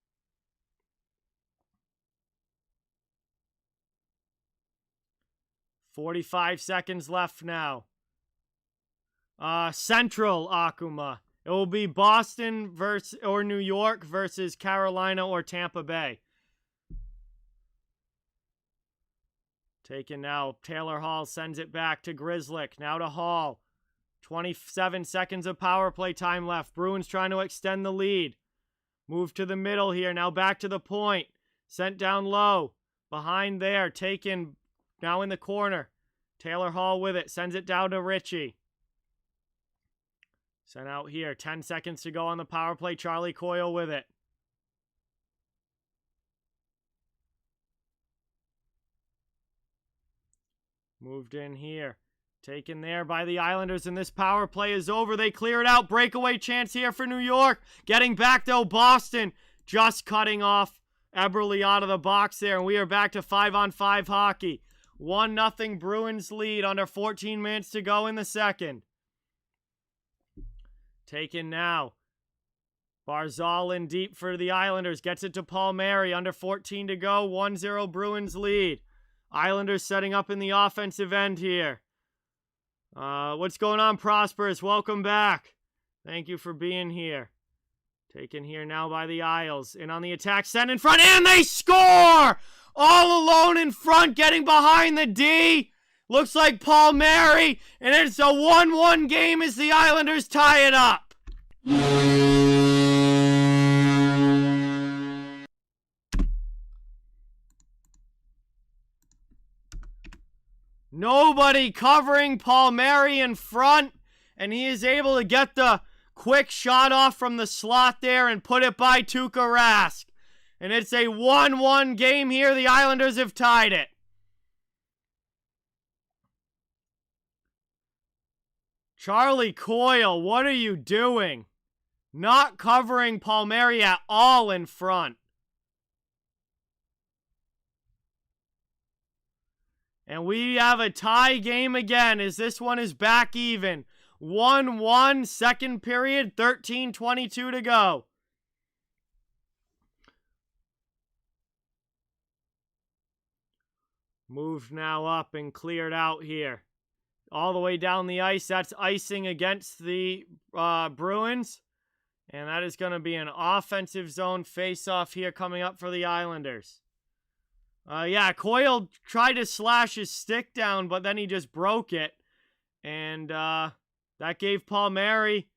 .45 seconds left now. Central Akuma. It will be Boston or New York versus Carolina or Tampa Bay. Taken now. Taylor Hall sends it back to Grzelcyk. Now to Hall. 27 seconds of power play time left. Bruins trying to extend the lead. Move to the middle here. Now back to the point. Sent down low. Behind there. Taken now in the corner. Taylor Hall with it. Sends it down to Ritchie. Sent out here. 10 seconds to go on the power play. Charlie Coyle with it. Moved in here. Taken there by the Islanders, and this power play is over. They clear it out. Breakaway chance here for New York. Getting back, though, Boston just cutting off Eberle out of the box there, and we are back to 5-on-5 hockey. 1-0 Bruins lead under 14 minutes to go in the second. Taken now. Barzal in deep for the Islanders. Gets it to Palmieri. Under 14 to go. 1-0 Bruins lead. Islanders setting up in the offensive end here. What's going on, Prosperous? Welcome back. Thank you for being here. Taken here now by the Isles. In on the attack, sent in front, and they score! All alone in front, getting behind the D. Looks like Palmieri, and it's a 1-1 game as the Islanders tie it up. Nobody covering Palmieri in front, and he is able to get the quick shot off from the slot there and put it by Tuukka Rask. And it's a 1-1 game here. The Islanders have tied it. Charlie Coyle, what are you doing? Not covering Palmieri at all in front. And we have a tie game again as this one is back even. 1-1, second period, 13:22 to go. Moved now up and cleared out here. All the way down the ice. That's icing against the Bruins. And that is going to be an offensive zone face-off here coming up for the Islanders. Yeah, Coyle tried to slash his stick down, but then he just broke it. And that gave Palmieri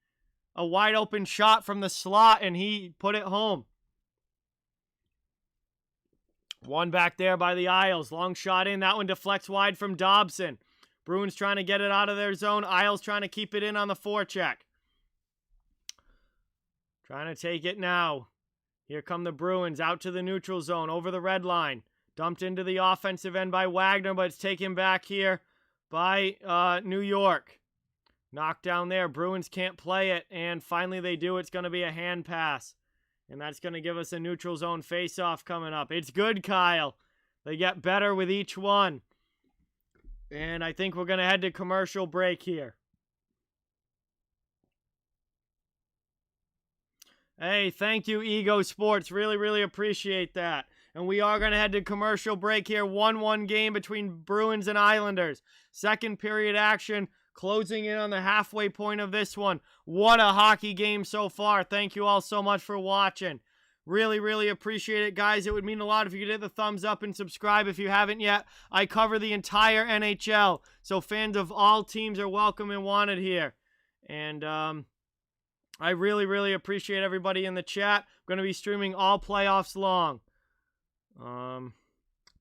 a wide open shot from the slot, and he put it home. One back there by the Isles. Long shot in. That one deflects wide from Dobson. Bruins trying to get it out of their zone. Isles trying to keep it in on the forecheck. Trying to take it now. Here come the Bruins out to the neutral zone over the red line. Dumped into the offensive end by Wagner, but it's taken back here by New York. Knocked down there. Bruins can't play it, and finally they do. It's going to be a hand pass. And that's going to give us a neutral zone face-off coming up. It's good, Kyle. They get better with each one. And I think we're going to head to commercial break here. Hey, thank you, Ego Sports. Really, really appreciate that. And we are going to head to commercial break here. 1-1 game between Bruins and Islanders. Second period action. Closing in on the halfway point of this one. What a hockey game so far. Thank you all so much for watching. Really, really appreciate it, guys. It would mean a lot if you could hit the thumbs up and subscribe if you haven't yet. I cover the entire NHL, so fans of all teams are welcome and wanted here. And I really, really appreciate everybody in the chat. I'm going to be streaming all playoffs long.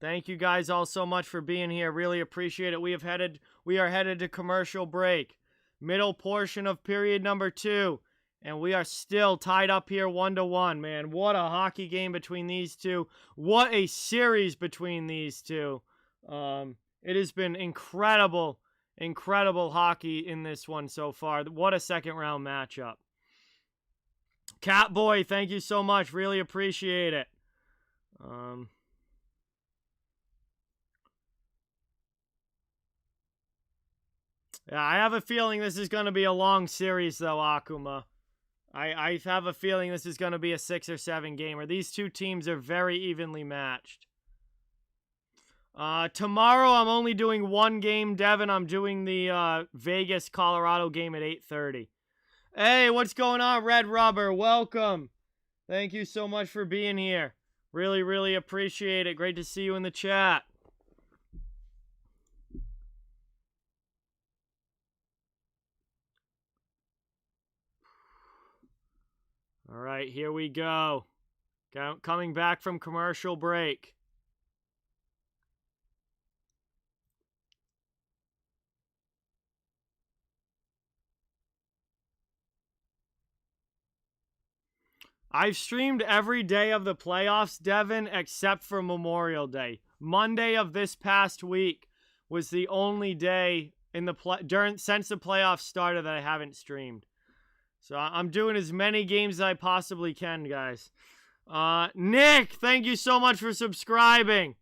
Thank you guys all so much for being here. Really appreciate it. We are headed to commercial break. Middle portion of period number 2. And we are still tied up here 1-1, man. What a hockey game between these two. What a series between these two. It has been incredible, incredible hockey in this one so far. What a second round matchup. Catboy, thank you so much. Really appreciate it. Yeah, I have a feeling this is going to be a long series, though, Akuma. I have a feeling this is going to be a 6 or 7 gamer. These two teams are very evenly matched. Tomorrow, I'm only doing one game, Devin. I'm doing the Vegas-Colorado game at 8:30. Hey, what's going on, Red Rubber? Welcome. Thank you so much for being here. Really, really appreciate it. Great to see you in the chat. All right, here we go. Coming back from commercial break. I've streamed every day of the playoffs, Devin, except for Memorial Day. Monday of this past week was the only day in the since the playoffs started that I haven't streamed. So I'm doing as many games as I possibly can, guys. Nick, thank you so much for subscribing.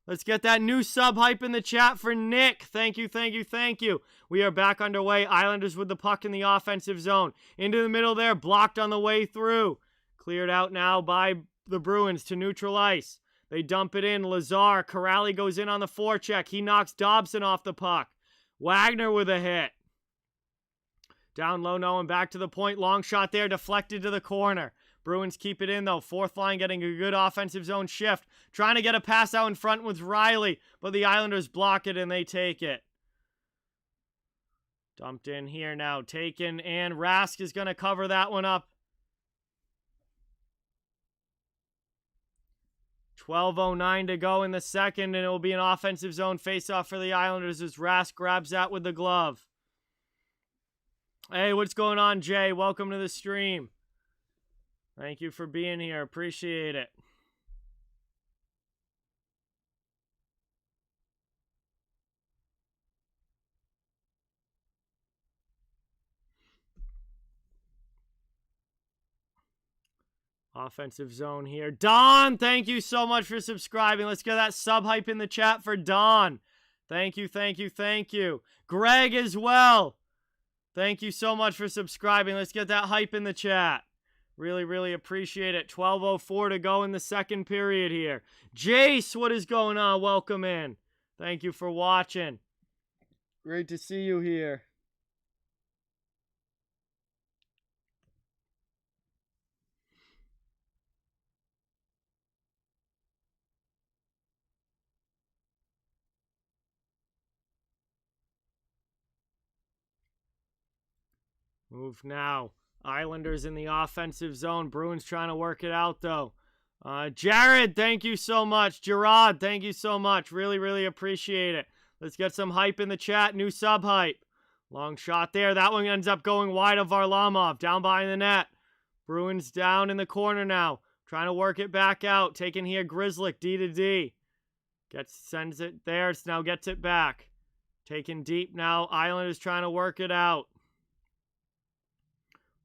Let's get that new sub hype in the chat for Nick. Thank you, thank you, thank you. We are back underway. Islanders with the puck in the offensive zone. Into the middle there, blocked on the way through. Cleared out now by the Bruins to neutral ice. They dump it in. Lazar. Corrali goes in on the forecheck. He knocks Dobson off the puck. Wagner with a hit. Down low, no, and back to the point. Long shot there, deflected to the corner. Bruins keep it in, though. Fourth line getting a good offensive zone shift. Trying to get a pass out in front with Riley, but the Islanders block it and they take it. Dumped in here now. Taken, and Rask is going to cover that one up. 12:09 to go in the second, and it will be an offensive zone faceoff for the Islanders as Rask grabs that with the glove. Hey, what's going on, Jay? Welcome to the stream. Thank you for being here. Appreciate it. Offensive zone here. Don, thank you so much for subscribing. Let's get that sub hype in the chat for Don. Thank you, thank you, thank you. Greg as well. Thank you so much for subscribing. Let's get that hype in the chat. Really, really appreciate it. 12:04 to go in the second period here. Jace, what is going on? Welcome in. Thank you for watching. Great to see you here. Move now. Islanders in the offensive zone. Bruins trying to work it out, though. Jared, thank you so much. Gerard, thank you so much. Really, really appreciate it. Let's get some hype in the chat. New sub hype. Long shot there. That one ends up going wide of Varlamov. Down behind the net. Bruins down in the corner now. Trying to work it back out. Taking here Grizzlick, D to D. Sends it there. Now gets it back. Taken deep now. Islanders trying to work it out.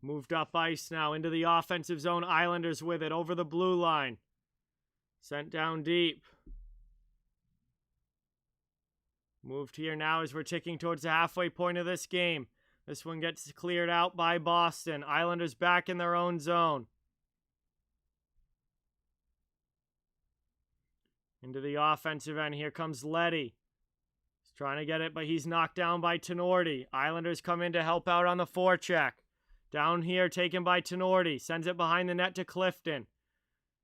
Moved up ice now into the offensive zone. Islanders with it over the blue line. Sent down deep. Moved here now as we're ticking towards the halfway point of this game. This one gets cleared out by Boston. Islanders back in their own zone. Into the offensive end. Here comes Leddy. He's trying to get it, but he's knocked down by Tenorti. Islanders come in to help out on the forecheck. Down here, taken by Tenorti. Sends it behind the net to Clifton.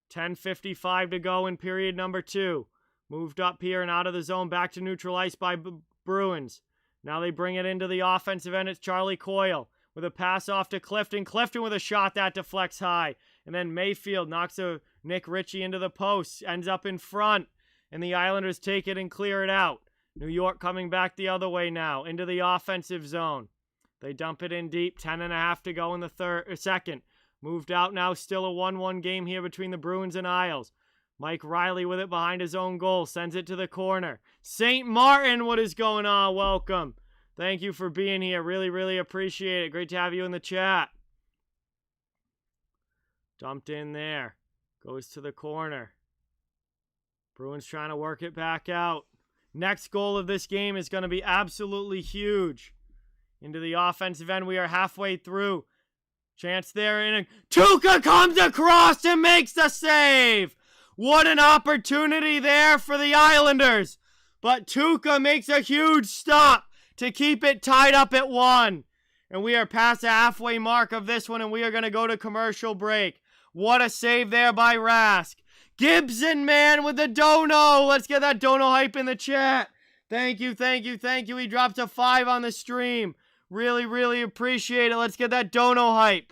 10:55 to go in period number 2. Moved up here and out of the zone, back to neutral ice by Bruins. Now they bring it into the offensive end. It's Charlie Coyle with a pass off to Clifton. Clifton with a shot that deflects high. And then Mayfield knocks a Nick Ritchie into the post. Ends up in front. And the Islanders take it and clear it out. New York coming back the other way now into the offensive zone. They dump it in deep. 10:30 to go in the second. Moved out now. Still a 1-1 game here between the Bruins and Isles. Mike Riley with it behind his own goal. Sends it to the corner. St. Martin, what is going on? Welcome. Thank you for being here. Really, really appreciate it. Great to have you in the chat. Dumped in there. Goes to the corner. Bruins trying to work it back out. Next goal of this game is going to be absolutely huge. Into the offensive end. We are halfway through. Chance there. And Tuukka comes across and makes the save. What an opportunity there for the Islanders. But Tuukka makes a huge stop to keep it tied up at 1. And we are past the halfway mark of this one, and we are going to go to commercial break. What a save there by Rask. Gibson, man, with the dono. Let's get that dono hype in the chat. Thank you, thank you, thank you. He dropped a 5 on the stream. Really, really appreciate it. Let's get that dono hype.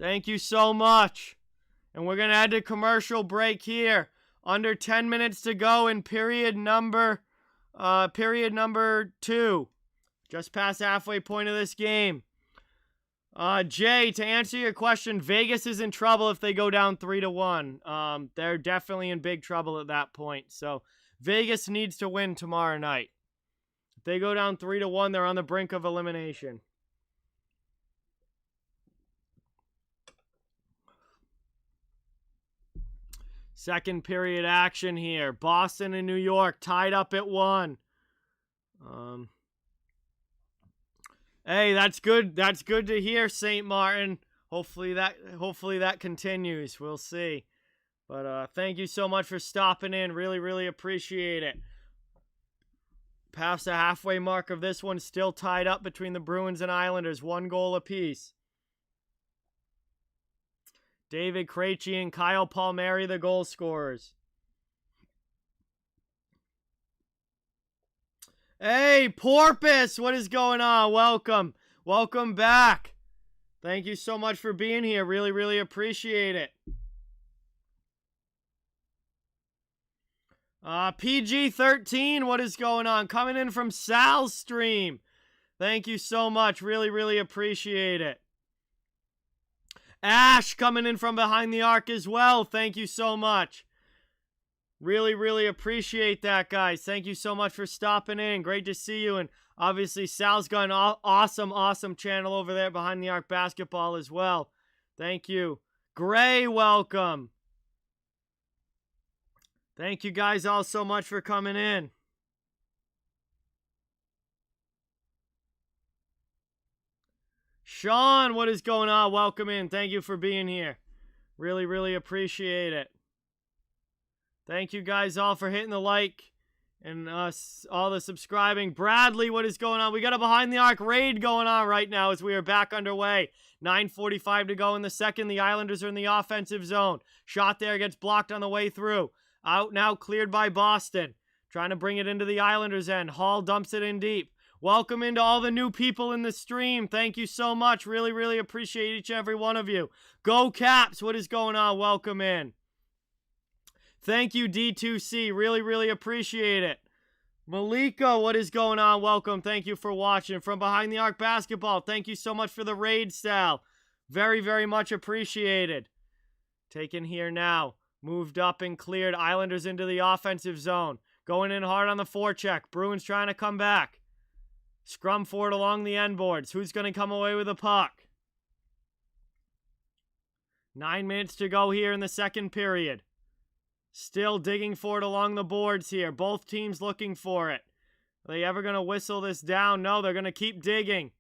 Thank you so much. And we're going to head to commercial break here. Under 10 minutes to go in period number 2. Just past halfway point of this game. Jay, to answer your question, Vegas is in trouble if they go down 3-1. They're definitely in big trouble at that point. So Vegas needs to win tomorrow night. If they go down 3-1, they're on the brink of elimination. Second period action here. Boston and New York tied up at 1. Hey, that's good. That's good to hear, St. Martin. Hopefully that continues. We'll see. But thank you so much for stopping in. Really, really appreciate it. Past the halfway mark of this one, still tied up between the Bruins and Islanders. 1 goal apiece. David Krejci and Kyle Palmieri, the goal scorers. Hey, Porpoise, what is going on? Welcome. Welcome back. Thank you so much for being here. Really, really appreciate it. PG-13, what is going on? Coming in from Sal's stream. Thank you so much. Really, really appreciate it. Ash coming in from behind the arc as well. Thank you so much. Really, really appreciate that, guys. Thank you so much for stopping in. Great to see you. And obviously, Sal's got an awesome channel over there, Behind the Arc Basketball as well. Thank you. Gray, welcome. Thank you guys all so much for coming in. Sean, what is going on? Welcome in. Thank you for being here. Really, really appreciate it. Thank you guys all for hitting the like and all the subscribing. Bradley, what is going on? We got a Behind the Arc raid going on right now as we are back underway. 9:45 to go in the second. The Islanders are in the offensive zone. Shot there gets blocked on the way through. Out now, cleared by Boston. Trying to bring it into the Islanders' end. Hall dumps it in deep. Welcome into all the new people in the stream. Thank you so much. Really, really appreciate each and every one of you. Go Caps, what is going on? Welcome in. Thank you, D2C. Really, really appreciate it. Malika, what is going on? Welcome. Thank you for watching. From Behind the Arc Basketball, thank you so much for the raid, Sal. Very, very much appreciated. Taken here now. Moved up and cleared. Islanders into the offensive zone. Going in hard on the forecheck. Bruins trying to come back. Scrum for it along the end boards. Who's going to come away with the puck? 9 minutes to go here in the second period. Still digging for it along the boards here. Both teams looking for it. Are they ever going to whistle this down? No, they're going to keep digging.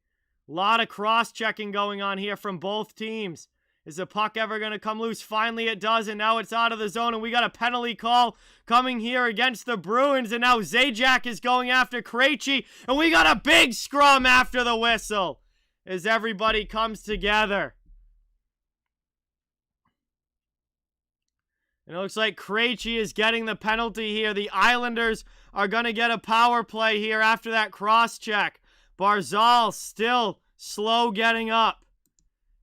A lot of cross-checking going on here from both teams. Is the puck ever going to come loose? Finally it does, and now it's out of the zone, and we got a penalty call coming here against the Bruins, and now Zajac is going after Krejci, and we got a big scrum after the whistle as everybody comes together. And it looks like Krejci is getting the penalty here. The Islanders are going to get a power play here after that cross-check. Barzal still slow getting up.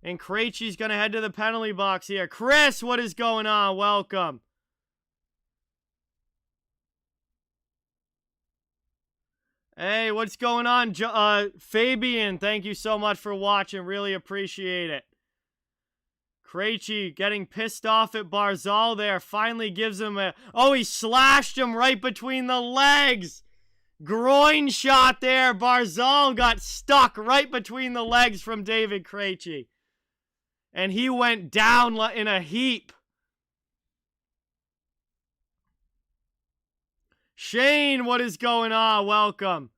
And Krejci's going to head to the penalty box here. Chris, what is going on? Welcome. Hey, what's going on? Fabian, thank you so much for watching. Really appreciate it. Krejci getting pissed off at Barzal there. Finally gives him a... Oh, he slashed him right between the legs. Groin shot there. Barzal got stuck right between the legs from David Krejci. And he went down in a heap. Shane, what is going on? Welcome.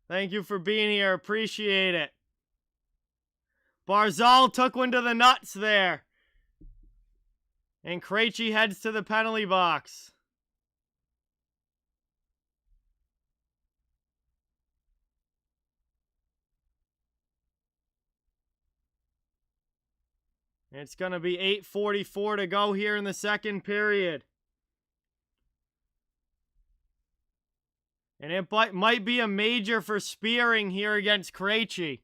Thank you for being here. Appreciate it. Barzal took one to the nuts there. And Krejci heads to the penalty box. It's going to be 8:44 to go here in the second period. And it might be a major for Spearing here against Krejci.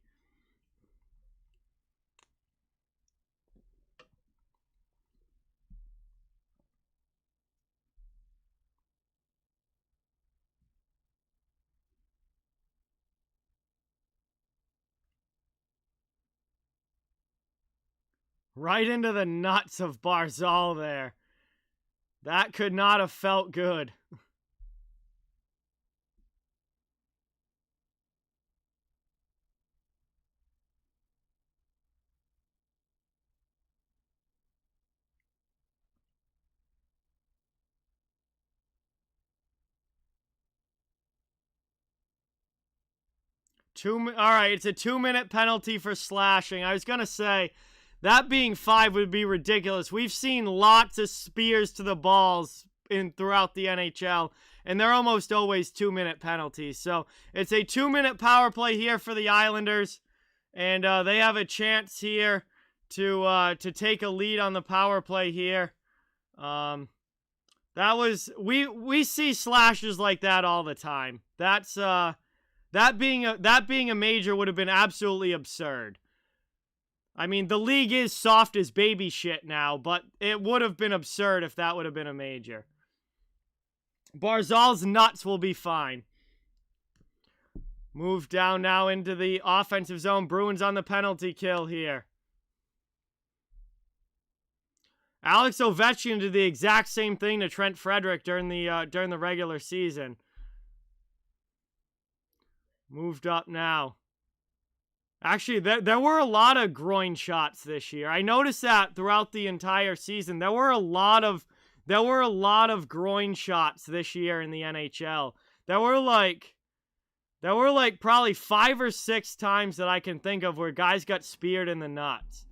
Right into the nuts of Barzal there. That could not have felt good. All right, it's a 2-minute penalty for slashing. I was going to say, that being 5 would be ridiculous. We've seen lots of spears to the balls throughout the NHL, and they're almost always 2-minute penalties. So it's a 2-minute power play here for the Islanders, and they have a chance here to take a lead on the power play here. We see slashes like that all the time. That being a major would have been absolutely absurd. I mean, the league is soft as baby shit now, but it would have been absurd if that would have been a major. Barzal's nuts will be fine. Move down now into the offensive zone. Bruins on the penalty kill here. Alex Ovechkin did the exact same thing to Trent Frederic during the regular season. Moved up now. Actually, there were a lot of groin shots this year. I noticed that throughout the entire season. There were a lot of groin shots this year in the NHL. There were like probably 5 or 6 times that I can think of where guys got speared in the nuts.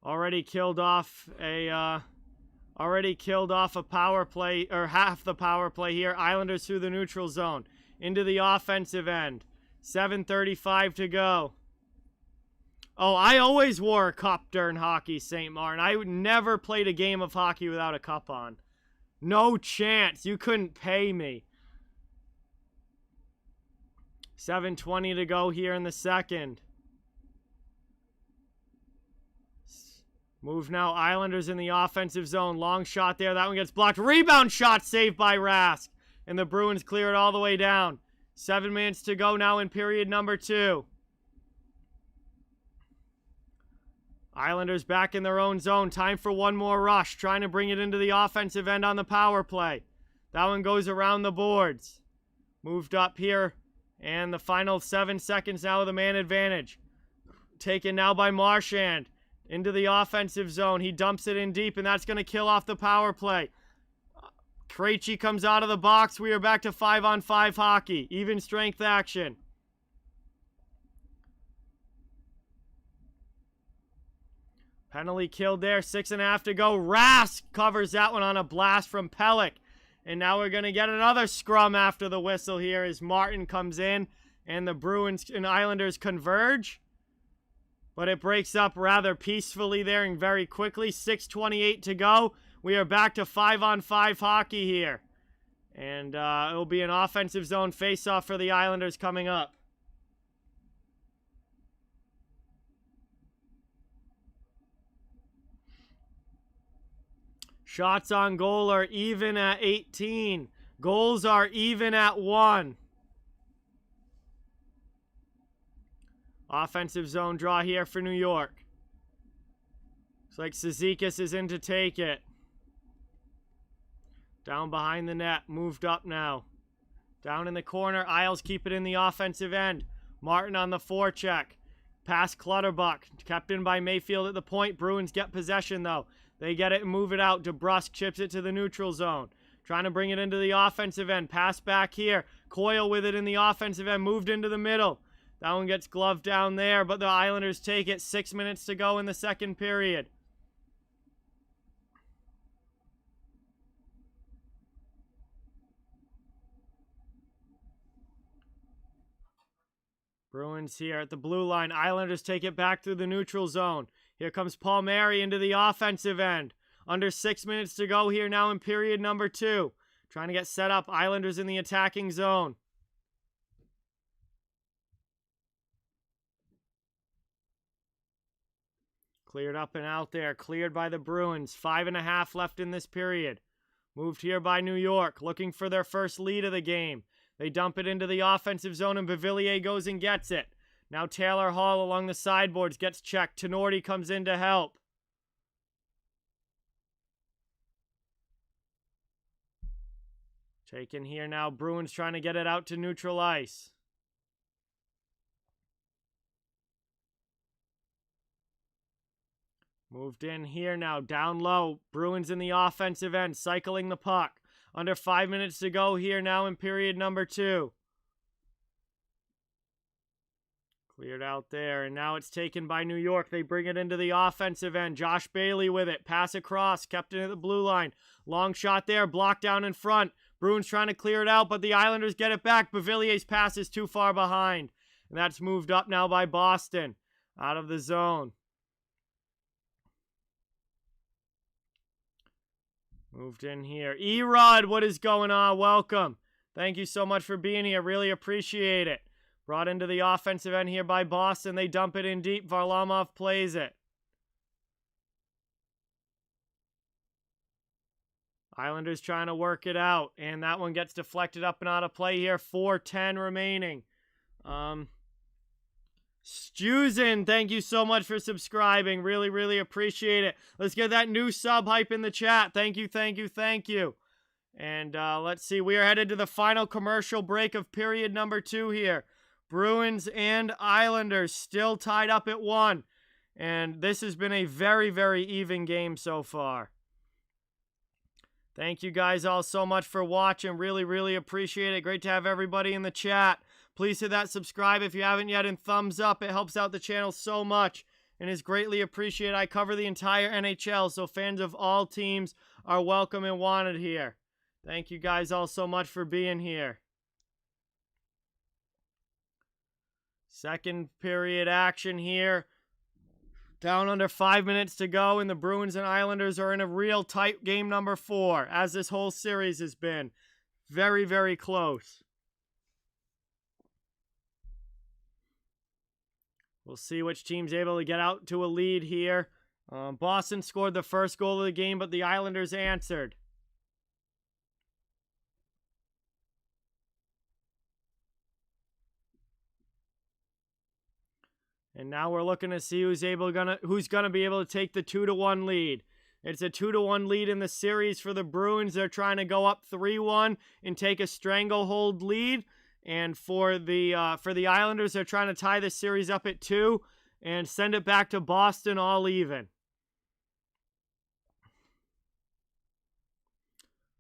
Already killed off a power play, or half the power play here. Islanders through the neutral zone into the offensive end. 7:35 to go. Oh, I always wore a cup during hockey, St. Martin. I never played a game of hockey without a cup on. No chance. You couldn't pay me. 7:20 to go here in the second. Move now, Islanders in the offensive zone. Long shot there. That one gets blocked. Rebound shot saved by Rask. And the Bruins clear it all the way down. 7 minutes to go now in period number 2. Islanders back in their own zone. Time for one more rush. Trying to bring it into the offensive end on the power play. That one goes around the boards. Moved up here. And the final 7 seconds now with a man advantage. Taken now by Marchand. Into the offensive zone. He dumps it in deep, and that's going to kill off the power play. Krejci comes out of the box. We are back to 5-on-5 hockey. Even strength action. Penalty killed there. 6.5 to go. Rask covers that one on a blast from Pelech. And now we're going to get another scrum after the whistle here as Martin comes in and the Bruins and Islanders converge. But it breaks up rather peacefully there and very quickly. 6:28 to go. We are back to 5-on-5 hockey here. And it'll be an offensive zone face-off for the Islanders coming up. Shots on goal are even at 18. Goals are even at 1. Offensive zone draw here for New York. Looks like Cizikas is in to take it. Down behind the net. Moved up now. Down in the corner. Isles keep it in the offensive end. Martin on the forecheck. Pass Clutterbuck. Kept in by Mayfield at the point. Bruins get possession though. They get it and move it out. DeBrusk chips it to the neutral zone. Trying to bring it into the offensive end. Pass back here. Coyle with it in the offensive end. Moved into the middle. That one gets gloved down there, but the Islanders take it. 6 minutes to go in the second period. Bruins here at the blue line. Islanders take it back through the neutral zone. Here comes Palmieri into the offensive end. Under 6 minutes to go here now in period number 2. Trying to get set up. Islanders in the attacking zone. Cleared up and out there. Cleared by the Bruins. 5.5 left in this period. Moved here by New York. Looking for their first lead of the game. They dump it into the offensive zone, and Beauvillier goes and gets it. Now Taylor Hall along the sideboards gets checked. Tenorti comes in to help. Taken here now. Bruins trying to get it out to neutral ice. Moved in here now. Down low. Bruins in the offensive end. Cycling the puck. Under 5 minutes to go here now in period number 2. Cleared out there, and now it's taken by New York. They bring it into the offensive end. Josh Bailey with it. Pass across. Kept it at the blue line. Long shot there. Blocked down in front. Bruins trying to clear it out, but the Islanders get it back. Beauvillier's pass is too far behind. And that's moved up now by Boston. Out of the zone. Moved in here. Erod, what is going on? Welcome. Thank you so much for being here. Really appreciate it. Brought into the offensive end here by Boston. They dump it in deep. Varlamov plays it. Islanders trying to work it out. And that one gets deflected up and out of play here. 4:10 remaining. Stuzen, thank you so much for subscribing. Really, really appreciate it. Let's get that new sub hype in the chat. Thank you, thank you, thank you. And let's see. We are headed to the final commercial break of period number 2 here. Bruins and Islanders still tied up at 1. And this has been a very, very even game so far. Thank you guys all so much for watching. Really, really appreciate it. Great to have everybody in the chat. Please hit that subscribe if you haven't yet, and thumbs up. It helps out the channel so much and is greatly appreciated. I cover the entire NHL, so fans of all teams are welcome and wanted here. Thank you guys all so much for being here. Second period action here. Down under 5 minutes to go, and the Bruins and Islanders are in a real tight game number 4, as this whole series has been. Very, very close. We'll see which team's able to get out to a lead here. Boston scored the first goal of the game, but the Islanders answered. And now we're looking to see who's gonna be able to take the 2-1 lead. It's a 2-1 lead in the series for the Bruins. They're trying to go up 3-1 and take a stranglehold lead. And for the Islanders, they're trying to tie the series up at 2 and send it back to Boston all even.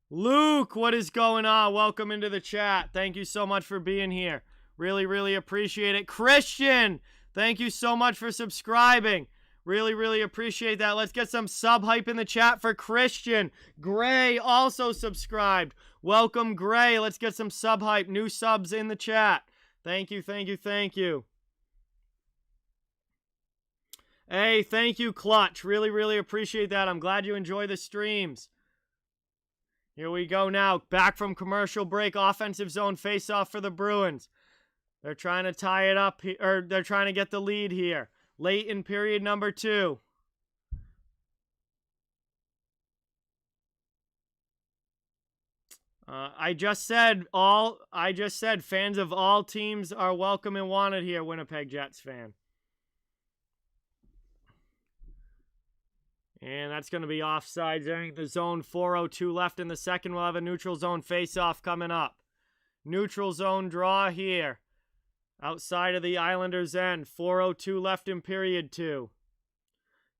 Luke, what is going on? Welcome into the chat. Thank you so much for being here. Really, really appreciate it. Christian, thank you so much for subscribing. Really, really appreciate that. Let's get some sub hype in the chat for Christian. Gray also subscribed. Welcome, Gray. Let's get some sub hype. New subs in the chat. Thank you, thank you, thank you. Hey, thank you, Clutch. Really, really appreciate that. I'm glad you enjoy the streams. Here we go now. Back from commercial break. Offensive zone face-off for the Bruins. They're trying to tie it up, or they're trying to get the lead here. Late in period number 2. I just said fans of all teams are welcome and wanted here, Winnipeg Jets fan. And that's going to be offsides entering the zone. 4:02 left in the second. We'll have a neutral zone face-off coming up. Neutral zone draw here. Outside of the Islanders' end. 4:02 left in period 2.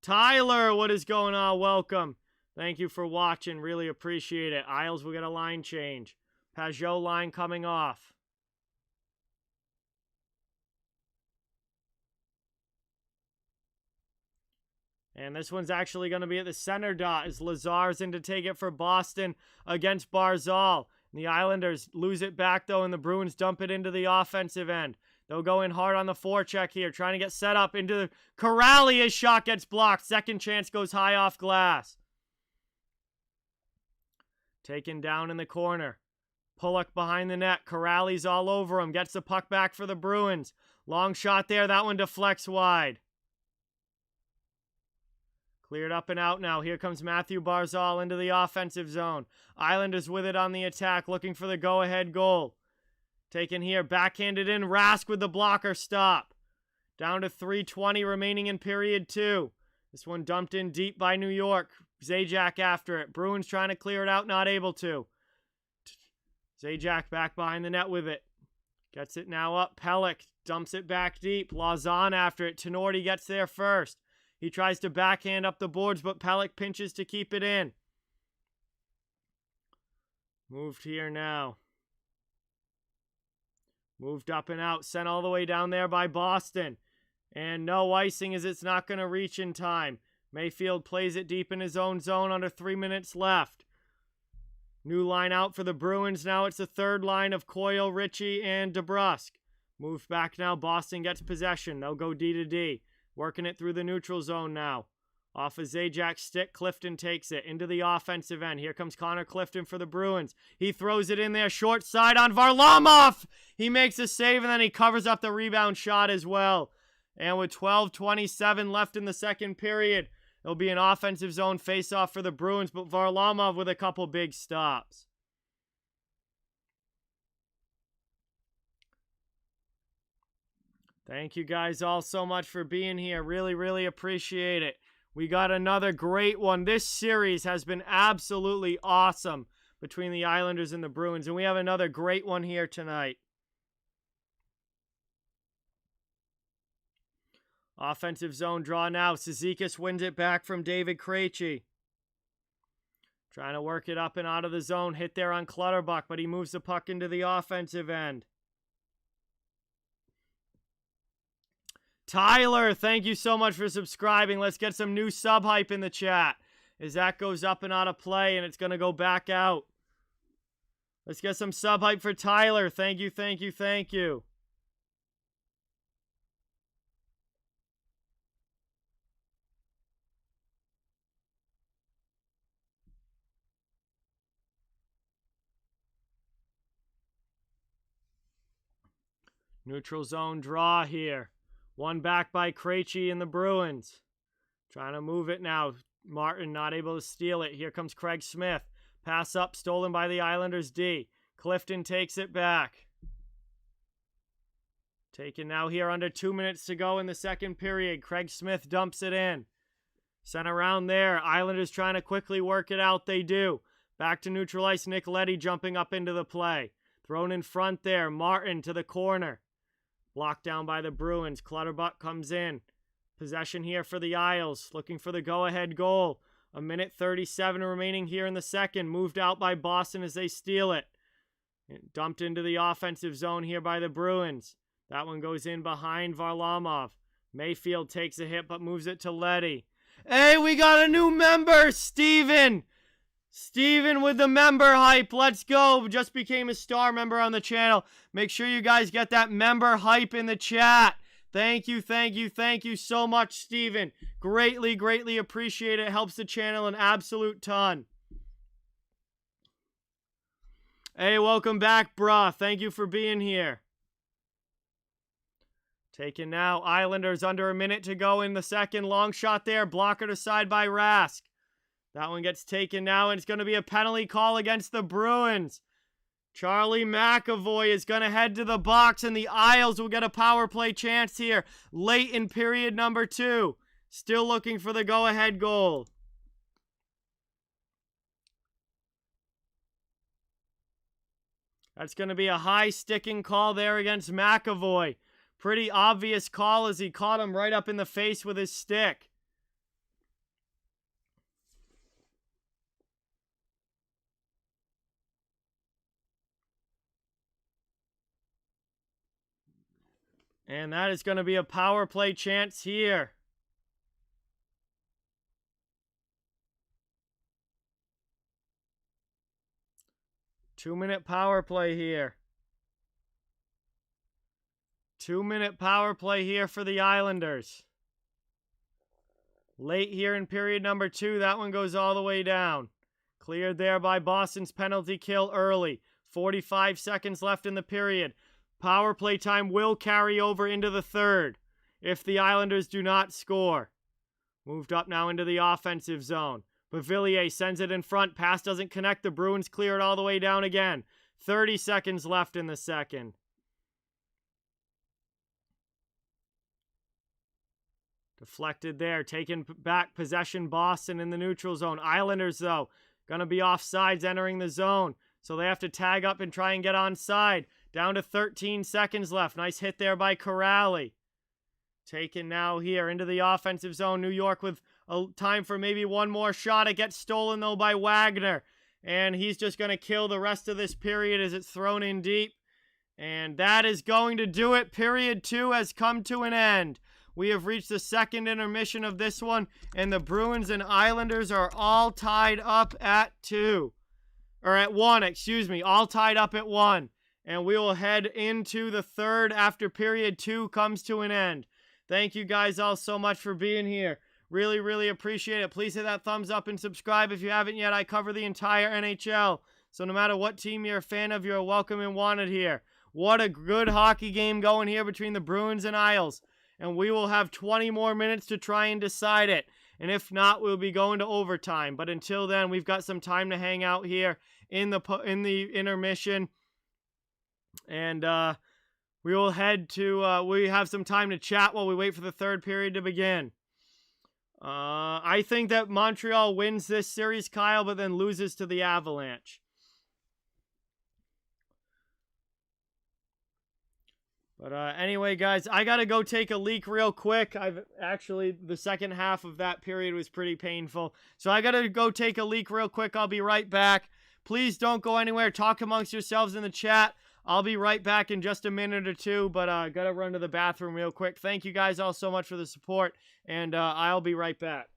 Tyler, what is going on? Welcome. Thank you for watching. Really appreciate it. Isles will get a line change. Pajot line coming off. And this one's actually going to be at the center dot as Lazar's in to take it for Boston against Barzal. And the Islanders lose it back, though, and the Bruins dump it into the offensive end. They'll go in hard on the forecheck here, trying to get set up into the Corrali. His shot gets blocked. Second chance goes high off glass. Taken down in the corner. Pulock behind the net. Corrali's all over him. Gets the puck back for the Bruins. Long shot there. That one deflects wide. Cleared up and out now. Here comes Matthew Barzal into the offensive zone. Islanders with it on the attack, looking for the go-ahead goal. Taken here, backhanded in, Rask with the blocker stop. Down to 3:20 remaining in period 2. This one dumped in deep by New York. Zajac after it. Bruins trying to clear it out, not able to. Zajac back behind the net with it. Gets it now up. Pelech dumps it back deep. Lauzon after it. Tenorti gets there first. He tries to backhand up the boards, but Pelech pinches to keep it in. Moved here now. Moved up and out. Sent all the way down there by Boston. And no icing as it's not going to reach in time. Mayfield plays it deep in his own zone under 3 minutes left. New line out for the Bruins. Now it's the third line of Coyle, Ritchie, and DeBrusk. Moved back now. Boston gets possession. They'll go D to D. Working it through the neutral zone now. Off a Zajac's stick, Clifton takes it into the offensive end. Here comes Connor Clifton for the Bruins. He throws it in there, short side on Varlamov. He makes a save, and then he covers up the rebound shot as well. And with 12:27 left in the second period, it'll be an offensive zone face-off for the Bruins, but Varlamov with a couple big stops. Thank you guys all so much for being here. Really, really appreciate it. We got another great one. This series has been absolutely awesome between the Islanders and the Bruins, and we have another great one here tonight. Offensive zone draw now. Cizikas wins it back from David Krejci. Trying to work it up and out of the zone. Hit there on Clutterbuck, but he moves the puck into the offensive end. Tyler, thank you so much for subscribing. Let's get some new sub hype in the chat as that goes up and out of play, and it's going to go back out. Let's get some sub hype for Tyler. Thank you, thank you, thank you. Neutral zone draw here. One back by Krejci and the Bruins. Trying to move it now. Martin not able to steal it. Here comes Craig Smith. Pass up, stolen by the Islanders D. Clifton takes it back. Taken now here under 2 minutes to go in the second period. Craig Smith dumps it in. Sent around there. Islanders trying to quickly work it out. They do. Back to neutral ice. Nick Leddy jumping up into the play. Thrown in front there. Martin to the corner. Blocked down by the Bruins. Clutterbuck comes in. Possession here for the Isles. Looking for the go-ahead goal. 1:37 remaining here in the second. Moved out by Boston as they steal it. Dumped into the offensive zone here by the Bruins. That one goes in behind Varlamov. Mayfield takes a hit but moves it to Leddy. Hey, we got a new member, Steven! Steven with the member hype. Let's go. Just became a star member on the channel. Make sure you guys get that member hype in the chat. Thank you, thank you, thank you so much, Steven. Greatly, greatly appreciate it. Helps the channel an absolute ton. Hey, welcome back, brah. Thank you for being here. Taken now. Islanders under a minute to go in the second. Long shot there. Blocker to side by Rask. That one gets taken now, and it's going to be a penalty call against the Bruins. Charlie McAvoy is going to head to the box, and the Isles will get a power play chance here late in period number 2. Still looking for the go-ahead goal. That's going to be a high sticking call there against McAvoy. Pretty obvious call as he caught him right up in the face with his stick. And that is going to be a power play chance here. Two-minute power play here. 2-minute power play here for the Islanders. Late here in period number 2. That one goes all the way down. Cleared there by Boston's penalty kill early. 45 seconds left in the period. Power play time will carry over into the third if the Islanders do not score. Moved up now into the offensive zone. Bavillier sends it in front. Pass doesn't connect. The Bruins clear it all the way down again. 30 seconds left in the second. Deflected there. Taking back possession Boston in the neutral zone. Islanders, though, going to be offsides entering the zone. So they have to tag up and try and get onside. Down to 13 seconds left. Nice hit there by Corrali. Taken now here into the offensive zone. New York with a time for maybe one more shot. It gets stolen, though, by Wagner. And he's just going to kill the rest of this period as it's thrown in deep. And that is going to do it. Period 2 has come to an end. We have reached the second intermission of this one, and the Bruins and Islanders are all tied up at 2. Or at 1, excuse me. All tied up at 1. And we will head into the third after period 2 comes to an end. Thank you guys all so much for being here. Really, really appreciate it. Please hit that thumbs up and subscribe if you haven't yet. I cover the entire NHL. So no matter what team you're a fan of, you're welcome and wanted here. What a good hockey game going here between the Bruins and Isles. And we will have 20 more minutes to try and decide it. And if not, we'll be going to overtime. But until then, we've got some time to hang out here in the intermission. And we will head to, we have some time to chat while we wait for the third period to begin. I think that Montreal wins this series, Kyle, but then loses to the Avalanche. But anyway, guys, I got to go take a leak real quick. The second half of that period was pretty painful. So I got to go take a leak real quick. I'll be right back. Please don't go anywhere. Talk amongst yourselves in the chat. I'll be right back in just a minute or two, but I got to run to the bathroom real quick. Thank you guys all so much for the support, and I'll be right back.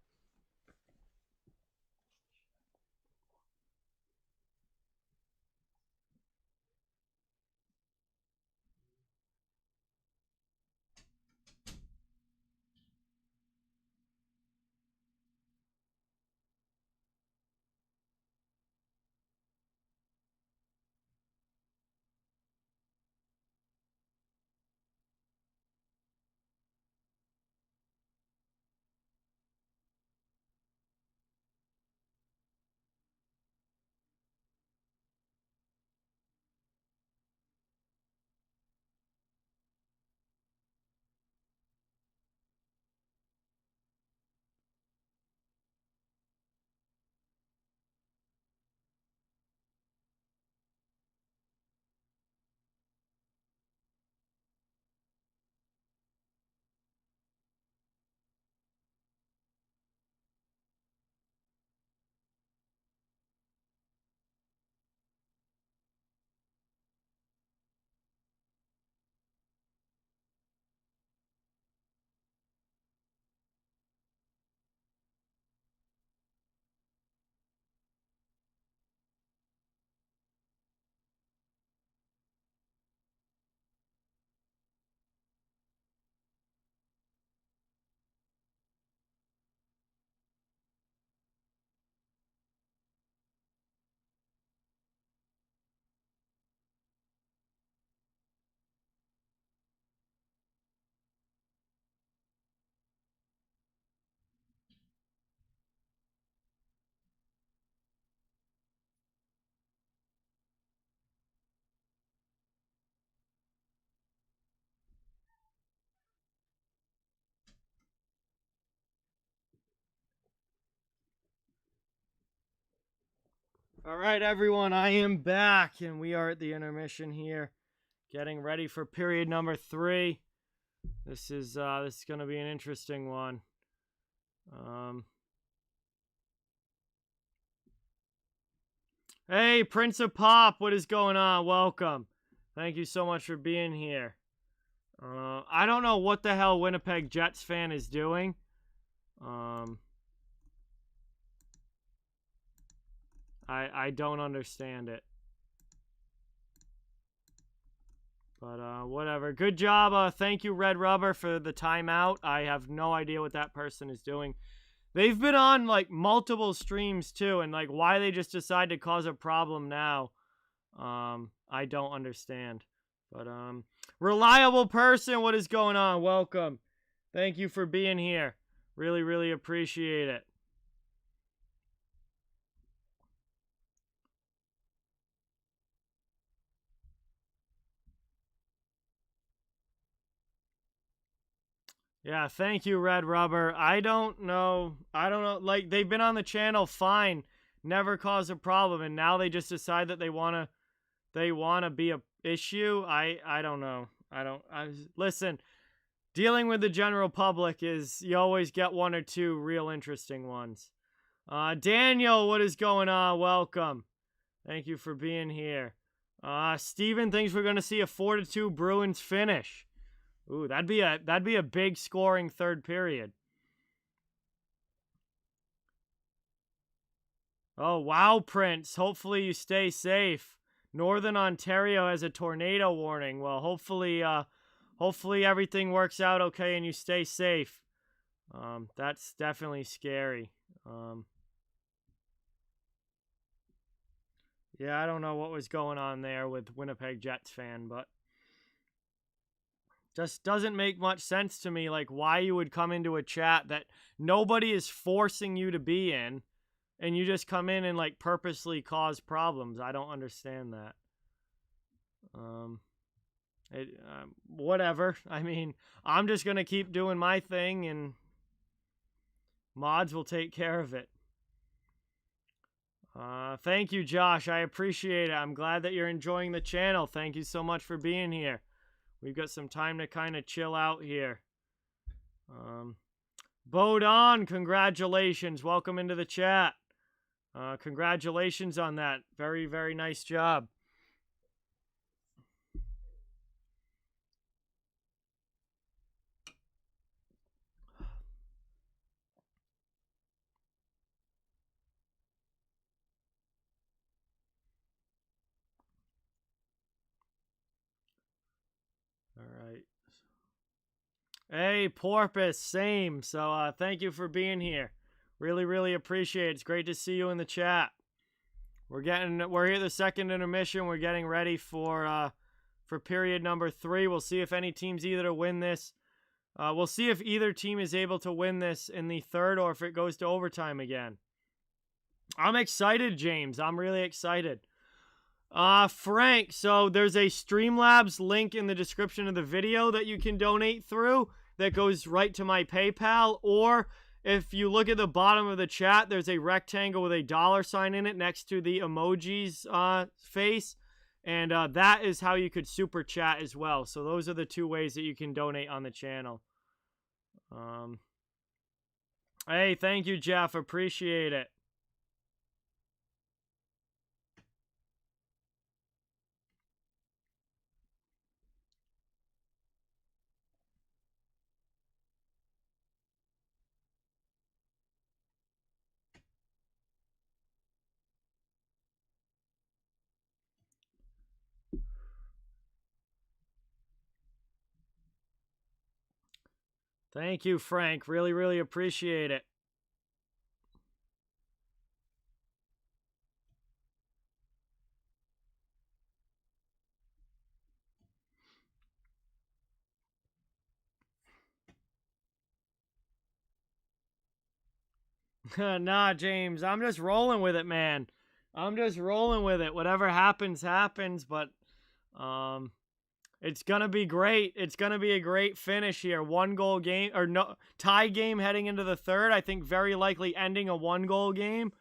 All right, everyone, I am back, and we are at the intermission here, getting ready for period number 3. This is going to be an interesting one. Hey, Prince of Pop, what is going on? Welcome. Thank you so much for being here. I don't know what the hell Winnipeg Jets fan is doing. I don't understand it. But whatever. Good job. Thank you, Red Rubber, for the timeout. I have no idea what that person is doing. They've been on like multiple streams too, and like why they just decide to cause a problem now, I don't understand. But reliable person, what is going on? Welcome. Thank you for being here. Really, really appreciate it. Yeah, thank you, Red Rubber. I don't know. Like, they've been on the channel fine, never caused a problem, and now they just decide that they wanna be a issue. I don't know. Listen. Dealing with the general public is, you always get one or two real interesting ones. Daniel, what is going on? Welcome. Thank you for being here. Steven thinks we're going to see a 4-2 Bruins finish. Ooh, that'd be a big scoring third period. Oh, wow, Prince. Hopefully you stay safe. Northern Ontario has a tornado warning. Well, hopefully everything works out okay and you stay safe. That's definitely scary. Yeah, I don't know what was going on there with Winnipeg Jets fan, but just doesn't make much sense to me, like, why you would come into a chat that nobody is forcing you to be in, and you just come in and, like, purposely cause problems. I don't understand that. Whatever. I mean, I'm just going to keep doing my thing, and mods will take care of it. Thank you, Josh. I appreciate it. I'm glad that you're enjoying the channel. Thank you so much for being here. We've got some time to kind of chill out here. Bodon, congratulations. Welcome into the chat. Congratulations on that. Very, very nice job. All right. Hey, Porpoise, same. So thank you for being here. Really, really appreciate it. It's great to see you in the chat. We're here at the second intermission. We're getting ready for period number 3. We'll see if any team's either to win this. We'll see if either team is able to win this in the third or if it goes to overtime again. I'm excited, James. I'm really excited. Frank, so there's a Streamlabs link in the description of the video that you can donate through that goes right to my PayPal, or if you look at the bottom of the chat, there's a rectangle with a $sign in it next to the emoji's face, and that is how you could super chat as well. So those are the 2 ways that you can donate on the channel. Hey, thank you, Jeff. Appreciate it. Thank you, Frank. Really, really appreciate it. Nah, James, I'm just rolling with it, man. I'm just rolling with it. Whatever happens, happens, but it's going to be great. It's going to be a great finish here. 1-goal game, or no, tie game heading into the third. I think very likely ending a 1-goal game.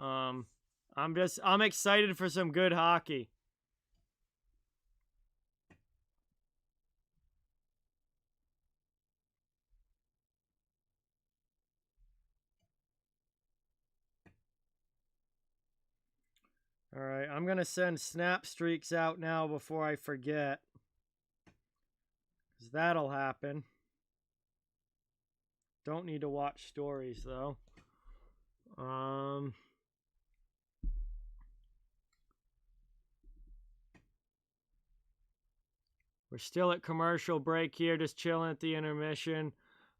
I'm excited for some good hockey. All right, I'm going to send snap streaks out now before I forget, because that'll happen. Don't need to watch stories, though. We're still at commercial break here, just chilling at the intermission.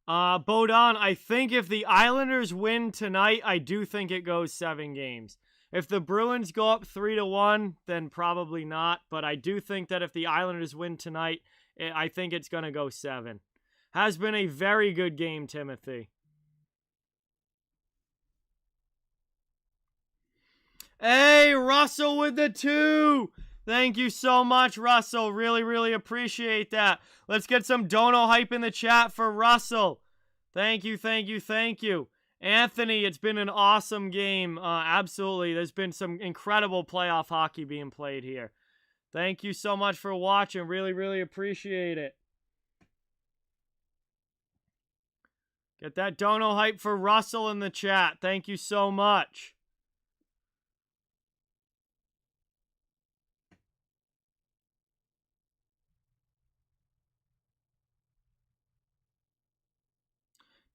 Bodon, I think if the Islanders win tonight, I do think it goes 7 games. If the Bruins go up 3-1, then probably not. But I do think that if the Islanders win tonight, I think it's going to go 7. Has been a very good game, Timothy. Hey, Russell with the 2. Thank you so much, Russell. Really, really appreciate that. Let's get some dono hype in the chat for Russell. Thank you, thank you, thank you. Anthony, it's been an awesome game. Absolutely. There's been some incredible playoff hockey being played here. Thank you so much for watching. Really, really appreciate it. Get that dono hype for Russell in the chat. Thank you so much.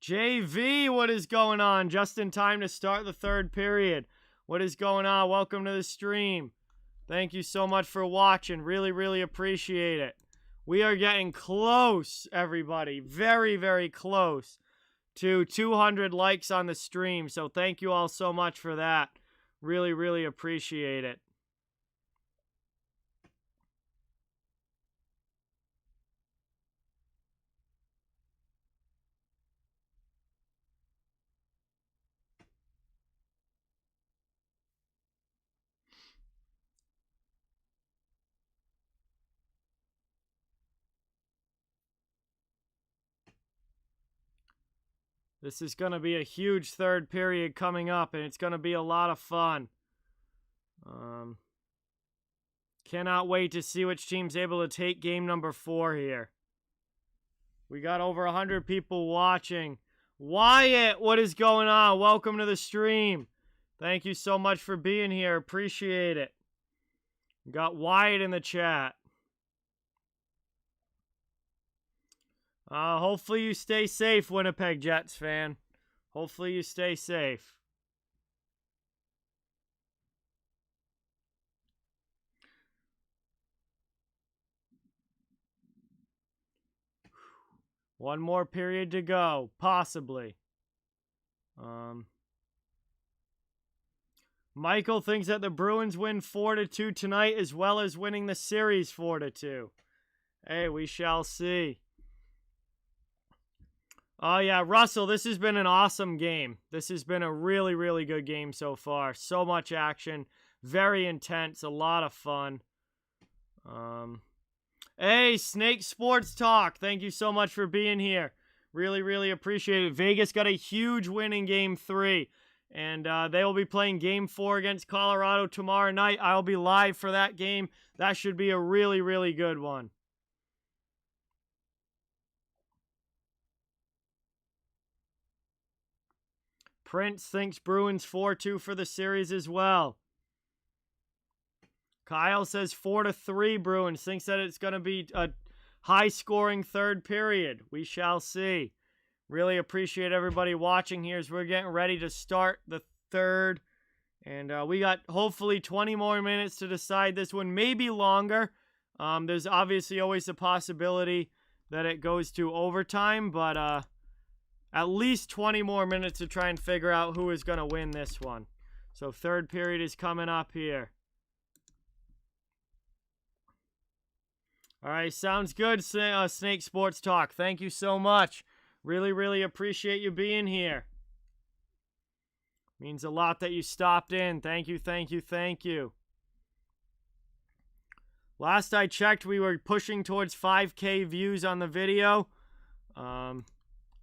JV, what is going on? Just in time to start the third period. What is going on? Welcome to the stream. Thank you so much for watching. Really, really appreciate it. We are getting close, everybody. Very, very close to 200 likes on the stream. So thank you all so much for that. Really, really appreciate it. This is going to be a huge third period coming up, and it's going to be a lot of fun. Cannot wait to see which team's able to take game number 4 here. We got over 100 people watching. Wyatt, what is going on? Welcome to the stream. Thank you so much for being here. Appreciate it. We got Wyatt in the chat. Hopefully you stay safe, Winnipeg Jets fan. Hopefully you stay safe. One more period to go, possibly. Michael thinks that the Bruins win 4-2 tonight, as well as winning the series 4-2. Hey, we shall see. Oh, yeah, Russell, this has been an awesome game. This has been a really, really good game so far. So much action. Very intense. A lot of fun. Hey, Snake Sports Talk. Thank you so much for being here. Really, really appreciate it. Vegas got a huge win in Game 3. And they will be playing Game 4 against Colorado tomorrow night. I'll be live for that game. That should be a really, really good one. Prince thinks Bruins 4-2 for the series as well. Kyle says 4-3 Bruins. Thinks that it's going to be a high-scoring third period. We shall see. Really appreciate everybody watching here as we're getting ready to start the third. And we got hopefully 20 more minutes to decide this one. Maybe longer. There's obviously always the possibility that it goes to overtime. But at least 20 more minutes to try and figure out who is going to win this one. So third period is coming up here. All right, sounds good, Snake Sports Talk. Thank you so much. Really, really appreciate you being here. Means a lot that you stopped in. Thank you, thank you, thank you. Last I checked, we were pushing towards 5K views on the video.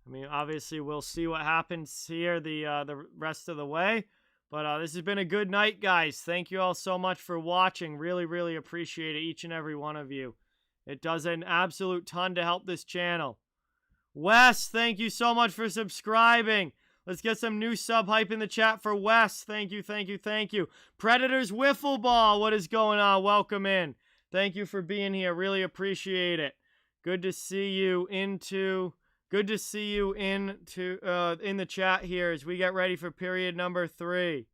I mean, obviously, we'll see what happens here the rest of the way. But this has been a good night, guys. Thank you all so much for watching. Really, really appreciate it, each and every one of you. It does an absolute ton to help this channel. Wes, thank you so much for subscribing. Let's get some new sub hype in the chat for Wes. Thank you, thank you, thank you. Predators Wiffle Ball, what is going on? Welcome in. Thank you for being here. Really appreciate it. Good to see you in the chat here as we get ready for period number 3.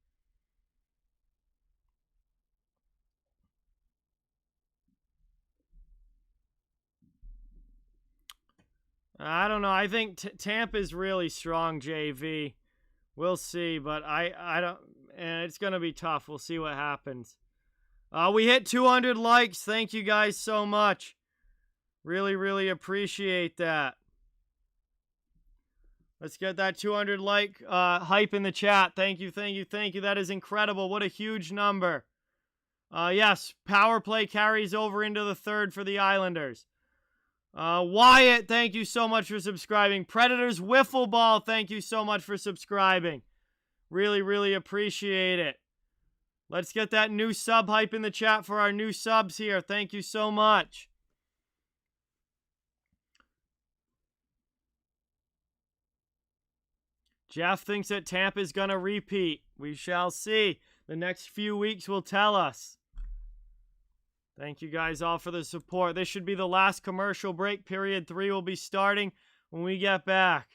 I don't know. I think Tampa's really strong, JV. We'll see, but I don't. It's gonna be tough. We'll see what happens. We hit 200 likes. Thank you guys so much. Really, really appreciate that. Let's get that 200 like hype in the chat. Thank you, thank you, thank you. That is incredible. What a huge number. Yes, power play carries over into the third for the Islanders. Wyatt, thank you so much for subscribing. Predators Wiffle Ball, thank you so much for subscribing. Really, really appreciate it. Let's get that new sub hype in the chat for our new subs here. Thank you so much. Jeff thinks that Tampa's going to repeat. We shall see. The next few weeks will tell us. Thank you guys all for the support. This should be the last commercial break. Period 3 will be starting when we get back.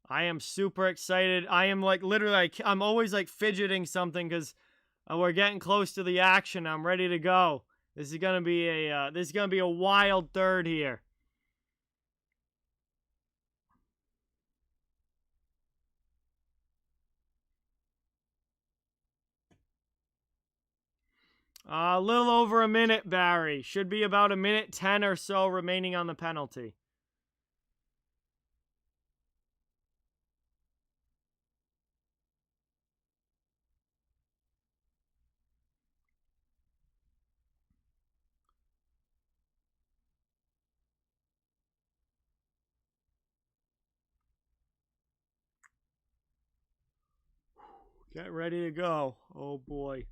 I am super excited. I am literally, I'm always fidgeting something because we're getting close to the action. I'm ready to go. This is gonna be a wild third here. A little over a minute, Barry. Should be about a minute 10 or so remaining on the penalty. Get ready to go. Oh boy.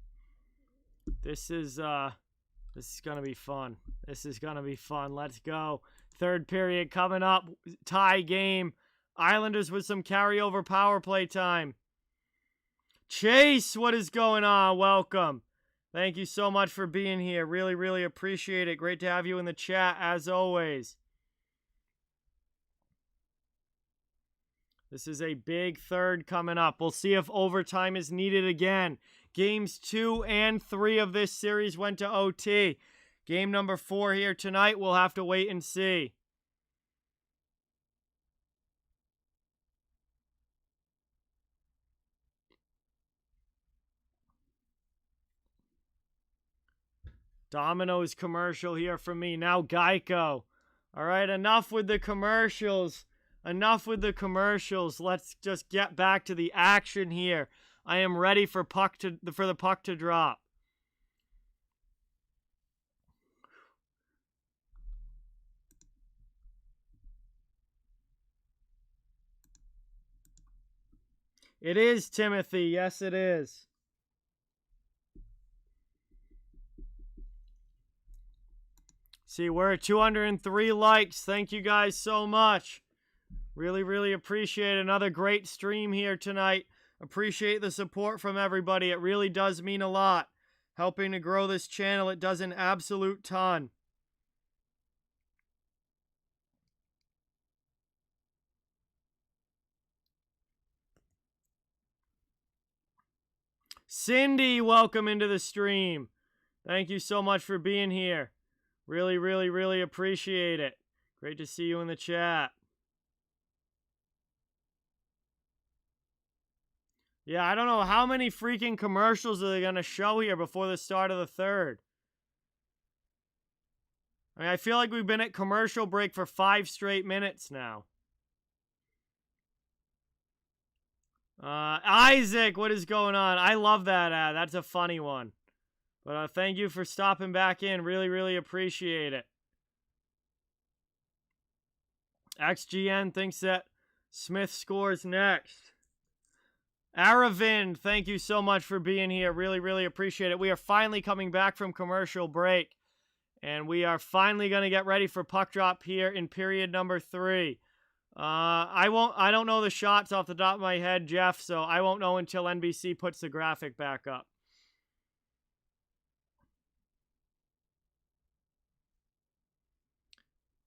This is gonna be fun. This is gonna be fun. Let's go. Third period coming up. Tie game. Islanders with some carryover power play time. Chase, what is going on? Welcome. Thank you so much for being here. Really, really appreciate it. Great to have you in the chat as always. This is a big third coming up. We'll see if overtime is needed again. Games 2 and 3 of this series went to OT. Game number 4 here tonight, we'll have to wait and see. Domino's commercial here from me. Now Geico. All right, enough with the commercials. Enough with the commercials. Let's just get back to the action here. I am ready for the puck to drop. It is, Timothy. Yes, it is. See, we're at 203 likes. Thank you guys so much. Really, really appreciate another great stream here tonight. Appreciate the support from everybody. It really does mean a lot. Helping to grow this channel, it does an absolute ton. Cindy, welcome into the stream. Thank you so much for being here. Really, really, really appreciate it. Great to see you in the chat. Yeah, I don't know how many freaking commercials are they going to show here before the start of the third. I mean, I feel like we've been at commercial break for 5 straight minutes now. Isaac, what is going on? I love that ad. That's a funny one. But thank you for stopping back in. Really, really appreciate it. XGN thinks that Smith scores next. Aravind, thank you so much for being here. Really, really appreciate it. We are finally coming back from commercial break. And we are finally going to get ready for puck drop here in period number 3. I don't know the shots off the top of my head, Jeff, so I won't know until NBC puts the graphic back up.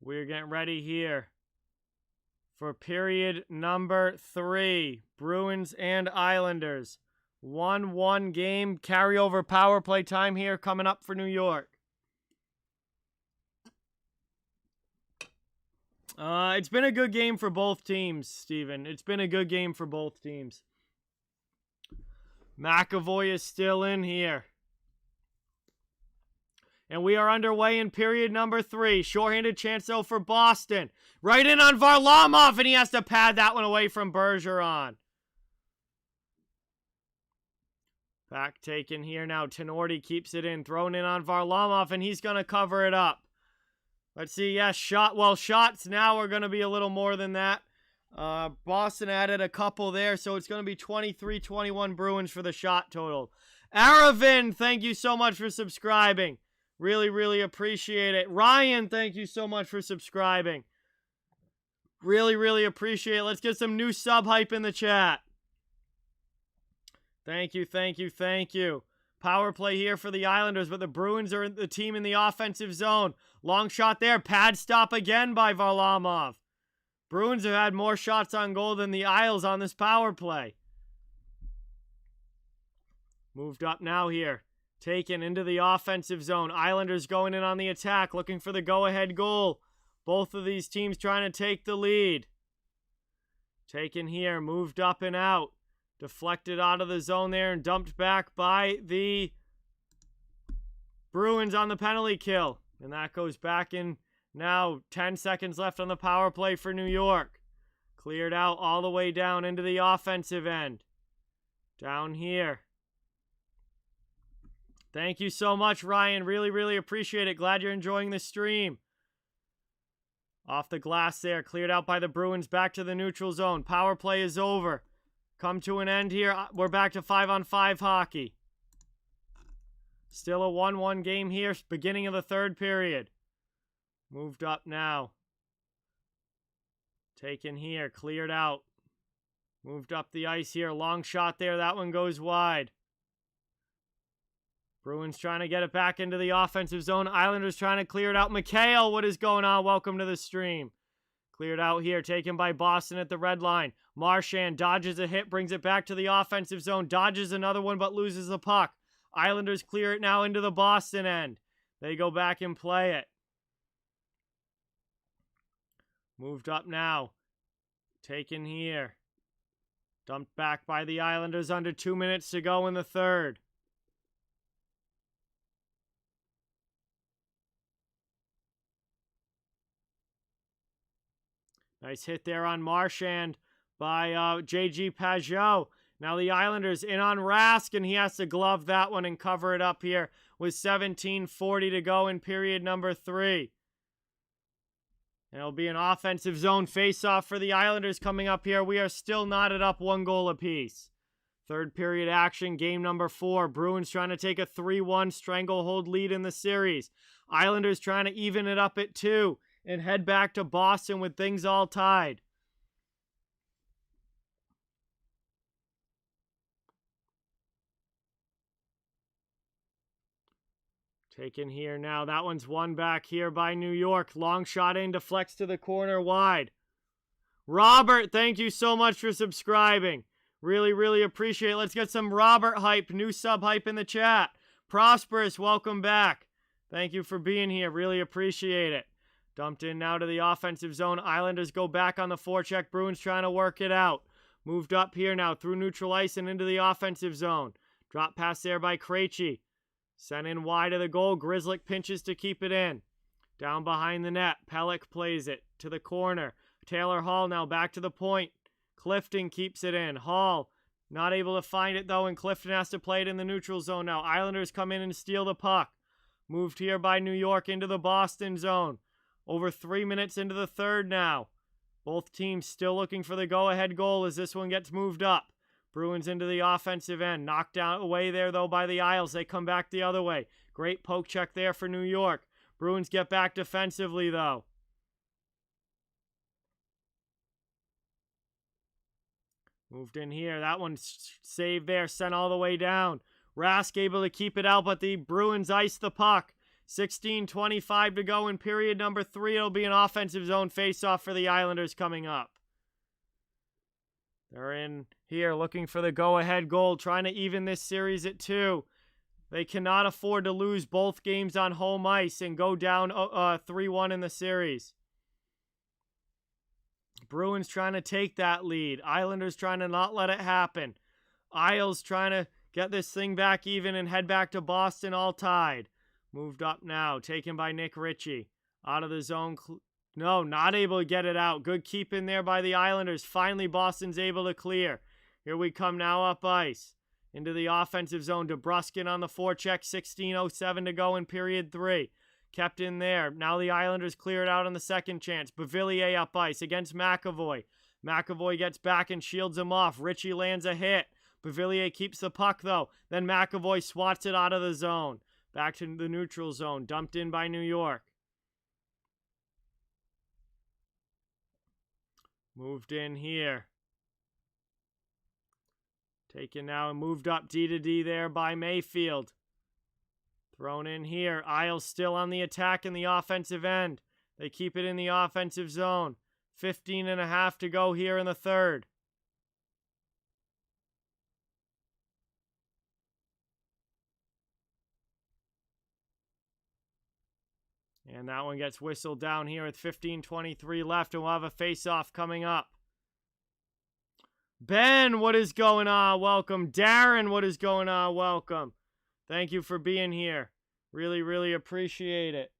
We're getting ready here for period number 3. Bruins and Islanders. 1-1 game. Carryover power play time here coming up for New York. It's been a good game for both teams, Steven. It's been a good game for both teams. McAvoy is still in here. And we are underway in period number 3. Shorthanded chance, though, for Boston. Right in on Varlamov, and he has to pad that one away from Bergeron. Back taken here now. Tenorti keeps it in. Thrown in on Varlamov, and he's going to cover it up. Let's see. Yes, shots now are going to be a little more than that. Boston added a couple there, so it's going to be 23-21 Bruins for the shot total. Aravin, thank you so much for subscribing. Really, really appreciate it. Ryan, thank you so much for subscribing. Really, really appreciate it. Let's get some new sub hype in the chat. Thank you, thank you, thank you. Power play here for the Islanders, but the Bruins are the team in the offensive zone. Long shot there. Pad stop again by Varlamov. Bruins have had more shots on goal than the Isles on this power play. Moved up now here. Taken into the offensive zone. Islanders going in on the attack, looking for the go-ahead goal. Both of these teams trying to take the lead. Taken here, moved up and out. Deflected out of the zone there and dumped back by the Bruins on the penalty kill. And that goes back in now. 10 seconds left on the power play for New York. Cleared out all the way down into the offensive end. Down here. Thank you so much, Ryan. Really, really appreciate it. Glad you're enjoying the stream. Off the glass there. Cleared out by the Bruins. Back to the neutral zone. Power play is over. Come to an end here. We're back to 5-on-5 hockey. Still a 1-1 game here. Beginning of the third period. Moved up now. Taken here. Cleared out. Moved up the ice here. Long shot there. That one goes wide. Bruins trying to get it back into the offensive zone. Islanders trying to clear it out. Mikhail, what is going on? Welcome to the stream. Cleared out here. Taken by Boston at the red line. Marchand dodges a hit. Brings it back to the offensive zone. Dodges another one but loses the puck. Islanders clear it now into the Boston end. They go back and play it. Moved up now. Taken here. Dumped back by the Islanders. Under 2 minutes to go in the third. Nice hit there on Marchand by J.G. Pajot. Now the Islanders in on Rask, and he has to glove that one and cover it up here with 17:40 to go in period number 3. And it'll be an offensive zone faceoff for the Islanders coming up here. We are still knotted up 1 goal apiece. Third period action, game number 4. Bruins trying to take a 3-1 stranglehold lead in the series. Islanders trying to even it up at 2 and head back to Boston with things all tied. Taken here now. That one's won back here by New York. Long shot in, deflects to the corner wide. Robert, thank you so much for subscribing. Really, really appreciate it. Let's get some Robert hype, new sub hype in the chat. Prosperous, welcome back. Thank you for being here. Really appreciate it. Dumped in now to the offensive zone. Islanders go back on the forecheck. Bruins trying to work it out. Moved up here now through neutral ice and into the offensive zone. Drop pass there by Krejci. Sent in wide of the goal. Grzelcyk pinches to keep it in. Down behind the net. Pelech plays it to the corner. Taylor Hall now back to the point. Clifton keeps it in. Hall not able to find it though, and Clifton has to play it in the neutral zone now. Islanders come in and steal the puck. Moved here by New York into the Boston zone. Over 3 minutes into the third now. Both teams still looking for the go-ahead goal as this one gets moved up. Bruins into the offensive end. Knocked out away there, though, by the Isles. They come back the other way. Great poke check there for New York. Bruins get back defensively, though. Moved in here. That one saved there. Sent all the way down. Rask able to keep it out, but the Bruins ice the puck. 16:25 to go in period number 3. It'll be an offensive zone faceoff for the Islanders coming up. They're in here looking for the go-ahead goal, trying to even this series at 2. They cannot afford to lose both games on home ice and go down 3-1 in the series. Bruins trying to take that lead. Islanders trying to not let it happen. Isles trying to get this thing back even and head back to Boston all tied. Moved up now. Taken by Nick Ritchie. Out of the zone. No, not able to get it out. Good keep in there by the Islanders. Finally, Boston's able to clear. Here we come now up ice. Into the offensive zone. DeBruskin on the forecheck. 16:07 to go in period 3. Kept in there. Now the Islanders clear it out on the second chance. Beauvillier up ice against McAvoy. McAvoy gets back and shields him off. Ritchie lands a hit. Beauvillier keeps the puck, though. Then McAvoy swats it out of the zone. Back to the neutral zone. Dumped in by New York. Moved in here. Taken now and moved up D to D there by Mayfield. Thrown in here. Isles still on the attack in the offensive end. They keep it in the offensive zone. 15.5 to go here in the third. And that one gets whistled down here with 15:23 left, and we'll have a face-off coming up. Ben, what is going on? Welcome. Darren, what is going on? Welcome. Thank you for being here. Really, really appreciate it.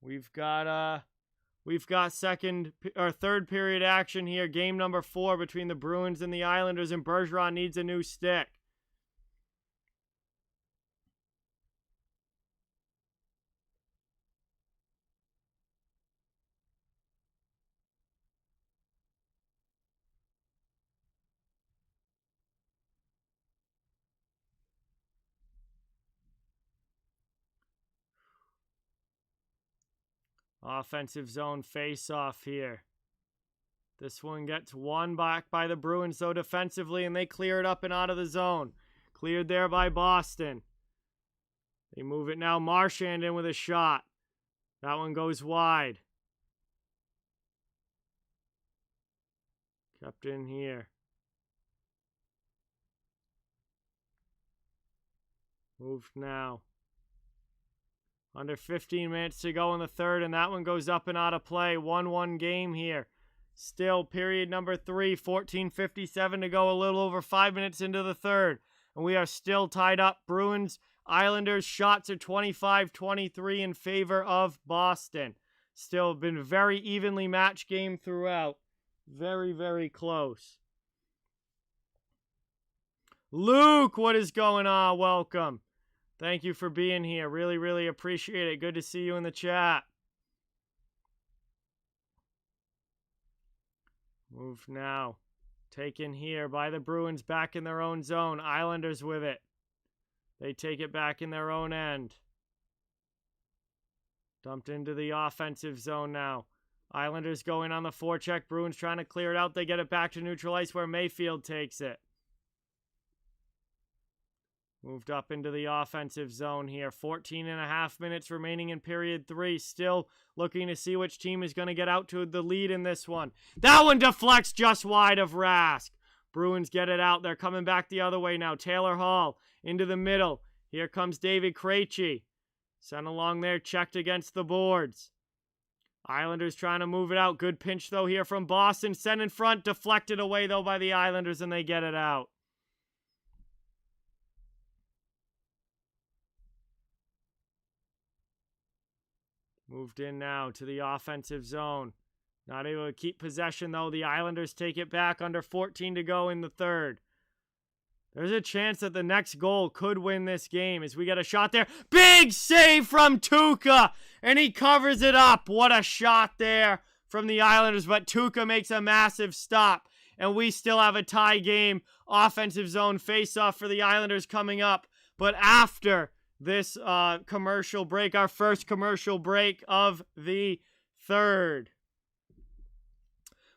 We've got third period action here. Game number 4 between the Bruins and the Islanders, and Bergeron needs a new stick. Offensive zone face-off here. This one gets won back by the Bruins, though, defensively, and they clear it up and out of the zone. Cleared there by Boston. They move it now. Marchand in with a shot. That one goes wide. Kept in here. Moved now. Under 15 minutes to go in the third, and that one goes up and out of play. 1-1 game here. Still, period number 3, 14:57 to go, a little over 5 minutes into the third. And we are still tied up. Bruins, Islanders, shots are 25-23 in favor of Boston. Still been very evenly matched game throughout. Very, very close. Luke, what is going on? Welcome. Thank you for being here. Really, really appreciate it. Good to see you in the chat. Move now. Taken here by the Bruins back in their own zone. Islanders with it. They take it back in their own end. Dumped into the offensive zone now. Islanders going on the forecheck. Bruins trying to clear it out. They get it back to neutral ice where Mayfield takes it. Moved up into the offensive zone here. 14.5 minutes remaining in period 3. Still looking to see which team is going to get out to the lead in this one. That one deflects just wide of Rask. Bruins get it out. They're coming back the other way now. Taylor Hall into the middle. Here comes David Krejci. Sent along there, checked against the boards. Islanders trying to move it out. Good pinch, though, here from Boston. Sent in front. Deflected away, though, by the Islanders, and they get it out. Moved in now to the offensive zone. Not able to keep possession, though. The Islanders take it back under 14 to go in the third. There's a chance that the next goal could win this game as we get a shot there. Big save from Tuukka, and he covers it up. What a shot there from the Islanders, but Tuukka makes a massive stop, and we still have a tie game. Offensive zone face-off for the Islanders coming up, but after this commercial break, our first commercial break of the third.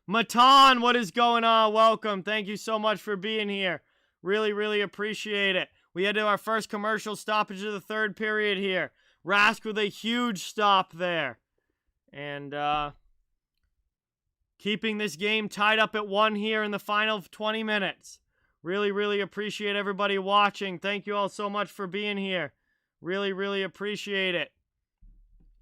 Matan, what is going on? Welcome. Thank you so much for being here. Really, really appreciate it. We head to our first commercial stoppage of the third period here. Rask with a huge stop there. And keeping this game tied up at 1 here in the final 20 minutes. Really, really appreciate everybody watching. Thank you all so much for being here. Really, really appreciate it.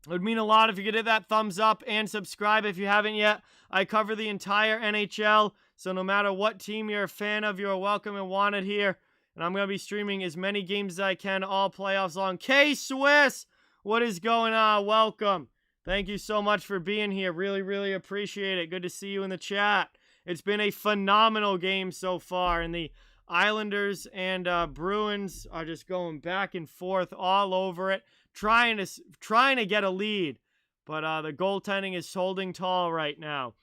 It would mean a lot if you could hit that thumbs up and subscribe if you haven't yet. I cover the entire NHL, so no matter what team you're a fan of, you're welcome and wanted here. And I'm going to be streaming as many games as I can all playoffs long. K-Swiss, what is going on? Welcome. Thank you so much for being here. Really, really appreciate it. Good to see you in the chat. It's been a phenomenal game so far, and the Islanders and Bruins are just going back and forth all over it, trying to get a lead. But the goaltending is holding tall right now.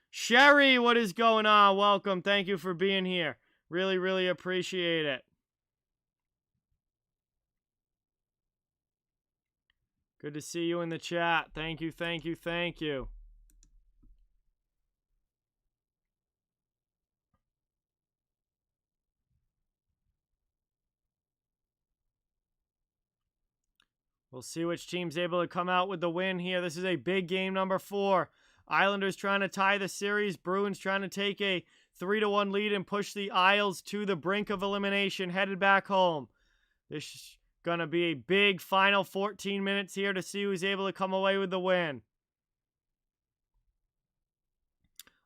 Sherry, what is going on? Welcome. Thank you for being here. Really, really appreciate it. Good to see you in the chat. Thank you, thank you, thank you. We'll see which team's able to come out with the win here. This is a big game, number 4. Islanders trying to tie the series. Bruins trying to take a 3-1 lead and push the Isles to the brink of elimination, headed back home. This is going to be a big final 14 minutes here to see who's able to come away with the win.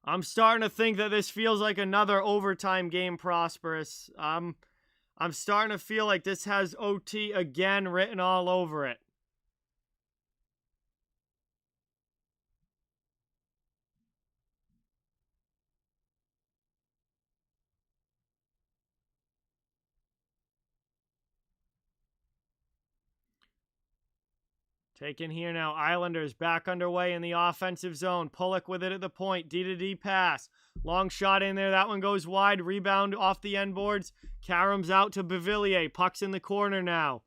I'm starting to think that this feels like another overtime game, Prosperous. I'm starting to feel like this has OT again written all over it. Taken here now. Islanders back underway in the offensive zone. Pulock with it at the point. D-to-D pass. Long shot in there. That one goes wide. Rebound off the end boards. Karam's out to Beauvillier. Puck's in the corner now.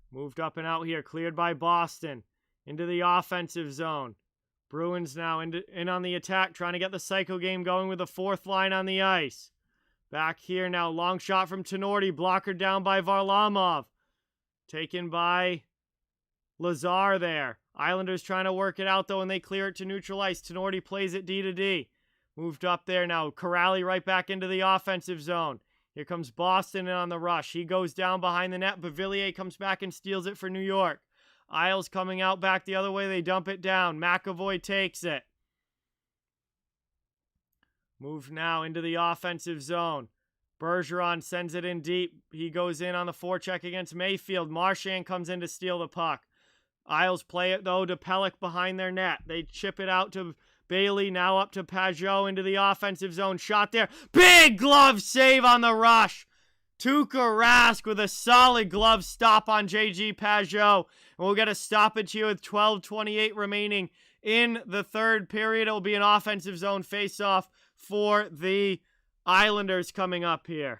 Moved up and out here. Cleared by Boston. Into the offensive zone. Bruins now in on the attack. Trying to get the cycle game going with the 4th line on the ice. Back here now, long shot from Tenorti, blocker down by Varlamov. Taken by Lazar there. Islanders trying to work it out though, and they clear it to neutral ice. Tenorti plays it D-to-D. Moved up there now. Corrali right back into the offensive zone. Here comes Boston in on the rush. He goes down behind the net. Beauvillier comes back and steals it for New York. Isles coming out back the other way. They dump it down. McAvoy takes it. Move now into the offensive zone. Bergeron sends it in deep. He goes in on the forecheck against Mayfield. Marchand comes in to steal the puck. Isles play it, though, to Pelech behind their net. They chip it out to Bailey, now up to Pajot into the offensive zone. Shot there. Big glove save on the rush. Tuukka Rask with a solid glove stop on J.G. Pajot. And we'll get a stoppage here with 12:28 remaining in the third period. It will be an offensive zone face-off for the Islanders coming up here.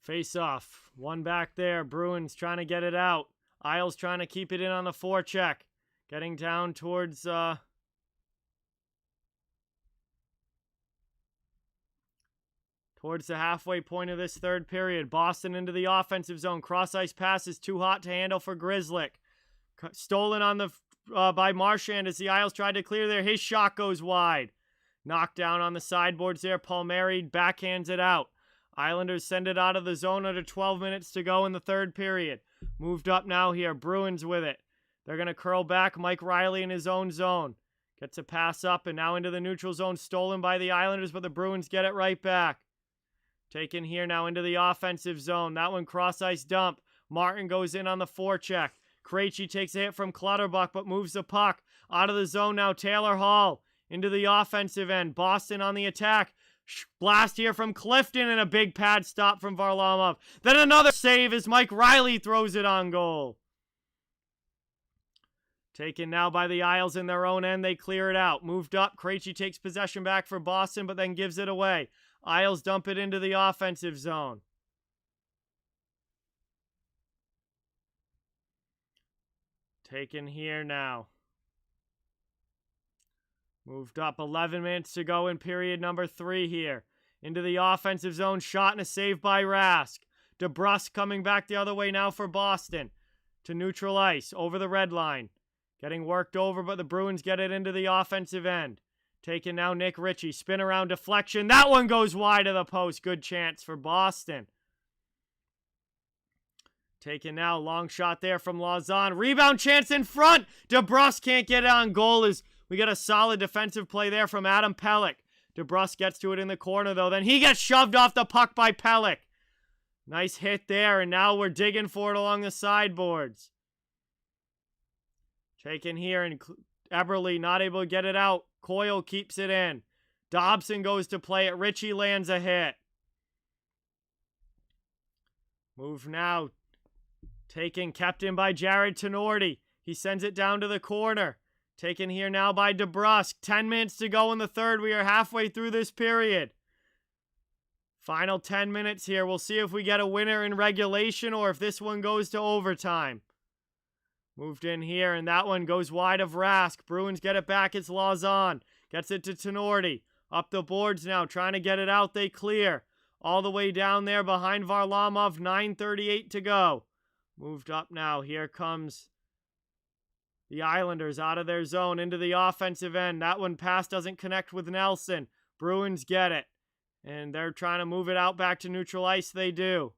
Face off. One back there. Bruins trying to get it out. Isles trying to keep it in on the forecheck. Getting down towards the halfway point of this third period. Boston into the offensive zone. Cross-ice pass is too hot to handle for Grzelcyk. Stolen on the by Marchand as the Isles tried to clear there. His shot goes wide. Knocked down on the sideboards there. Palmieri backhands it out. Islanders send it out of the zone under 12 minutes to go in the third period. Moved up now here. Bruins with it. They're going to curl back. Mike Riley in his own zone. Gets a pass up and now into the neutral zone. Stolen by the Islanders, but the Bruins get it right back. Taken here now into the offensive zone. That one cross-ice dump. Martin goes in on the forecheck. Krejci takes a hit from Clutterbuck, but moves the puck. Out of the zone now, Taylor Hall into the offensive end. Boston on the attack. Blast here from Clifton and a big pad stop from Varlamov. Then another save as Mike Riley throws it on goal. Taken now by the Isles in their own end. They clear it out. Moved up. Krejci takes possession back for Boston, but then gives it away. Isles dump it into the offensive zone. Taken here now. Moved up. 11 minutes to go in period number 3 here. Into the offensive zone. Shot and a save by Rask. DeBrusk coming back the other way now for Boston. To neutral ice. Over the red line. Getting worked over, but the Bruins get it into the offensive end. Taken now Nick Ritchie. Spin around deflection. That one goes wide of the post. Good chance for Boston. Taken now, long shot there from Lauzon. Rebound chance in front. DeBrusque can't get it on goal as we get a solid defensive play there from Adam Pelech. DeBrusque gets to it in the corner though. Then he gets shoved off the puck by Pelech. Nice hit there, and now we're digging for it along the sideboards. Taken here, and Eberle not able to get it out. Coyle keeps it in. Dobson goes to play it. Ritchie lands a hit. Move now. Taken, kept in by Jared Tenorti. He sends it down to the corner. Taken here now by DeBrusque. 10 minutes to go in the third. We are halfway through this period. Final 10 minutes here. We'll see if we get a winner in regulation or if this one goes to overtime. Moved in here, and that one goes wide of Rask. Bruins get it back. It's Lauzon. Gets it to Tenorti. Up the boards now, trying to get it out. They clear. All the way down there behind Varlamov. 9:38 to go. Moved up now. Here comes the Islanders out of their zone into the offensive end. That one pass doesn't connect with Nelson. Bruins get it. And they're trying to move it out back to neutral ice. They do.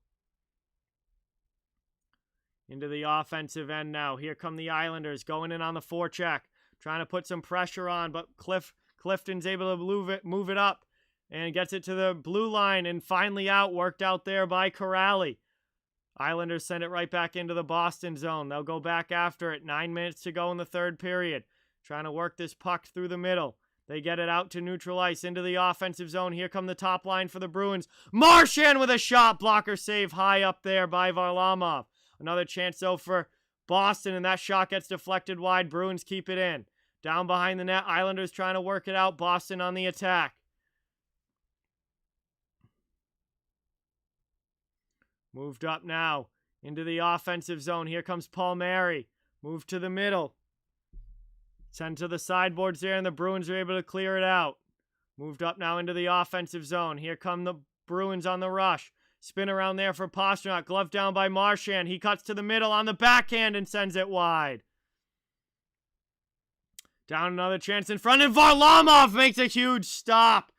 Into the offensive end now. Here come the Islanders going in on the forecheck. Trying to put some pressure on, but Clifton's able to move it up and gets it to the blue line and finally out. Worked out there by Corrali. Islanders send it right back into the Boston zone. They'll go back after it. 9 minutes to go in the third period. Trying to work this puck through the middle. They get it out to neutral ice into the offensive zone. Here come the top line for the Bruins. Marchand with a shot blocker save high up there by Varlamov. Another chance though for Boston, and that shot gets deflected wide. Bruins keep it in. Down behind the net, Islanders trying to work it out. Boston on the attack. Moved up now into the offensive zone. Here comes Palmieri. Moved to the middle. Sent to the sideboards there, and the Bruins are able to clear it out. Moved up now into the offensive zone. Here come the Bruins on the rush. Spin around there for Pastrnak. Glove down by Marchand. He cuts to the middle on the backhand and sends it wide. Down another chance in front, and Varlamov makes a huge stop.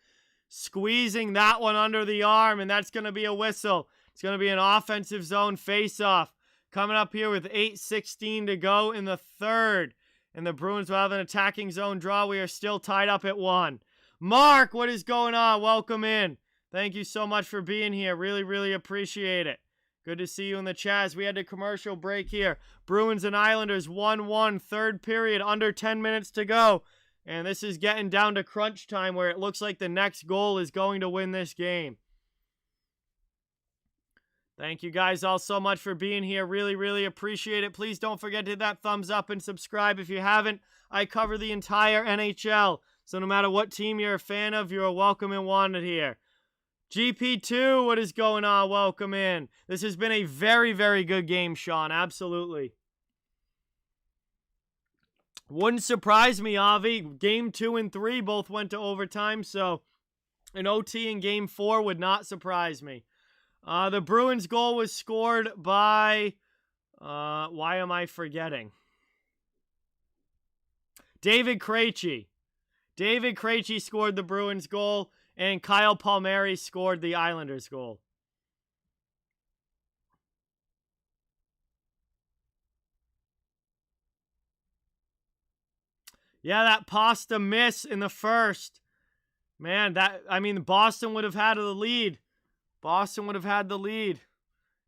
Squeezing that one under the arm, and that's going to be a whistle. It's going to be an offensive zone face-off. Coming up here with 8:16 to go in the third. And the Bruins will have an attacking zone draw. We are still tied up at 1. Mark, what is going on? Welcome in. Thank you so much for being here. Really, really appreciate it. Good to see you in the chat as we had a commercial break here. Bruins and Islanders 1-1, third period, under 10 minutes to go. And this is getting down to crunch time where it looks like the next goal is going to win this game. Thank you guys all so much for being here. Really, really appreciate it. Please don't forget to hit that thumbs up and subscribe if you haven't. I cover the entire NHL. So no matter what team you're a fan of, you are welcome and wanted here. GP2, what is going on? Welcome in. This has been a very, very good game, Sean. Absolutely. Wouldn't surprise me, Avi. Game 2 and 3 both went to overtime, so an OT in Game 4 would not surprise me. The Bruins goal was scored by, why am I forgetting? David Krejci. David Krejci scored the Bruins goal, and Kyle Palmieri scored the Islanders goal. Yeah, that Pasta miss in the first. Man, Boston would have had the lead. Boston would have had the lead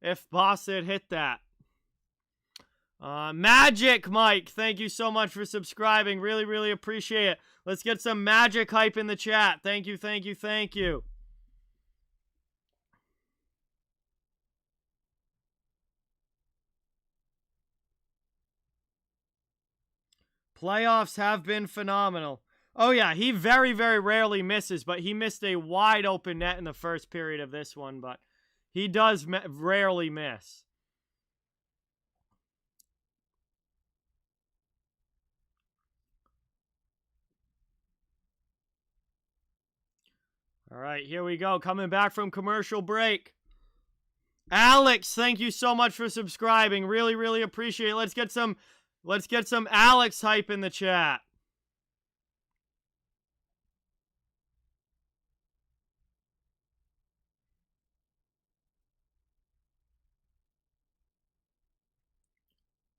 if Boston had hit that. Magic Mike, thank you so much for subscribing. Really, really appreciate it. Let's get some Magic hype in the chat. Thank you, thank you, thank you. Playoffs have been phenomenal. Oh, yeah, he very, very rarely misses, but he missed a wide open net in the first period of this one, but he does rarely miss. All right, here we go. Coming back from commercial break. Alex, thank you so much for subscribing. Really, really appreciate it. Let's get some Alex hype in the chat.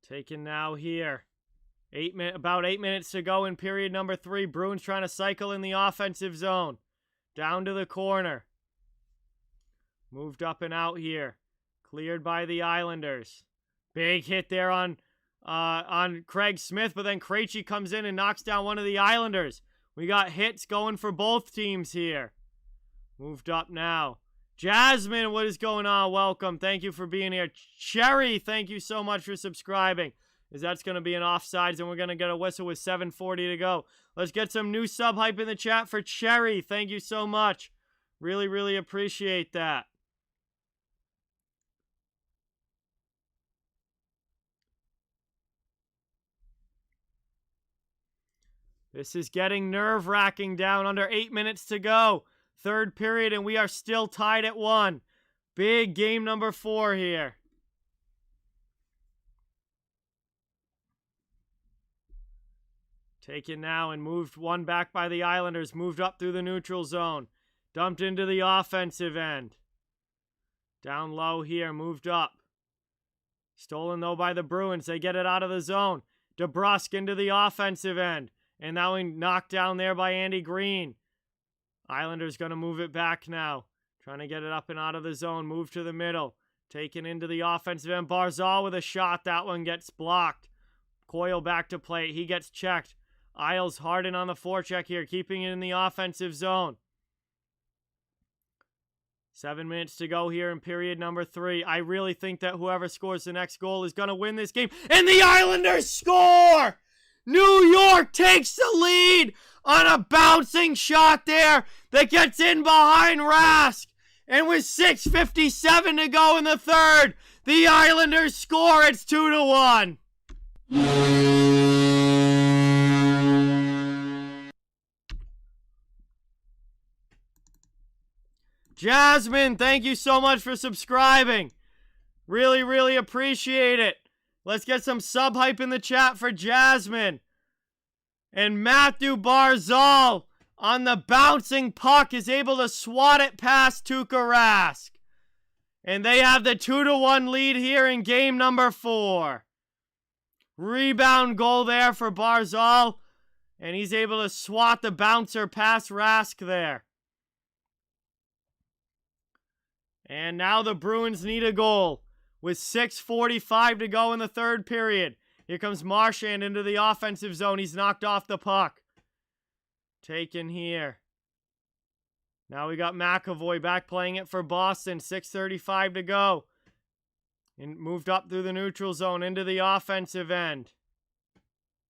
Taken now here. About 8 minutes to go in period number 3. Bruins trying to cycle in the offensive zone. Down to the corner. Moved up and out here. Cleared by the Islanders. Big hit there on Craig Smith, but then Krejci comes in and knocks down one of the Islanders. We got hits going for both teams here. Moved up now. Jasmine, what is going on? Welcome. Thank you for being here. Cherry, thank you so much for subscribing. As that's going to be an offsides, and we're going to get a whistle with 7:40 to go. Let's get some new sub hype in the chat for Cherry. Thank you so much. Really, really appreciate that. This is getting nerve-wracking down under 8 minutes to go. Third period, and we are still tied at 1. Big game number 4 here. Taken now and moved one back by the Islanders. Moved up through the neutral zone. Dumped into the offensive end. Down low here, moved up. Stolen though by the Bruins. They get it out of the zone. DeBrusk into the offensive end. And now we knocked down there by Andy Green. Islanders going to move it back now. Trying to get it up and out of the zone. Move to the middle. Taken into the offensive end. Barzal with a shot. That one gets blocked. Coyle back to play. He gets checked. Isles Harden on the forecheck here. Keeping it in the offensive zone. 7 minutes to go here in period number 3. I really think that whoever scores the next goal is going to win this game. And the Islanders score! New York takes the lead on a bouncing shot there that gets in behind Rask. And with 6:57 to go in the third, the Islanders score. It's 2-1. Jasmine, thank you so much for subscribing. Really, really appreciate it. Let's get some sub hype in the chat for Jasmine. And Matthew Barzal on the bouncing puck is able to swat it past Tuukka Rask. And they have the 2-1 lead here in game number 4. Rebound goal there for Barzal. And he's able to swat the bouncer past Rask there. And now the Bruins need a goal. With 6:45 to go in the third period. Here comes Marchand into the offensive zone. He's knocked off the puck. Taken here. Now we got McAvoy back playing it for Boston. 6:35 to go. And moved up through the neutral zone into the offensive end.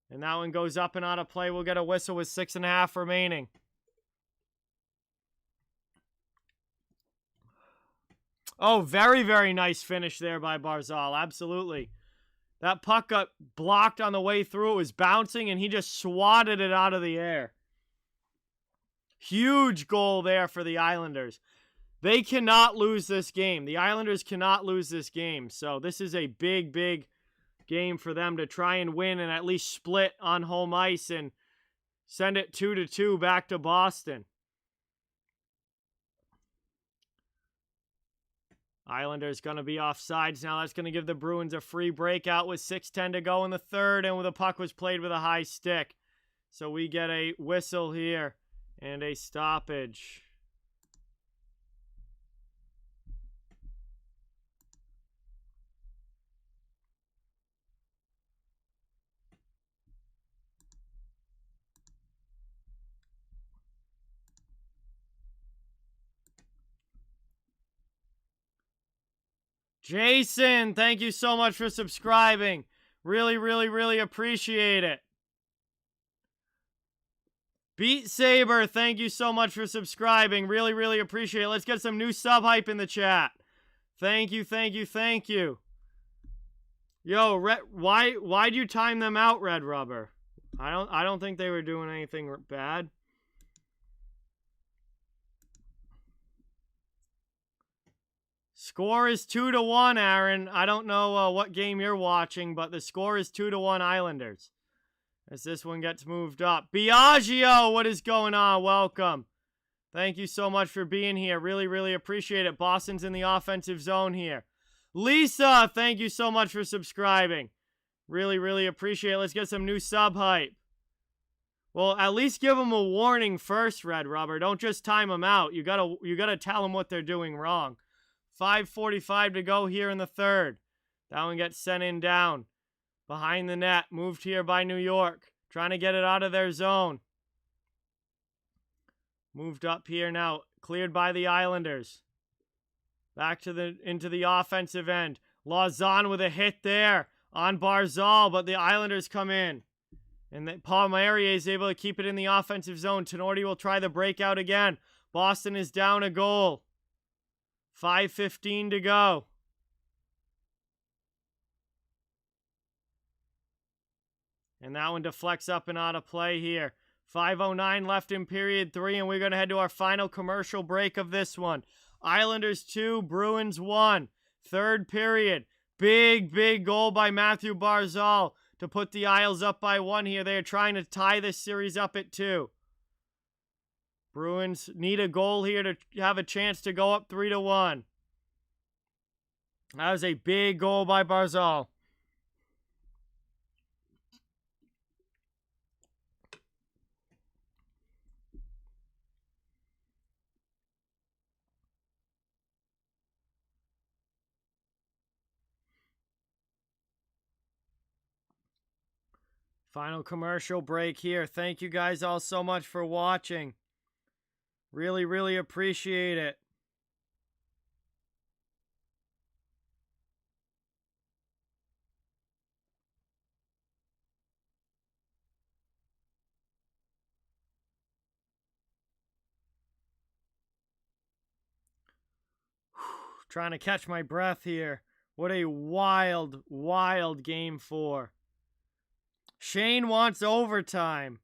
And that one goes up and out of play. We'll get a whistle with 6.5 remaining. Oh, very, very nice finish there by Barzal. Absolutely. That puck got blocked on the way through. It was bouncing, and he just swatted it out of the air. Huge goal there for the Islanders. They cannot lose this game. The Islanders cannot lose this game. So this is a big, big game for them to try and win and at least split on home ice and send it 2-2 back to Boston. Islanders going to be offsides now. That's going to give the Bruins a free breakout with 6:10 to go in the third, and the puck was played with a high stick. So we get a whistle here and a stoppage. Jason, thank you so much for subscribing. Really, really, really appreciate it. Beat Saber, thank you so much for subscribing. Really, really appreciate it. Let's get some new sub hype in the chat. Thank you, thank you, thank you. Yo, why'd you time them out, Red Rubber? I don't think they were doing anything bad. Score is 2-1, Aaron. I don't know what game you're watching, but the score is 2-1 Islanders. As this one gets moved up. Biagio, what is going on? Welcome. Thank you so much for being here. Really, really appreciate it. Boston's in the offensive zone here. Lisa, thank you so much for subscribing. Really, really appreciate it. Let's get some new sub hype. Well, at least give them a warning first, Red Rubber. Don't just time them out. You gotta tell them what they're doing wrong. 5:45 to go here in the third. That one gets sent in down. Behind the net. Moved here by New York. Trying to get it out of their zone. Moved up here now. Cleared by the Islanders. Back to into the offensive end. Lausanne with a hit there on Barzal, but the Islanders come in. And Palmieri is able to keep it in the offensive zone. Tenorti will try the breakout again. Boston is down a goal. 5:15 to go. And that one deflects up and out of play here. 5:09 left in period 3, and we're going to head to our final commercial break of this one. Islanders 2, Bruins 1. Third period. Big goal by Matthew Barzal to put the Isles up by 1 here. They are trying to tie this series up at 2. Bruins need a goal here to have a chance to go up 3-1. That was a big goal by Barzal. Final commercial break here. Thank you guys all so much for watching. Really, really appreciate it. Trying to catch my breath here. What a wild game 4. Shane wants overtime.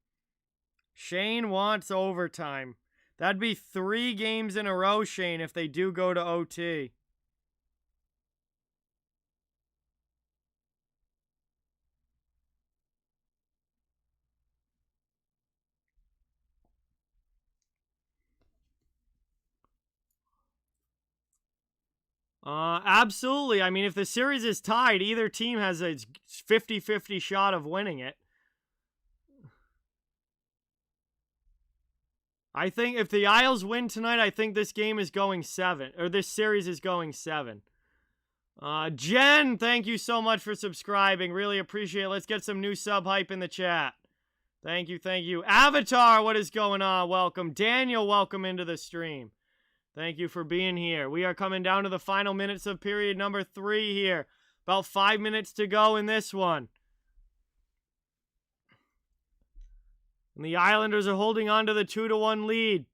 Shane wants overtime. That'd be 3 games in a row, Shane, if they do go to OT. Absolutely. I mean, if the series is tied, either team has a 50-50 shot of winning it. I think if the Isles win tonight, I think this game is going 7. Or this series is going 7. Jen, thank you so much for subscribing. Really appreciate it. Let's get some new sub hype in the chat. Thank you, thank you. Avatar, what is going on? Welcome. Daniel, welcome into the stream. Thank you for being here. We are coming down to the final minutes of period number 3 here. About 5 minutes to go in this one. And the Islanders are holding on to the 2-1 lead.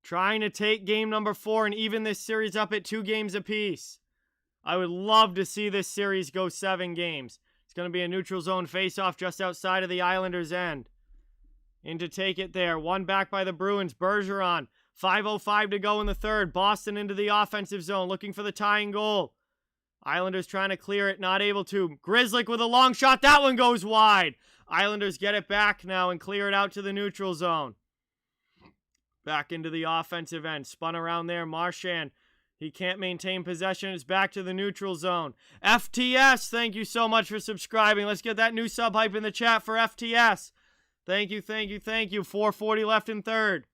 Trying to take game number 4 and even this series up at 2 games apiece. I would love to see this series go 7 games. It's going to be a neutral zone face-off just outside of the Islanders' end. In to take it there. One back by the Bruins. Bergeron. 5:05 to go in the third. Boston into the offensive zone, looking for the tying goal. Islanders trying to clear it, not able to. Grzelcyk with a long shot. That one goes wide. Islanders get it back now and clear it out to the neutral zone. Back into the offensive end. Spun around there. Marchand. He can't maintain possession. It's back to the neutral zone. FTS, thank you so much for subscribing. Let's get that new sub hype in the chat for FTS. Thank you, thank you, thank you. 4:40 left in third.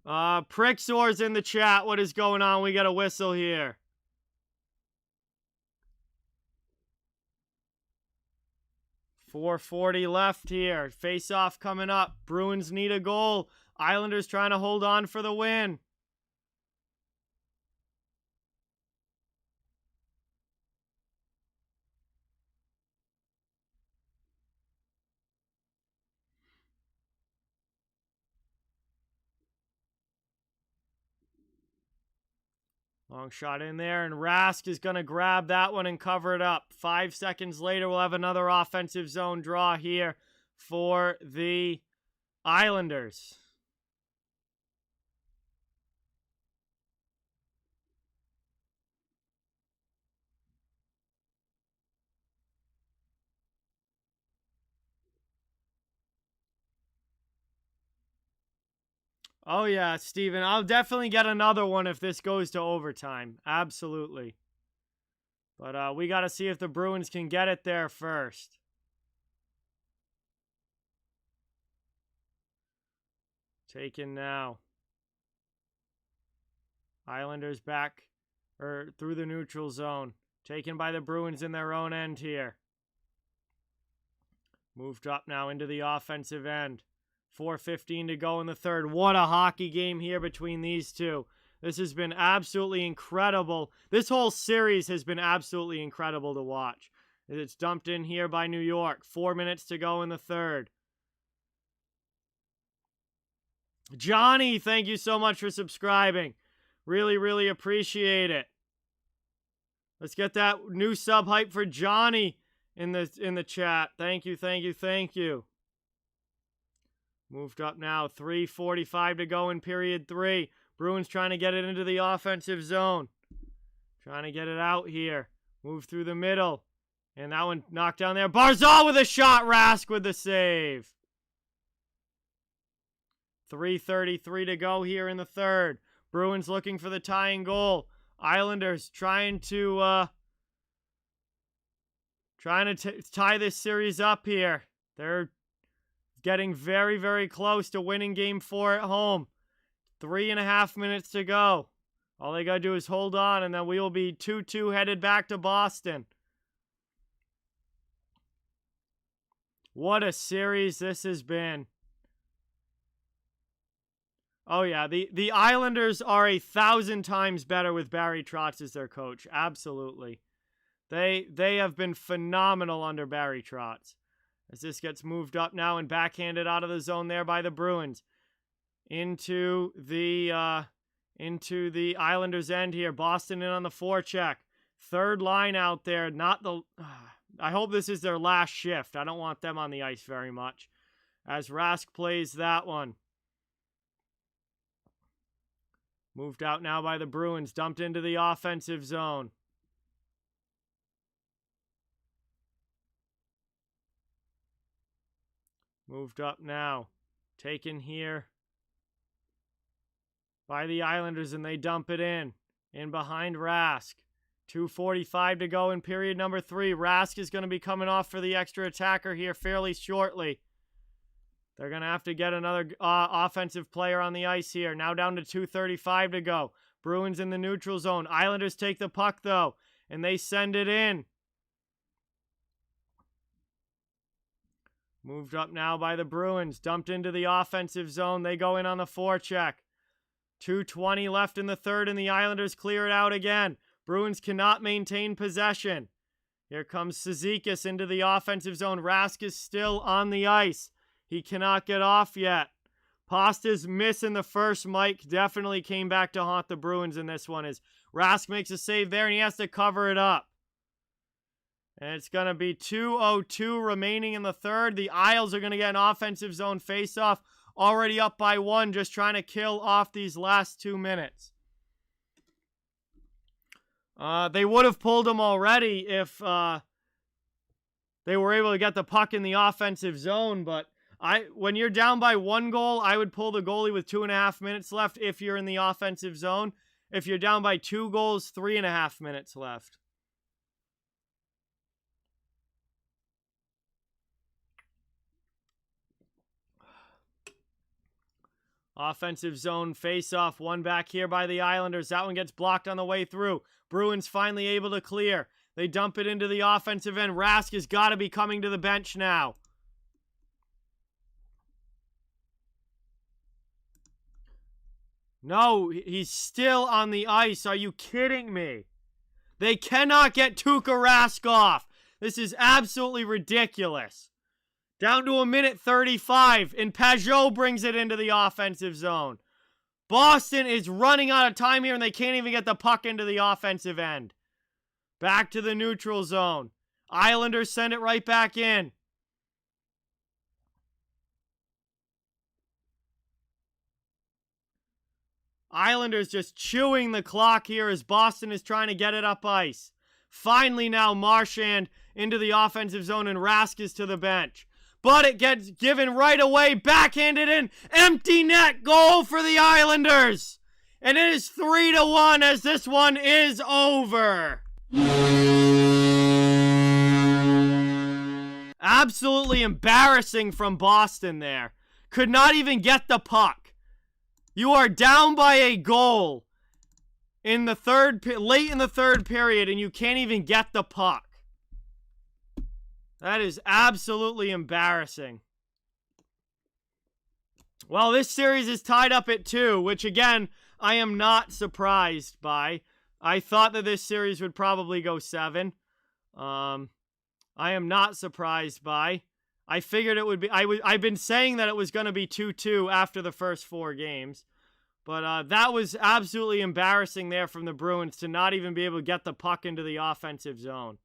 Pricksor's in the chat. What is going on? We got a whistle here. .440 left here. Face-off coming up. Bruins need a goal. Islanders trying to hold on for the win. Long shot in there, and Rask is going to grab that one and cover it up. 5 seconds later, we'll have another offensive zone draw here for the Islanders. Oh, yeah, Steven. I'll definitely get another one if this goes to overtime. Absolutely. But we got to see if the Bruins can get it there first. Taken now. Islanders back through the neutral zone. Taken by the Bruins in their own end here. Moved up now into the offensive end. 4:15 to go in the third. What a hockey game here between these two. This has been absolutely incredible. This whole series has been absolutely incredible to watch. It's dumped in here by New York. 4 minutes to go in the third. Johnny, thank you so much for subscribing. Really, really appreciate it. Let's get that new sub hype for Johnny in the chat. Thank you, thank you, thank you. Moved up now. 3:45 to go in period 3. Bruins trying to get it into the offensive zone. Trying to get it out here. Move through the middle. And that one knocked down there. Barzal with a shot. Rask with the save. 3:33 to go here in the third. Bruins looking for the tying goal. Islanders trying to tie this series up here. They're getting very, very close to winning game 4 at home. 3.5 minutes to go. All they got to do is hold on, and then we will be 2-2 headed back to Boston. What a series this has been. Oh, yeah. The Islanders are 1,000 times better with Barry Trotz as their coach. Absolutely. They have been phenomenal under Barry Trotz. As this gets moved up now and backhanded out of the zone there by the Bruins. Into the Islanders' end here. Boston in on the forecheck. Third line out there. I hope this is their last shift. I don't want them on the ice very much. As Rask plays that one. Moved out now by the Bruins. Dumped into the offensive zone. Moved up now. Taken here by the Islanders, and they dump it in. In behind Rask. 2:45 to go in period number 3. Rask is going to be coming off for the extra attacker here fairly shortly. They're going to have to get another offensive player on the ice here. Now down to 2:35 to go. Bruins in the neutral zone. Islanders take the puck, though, and they send it in. Moved up now by the Bruins. Dumped into the offensive zone. They go in on the forecheck. 2:20 left in the third, and the Islanders clear it out again. Bruins cannot maintain possession. Here comes Cizikas into the offensive zone. Rask is still on the ice. He cannot get off yet. Pasta's miss in the first. Mike definitely came back to haunt the Bruins in this one as Rask makes a save there, and he has to cover it up. And it's going to be 2:02 remaining in the third. The Isles are going to get an offensive zone faceoff. Already up by 1, just trying to kill off these last 2 minutes. They would have pulled them already if they were able to get the puck in the offensive zone, but when you're down by 1 goal, I would pull the goalie with 2.5 minutes left if you're in the offensive zone. If you're down by 2 goals, 3.5 minutes left. Offensive zone face-off. One back here by the Islanders. That one gets blocked on the way through. Bruins finally able to clear. They dump it into the offensive end. Rask has got to be coming to the bench now. No, he's still on the ice. Are you kidding me? They cannot get Tuukka Rask off. This is absolutely ridiculous. Down to 1:35, and Pajot brings it into the offensive zone. Boston is running out of time here, and they can't even get the puck into the offensive end. Back to the neutral zone. Islanders send it right back in. Islanders just chewing the clock here as Boston is trying to get it up ice. Finally now Marchand into the offensive zone, and Rask is to the bench. But it gets given right away, backhanded in, empty net, goal for the Islanders. And it is 3-1 as this one is over. Absolutely embarrassing from Boston there. Could not even get the puck. You are down by a goal in the late in the third period, and you can't even get the puck. That is absolutely embarrassing. Well, this series is tied up at 2, which again, I am not surprised by. I thought that this series would probably go 7. I am not surprised by. I figured it would be. I've been saying that it was going to be 2-2 after the first 4 games. But that was absolutely embarrassing there from the Bruins to not even be able to get the puck into the offensive zone.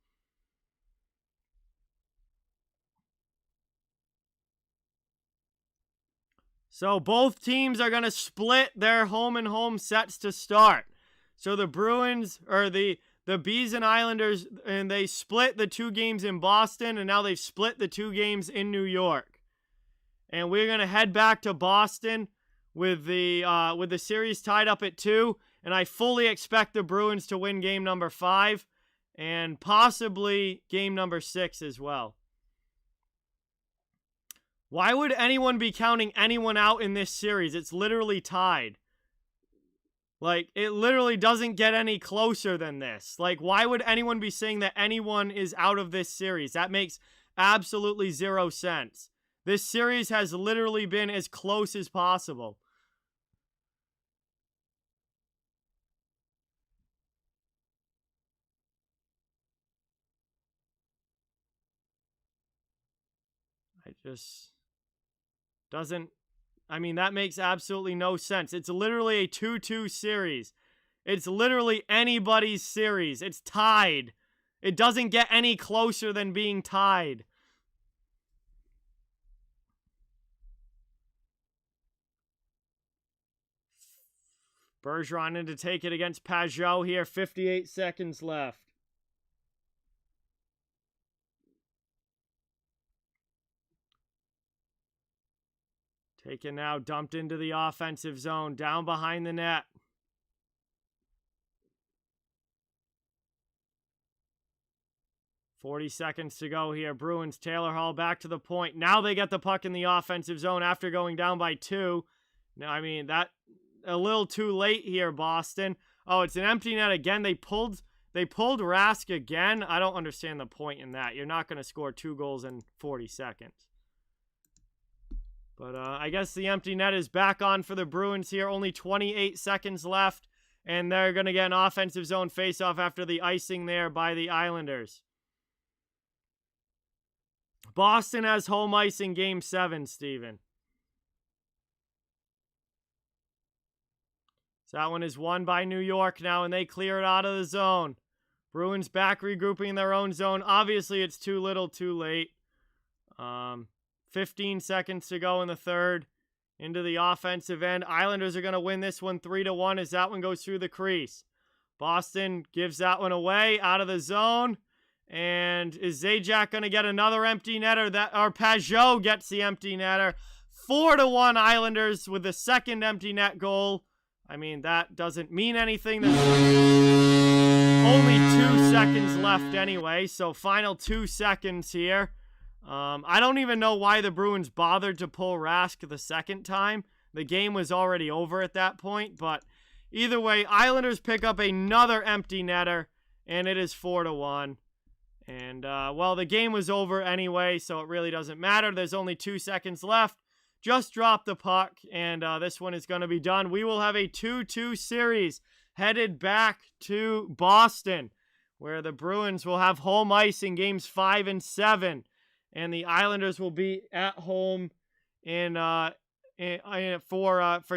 So both teams are going to split their home and home sets to start. So the Bruins, or the Bees and Islanders, and they split the 2 games in Boston, and now they've split the 2 games in New York. And we're going to head back to Boston with the series tied up at 2, and I fully expect the Bruins to win game number 5, and possibly game number 6 as well. Why would anyone be counting anyone out in this series? It's literally tied. Like, it literally doesn't get any closer than this. Like, why would anyone be saying that anyone is out of this series? That makes absolutely 0 sense. This series has literally been as close as possible. It just doesn't. I mean, that makes absolutely no sense. It's literally a 2-2 series. It's literally anybody's series. It's tied. It doesn't get any closer than being tied. Bergeron in to take it against Pajot here. 58 seconds left. Taken now, dumped into the offensive zone, down behind the net. .40 seconds to go here. Bruins, Taylor Hall back to the point. Now they get the puck in the offensive zone after going down by 2. Now, I mean, that a little too late here, Boston. Oh, it's an empty net again. They pulled Rask again. I don't understand the point in that. You're not going to score 2 goals in 40 seconds. But I guess the empty net is back on for the Bruins here. Only 28 seconds left. And they're going to get an offensive zone faceoff after the icing there by the Islanders. Boston has home ice in Game 7, Steven. So that one is won by New York now, and they clear it out of the zone. Bruins back regrouping in their own zone. Obviously, it's too little, too late. 15 seconds to go in the third. Into the offensive end. Islanders are going to win this one 3-1 as that one goes through the crease. Boston gives that one away out of the zone. And is Zajac going to get another empty netter? Or Pajot gets the empty netter. 4-1 Islanders with the second empty net goal. I mean, that doesn't mean anything. There's only 2 seconds left anyway. So final 2 seconds here. I don't even know why the Bruins bothered to pull Rask the second time. The game was already over at that point. But either way, Islanders pick up another empty netter. And it is 4-1. And, well, the game was over anyway, so it really doesn't matter. There's only 2 seconds left. Just drop the puck, and this one is going to be done. We will have a 2-2 series headed back to Boston, where the Bruins will have home ice in games 5 and 7, and the Islanders will be at home for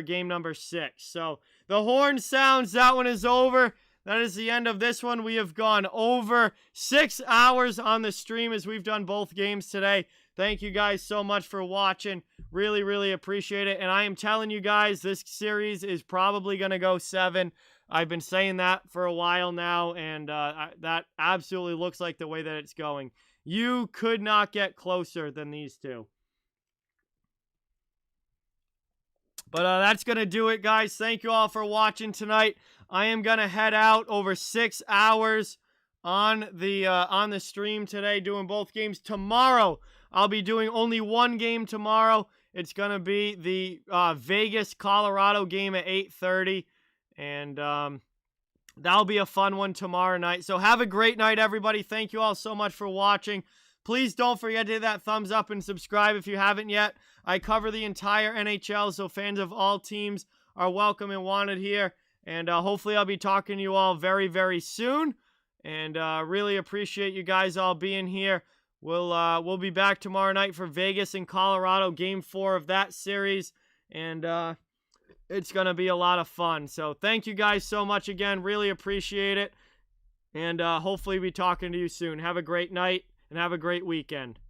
game number 6. So the horn sounds. That one is over. That is the end of this one. We have gone over 6 hours on the stream as we've done both games today. Thank you guys so much for watching. Really, really appreciate it. And I am telling you guys, this series is probably going to go 7. I've been saying that for a while now, and that absolutely looks like the way that it's going. You could not get closer than these two. But that's going to do it, guys. Thank you all for watching tonight. I am going to head out over 6 hours on the stream today, doing both games. Tomorrow, I'll be doing only one game tomorrow. It's gonna be the Vegas Colorado game at 8:30, and that'll be a fun one tomorrow night. So have a great night, everybody. Thank you all so much for watching. Please don't forget to hit that thumbs up and subscribe if you haven't yet. I cover the entire NHL, so fans of all teams are welcome and wanted here. And hopefully I'll be talking to you all very, very soon. And really appreciate you guys all being here. We'll be back tomorrow night for Vegas and Colorado, Game 4 of that series. And it's going to be a lot of fun. So thank you guys so much again. Really appreciate it. And hopefully be talking to you soon. Have a great night and have a great weekend.